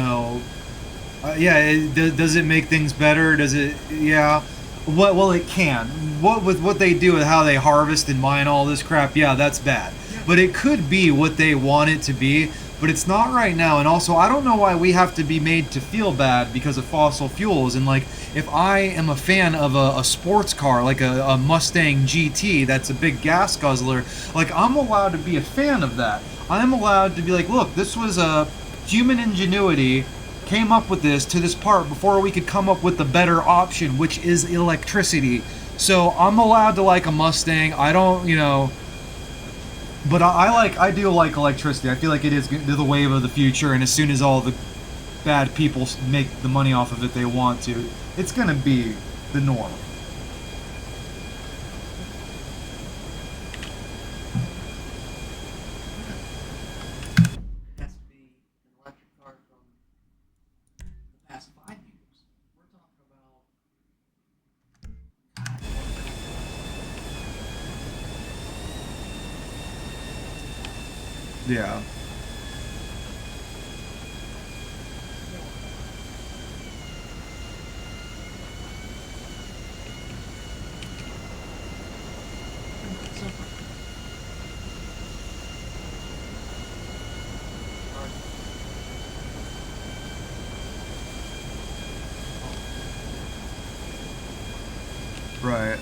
does it make things better? Does it, yeah. Well, it can. With what they do with how they harvest and mine all this crap, yeah, that's bad. But it could be what they want it to be, but it's not right now. And also, I don't know why we have to be made to feel bad because of fossil fuels. And like, if I am a fan of a sports car, like a Mustang GT, that's a big gas guzzler, like I'm allowed to be a fan of that. I'm allowed to be like, look, this was a human ingenuity came up with this to this part before we could come up with the better option, which is electricity. So I'm allowed to like a Mustang. I don't, but I do like electricity. I feel like it is the wave of the future, and as soon as all the bad people make the money off of it they want to, it's gonna be the norm. It has to be an electric car from the past 5 years. We're talking about. Yeah. Right.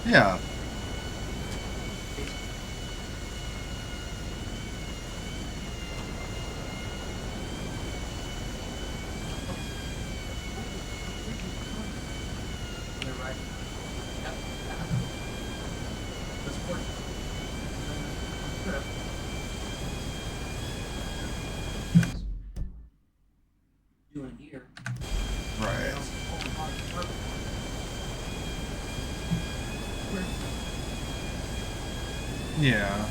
Yeah. Doing here. Right. Yeah.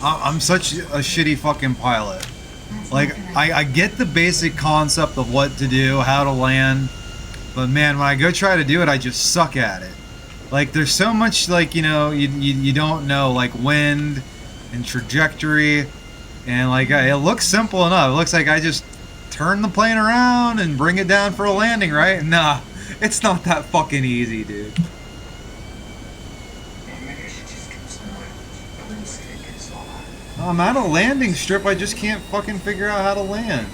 I'm such a shitty fucking pilot. Like, I get the basic concept of what to do, how to land, but man, when I go try to do it, I just suck at it. Like, there's so much, like, you know, you don't know, like, wind and trajectory, and, like, it looks simple enough. It looks like I just turn the plane around and bring it down for a landing, right? Nah, it's not that fucking easy, dude. I'm at a landing strip, I just can't fucking figure out how to land.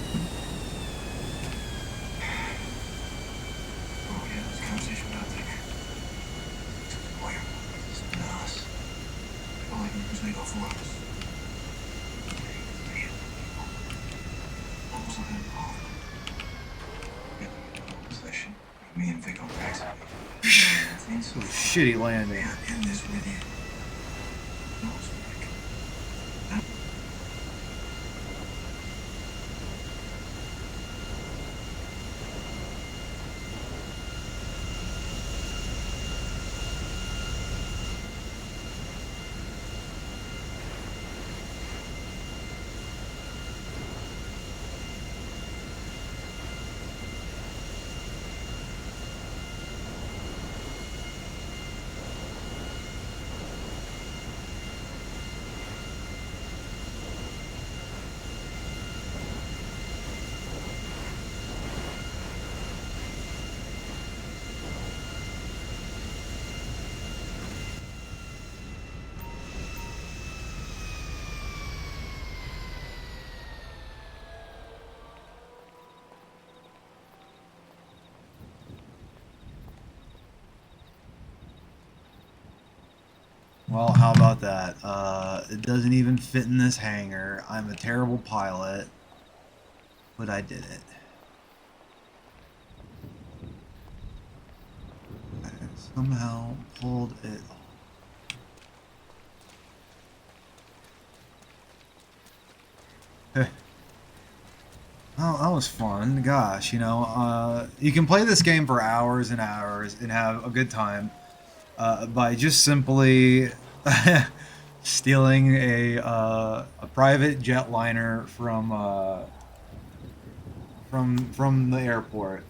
So shitty landing. Well, how about that? It doesn't even fit in this hangar. I'm a terrible pilot, but I did it. I somehow pulled it off. Oh, that was fun. Gosh, you know, you can play this game for hours and hours and have a good time by just simply stealing a private jetliner from the airport.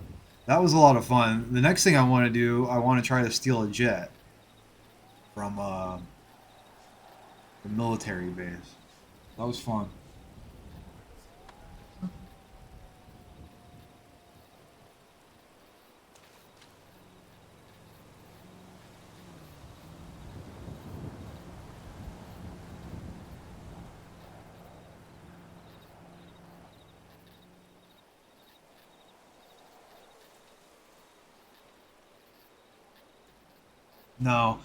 That was a lot of fun. The next thing I want to do, I want to try to steal a jet from the military base. That was fun. No.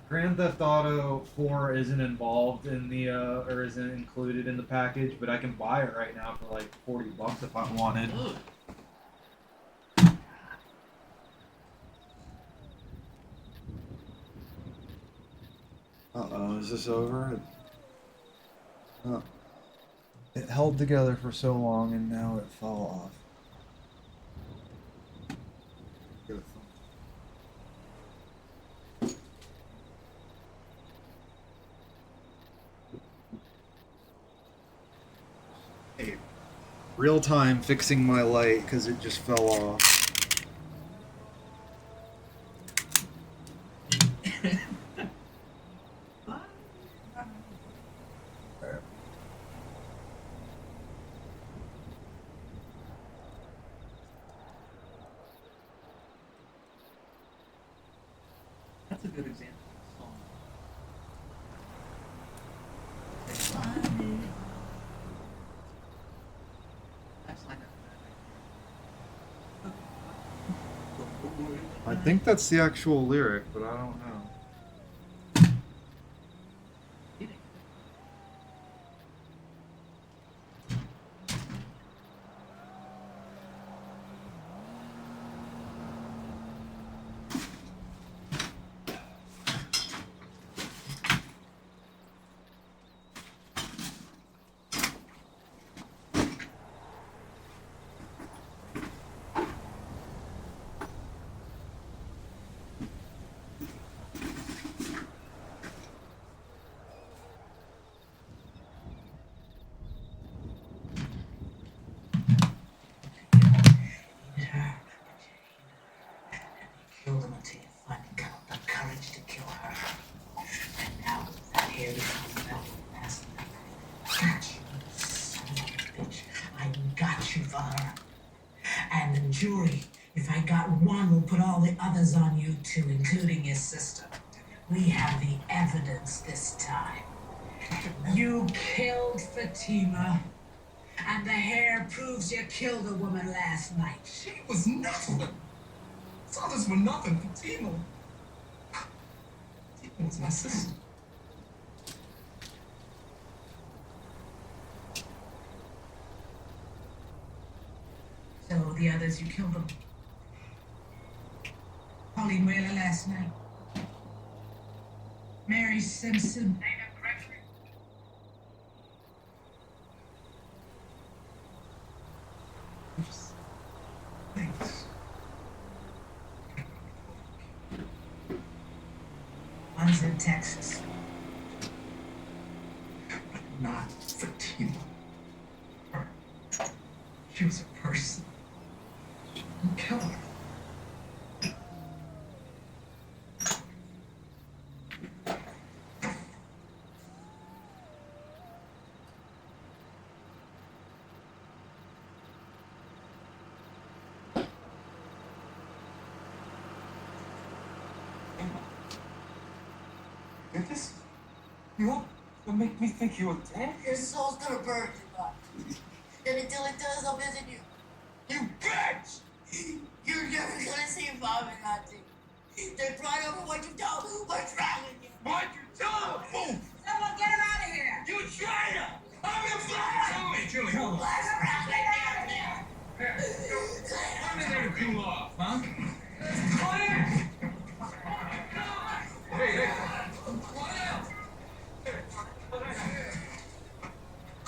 Grand Theft Auto 4 isn't involved in the or isn't included in the package, but I can buy it right now for like $40 if I wanted. Uh-oh, is this over? Oh. It held together for so long and now it fell off. Hey, real time fixing my light because it just fell off. That's a good example of a song. That's like I think that's the actual lyric, but I don't know. Killed him until you finally got up the courage to kill her. And now that hair is coming out last night. Got you, son of a bitch. I got you for her. And the jury, if I got one, will put all the others on you too, including your sister. We have the evidence this time. You killed Fatima. And the hair proves you killed a woman last night. She was nothing. Others were nothing. Fatima was my sister. So the others, you killed them. Pauline Whaler last night. Mary Simpson. Thanks. One's in Texas. But not Fatima. Her. She was a person. You killed her. Get this? You make me think you were dead? Your soul's gonna burn, Devon. And until it does, I'll visit you. You bitch! You're never gonna see Mom and Auntie. They brought over what you told. What's wrong with you? Why'd you tell him? Move! Someone get him out of here! You traitor! I'm your father! Tell me, Julie. What's wrong with you? When did they cool off, huh? Hey, hey.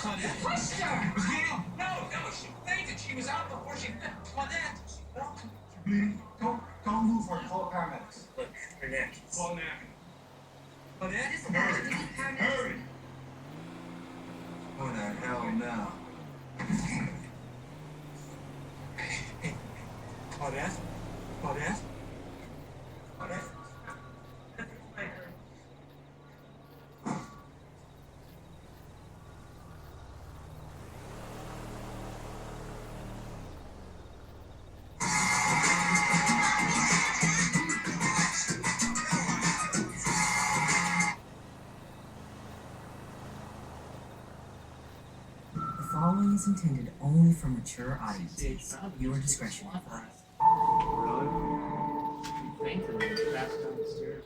You pushed her! What's going on? No, she fainted. She was out before she met Claudette. She fell. Bleeding? Don't move her. Call paramedics. Look, her neck. Call an ambulance. Hurry! What the hell now? Claudette? Claudette? Claudette? The following is intended only for mature audiences. Viewer discretion advised. He fainted and he passed down the stairs.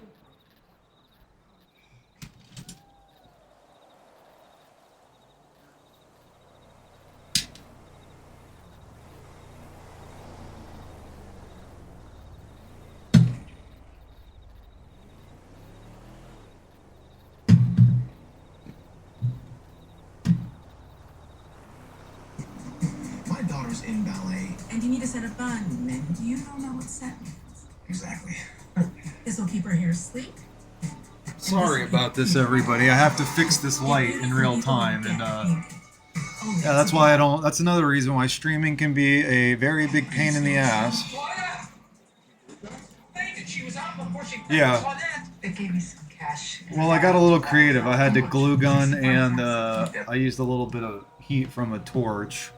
My daughter's in ballet. And you need a set of bun, and you don't know what set means. Exactly. This will keep her hair sleek. Sorry about this, everybody. I have to fix this light in real time, and yeah, that's why I don't. That's another reason why streaming can be a very big pain in the ass. Yeah. They gave me some cash. Well, I got a little creative. I had to glue gun, and I used a little bit of heat from a torch.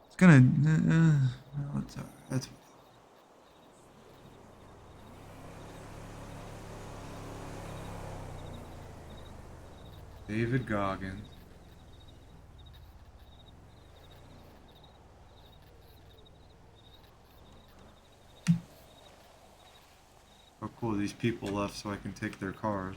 It's gonna. That's. David Goggins. Oh, cool. These people left so I can take their cars.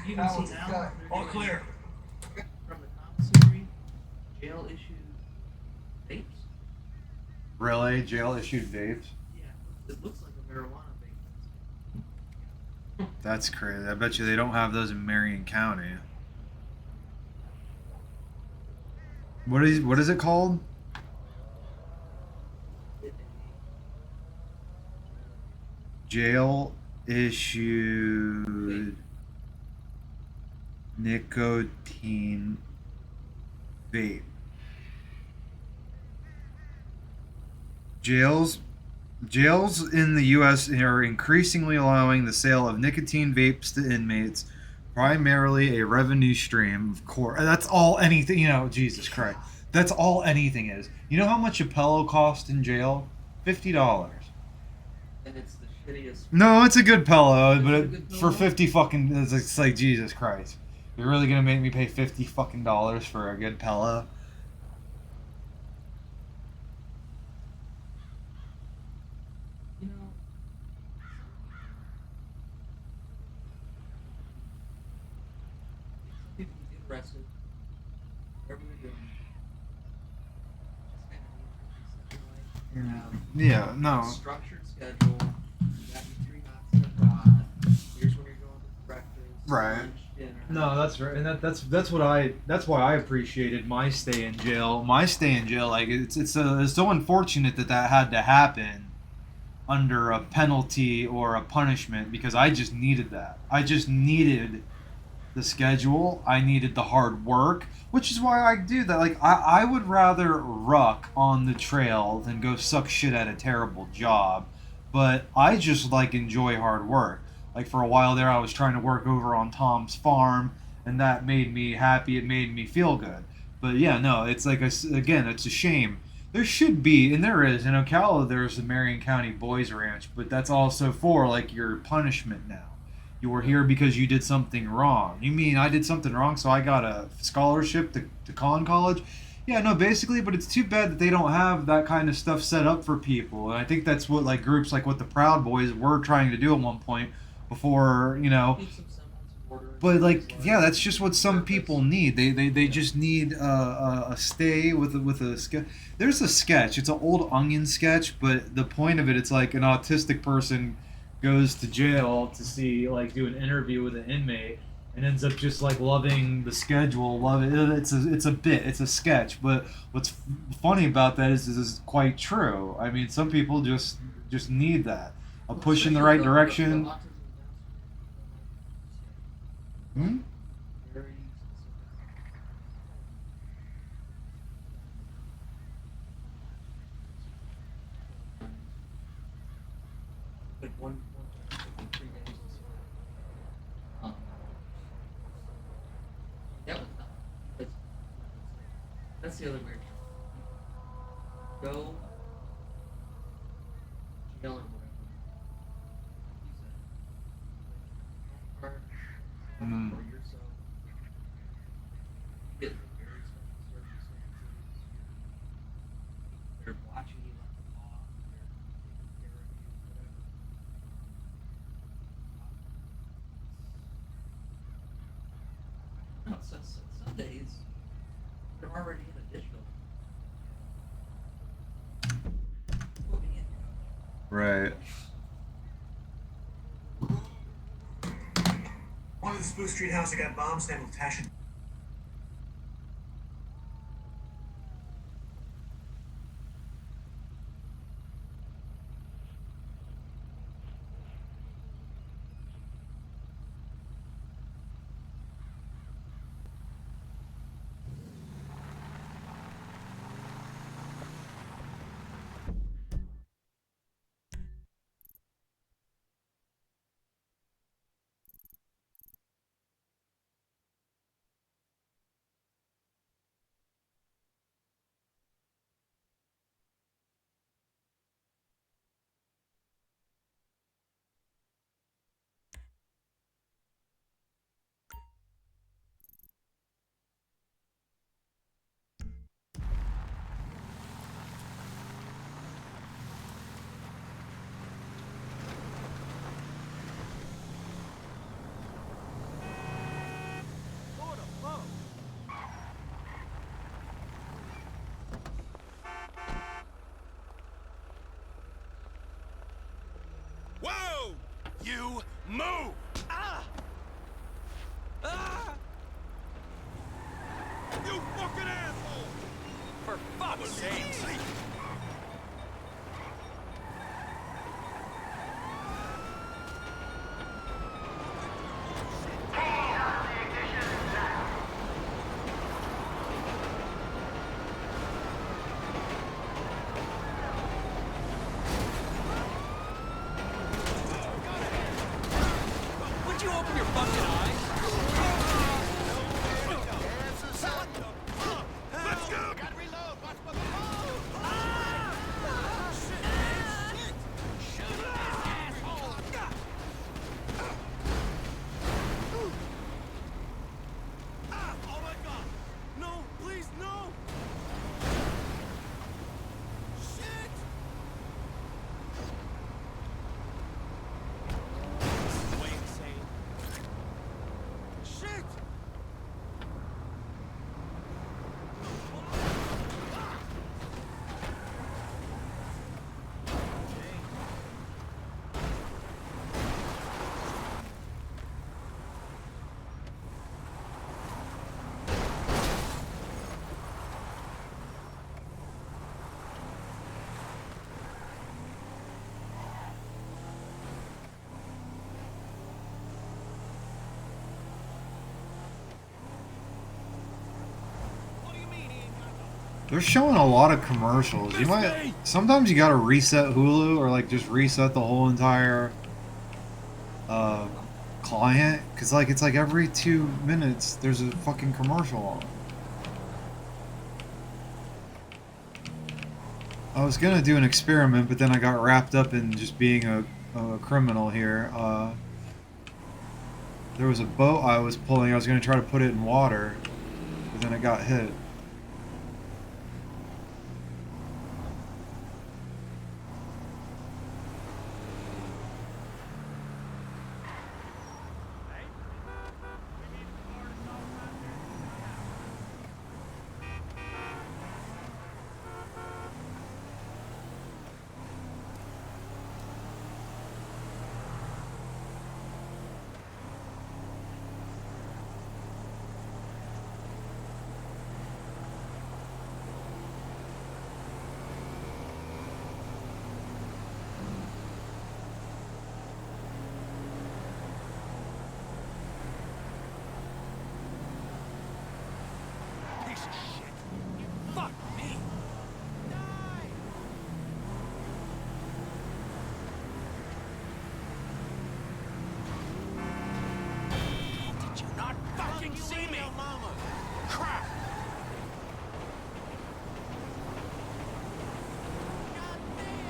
You That can one's see a now cut. they're All doing clear. from the commissary, jail issued vapes. Really? Jail issued vapes? Yeah, it looks like a marijuana vape. That's crazy. I bet you they don't have those in Marion County. What is it called? Jail issued nicotine vape. Jails in the U.S. are increasingly allowing the sale of nicotine vapes to inmates, primarily a revenue stream. Of course, that's all anything. Jesus Christ, that's all anything is. You know how much a pillow costs in jail? $50. And it's the shittiest. No, it's a good pillow, but good for pillow? 50 fucking, it's like Jesus Christ. You're really gonna make me pay 50 fucking dollars for a good pillow? You know, some people can get arrested. Whatever they're doing. It's kind of neat. You have Yeah, no. a structured schedule. You got your 3 knots in a pod. Here's when you're going to breakfast, Right. lunch, dinner. No, that's right, and that's why I appreciated my stay in jail. My stay in jail, like it's so unfortunate that that had to happen under a penalty or a punishment because I just needed that. I just needed the schedule. I needed the hard work, which is why I do that. Like I would rather ruck on the trail than go suck shit at a terrible job. But I just like enjoy hard work. Like for a while there, I was trying to work over on Tom's farm, and that made me happy. It made me feel good. But yeah, no, it's like again, it's a shame. There should be, and there is in Ocala. There's the Marion County Boys Ranch, but that's also for like your punishment now. You were here because you did something wrong. You mean I did something wrong, so I got a scholarship to con college? Yeah, no, basically, but it's too bad that they don't have that kind of stuff set up for people. And I think that's what like groups like what the Proud Boys were trying to do at one point before, Keep some semblance of order. but like, yeah, that's just what some people need. They just need a stay with a sketch. There's a sketch. It's an old Onion sketch, but the point of it, it's like an autistic person goes to jail to see like do an interview with an inmate and ends up just like loving the schedule. Love it. It's a bit. It's a sketch. But what's funny about that is it's quite true. I mean, some people just need that a push in the right direction. Hmm? Very specific. Like one 3 days. That was not. That's the other weird thing. Go jail or whatever. Use a card for yourself. You get very special circumstances. They're watching you like a hawk. They're taking care of you, whatever. No, some days they're already in a digital. Put me in. Right. One of the Spruce Street house that got bombs named Tasha. you move! Ah! Ah! You fucking asshole! For fuck's sake! Would you open your fucking eyes? Let's go! Gotta reload. Watch my Oh my god! No, please, no! Shit! This is way insane. Shit! They're showing a lot of commercials. You might sometimes you gotta reset Hulu or like just reset the whole entire client because like it's like every 2 minutes there's a fucking commercial on. I was gonna do an experiment, but then I got wrapped up in just being a criminal here. There was a boat I was pulling. I was gonna try to put it in water, but then it got hit.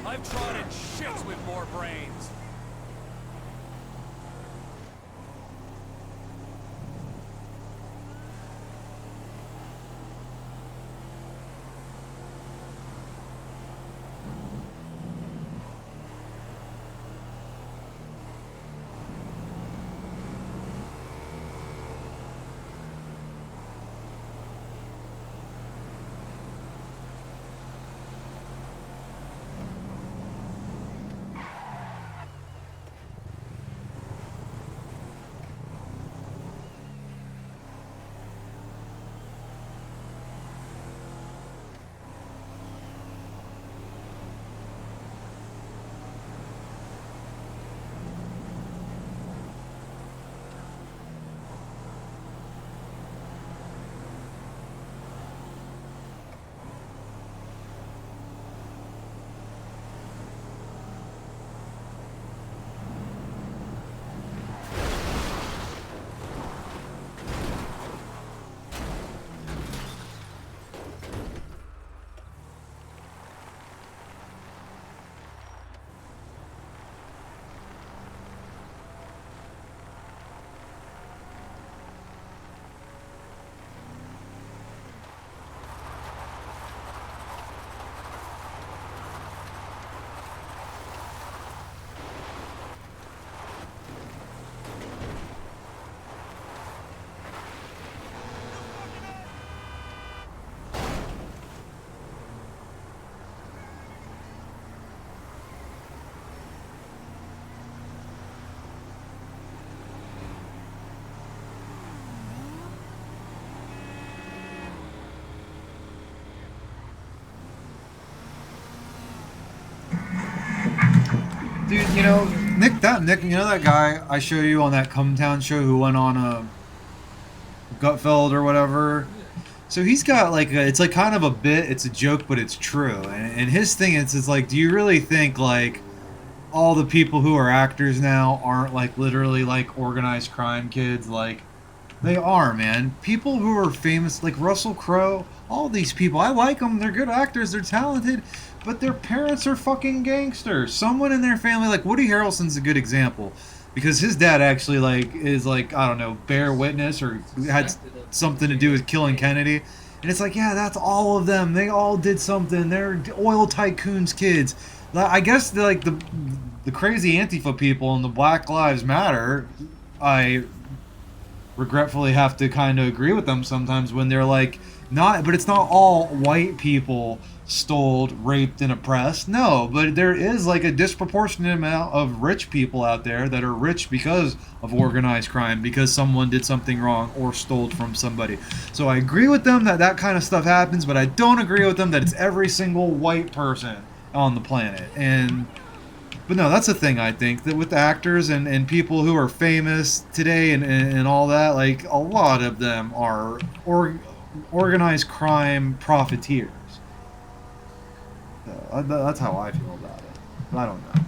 I've trotted shits with more brains. Dude, you know, Nick, you know that guy I showed you on that Come Town show who went on a Gutfeld or whatever? So he's got like it's like kind of a bit, it's a joke, but it's true. And his thing is like, do you really think like all the people who are actors now aren't like literally like organized crime kids? Like they are, man. People who are famous, like Russell Crowe, all these people, I like them. They're good actors. They're talented, but their parents are fucking gangsters. Someone in their family, like Woody Harrelson's a good example, because his dad actually like is like, I don't know, bear witness or had something to do with killing Kennedy. And it's like, yeah, that's all of them. They all did something. They're oil tycoons' kids. I guess the crazy Antifa people and the Black Lives Matter, I regretfully have to kind of agree with them sometimes when they're like, not, but it's not all white people stole, raped, and oppressed. No, but there is like a disproportionate amount of rich people out there that are rich because of organized crime, because someone did something wrong or stole from somebody. So I agree with them that that kind of stuff happens, but I don't agree with them that it's every single white person on the planet. But no, that's the thing, I think, that with actors and people who are famous today and all that, like, a lot of them are organized crime profiteers. So, that's how I feel about it. But I don't know.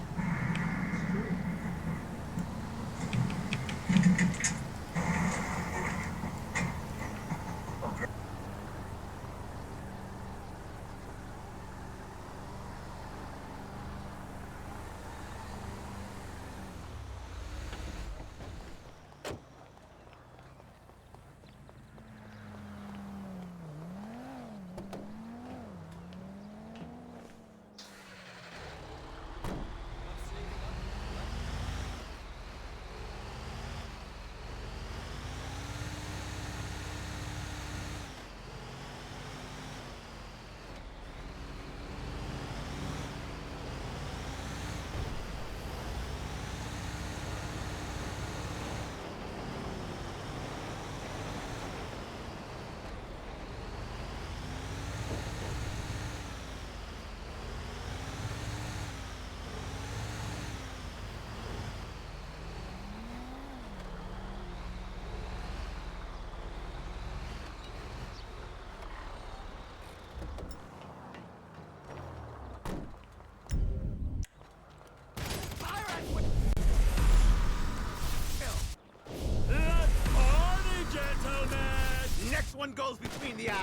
Next one goes between the eyes.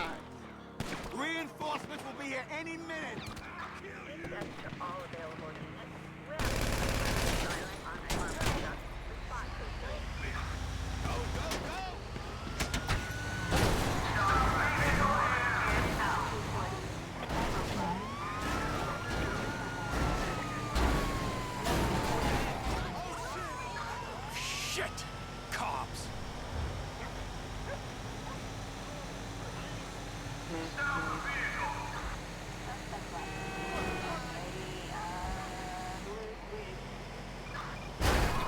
Reinforcements will be here any minute. Shit! Cops!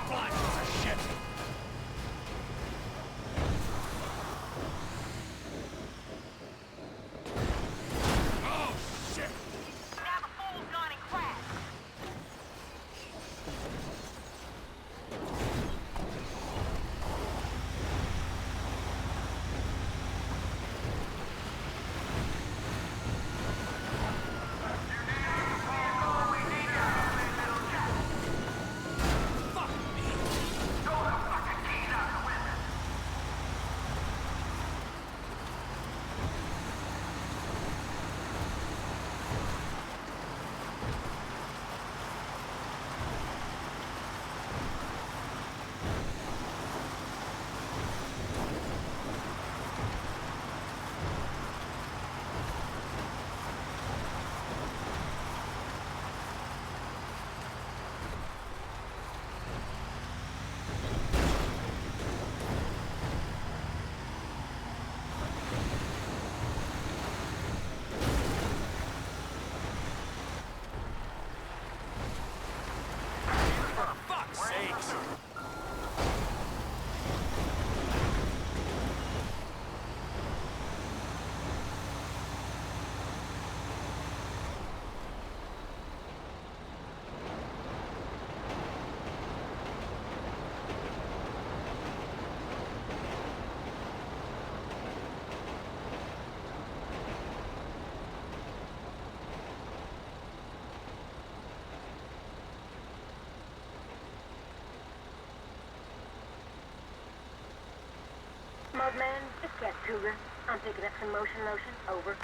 Fly, piece of shit! Oh, shit! Dispatch Cougar. I'm picking up some motion lotion. Over.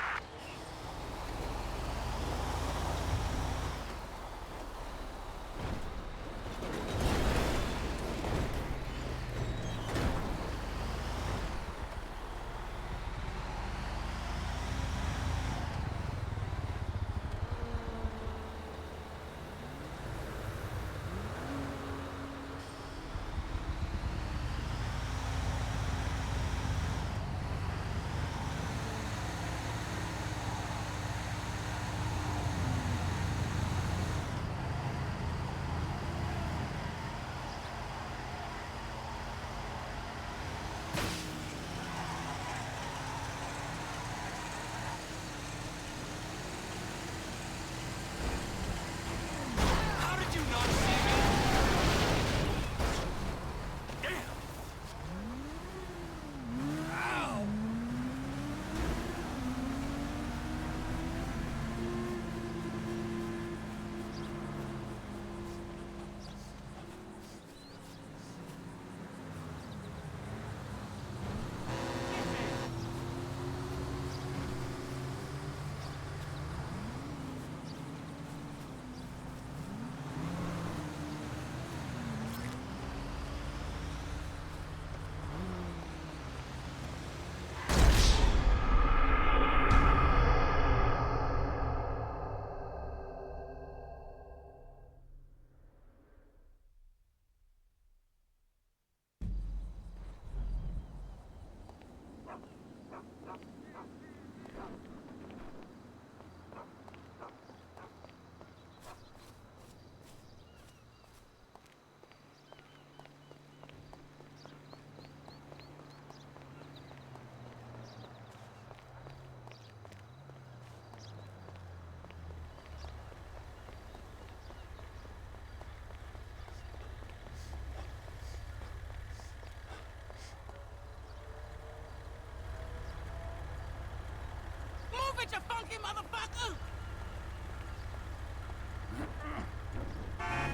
Move it, you funky motherfucker!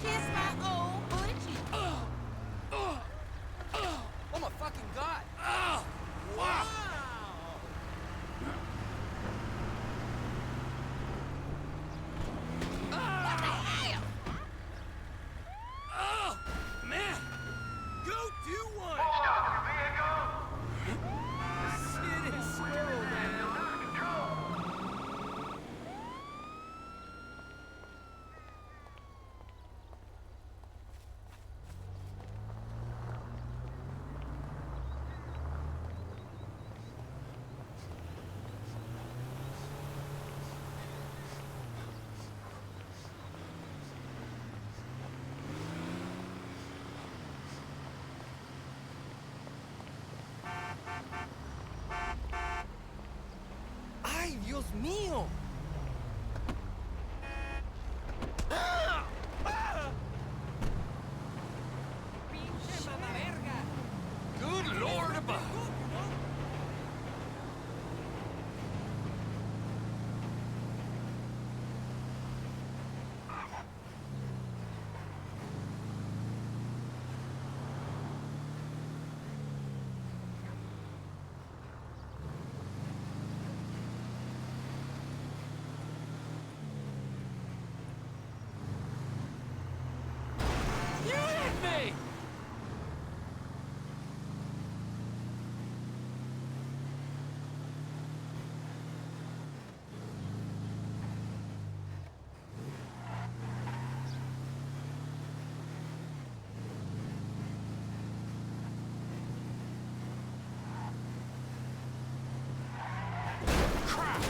Kiss my old booty cheek. Oh my fucking god! Oh, wow! What the hell? Oh, man! Go do one! Stop the vehicle! Shit is squirrel, man. ¡Ay, Dios mío! ¡Ah! ¡Ah! ¡Pinche mama verga! Good Lord above! You hit me! Crap!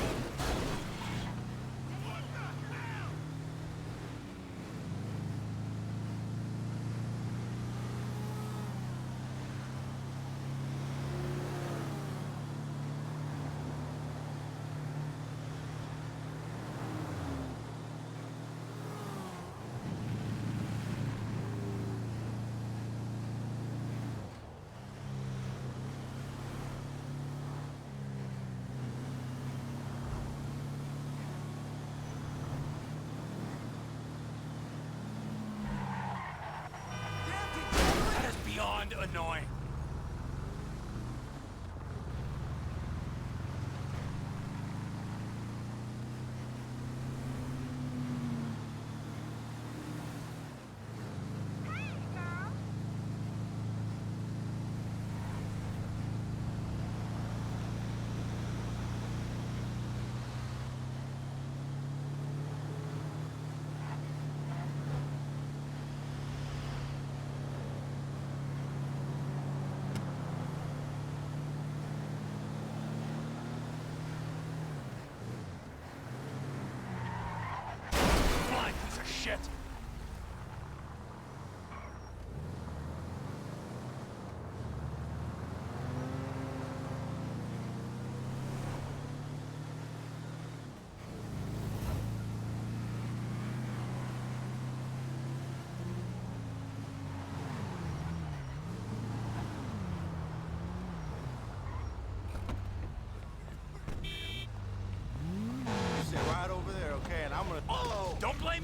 That is beyond annoying.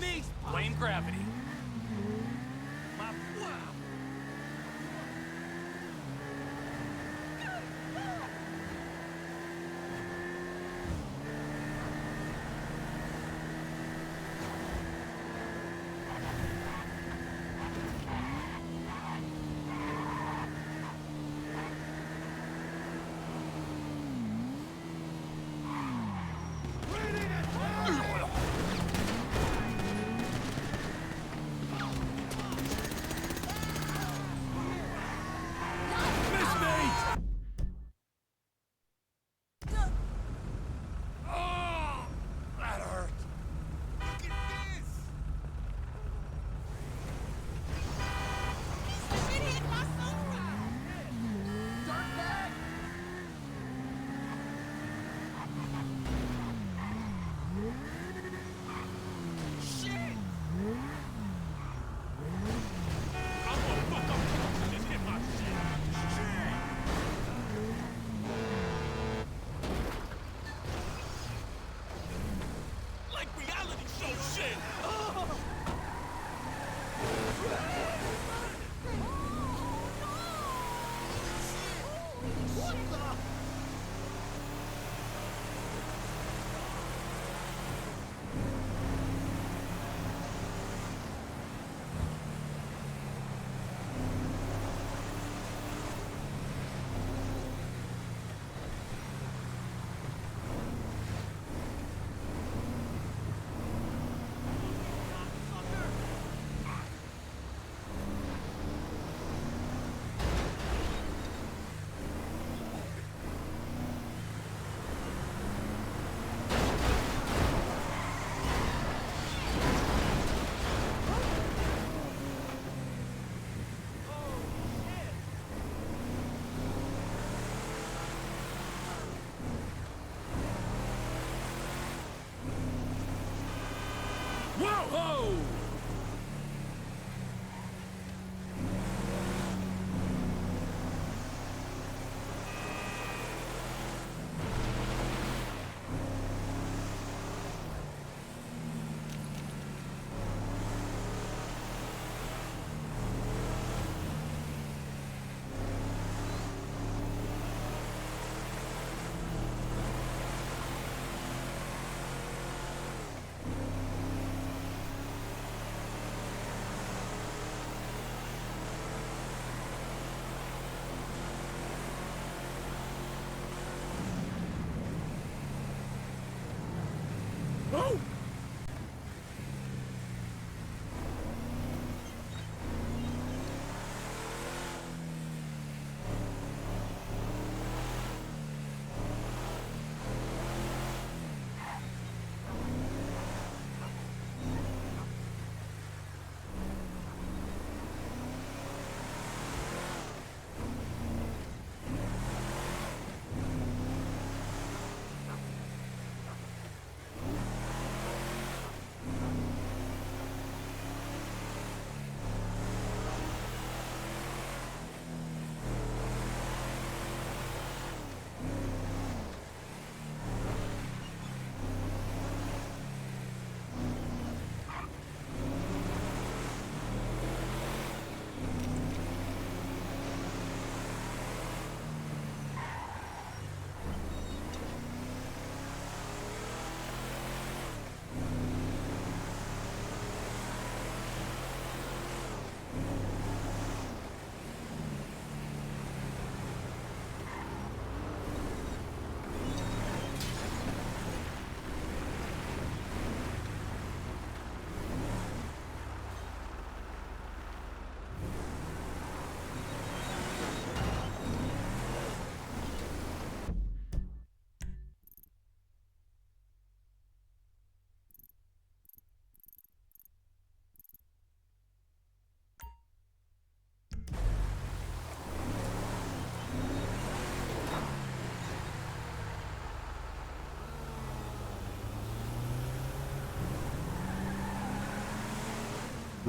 me! Blame gravity. Whoa! Oh!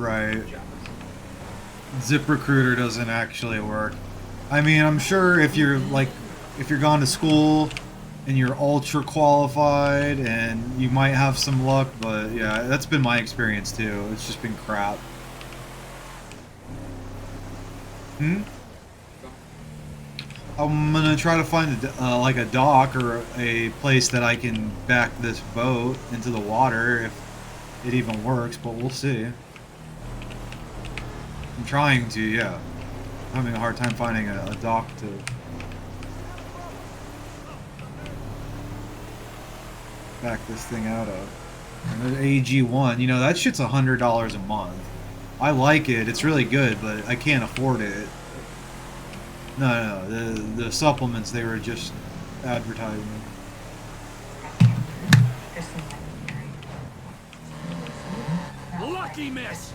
Right. ZipRecruiter doesn't actually work. I mean, I'm sure if you're like, if you're gone to school and you're ultra qualified, and you might have some luck, but yeah, that's been my experience too. It's just been crap. I'm gonna try to find like a dock or a place that I can back this boat into the water if it even works, but we'll see. I'm trying to, yeah. I'm having a hard time finding a dock to... back this thing out of. And AG1, you know, that shit's $100 a month. I like it, it's really good, but I can't afford it. No, the supplements, they were just advertising. Lucky miss!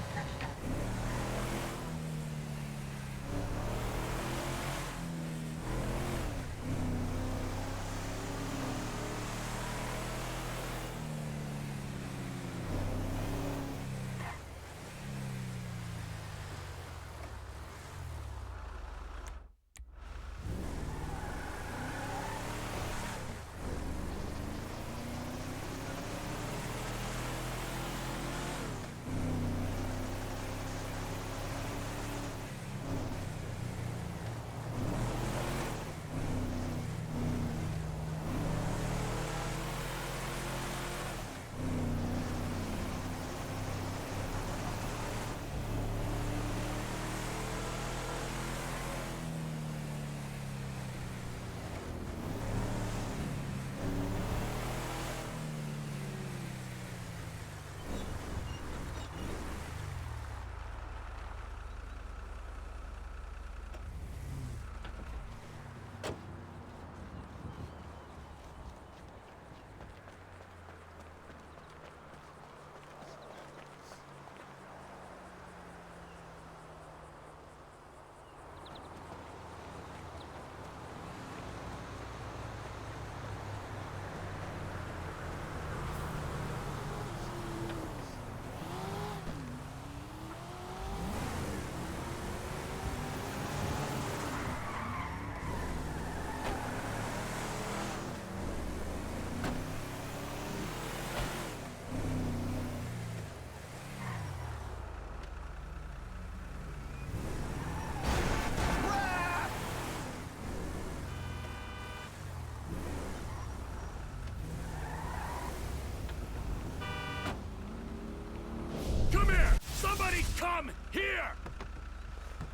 Come here! Somebody come here!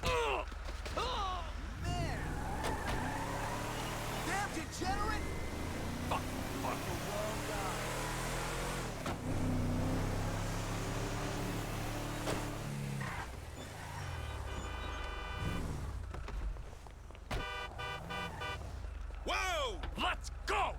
Oh, man! Damn degenerate! Fuck, fuck. Whoa! Let's go!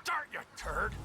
start, you turd!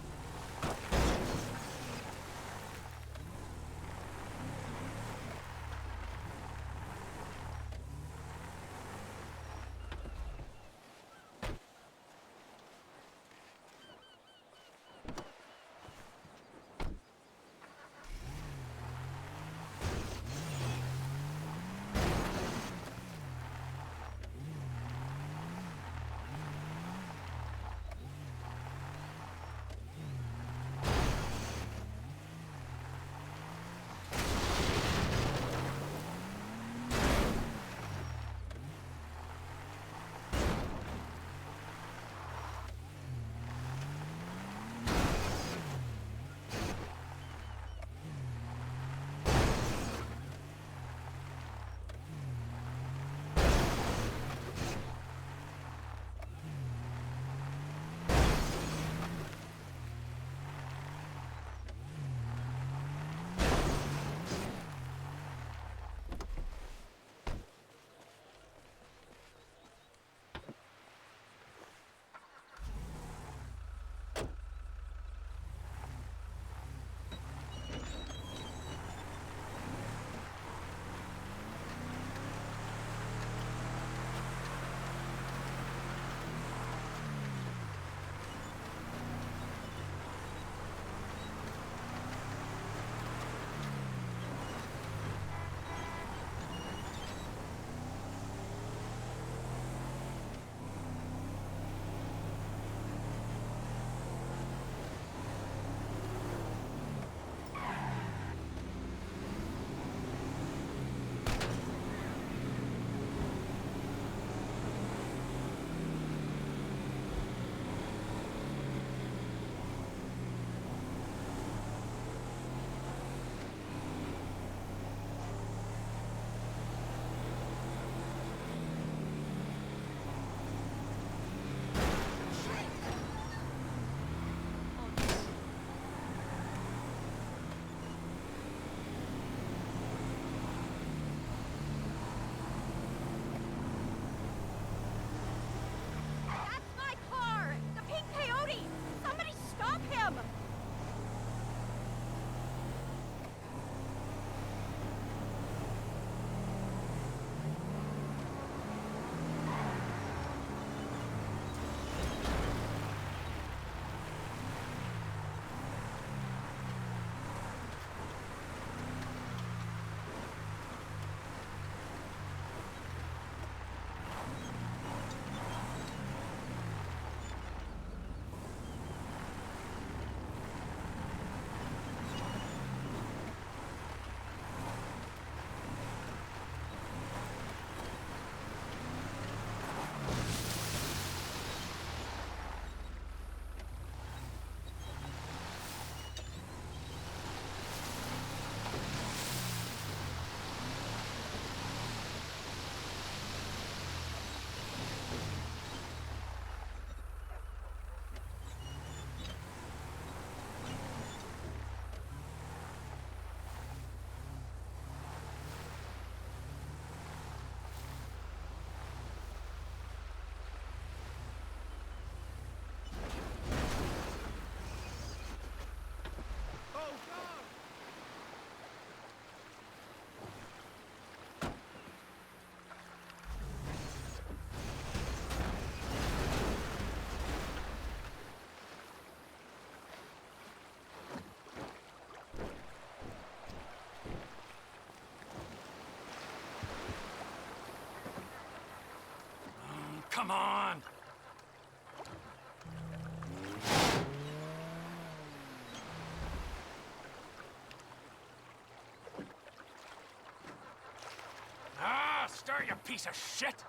Come on! Ah, stir, you piece of shit!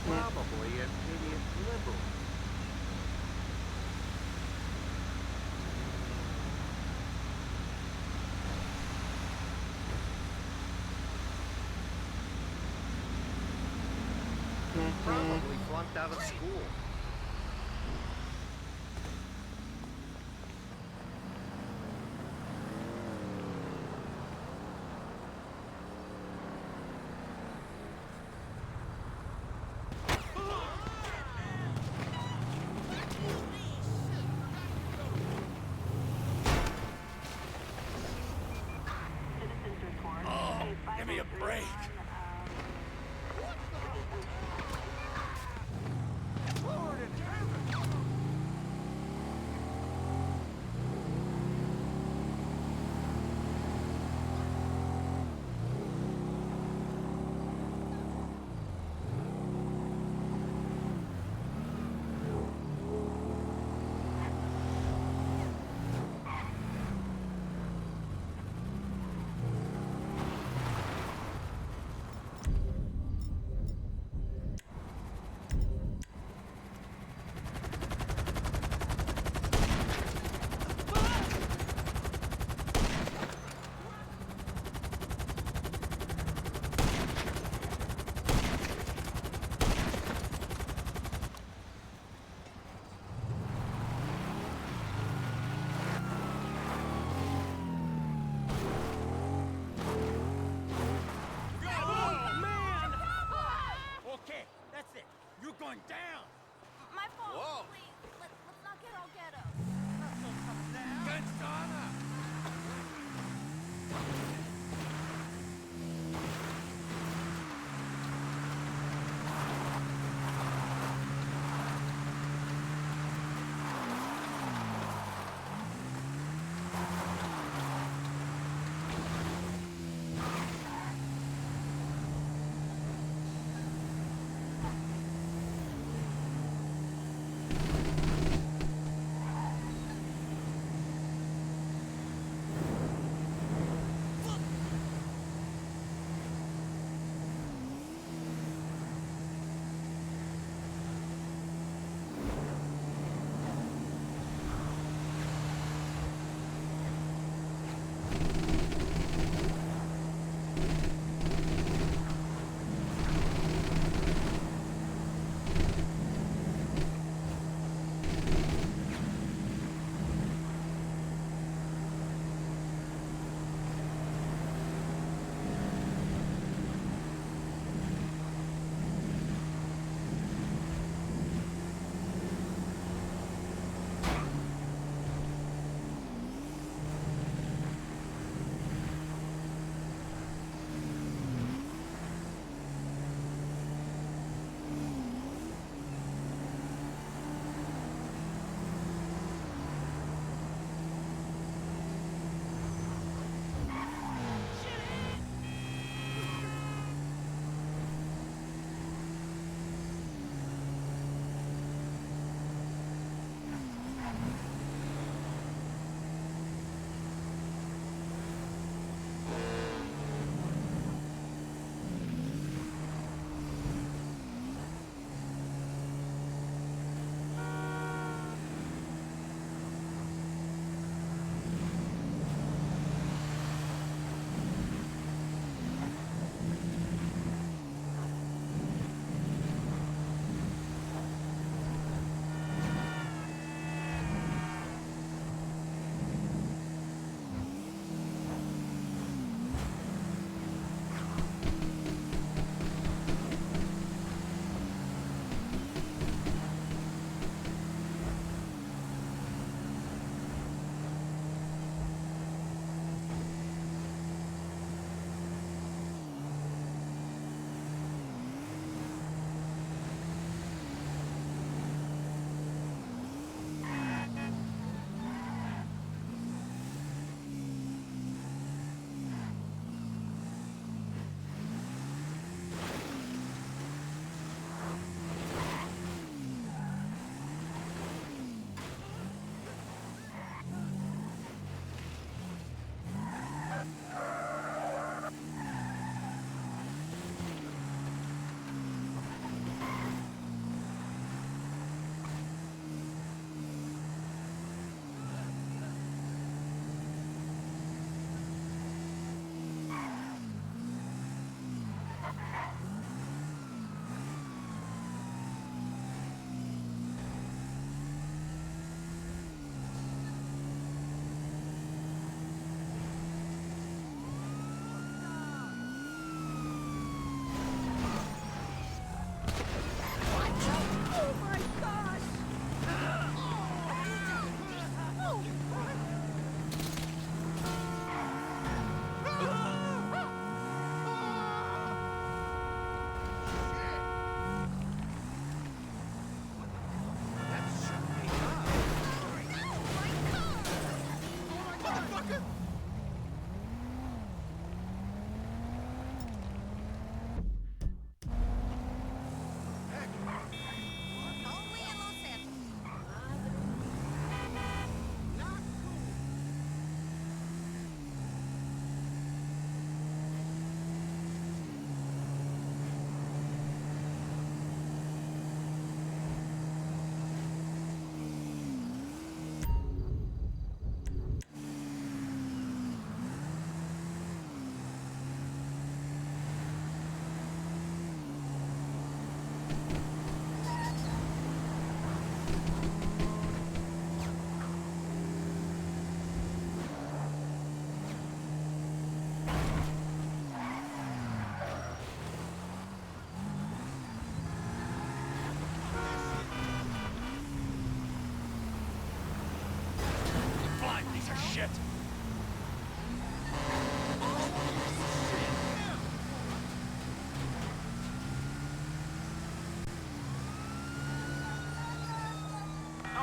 Probably an idiot liberal. Probably flunked out of school. Oh, give me a break.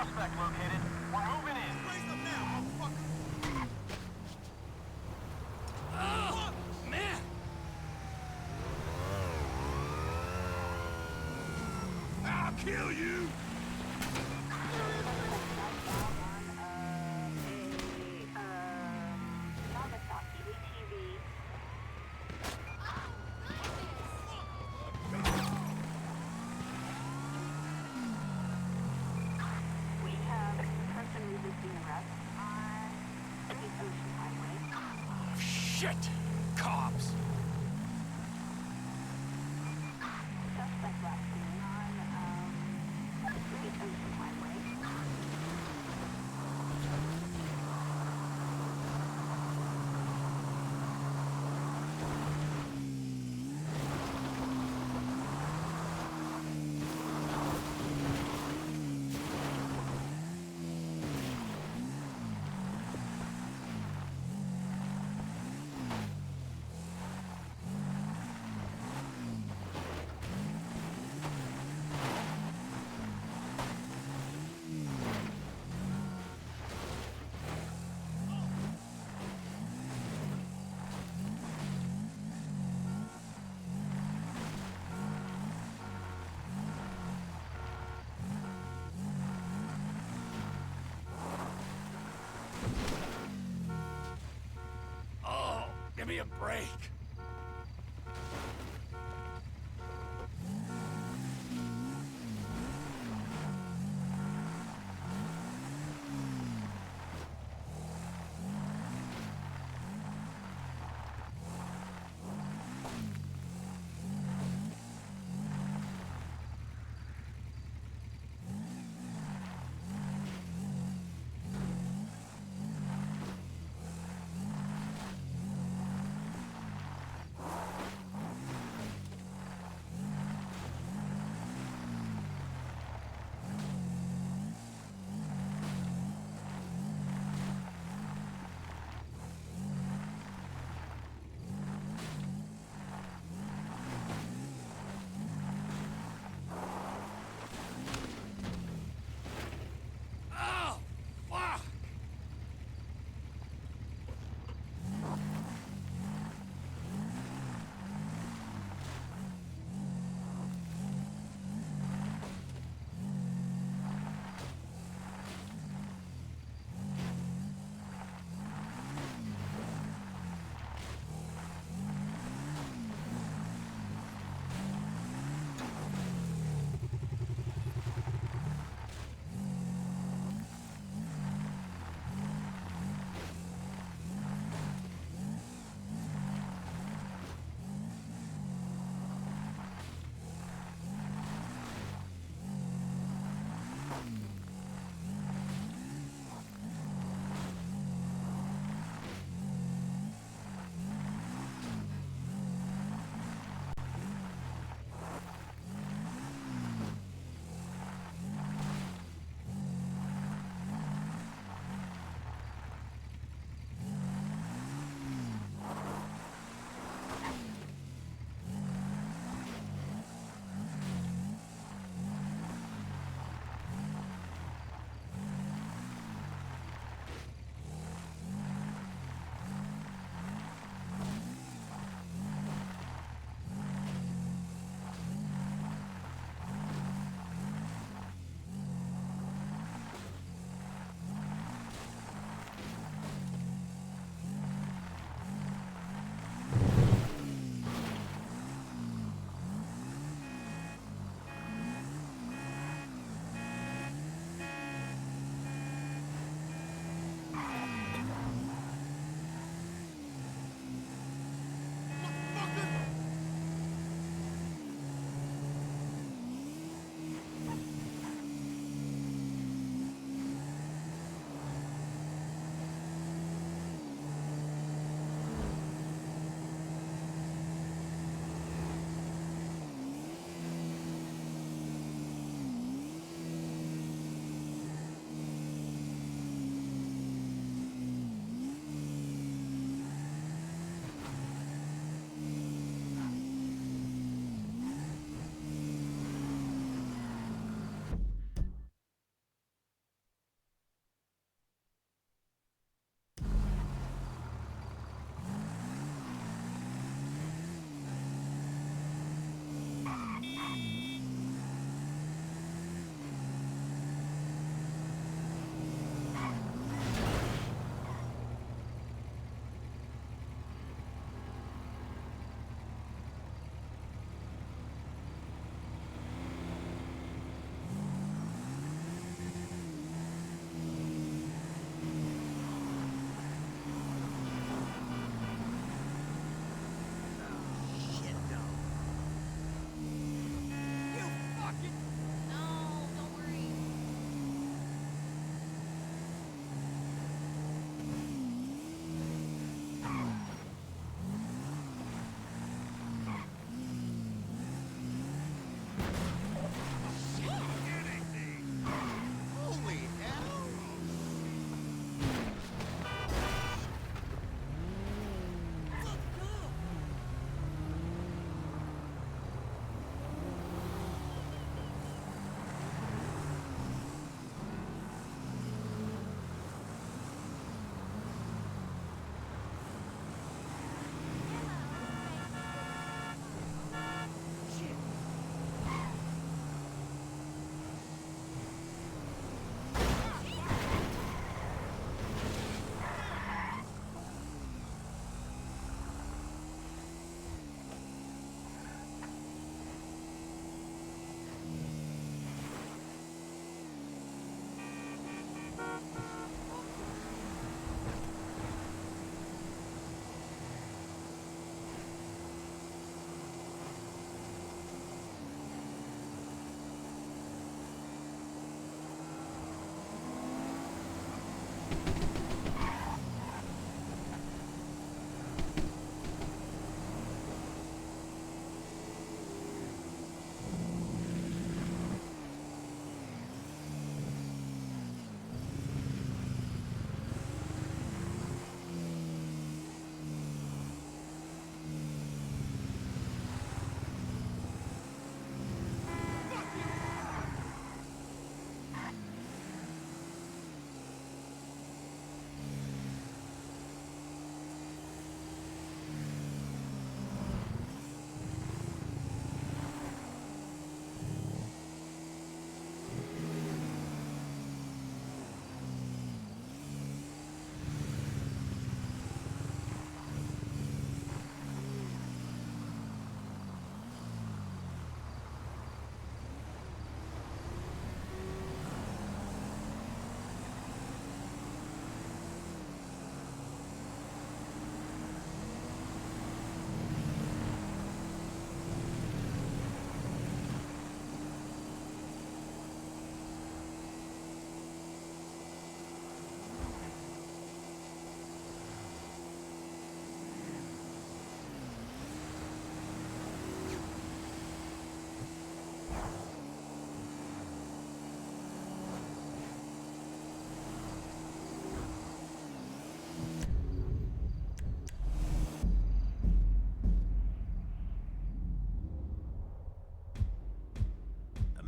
Suspect located. We're moving in. Raise them now, motherfucker. Oh, man! I'll kill you! We have a person resisting arrest on the Ocean Highway. Shit! Cops! Suspect last seen on Great Ocean Highway. Oh, give me a break.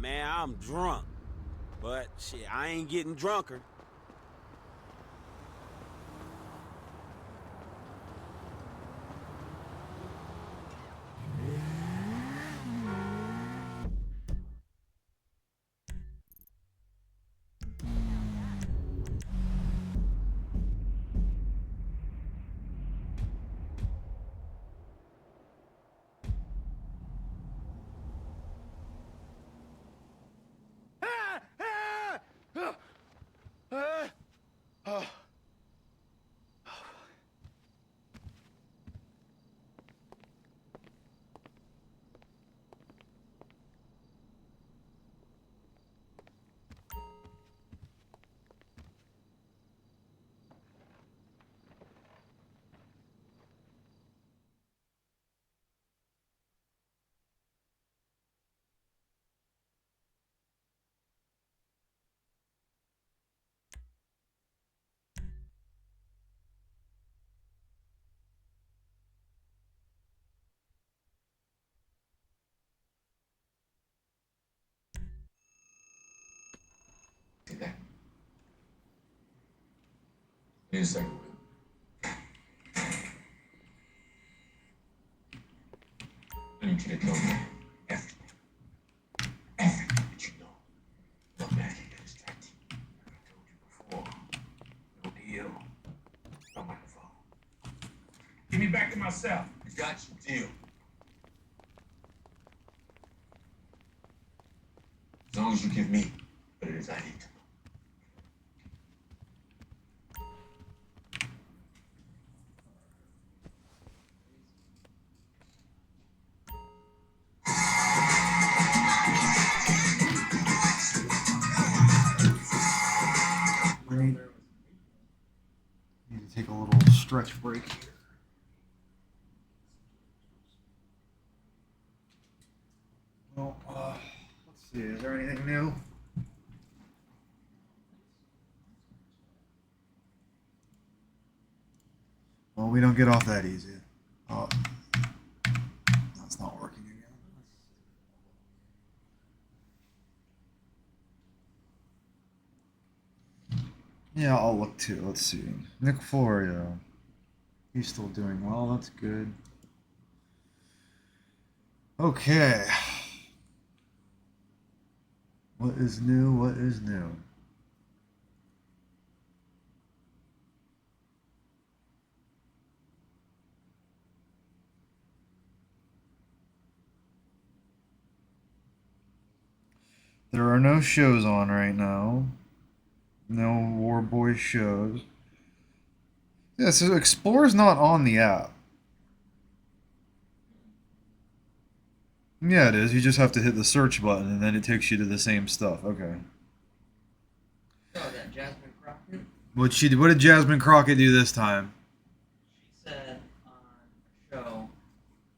man, I'm drunk. But shit, I ain't getting drunker. See that? Need a second with. I need you to tell me everything. Everything that you know. Look back, you get distracted. Like I told you before. No deal. No microphone. Give me back to myself. You got your deal. As long as you give me what it is I need to know. Need to take a little stretch break here. Well, let's see. Is there anything new? Well, we don't get off that easy. Oh, that's not working again. Yeah, I'll look too. Let's see. Nick Florio. He's still doing well. That's good. Okay. What is new? What is new? There are no shows on right now. No War Boys shows. Yeah, so Explore's not on the app. Yeah, it is. You just have to hit the search button and then it takes you to the same stuff. Okay. Oh, that Jasmine Crockett? What did Jasmine Crockett do this time? She said on a show,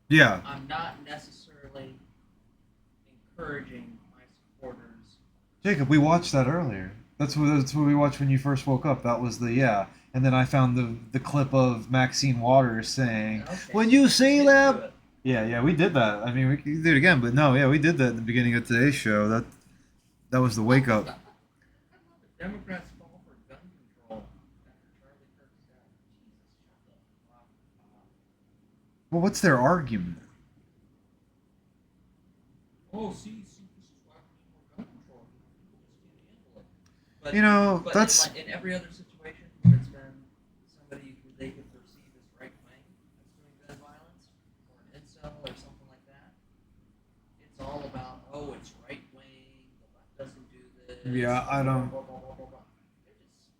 Yeah. I'm not necessarily encouraging my supporters. Jacob, we watched that earlier. That's what we watched when you first woke up. That was the yeah. And then I found the clip of Maxine Waters saying, Okay, "When you say that." Yeah, we did that. I mean, we could do it again, but no, yeah, we did that in the beginning of today's show. That was the wake up. Democrats call for gun control after Charlie Kirk's death. Jesus, shut the fuck up. Well, what's their argument? Oh, see, this is why we need more gun control. People just can't handle it. But, You know, but that's- in every other situation where it's been somebody who they could perceive as right wing that's doing gun violence, or an incel or something like that, it's all about, oh, it's right wing, the left doesn't do this. Yeah, I don't. Blah, blah, blah, blah, blah. They're just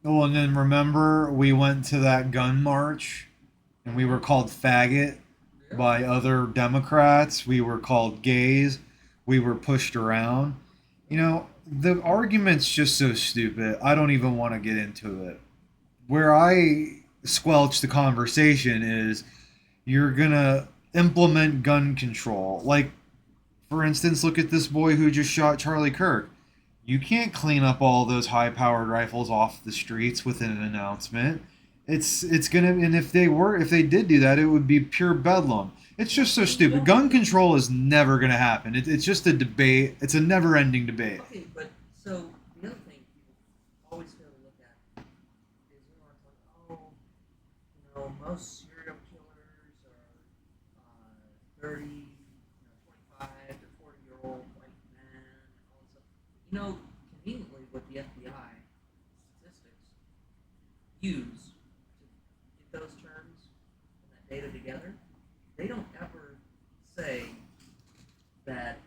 Well, and then remember we went to that gun march, and we were called faggot by other Democrats. We were called gays. We were pushed around. You know, the argument's just so stupid. I don't even want to get into it. Where I squelch the conversation is you're gonna implement gun control. Like, for instance, look at this boy who just shot Charlie Kirk. You can't clean up all those high-powered rifles off the streets with an announcement. It's gonna, and if they did do that, it would be pure bedlam. It's just so stupid. Gun control is never going to happen. It's just a debate. It's a never-ending debate. Okay, but so the other thing people always fail to look at is we want to talk, oh, most serial killers are 30, 25 to 40-year-old white men, all this stuff. Conveniently, what the FBI statistics use to get those terms and that data together, they don't ever say that,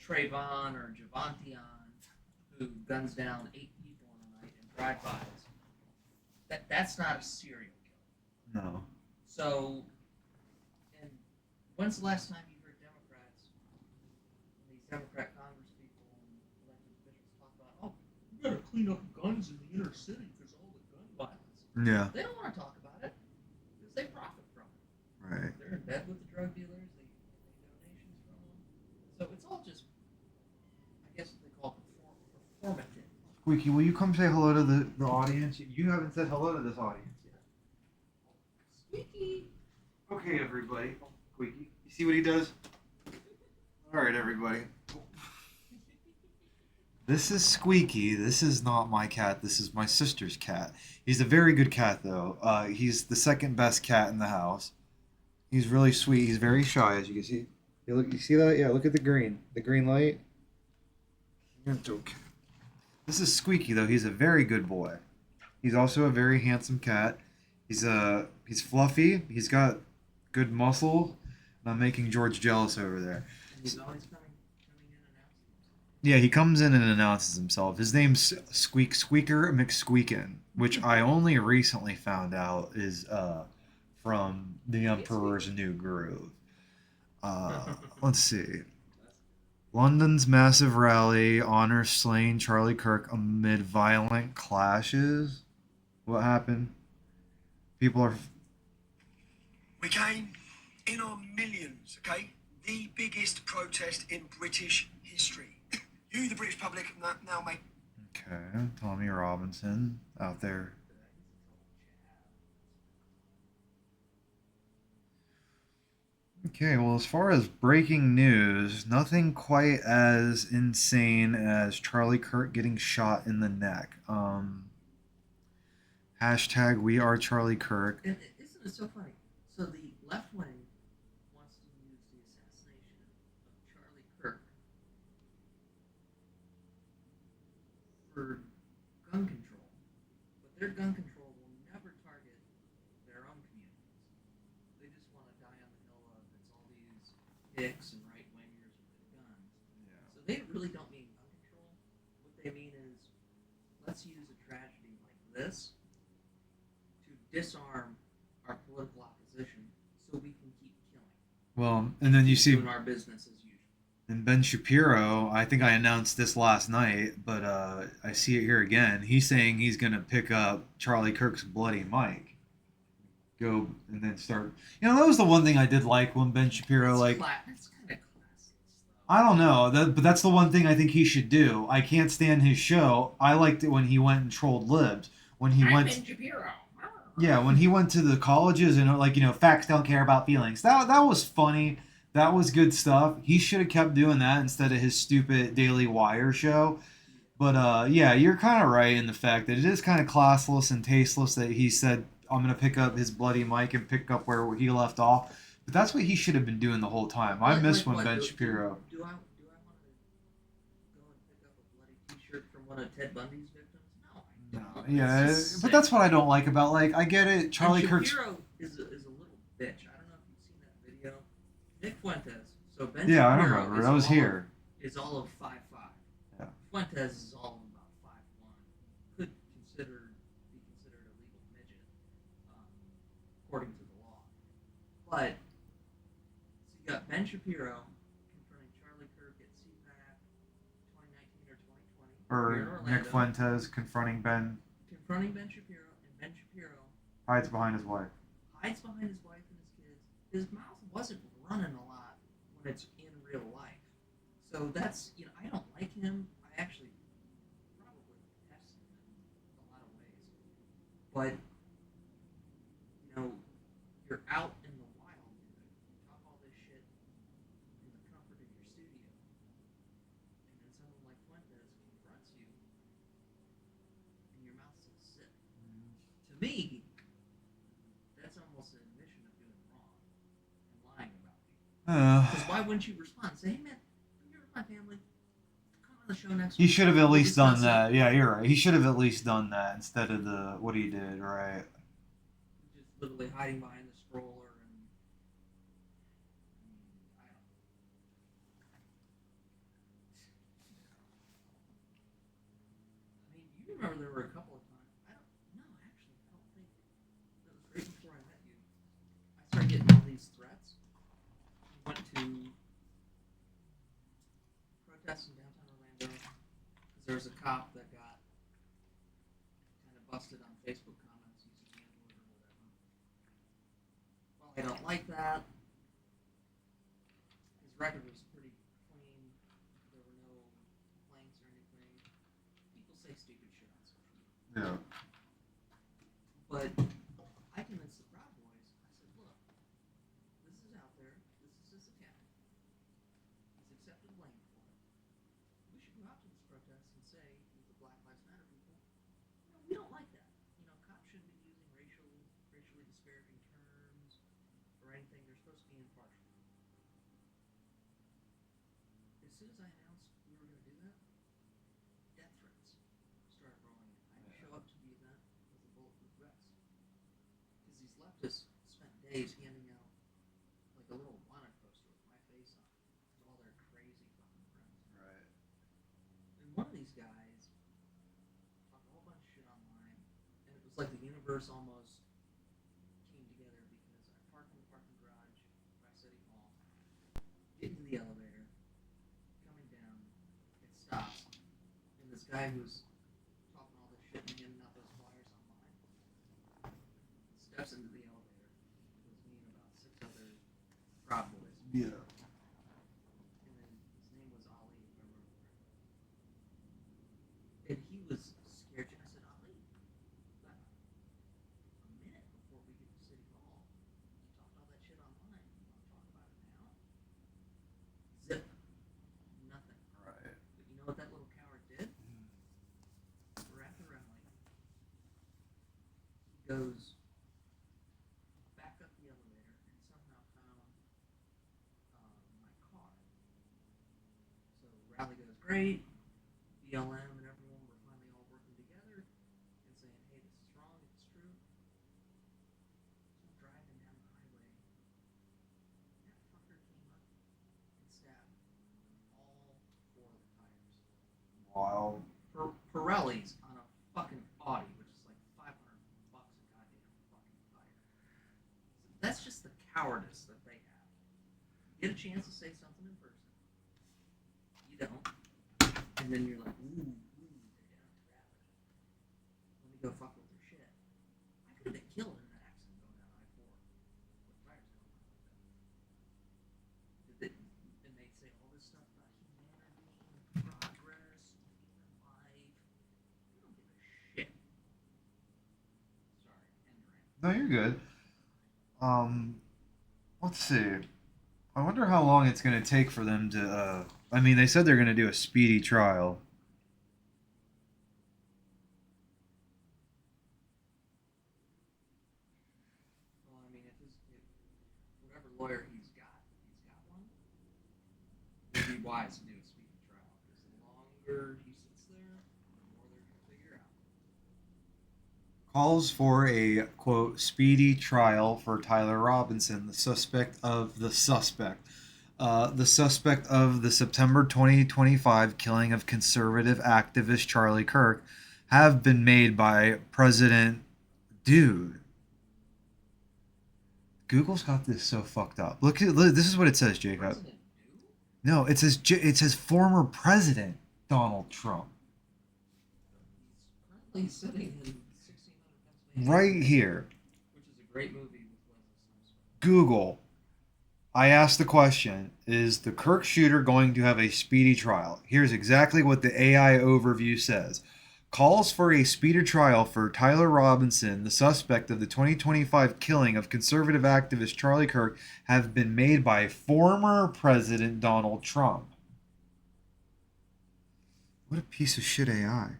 Trayvon or Javantion, who guns down 8 people in a night and drive-bys, that's not a serial killer. No. So, and when's the last time you heard Democrats, these Democrat Congress people and elected officials talk about, oh, we gotta clean up guns in the inner city because all the gun violence. Yeah. They don't want to talk about it because they profit from it. Right. They're in bed with the drug dealers. They donations from them. So it's all just, I guess they call it performative. Squeaky, will you come say hello to the audience? You haven't said hello to this audience yet. Squeaky. Okay, everybody. Squeaky. You see what he does? All right, everybody. This is Squeaky. This is not my cat. This is my sister's cat. He's a very good cat, though. He's the second best cat in the house. He's really sweet. He's very shy, as you can see. You see that? Yeah, look at the green light. It's okay. This is Squeaky, though. He's a very good boy. He's also a very handsome cat. He's fluffy. He's got good muscle. And I'm making George jealous over there. He's always coming in and out. Yeah, he comes in and announces himself. His name's Squeaker McSqueakin, which I only recently found out is from The Emperor's New Groove. Let's see. London's massive rally honors slain Charlie Kirk amid violent clashes. What happened? People are... We came in on millions, okay? The biggest protest in British history. You, the British public, now make... Okay, Tommy Robinson out there. Okay, well, as far as breaking news, nothing quite as insane as Charlie Kirk getting shot in the neck. Hashtag We Are Charlie Kirk. And isn't it so funny? So the left wing wants to use the assassination of Charlie Kirk for gun control, but their gun control will never target their own communities. They just want to die on the hill of it's all these hicks and right wingers with guns. Yeah. So they really don't mean gun control. What they mean is let's use a tragedy like this to disarm our political opposition so we can keep killing. Well, and then you see doing our business as usual. And Ben Shapiro, I think I announced this last night, but I see it here again. He's saying he's going to pick up Charlie Kirk's Bloody Mike. Go and then start. That was the one thing I did like when Ben Shapiro, That's kind of classless. I don't know, but that's the one thing I think he should do. I can't stand his show. I liked it when he went and trolled libs. When he went. Ben Shapiro. Yeah, when he went to the colleges and facts don't care about feelings. That was funny. That was good stuff. He should have kept doing that instead of his stupid Daily Wire show. But yeah, you're kind of right in the fact that it is kind of classless and tasteless that he said, I'm going to pick up his Bloody Mike and pick up where he left off. But that's what he should have been doing the whole time. I miss when Ben Shapiro... Do I want to go and pick up a bloody t-shirt from one of Ted Bundy's victims? No. Yeah, but that's what I don't like about, I get it. Charlie Kirk's... Shapiro is a little bitch. I don't know if you've seen that video. Nick Fuentes. So Ben Yeah, I Shapiro remember. I was here. Is all of 5'5". Yeah. Fuentes is all of about 5'1". Could be considered a legal midget, according to the law. But so you got Ben Shapiro confronting Charlie Kirk at CPAC 2019 or 2020. Or Nick Fuentes confronting Ben. Confronting Ben Shapiro, and Ben Shapiro Hides behind his wife. Hides behind his wife and his kids. His mouth wasn't running a lot when it's in real life. So that's, I don't like him. I actually probably detest him in a lot of ways. But and your mouth says zip. To me, that's almost an admission of doing wrong and lying about me. Because why wouldn't you respond? Say, hey man, you're my family. Come on the show next He week. should have at We'll least done discuss it." that. Yeah, you're right. He should have at least done that instead of what he did, right? Just literally hiding behind the stroller and I don't know. I mean, you remember there were a couple of times. I don't know, actually. I don't think that was right before I met you. I started getting all these threats. I went to protests in downtown Orlando because there was a cop that got kind of busted on Facebook comments using the N-word or whatever. Well, I don't like that. His record was pretty clean. There were no complaints or anything. People say stupid shit on social media. Yeah. But I convinced the Proud Boys. I said, look, this is out there. This is his account. He's accepted blame for it. We should go out to this protest and say, with the Black Lives Matter people, we don't like that. Cops shouldn't be using racially disparaging terms or anything. They're supposed to be impartial. As soon as I announced we were going to do that, death threats started rolling in. I had to show up to the event with a bulletproof vest. Because these leftists spent days handing out like a little wanted poster with my face on it to all their crazy fucking friends. Right. And one of these guys talked a whole bunch of shit online, and it was like the universe almost came together because I parked in the parking garage by City Hall, get into the elevator, coming down, it stops, and this guy who's talking all this shit and handing out those flyers online steps into the elevator. It was me and about 6 other Proud Boys. Yeah. And then his name was Ali, if I remember correctly. And he was scared. I said, Ali, a minute before we get to City Hall, you talked all that shit online. You want to talk about it now? Zip. Nothing. Right. But you know what that little coward did? We're at the rally. He goes back up the elevator and somehow found my car. So rally goes great. BLM and everyone were finally all working together and saying, hey, this is wrong, it's true. So I'm driving down the highway. That fucker came up and stabbed all 4 of the tires. Wow. Pirelli's on a fucking Audi, which is like $500 a goddamn fucking tire. So that's just the cowardice that they have. You get a chance to say something in person. You don't. And then you're like, ooh, they're down to grab it. Let me go fuck with their shit. I could have been killed in that accident going down I-4 with tires going on like that. And they say all this stuff about humanity, progress, human life. They don't give a shit. Sorry, end rant. No, you're good. Let's see. I wonder how long it's going to take for them to. I mean, they said they're going to do a speedy trial. Well, I mean, whatever lawyer he's got one. It would be wise to do a speedy trial because the longer he sits there, the more they're going to figure out. Calls for a, quote, speedy trial for Tyler Robinson, the suspect of the September 2025 killing of conservative activist Charlie Kirk, have been made by President... Dude. Google's got this so fucked up. Look, this is what it says, Jacob. President No, it says former President Donald Trump. Currently sitting in 1600 Pennsylvania. Right here. Which is a great movie with Leslie Simpson. Google. I asked the question, is the Kirk shooter going to have a speedy trial? Here's exactly what the AI overview says. Calls for a speedy trial for Tyler Robinson, the suspect of the 2025 killing of conservative activist Charlie Kirk, have been made by former President Donald Trump. What a piece of shit AI.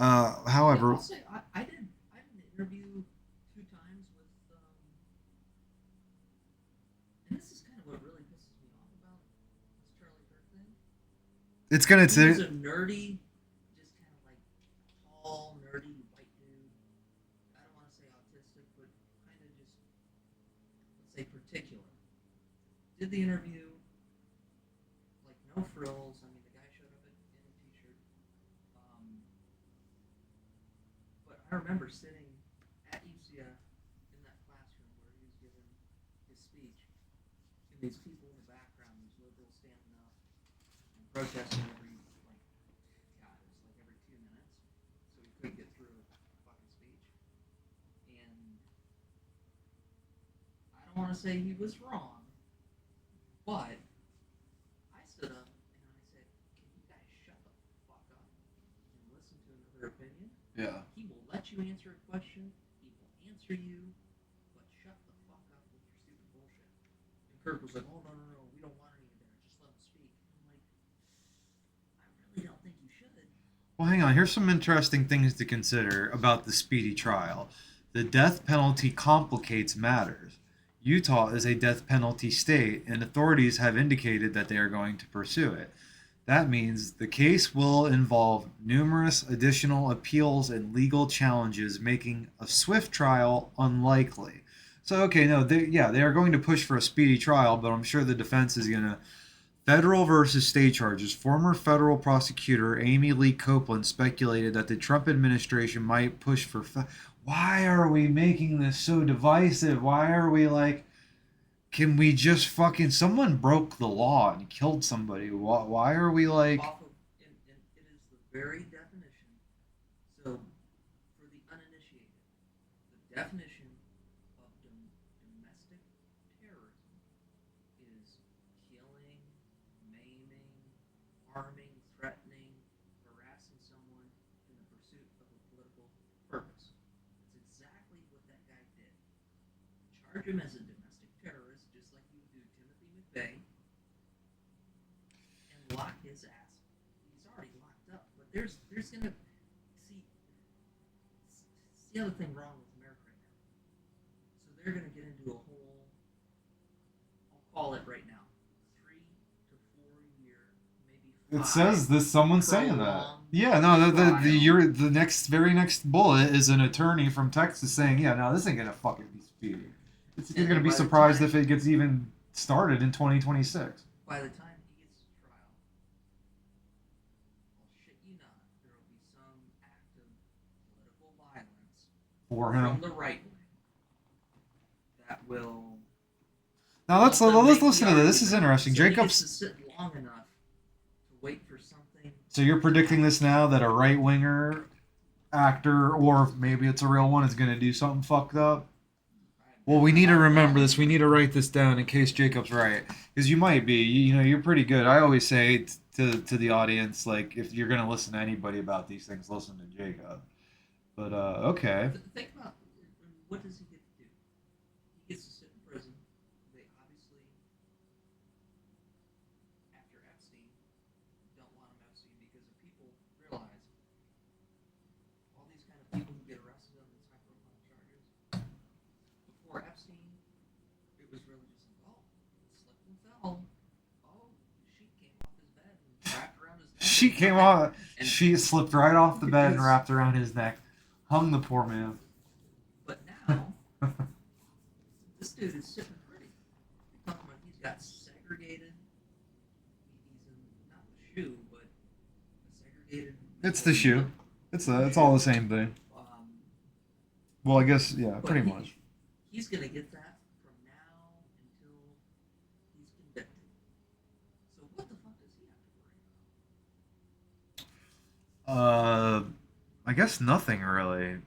However, I'll say I did an interview 2 times with and this is kind of what really pisses me off about this Charlie Kirk thing. it's gonna He was take. a nerdy, just kind of like tall, nerdy white dude. I don't want to say autistic, but kind of just, let's say, particular. Did the interview, like no frills. I mean, the guy showed up in a t-shirt. But I remember sitting at UCF in that classroom where he was giving his speech, and these people in the background, these liberals standing up and protesting every, like, God, it was like every 2 minutes, so he couldn't get through a fucking speech. And I don't want to say he was wrong, but I stood up and I said, "Can you guys shut the fuck up and listen to another opinion?" Yeah. He will let you answer a question. He will answer you, but shut the fuck up with your stupid bullshit. And Kirk was like, "Oh no no no, we don't want any of that. Just let him speak." And I'm like, I really don't think you should. Well, hang on. Here's some interesting things to consider about the speedy trial. The death penalty complicates matters. Utah is a death penalty state, and authorities have indicated that they are going to pursue it. That means the case will involve numerous additional appeals and legal challenges, making a swift trial unlikely. So, okay, no, they are going to push for a speedy trial, but I'm sure the defense is going to. Federal versus state charges. Former federal prosecutor Amy Lee Copeland speculated that the Trump administration might push for. Why are we making this so divisive? Why are we like. Can we just fucking. Someone broke the law and killed somebody. Why are we like. Off of, and it is the very definition. So, for the uninitiated, the definition of domestic terrorism is killing, maiming, harming, threatening, harassing someone in the pursuit of a political purpose. That's exactly what that guy did. Charge him as a domestic terrorist, just like you would do Timothy McVeigh, and lock his ass. He's already locked up, but there's gonna see it's the other thing wrong with America right now. So they're gonna get into a whole, I'll call it right now, 3 to 4 year, maybe 5. It says this. Someone's saying that. prolonged Yeah, no. trial. The very next bullet is an attorney from Texas saying, "Yeah, no, this ain't gonna fucking be speedy. You're gonna be by the surprised time- if it gets even started in 2026." By the time he gets to trial, I'll shit you not, there will be some act of political violence For him. from the right wing that will. Now let's help them make listen the to this. This is argument. interesting. So he gets Jacobs. to sit long enough to wait for something. So you're predicting this now that a right winger actor, or maybe it's a real one, is gonna do something fucked up. Well, we need to remember this. We need to write this down in case Jacob's right, because you might be. You know, you're pretty good. I always say to the audience, like, if you're gonna listen to anybody about these things, listen to Jacob. But okay. Think about what does he get to do? He gets to sit in prison. They obviously, after Epstein, don't want him Epstein because if people realize all these kind of people who get arrested on these high-profile charges, before Epstein, it was really just like, oh, slipped and fell. Oh, the sheet came off his bed and wrapped around his neck. She came off. And She slipped right off the bed and because- wrapped around his neck. Hung the poor man. But now, this dude is sitting pretty. You're talking about he's got segregated. He's in not the shoe, but a segregated. It's the shoe. It's all the same thing. Well, I guess yeah, But pretty much. He's gonna get that from now until he's convicted. So what the fuck does he have to worry about? I guess nothing really.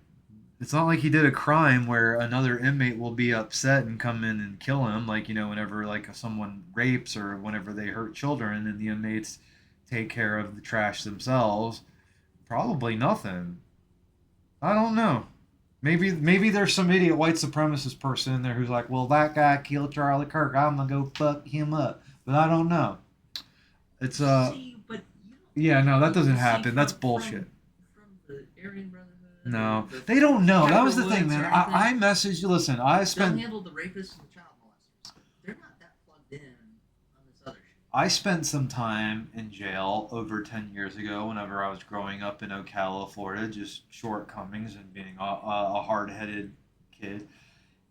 It's not like he did a crime where another inmate will be upset and come in and kill him. Like, you know, whenever like someone rapes or whenever they hurt children and the inmates take care of the trash themselves. Probably nothing. I don't know. Maybe there's some idiot white supremacist person in there who's like, well, that guy killed Charlie Kirk. I'm gonna go fuck him up. But I don't know. It's See, but yeah, no, that doesn't happen. That's bullshit. From the Aryan Brotherhood. No, they don't know. That was the thing, Woods or man. anything. I messaged. Listen, I They'll spent. handle the rapists and the child molesters. They're not that plugged in on this other shit. I spent some time in jail over 10 years ago whenever I was growing up in Ocala, Florida, just shortcomings and being a hard headed kid.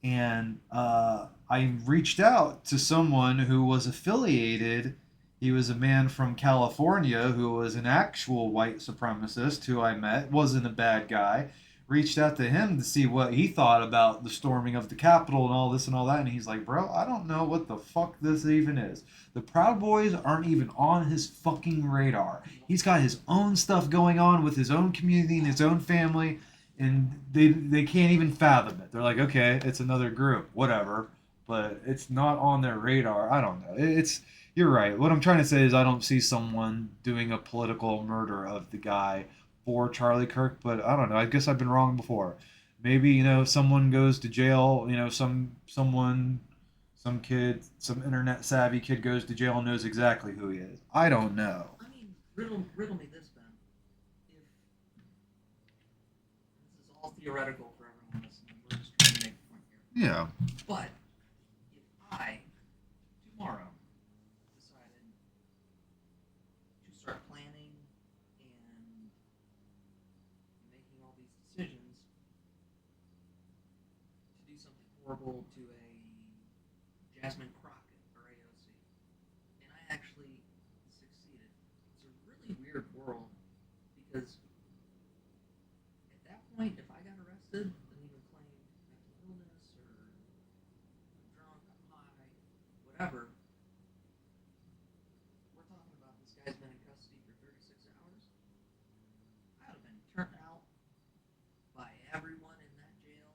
And I reached out to someone who was affiliated. He was a man from California who was an actual white supremacist who I met, wasn't a bad guy. Reached out to him to see what he thought about the storming of the Capitol and all this and all that. And he's like, bro, I don't know what the fuck this even is. The Proud Boys aren't even on his fucking radar. He's got his own stuff going on with his own community and his own family. And they can't even fathom it. They're like, okay, it's another group, whatever. But it's not on their radar. I don't know. You're right. What I'm trying to say is I don't see someone doing a political murder of the guy for Charlie Kirk, but I don't know. I guess I've been wrong before. Maybe, someone goes to jail, some kid, some internet savvy kid goes to jail and knows exactly who he is. I don't know. I mean, riddle me this, Ben. If this is all theoretical for everyone listening, we're just trying to make a point here. Yeah. But if I tomorrow decided to start planning and making all these decisions to do something horrible to a Jasmine Crockett or AOC, and I actually succeeded, it's a really weird world because at that point, if I got arrested and even claimed mental illness or I'm drunk, I'm high, whatever, we're talking about this guy's been in custody for 36 hours. I would have been turned out by everyone in that jail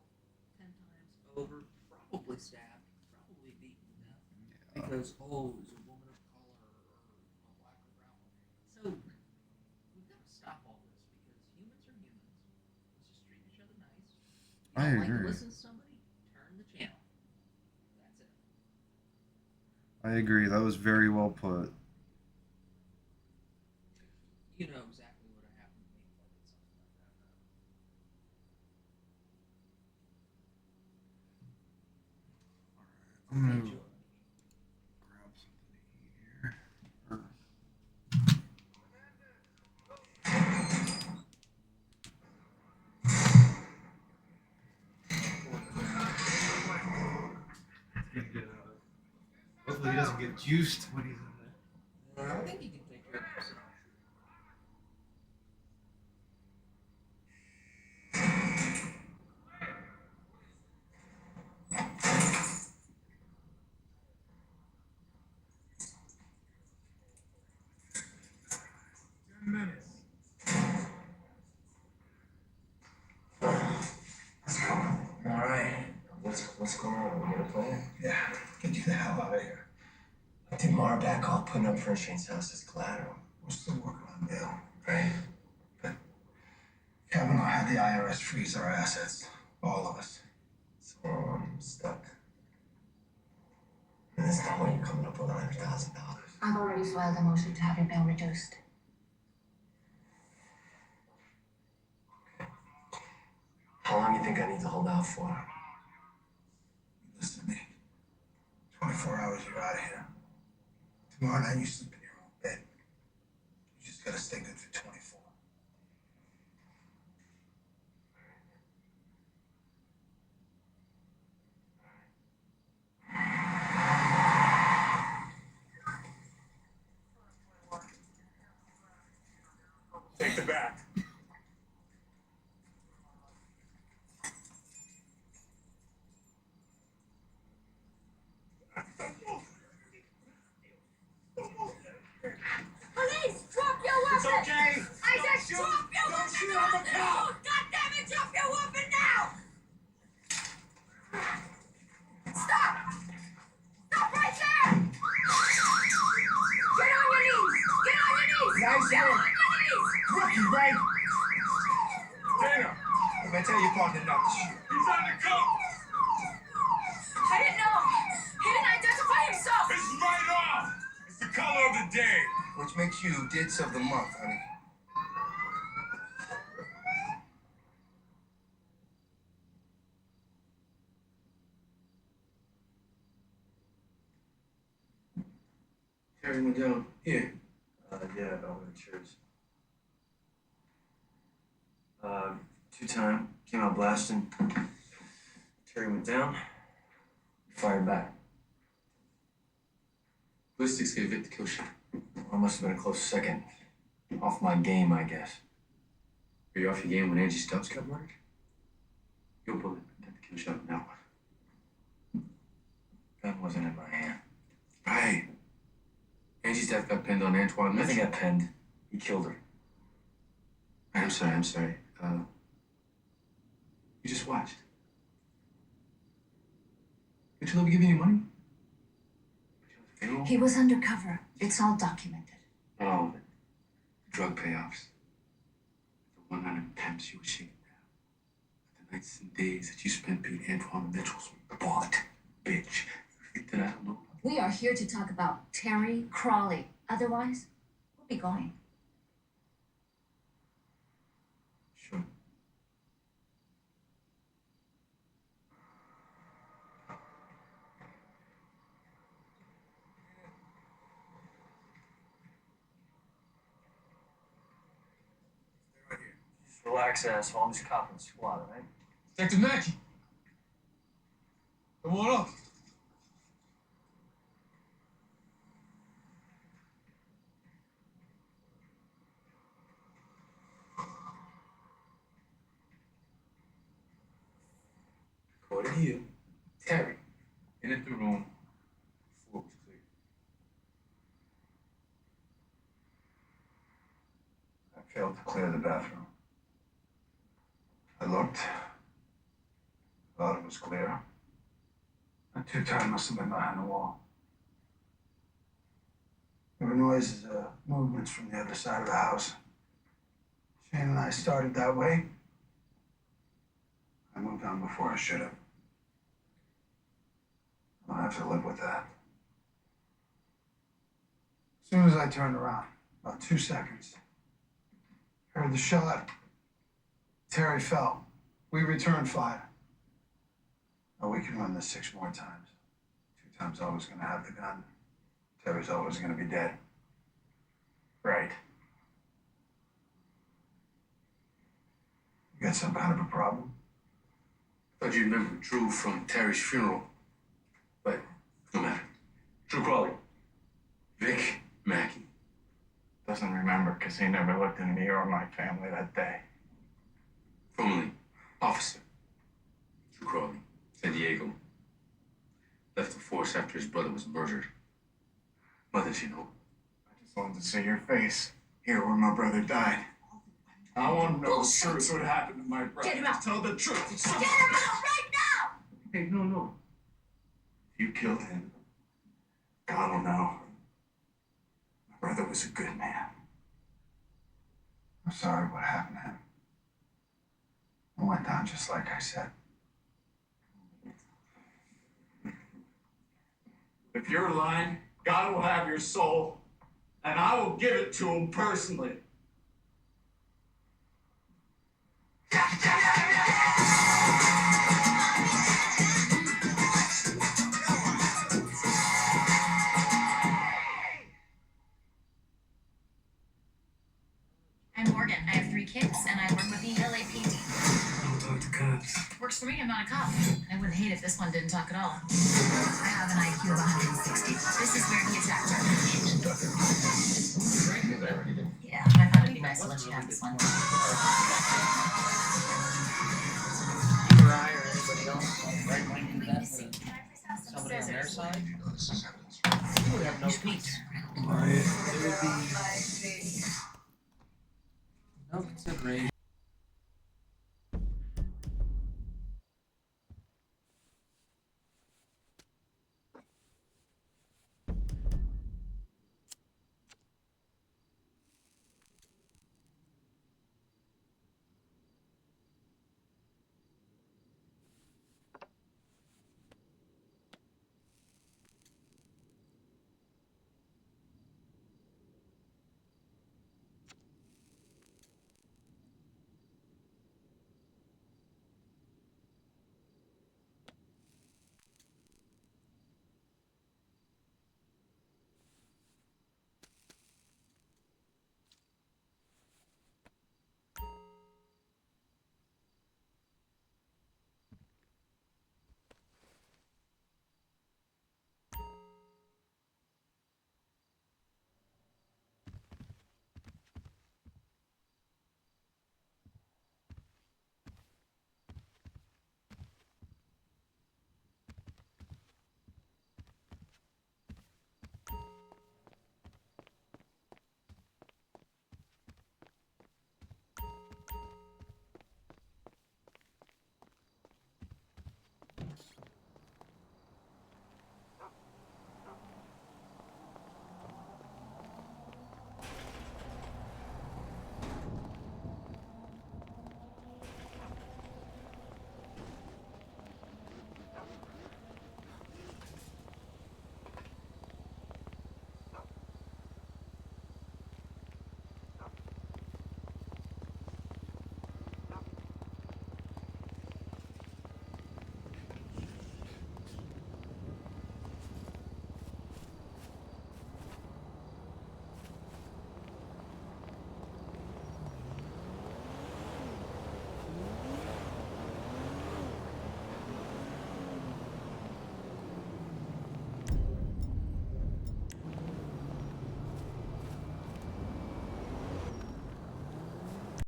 10 times over, probably stabbed, probably beaten to death. Because, he's a woman of color or black or brown. So, we've got to stop all this because humans are humans. Let's just treat each other nice. You I don't like to agree. listen to somebody? Turn the channel. That's it. I agree. That was very well put. You know exactly what happened to me if I did something like that. I'm gonna grab something here. Hopefully he doesn't get juiced when he's in there. I think you can take care of yourself. Alright. What's going on? We got a plan? Yeah. Get you the hell out of here. Tomorrow back off putting up Frisby's house as collateral. We're still working on bail, right? But Kavanaugh had the IRS freeze our assets. All of us. So I'm stuck. And there's no way you're coming up with $100,000. I've already filed a motion to have your bail reduced. How long do you think I need to hold out for? Listen to me. 24 hours, you're out of here. Tomorrow night, you sleep in your own bed. You just gotta stay good for 24. Take the back. Police, drop your weapon! It's okay. I said drop your Don't weapon! shoot, I'm a cop. Oh, goddammit, drop your weapon now! Stop! Stop right there! Get on your knees! Get on your knees! Nice Get work. on your knees! Rookie, right? Dana, If I tell your partner not to shoot. he's undercover. I didn't know! He didn't identify himself! It's right off. It's the color of the day. Which makes you Dits of the Month, honey. Terry went down here. Yeah, about where the church. 2-time, came out blasting. Terry went down, fired back. Ballistics gave it the kill shot. Well, it must have been a close second. Off my game, I guess. Were you off your game when Angie Stubbs got murdered? Your bullet got the kill shot on that one. Gun wasn't in my hand. Right. Angie's death got pinned on Antoine. Nothing got pinned. He killed her. Right, I'm sorry. You just watched. Did you ever give you any money? He was undercover. It's all documented. Not all of it. The drug payoffs. The 100 pimps you were shaking down. The nights and days that you spent being Antoine Mitchell's bought bitch. You think that I don't know? We are here to talk about Terry Crawley. Otherwise, we'll be going. Sure. Just relax, asshole. I'm just copping the squad, right? Detective Mackey. Come on up. According to you, Terry entered the room before it was clear. I failed to clear the bathroom. I looked. Thought it was clear. That 2-time must have been behind the wall. There were noises, movements from the other side of the house. Shane and I started that way. I moved on before I should have. I'll have to live with that. As soon as I turned around, about 2 seconds, heard the shot. Terry fell. We returned fire. Now we can run this 6 more times. 2-time's always gonna have the gun. Terry's always gonna be dead. Right. You got some kind of a problem? Thought you remembered Drew from Terry's funeral. But no matter. Drew Crawley. Vic Mackey. Doesn't remember because he never looked at me or my family that day. Formerly officer. Drew Crawley. San Diego. Left the force after his brother was murdered. Mother, you know. I just wanted to see your face here where my brother died. I want to know the truth. What happened to my brother? Get him out. Tell the truth. Get him out right now! Hey, no. If you killed him, God will know. My brother was a good man. I'm sorry what happened to him. It went down just like I said. If you're lying, God will have your soul, and I will give it to him personally. I'm Morgan. I have 3 kids, and I work with the LAPD. Don't talk to cops. Works for me. I'm not a cop. I wouldn't hate if this one didn't talk at all. I have an IQ of 160. This is where he attacked her. Yeah, I thought it'd be nice to let you have this one. Rye or anybody else on right wing that somebody on their side? You would have no peace. It would be